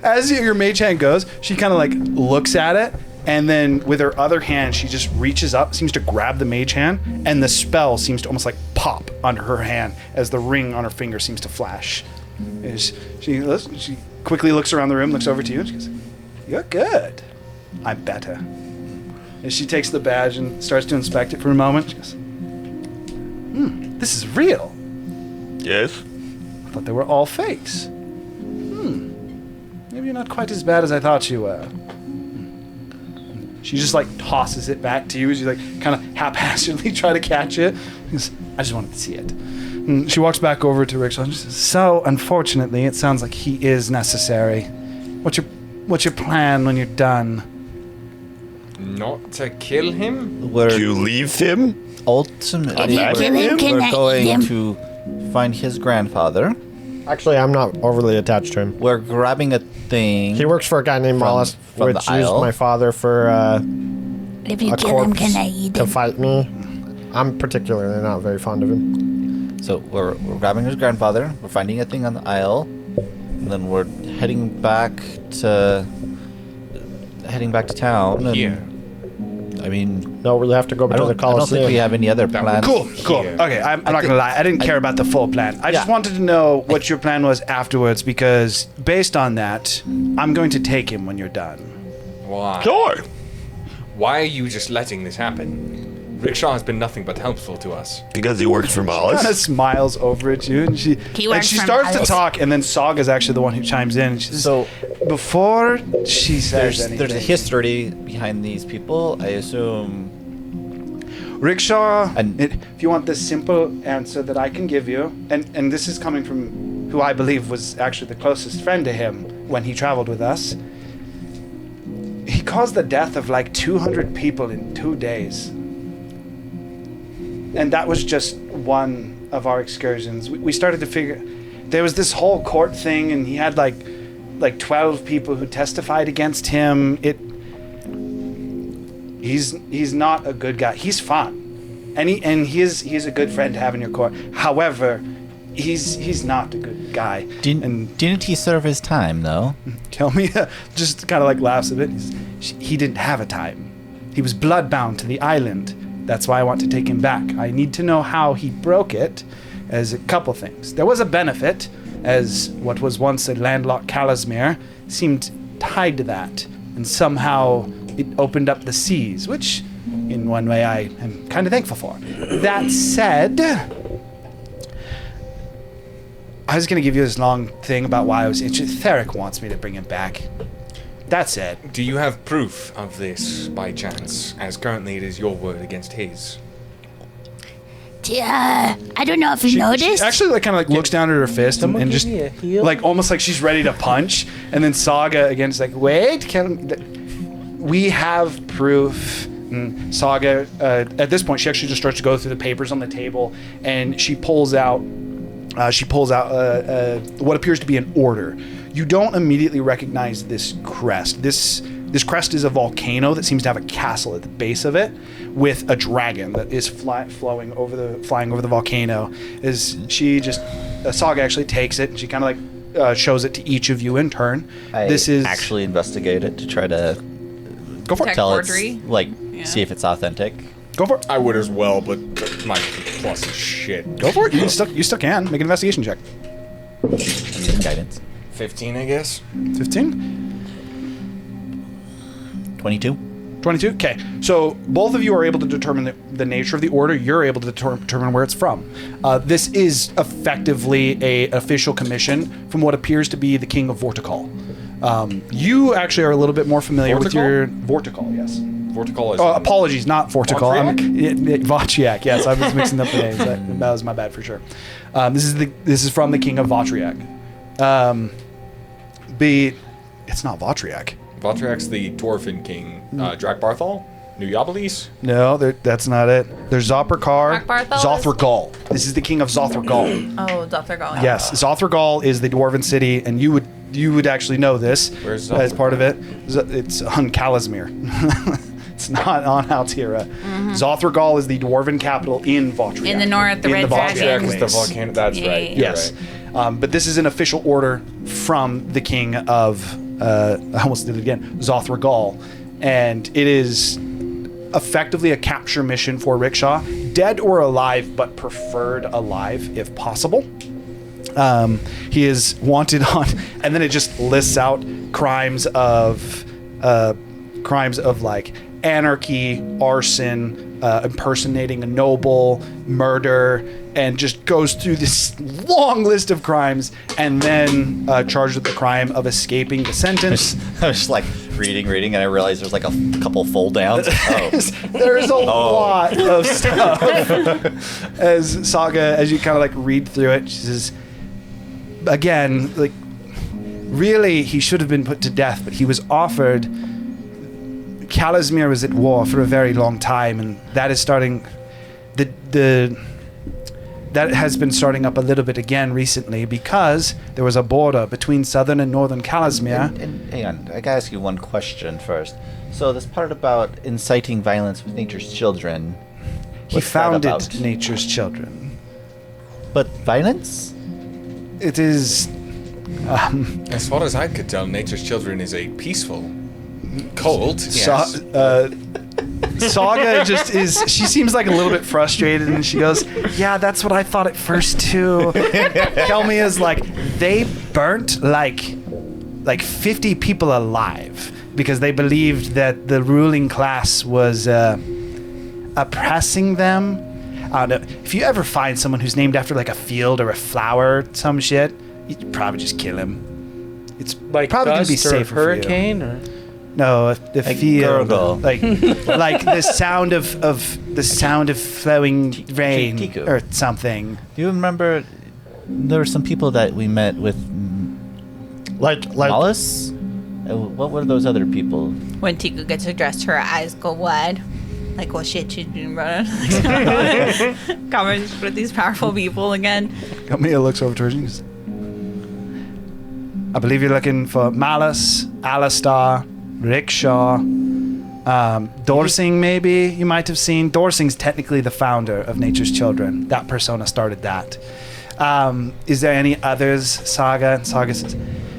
as your mage hand goes, she kind of like looks at it, and then with her other hand, she just reaches up, seems to grab the mage hand, and the spell seems to almost like pop under her hand as the ring on her finger seems to flash. She quickly looks around the room, looks over to you, and she goes, "You're good. I'm better." And she takes the badge and starts to inspect it for a moment. She goes, this is real. Yes? I thought they were all fakes. Maybe you're not quite as bad as I thought you were. She just like tosses it back to you as you like kind of haphazardly try to catch it. She goes, I just wanted to see it. And she walks back over to Rickshaw and she says, so unfortunately, it sounds like he is necessary. What's your plan when you're done? Not to kill him? Do you leave him? Ultimately, If you kill him, can I we're eat going him? to find his grandfather. Actually, I'm not overly attached to him. We're grabbing a thing. He works for a guy named Mollis, from which the used aisle. my father for If you a kill him, corpse can I eat to him? fight me. I'm particularly not very fond of him. So we're grabbing his grandfather. We're finding a thing on the aisle, and then we're heading back to town. And, Here. I mean, No, we'll have to go I to the don't think Coliseum. we have any other plans. Cool. Here. Okay, I'm not gonna lie. I didn't care about the full plan. I just wanted to know what your plan was afterwards because based on that, I'm going to take him when you're done. Why? Sure. Why are you just letting this happen? Rickshaw has been nothing but helpful to us. Because he works for Kind of Mollis. smiles over at you, and she works for starts to Miles. talk, and then Saga's actually the one who chimes in. And she says, So before she says anything, there's a history behind these people. I assume. Rickshaw, And- if you want the simple answer that I can give you, and this is coming from who I believe was actually the closest friend to him when he traveled with us, he caused the death of like 200 people in 2 days. And that was just one of our excursions. We started to figure, there was this whole court thing, and he had like 12 people who testified against him. He's not a good guy. He's fun, and he's a good friend to have in your court. However, he's not a good guy. Didn't he serve his time though? Tell me, just kind of like laughs a bit. He didn't have a time. He was bloodbound to the island. That's why I want to take him back. I need to know how he broke it, as a couple things. There was a benefit, as what was once a landlocked Calasmere seemed tied to that, and somehow it opened up the seas, which in one way I am kind of thankful for. That said, I was going to give you this long thing about why I was interested. Theric wants me to bring him back. That's it. Do you have proof of this by chance? As currently it is your word against his. I don't know if you noticed. She actually like kind of like looks down at her fist and just like almost like she's ready to punch. And then Saga again is like, wait, we have proof. And Saga, at this point, she actually just starts to go through the papers on the table, and she pulls out what appears to be an order. You don't immediately recognize this crest. This crest is a volcano that seems to have a castle at the base of it, with a dragon that is flying over the volcano. Saga actually takes it, and she kind of like shows it to each of you in turn. This is actually investigate it to try to go for it. Tell it's like see if it's authentic. Go for it. I would as well, but my plus is shit. Go for it. You still can make an investigation check. I'm using guidance. 15, I guess. 15. 22. 22? Okay. So both of you are able to determine the nature of the order. You're able to determine where it's from. This is effectively a official commission from what appears to be the King of Vortikal. You actually are a little bit more familiar with your... Vortikal, yes. Vortikal is... apologies, not Vortikal. Votriak, yes. I was mixing up the names. That was my bad for sure. This is from the King of Votriak. It's not Votriak. Votriak's the Dwarven king. Drakbarthal? New Yabilis? No, that's not it. There's Zothragar. Zothragal. This is the king of Zothragal. Oh, Zothragal. Yes, Zothragal is the dwarven city, and you would actually know this. Where's as part of it. It's on Calasmere. It's not on Altira. Mm-hmm. Zothragal is the dwarven capital in Votriak. In the north, the Red Dragon. Is the volcano. That's right. Yes. Right. But this is an official order from the king of... I almost did it again. Zothragal. And it is effectively a capture mission for Rickshaw. Dead or alive, but preferred alive if possible. He is wanted on... And then it just lists out crimes of like anarchy, arson, impersonating a noble, murder, and just goes through this long list of crimes, and then charged with the crime of escaping the sentence. I was just like reading, and I realized there's like a couple fold downs. There's a lot of stuff. As you kind of like read through it, she says, again, like, really, he should have been put to death, but he was offered... Calasmere was at war for a very long time, and that is starting... That has been starting up a little bit again recently because there was a border between southern and northern Calasmere. And hang on, I gotta ask you one question first. So this part about inciting violence with nature's children... He founded Nature's Children. But violence? It is... as far as I could tell, Nature's Children is a peaceful cult. Yes. Saga just is... She seems like a little bit frustrated, and she goes, yeah, that's what I thought at first, too. Kelmi is like, they burnt like 50 people alive because they believed that the ruling class was oppressing them. I don't know. If you ever find someone who's named after like a field or a flower or some shit, you'd probably just kill him. It's like probably going to be safer for you. Hurricane or... No, the field, like the sound of flowing rain or something. Do you remember there were some people that we met with, like Wallace? What were those other people? When Tiku gets addressed, her eyes go wide. Like, oh shit, she's been running. Conversation with these powerful people again. Camilla looks over towards you and goes, I believe you're looking for Malice, Alistar, Rickshaw. Dorsing, maybe you might have seen. Dorsing's technically the founder of Nature's Children. That persona started that. Is there any others, Saga? And Saga says,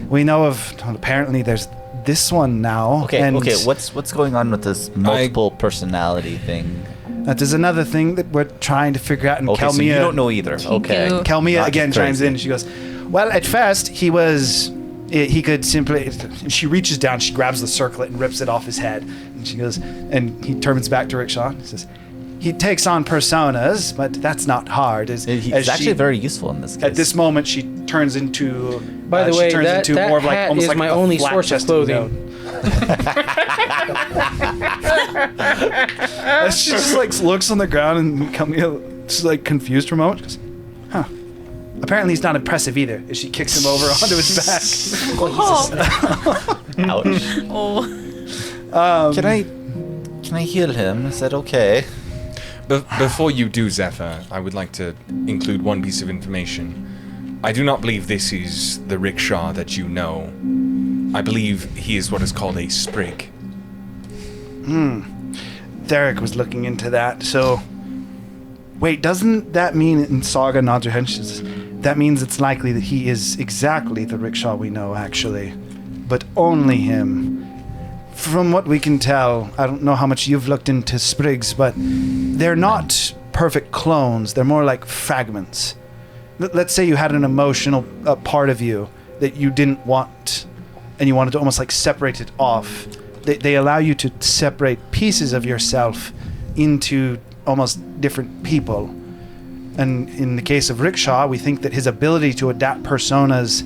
we know of, well, apparently there's this one now. Okay, what's going on with this multiple personality thing? That is another thing that we're trying to figure out. And Okay, Kelmia, so you don't know either. Okay. Kelmia Not again crazy. chimes in. She goes, well, at first he could simply, she reaches down, she grabs the circlet and rips it off his head. And she goes, and he turns back to Rickshaw and says, he takes on personas, but that's not hard. He's actually very useful in this case. At this moment, she turns into. By the way, that more of like hat almost is like my a only source of flat-chested clothing. note. She just like looks on the ground and she's like confused for a moment. She goes, huh. Apparently he's not impressive either. As she kicks him over onto his back. Ouch. Oh. Can I heal him? Is that okay? Before you do, Zephyr, I would like to include one piece of information. I do not believe this is the rickshaw that you know. I believe he is what is called a sprig. Theric was looking into that. So, wait, doesn't that mean, in Saga nods her head, she says, that means it's likely that he is exactly the rickshaw we know, actually. But only him. From what we can tell, I don't know how much you've looked into sprigs, but they're not perfect clones. They're more like fragments. Let's say you had an emotional part of you that you didn't want, and you wanted to almost like separate it off. They allow you to separate pieces of yourself into almost different people. And in the case of Rickshaw, we think that his ability to adapt personas,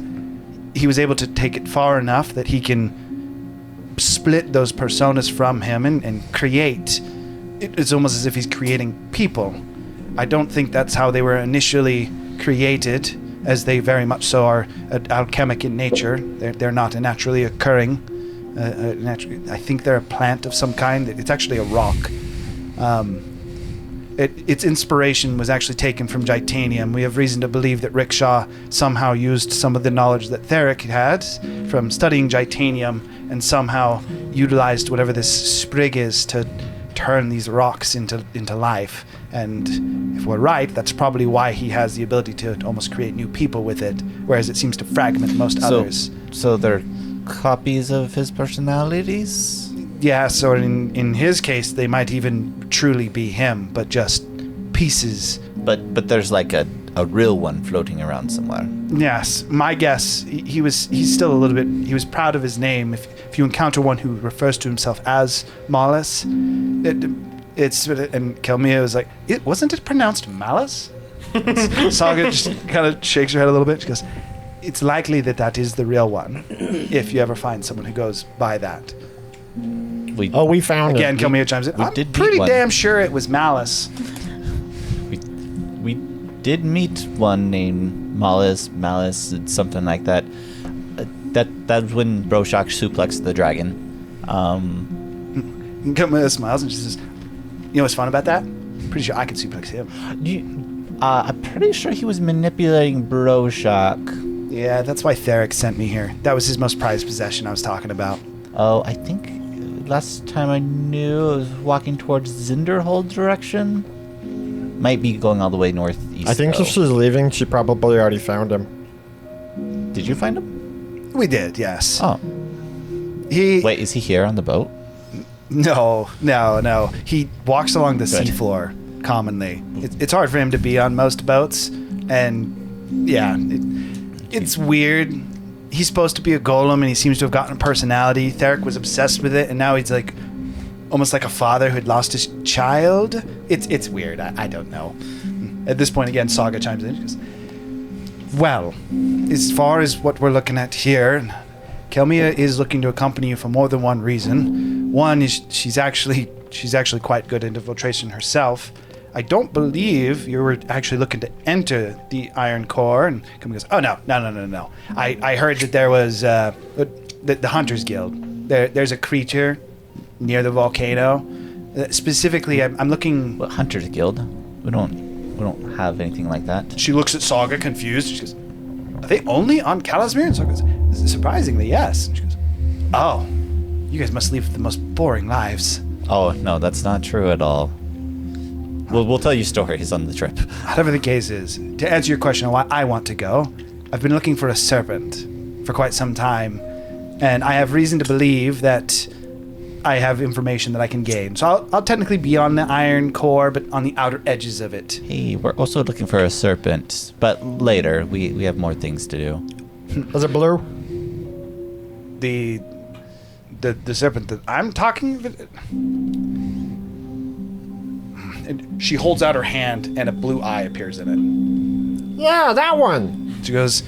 he was able to take it far enough that he can split those personas from him and create. It's almost as if he's creating people. I don't think that's how they were initially created, as they very much so are alchemic in nature. They're not a naturally occurring. I think they're a plant of some kind. It's actually a rock. Its inspiration was actually taken from Gitanium. We have reason to believe that Rickshaw somehow used some of the knowledge that Theric had from studying Gitanium and somehow utilized whatever this sprig is to turn these rocks into life. And if we're right, that's probably why he has the ability to almost create new people with it, whereas it seems to fragment most others. So they're copies of his personalities? Yeah, so in his case, they might even truly be him, but just pieces. But there's like a real one floating around somewhere. Yes, my guess, he's still a little bit, he was proud of his name. If you encounter one who refers to himself as Malus, it's, and Kelmia was like, wasn't it pronounced Malus? Saga just kind of shakes her head a little bit. She goes, it's likely that is the real one, if you ever find someone who goes by that. We found Again, it. Kelmia chimes in. I'm did meet pretty one. damn sure it was Malice. We did meet one named Malice, something like that. That was when Broshak suplexed the dragon. Kelmia smiles and she says, you know what's fun about that? Pretty sure I could suplex him. I'm pretty sure he was manipulating Broshak. Yeah, that's why Theric sent me here. That was his most prized possession I was talking about. Oh, I think last time I knew I was walking towards Zinderhold direction. Might be going all the way northeast. I think though. if she's leaving, she probably already found him. Did you find him? We did, yes. Oh. Wait, is he here on the boat? No. He walks along the seafloor commonly. It's hard for him to be on most boats, and yeah, it's weird. He's supposed to be a golem, and he seems to have gotten a personality. Theric was obsessed with it, and now he's like almost like a father who had lost his child. It's weird. I don't know. At this point, again, Saga chimes in. She goes, well, as far as what we're looking at here, Kelmia is looking to accompany you for more than one reason. One is she's actually quite good at infiltration herself. I don't believe you were actually looking to enter the Iron Core. And Kelmia goes, oh, no. I heard that there was the Hunters Guild. There's a creature near the volcano. Specifically, I'm looking... What, Hunters Guild? We don't have anything like that. She looks at Saga confused. She goes, are they only on Calasmere? And Saga goes, surprisingly, yes. And she goes, oh, you guys must lead the most boring lives. Oh, no, that's not true at all. We'll tell you stories on the trip. Whatever the case is, to answer your question on why I want to go, I've been looking for a serpent for quite some time, and I have reason to believe that I have information that I can gain. So I'll technically be on the Iron Core, but on the outer edges of it. Hey, we're also looking for a serpent, but later. We have more things to do. Was it blue? The serpent that I'm talking. And she holds out her hand, and a blue eye appears in it. Yeah, that one. She goes,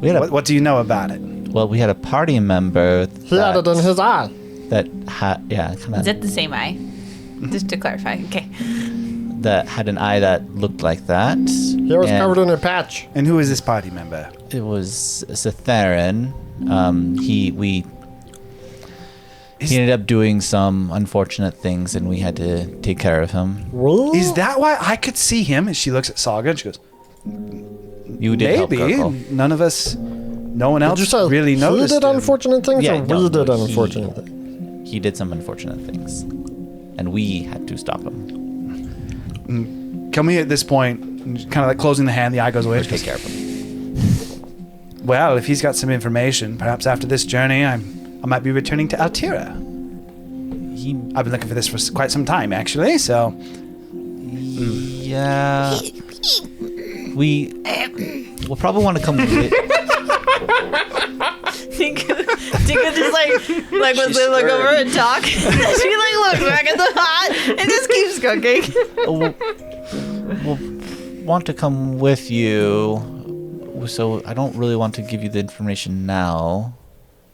what do you know about it? Well, we had a party member. He had it in his eye. That had, kind of. Is it the same eye? Just to clarify. Okay. That had an eye that looked like that. He was covered in a patch. And who is this party member? It was Cetherin. He ended up doing some unfortunate things, and we had to take care of him. Is that why I could see him? And she looks at Saga, and she goes, You did help maybe. Kirkle. No one else really noticed He did him. unfortunate things, Yeah, or no, we did he- unfortunate things? He did some unfortunate things, and we had to stop him. Come here at this point, kind of like closing the hand, the eye goes away. Or take care of him. Well, if he's got some information, perhaps after this journey, I might be returning to Altira. I've been looking for this for quite some time, actually, so... Yeah. We'll probably want to come with Tika just like when they look over and talk, she like looks back at the pot and just keeps cooking. we'll want to come with you, so I don't really want to give you the information now.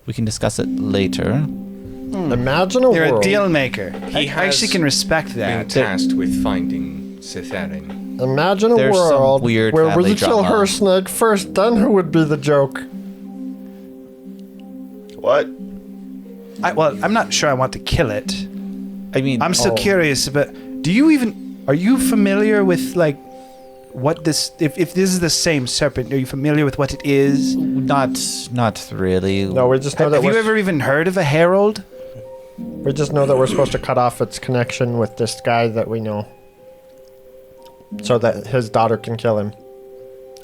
We can discuss it later. Imagine a You're world. a deal maker. I has actually can respect Been that. tasked with finding Cetherin. Imagine a There's some world weird where family we kill drama. her snake first, then who would be the joke? What? I'm not sure I want to kill it. I mean, I'm still curious, but are you familiar with, like, what this, if this is the same serpent, are you familiar with what it is? not really. No, we just know Have that you ever even heard of a herald? we just know that we're supposed to cut off its connection with this guy that we know, so that his daughter can kill him.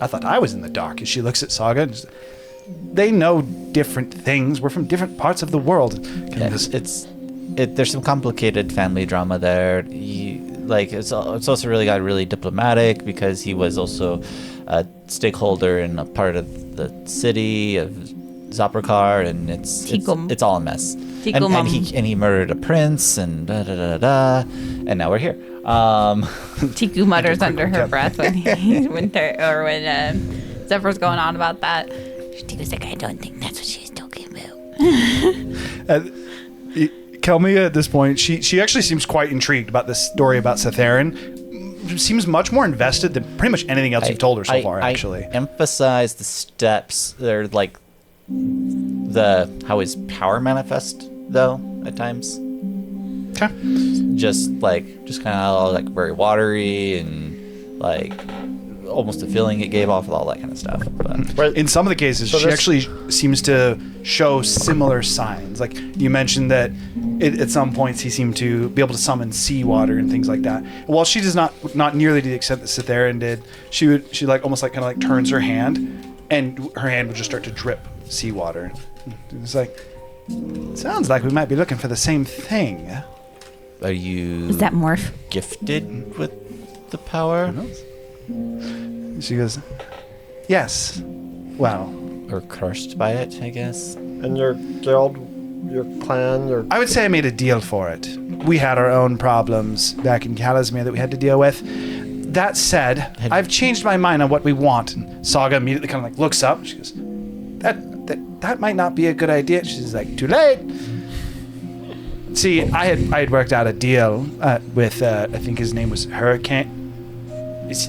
I thought I was in the dark. As she looks at Saga, and they know different things. We're from different parts of the world. Yeah, there's some complicated family drama there. It's also really got really diplomatic because he was also a stakeholder in a part of the city of Zaprakar, and it's all a mess. And he murdered a prince, and and now we're here. Tiku mutters under her breath when Zephyr's going on about that. Tiku's like, I don't think that's what she's talking about. Kelmia at this point, she actually seems quite intrigued about this story about Cetherin. Seems much more invested than pretty much anything else you've told her so far, actually. I emphasize the steps. They're like how his power manifest, though, at times. Okay. Just kind of like very watery and like almost the feeling it gave off with all that kind of stuff. But In some of the cases, she actually seems to show similar signs. Like you mentioned that at some points he seemed to be able to summon seawater and things like that. While she does not nearly to the extent that Cetherin did, she almost kind of turns her hand, and her hand would just start to drip seawater. It's like, sounds like we might be looking for the same thing. are you Is that morph? gifted with the power? She goes, yes. Well, Or cursed by it, I guess? And your guild, your clan, your... I would say I made a deal for it. We had our own problems back in Kalismere that we had to deal with. That said, I've changed my mind on what we want. And Saga immediately kind of looks up. She goes, that might not be a good idea. She's like, too late. See, I had worked out a deal with I think his name was Hurricane.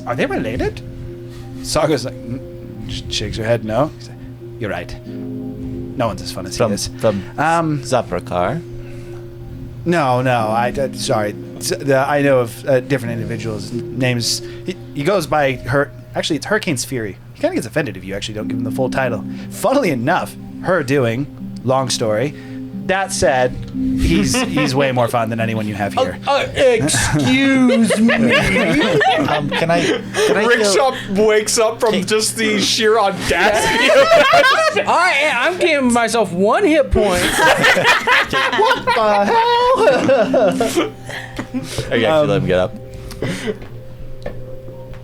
Are they related? Saga's like, shakes her head. No. He's like, you're right. No one's as fun as he is. From Zaprakar. No. Sorry. I know of different individuals' names. He goes by her. Actually, it's Hurricane's Fury. He kind of gets offended if you actually don't give him the full title. Funnily enough, her doing, long story, That said, he's way more fun than anyone you have here. Excuse me. Can I Rickshaw wakes up from just the sheer audacity. I'm giving myself 1 hit point. What the hell? Are you actually let him get up?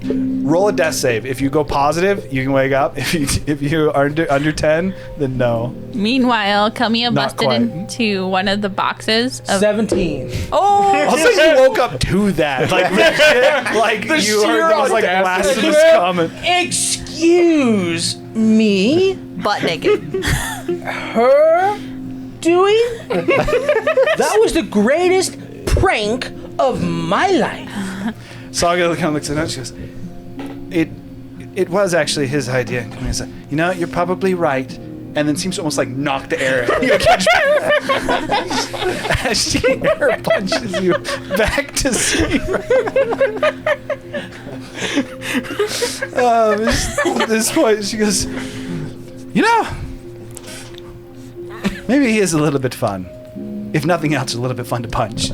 Roll a death save. If you go positive, you can wake up. If you are under 10, then no. Meanwhile, Kelmia Not busted quite. into one of the boxes of 17. Oh, I'll say you woke up to that. Like legit, like The you sheer heard was like audacity. blasphemous comment. Excuse me? butt naked. Her doing? That was the greatest prank of my life. Saga kind of looks at it and she goes, it was actually his idea. And he's like, you know, you're probably right. And then seems to almost like knock the air as she air punches you back to zero. At this point, she goes, you know, maybe he is a little bit fun. If nothing else, a little bit fun to punch.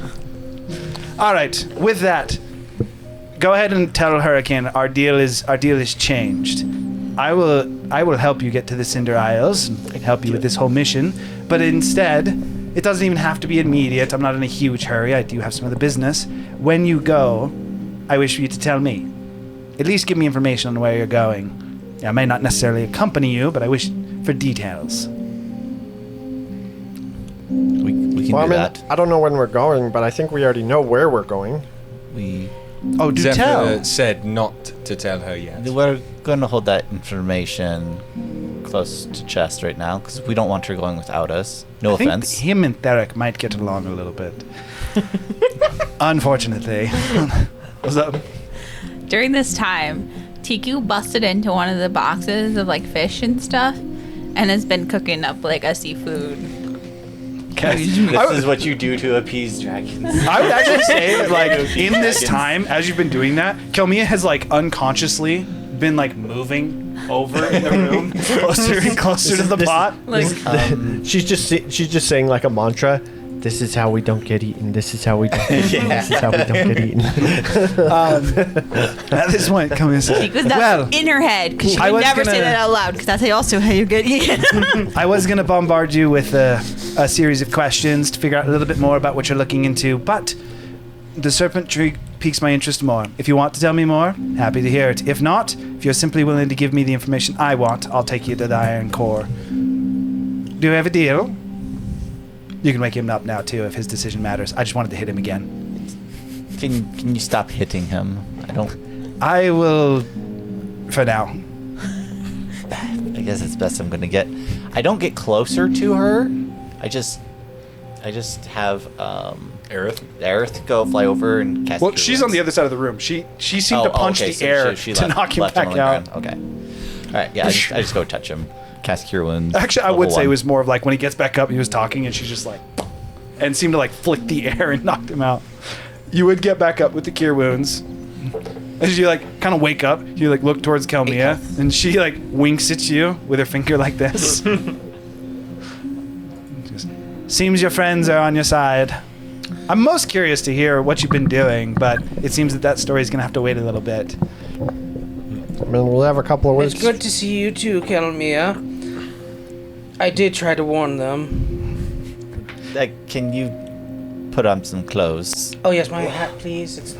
All right, with that, go ahead and tell Hurricane our deal is changed. I will help you get to the Cinder Isles and help you with this whole mission. But instead, it doesn't even have to be immediate. I'm not in a huge hurry. I do have some other business. When you go, I wish for you to tell me. At least give me information on where you're going. I may not necessarily accompany you, but I wish for details. We can do that. I don't know when we're going, but I think we already know where we're going. Oh, do tell. Zephyr said not to tell her yet. We're going to hold that information close to chest right now because we don't want her going without us. No I think offense. him and Theric might get along a little bit. Unfortunately. What's up? During this time, Tiku busted into one of the boxes of like fish and stuff and has been cooking up like a seafood. This is what you do to appease dragons. I would actually say that, like, in this time, as you've been doing that, Kelmia has, like, unconsciously been, like, moving over in the room closer and closer to the pot. Like, She's just saying like a mantra. This is how we don't get eaten. This is how we don't get eaten. This is how we don't get eaten. At this point, Kelmia says, because that's in her head because she I would was never say gonna- that out loud because that's also how you get eaten. I was going to bombard you with a series of questions to figure out a little bit more about what you're looking into, but the serpent tree piques my interest more. If you want to tell me more, happy to hear it. If not, if you're simply willing to give me the information I want, I'll take you to the Iron Core. Do we have a deal? You can wake him up now, too, if his decision matters. I just wanted to hit him again. Can you stop hitting him? I will, for now. I guess it's best I'm gonna get. I don't get closer to her. I just have Aerith go fly over and cast. Well, Cure she's on Wounds. the other side of the room. She seemed to punch the so air she to left- knock him left him back on the out. ground. Okay. All right. Yeah. I just go touch him. Cast Cure Wounds. Actually, I level would say it 1. was more of like when he gets back up, he was talking, and she's just like, and seemed to like flick the air and knocked him out. You would get back up with the Cure Wounds. As you like kind of wake up, you like look towards Kelmia, and she like winks at you with her finger like this. Just, seems your friends are on your side. I'm most curious to hear what you've been doing, but it seems that story is gonna have to wait a little bit. I mean, we'll have a couple of words. It's good to see you too, Kelmia. I did try to warn them. Can you put on some clothes? Oh yes, my hat, please. It's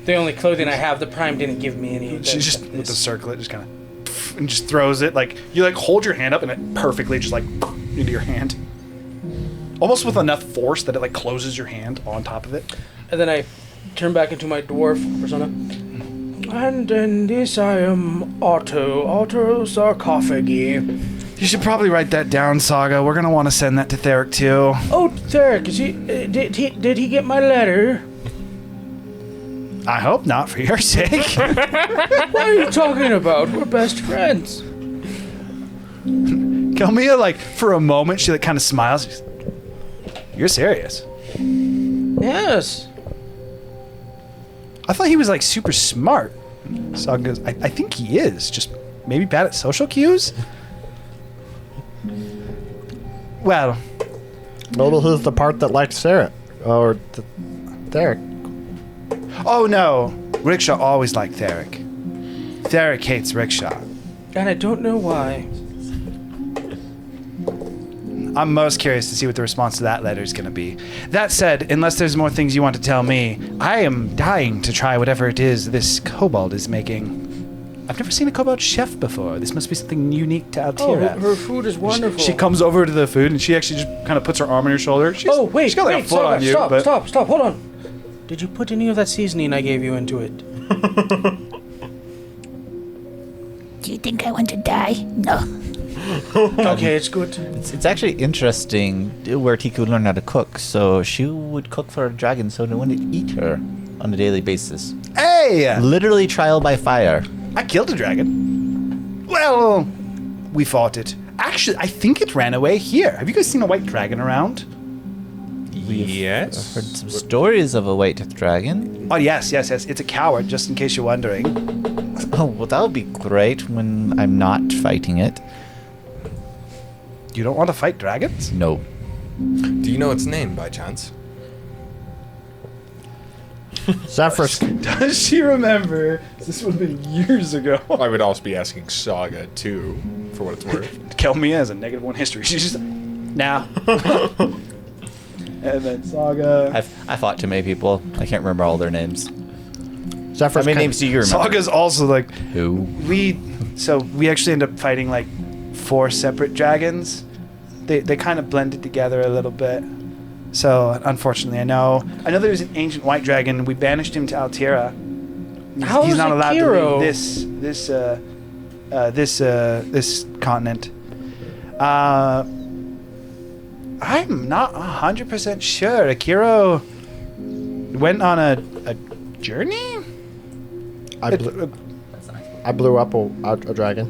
the only clothing I have. The Prime didn't give me any. She just with the circlet just kind of and just throws it like you like hold your hand up and it perfectly just like into your hand, almost with enough force that it like closes your hand on top of it. And then I turn back into my dwarf persona. And in this I am Otto Sarcophagi. You should probably write that down, Saga. We're gonna want to send that to Theric too. Oh, Theric, is he? Did he get my letter? I hope not, for your sake. What are you talking about? We're best friends. Kelmia, like for a moment, she like kind of smiles. She's, you're serious? Yes. I thought he was like super smart. Saga goes, I think he is. Just maybe bad at social cues. Well, Maybe he's the part that likes Sarah. Or Derek. Oh no, Rickshaw always liked Theric. Theric hates Rickshaw. And I don't know why. I'm most curious to see what the response to that letter is going to be. That said, unless there's more things you want to tell me, I am dying to try whatever it is this kobold is making. I've never seen a kobold chef before. This must be something unique to Oh, Altira. her food is wonderful. She comes over to the food and she actually just kind of puts her arm on your shoulder. She's, Oh, wait, she's got like wait, a foot on you. stop, hold on. Did you put any of that seasoning I gave you into it? Do you think I want to die? No. Okay, it's good. It's actually interesting where Tiku learned how to cook. So she would cook for a dragon so no one would eat her on a daily basis. Hey! Literally trial by fire. I killed a dragon. Well, we fought it. Actually, I think it ran away here. Have you guys seen a white dragon around? Yes. Heard some stories of a white dragon. Oh, yes. It's a coward, just in case you're wondering. Oh, well, that would be great when I'm not fighting it. You don't want to fight dragons? No. Do you know its name by chance? Zephyrus. Does she remember? This would have been years ago. I would also be asking Saga too, for what it's worth. Kelmia has a -1 history. She's just nah. And then Saga. I fought too many people. I can't remember all their names. Zephyrus. How many names do you remember? Saga's also like Who? we actually end up fighting like 4 separate dragons. They kind of blended together a little bit. So unfortunately, I know there's an ancient white dragon. We banished him to Altira. He's not allowed to leave this continent. I'm not 100% sure. Akiro went on a journey. I blew up a dragon.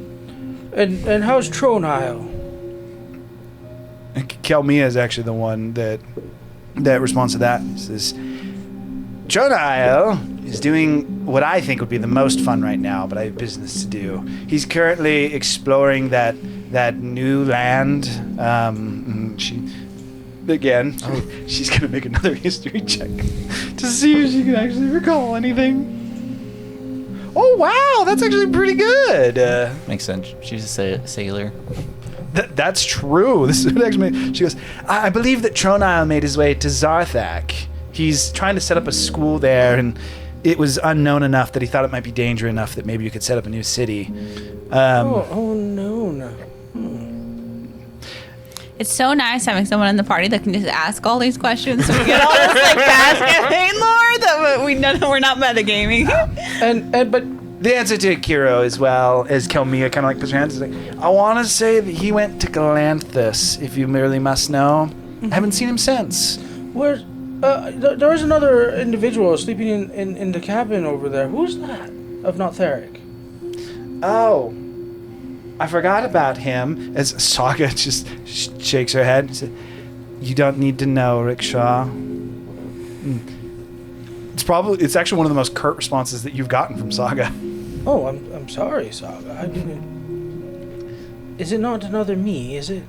And how's Tronile? Kelmia is actually the one that responds to that. He says, Jonile is doing what I think would be the most fun right now, but I have business to do. He's currently exploring that new land. She's gonna make another history check to see if she can actually recall anything. Oh wow, that's actually pretty good. Makes sense. She's a sailor. That's true. This is actually. She goes. I believe that Tronile made his way to Zarthak. He's trying to set up a school there, and it was unknown enough that he thought it might be dangerous enough that maybe you could set up a new city. No. It's so nice having someone in the party that can just ask all these questions. So we get all this like fast campaign lore that we're not metagaming. But the answer to Akiro as well as Kelmia kind of like puts her hands. Like, I want to say that he went to Galanthus. If you merely must know, I haven't seen him since. where's there was another individual sleeping in the cabin over there. Who's that? Of not Theric. Oh, I forgot about him. As Saga just shakes her head and says, "You don't need to know, Rickshaw." It's actually one of the most curt responses that you've gotten from Saga. Oh, I'm sorry, Saga. I didn't. Is it not another me? Is it?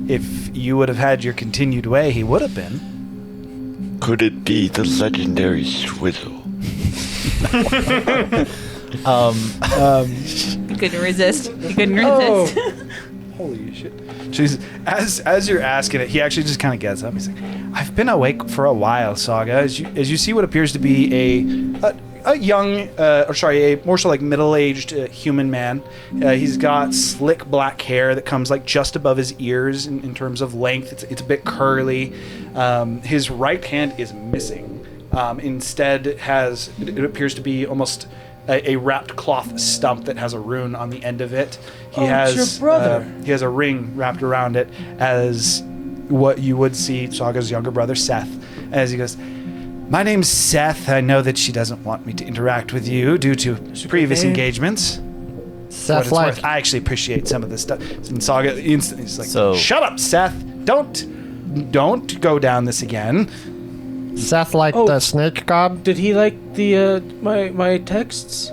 If you would have had your continued way, he would have been. Could it be the legendary Swizzle? He couldn't resist. Oh. Holy shit. She's as you're asking it, he actually just kind of gets up. He's like, "I've been awake for a while, Saga." As you see what appears to be a young, a more so like middle-aged human man. He's got slick black hair that comes like just above his ears in terms of length. It's a bit curly. His right hand is missing. Instead, it appears to be almost a wrapped cloth stump that has a rune on the end of it. It's your brother. He has a ring wrapped around it, as what you would see Saga's younger brother Seth. As he goes, "My name's Seth. I know that she doesn't want me to interact with you due to previous engagements. Seth, I actually appreciate some of this stuff." And Saga instantly is like, So- "Shut up, Seth! Don't go down this again." Seth like Oh. the snake god? Did he like the my texts,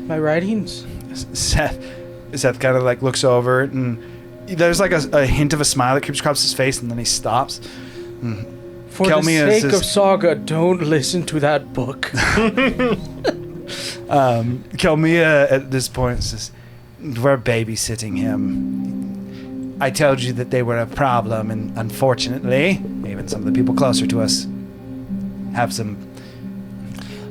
my writings? Seth kind of like looks over it and there's like a hint of a smile that creeps across his face, and then he stops. For Kelmia the sake says- of Saga, don't listen to that book. Kelmia at this point says, "We're babysitting him. I told you that they were a problem, and unfortunately, even some of the people closer to us have some.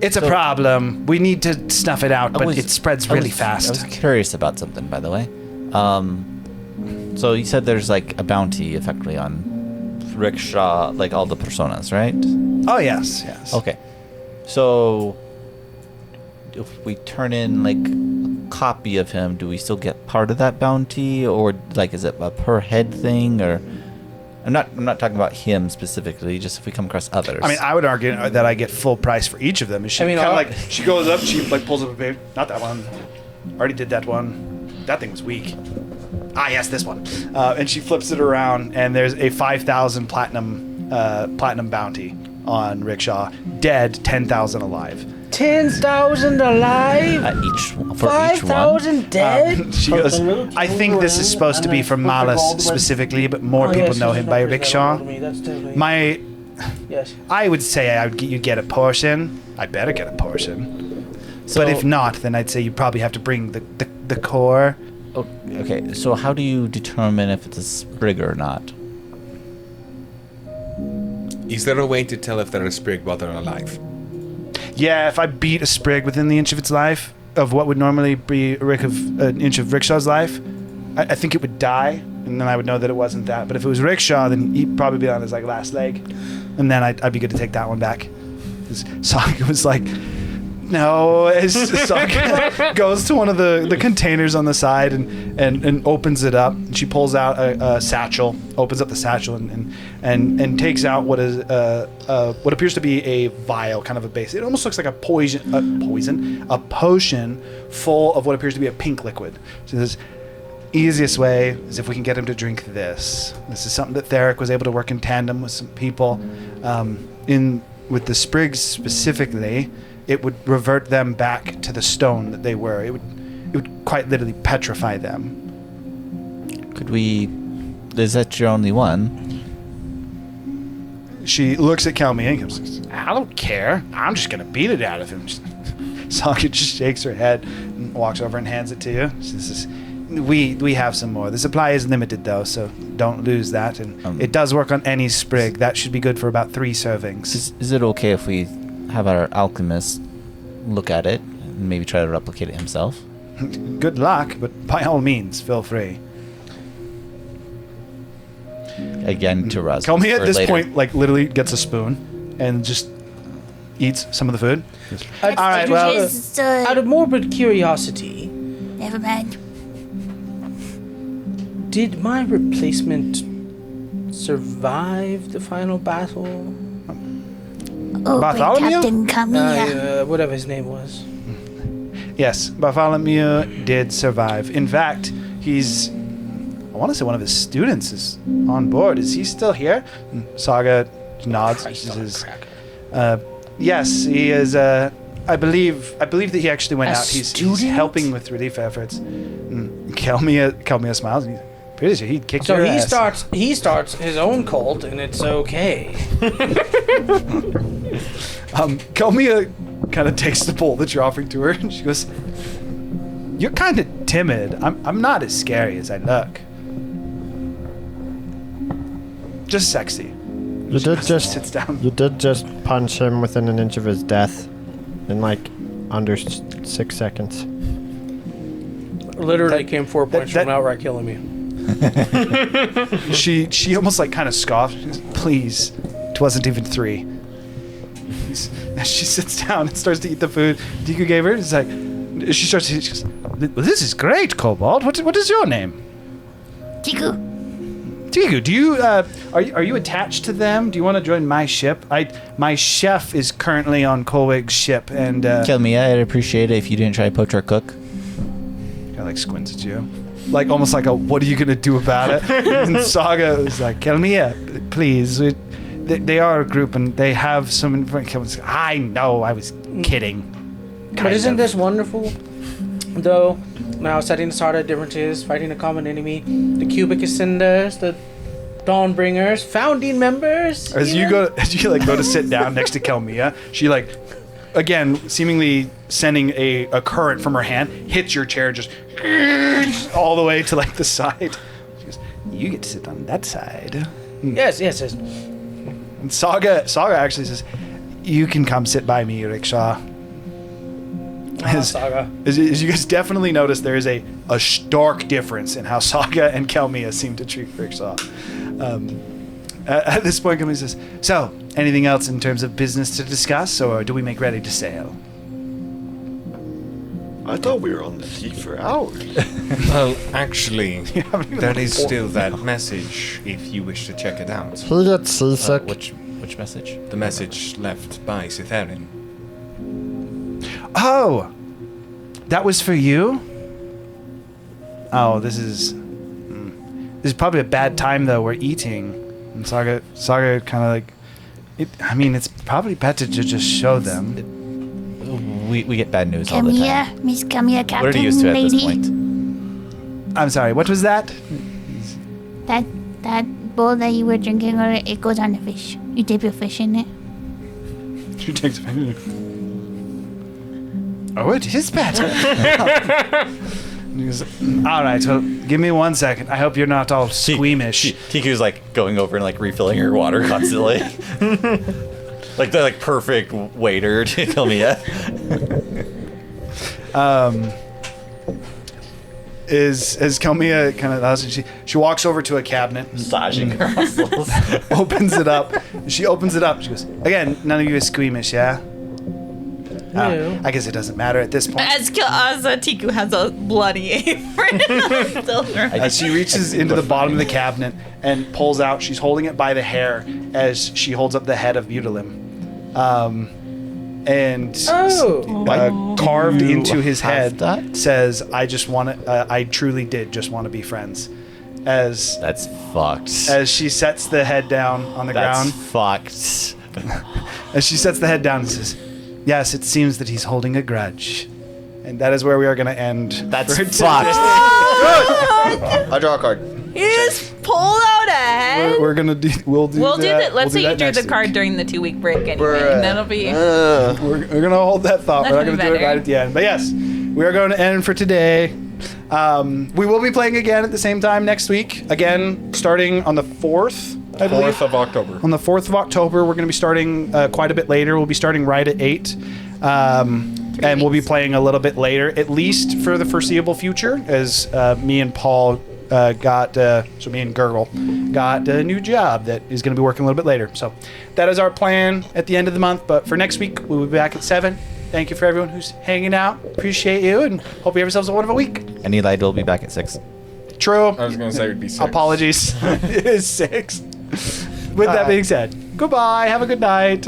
It's a problem. We need to snuff it out, but it spreads really fast." I was curious about something, by the way. So you said there's like a bounty, effectively, on Rickshaw, like all the personas, right? Oh yes. Okay. So if we turn in like a copy of him, do we still get part of that bounty, or like is it a per head thing? Or I'm not talking about him specifically, just if we come across others. I mean, I would argue that I get full price for each of them. She kind of like she goes up, she like pulls up a page. Not that one. Already did that one. That thing was weak. Ah, yes, this one. And she flips it around, and there's a 5,000 platinum bounty on Rickshaw. Dead, 10,000 alive. 10,000 alive? Each for 5,000 dead? She goes, I think this is supposed to be for Malus specifically, but more people know him by Rickshaw. Yes. I would say you'd get a portion. I better get a portion. So, but if not, then I'd say you probably have to bring the core. Oh, okay, so how do you determine if it's a sprig or not? Is there a way to tell if they're a sprig while they're alive? Yeah, if I beat a sprig within the inch of its life, of what would normally be an inch of Rickshaw's life, I think it would die, and then I would know that it wasn't that. But if it was Rickshaw, then he'd probably be on his like last leg, and then I'd be good to take that one back. Saga was like, no. Saga goes to one of the containers on the side and opens it up. She pulls out a satchel, opens up the satchel, and takes out what appears to be a vial, kind of a base. It almost looks like a potion full of what appears to be a pink liquid. She says, easiest way is if we can get him to drink this. This is something that Theric was able to work in tandem with some people. With the sprigs specifically, it would revert them back to the stone that they were. It would quite literally petrify them. Is that your only one? She looks at Kelmy and goes, I don't care. I'm just going to beat it out of him. Saga just shakes her head and walks over and hands it to you. She says, we have some more. The supply is limited, though, so don't lose that. And it does work on any sprig. That should be good for about 3 servings. Is it okay if we have our alchemist look at it and maybe try to replicate it himself? Good luck, but by all means, feel free. Again, to Raz. Kelmy at this point, like, literally gets a spoon and just eats some of the food. All right, well, out of morbid curiosity... Never mind. Did my replacement survive the final battle? Oh, Bartholomew? Captain Kamiya. Whatever his name was. Yes, Bartholomew did survive. In fact, I want to say one of his students is on board. Is he still here? And Saga nods. She says, yes, he is. I believe that he actually went out. He's helping with relief efforts. Kelmia smiles. He's pretty sure he'd kick your ass. He starts his own cult, and it's okay. Kelmia kind of takes the bowl that you're offering to her, and she goes, "You're kind of timid. I'm not as scary as I look. Just sexy." Sits down. You did just punch him within an inch of his death in like under 6 seconds. Literally came 4 points from outright killing me. She almost like kind of scoffed. She goes, please, it wasn't even 3. As she sits down and starts to eat the food Deku gave her, it's like she starts to. She goes, well, this is great, Kobold. What is your name? Tiku. Tiku, do you are you attached to them? Do you want to join my ship? My chef is currently on Colwig's ship, and Kill me. I'd appreciate it if you didn't try to poach our cook. Kind of like squints at you, like almost like a what are you gonna do about it? And Saga is like, Kelmia, please. They are a group and they have some information. I know, I was kidding. But isn't this wonderful, though? now setting aside our differences, fighting a common enemy. The Cubix Ascenders, the Dawnbringers, founding members. As you go to sit down next to Kelmia, she again, seemingly sending a current from her hand, hits your chair just all the way to the side. She goes, "You get to sit on that side." Yes. And Saga actually says, "You can come sit by me, Rickshaw." Saga. As you guys definitely notice, there is a stark difference in how Saga and Kelmia seem to treat Rickshaw. At this point, Kelmia says, "So, anything else in terms of business to discuss, or do we make ready to sail?" I thought we were on the sea for hours. Well, actually, there is still that message if you wish to check it out. He gets seasick. Which message? The message left by Cytherin. Oh, that was for you? Oh, this is probably a bad time though. We're eating, and Saga kind of it's probably better to just show them. We get bad news all the time. Camilla, Miss Camilla, What are you Captain used to at this Lady. point? I'm sorry. What was that? That bowl that you were drinking, or it goes on the fish. You dip your fish in it. She takes a finger. Oh, it is better. And he goes, "All right, well, give me 1 second. I hope you're not all squeamish." Tiku's refilling and refilling her water constantly. The perfect waiter to Kelmia. As Kelmia kind of does, she walks over to a cabinet, Massaging her muscles. opens it up. She opens it up. She goes, "Again, none of you is squeamish, yeah?" No. I guess it doesn't matter at this point. As Tiku has a bloody apron. As she reaches into the bottom of the cabinet and pulls out, she's holding it by the hair as she holds up the head of Butalim. Carved you into his have head that? says, "I just want to. I truly did just want to be friends." That's fucked. As she sets the head down on the That's ground, fucked. as she sets the head down and says, "Yes, it seems that he's holding a grudge," and that is where we are going to end. That's for fucked. today. I draw a card. You just pulled out a head. We're gonna do. We'll do that. Let's say you that drew next the week. card during the 2-week break anyway. Bruh. That'll be. We're gonna hold that thought. We're not That'll gonna be do it right better. at the end. But yes, we are going to end for today. We will be playing again at the same time next week. Again, starting on the 4th, I believe. 4th of October. On the 4th of October, we're going to be starting quite a bit later. We'll be starting right at 8. And we'll be playing a little bit later, at least for the foreseeable future, as me and Paul me and Gurgle got a new job that is going to be working a little bit later. So that is our plan at the end of the month. But for next week, we'll be back at 7. Thank you for everyone who's hanging out. Appreciate you, and hope you have yourselves a wonderful week. And Eli will be back at 6. True. I was going to say it would be 6. Apologies. It is 6. With that being said, goodbye. Have a good night.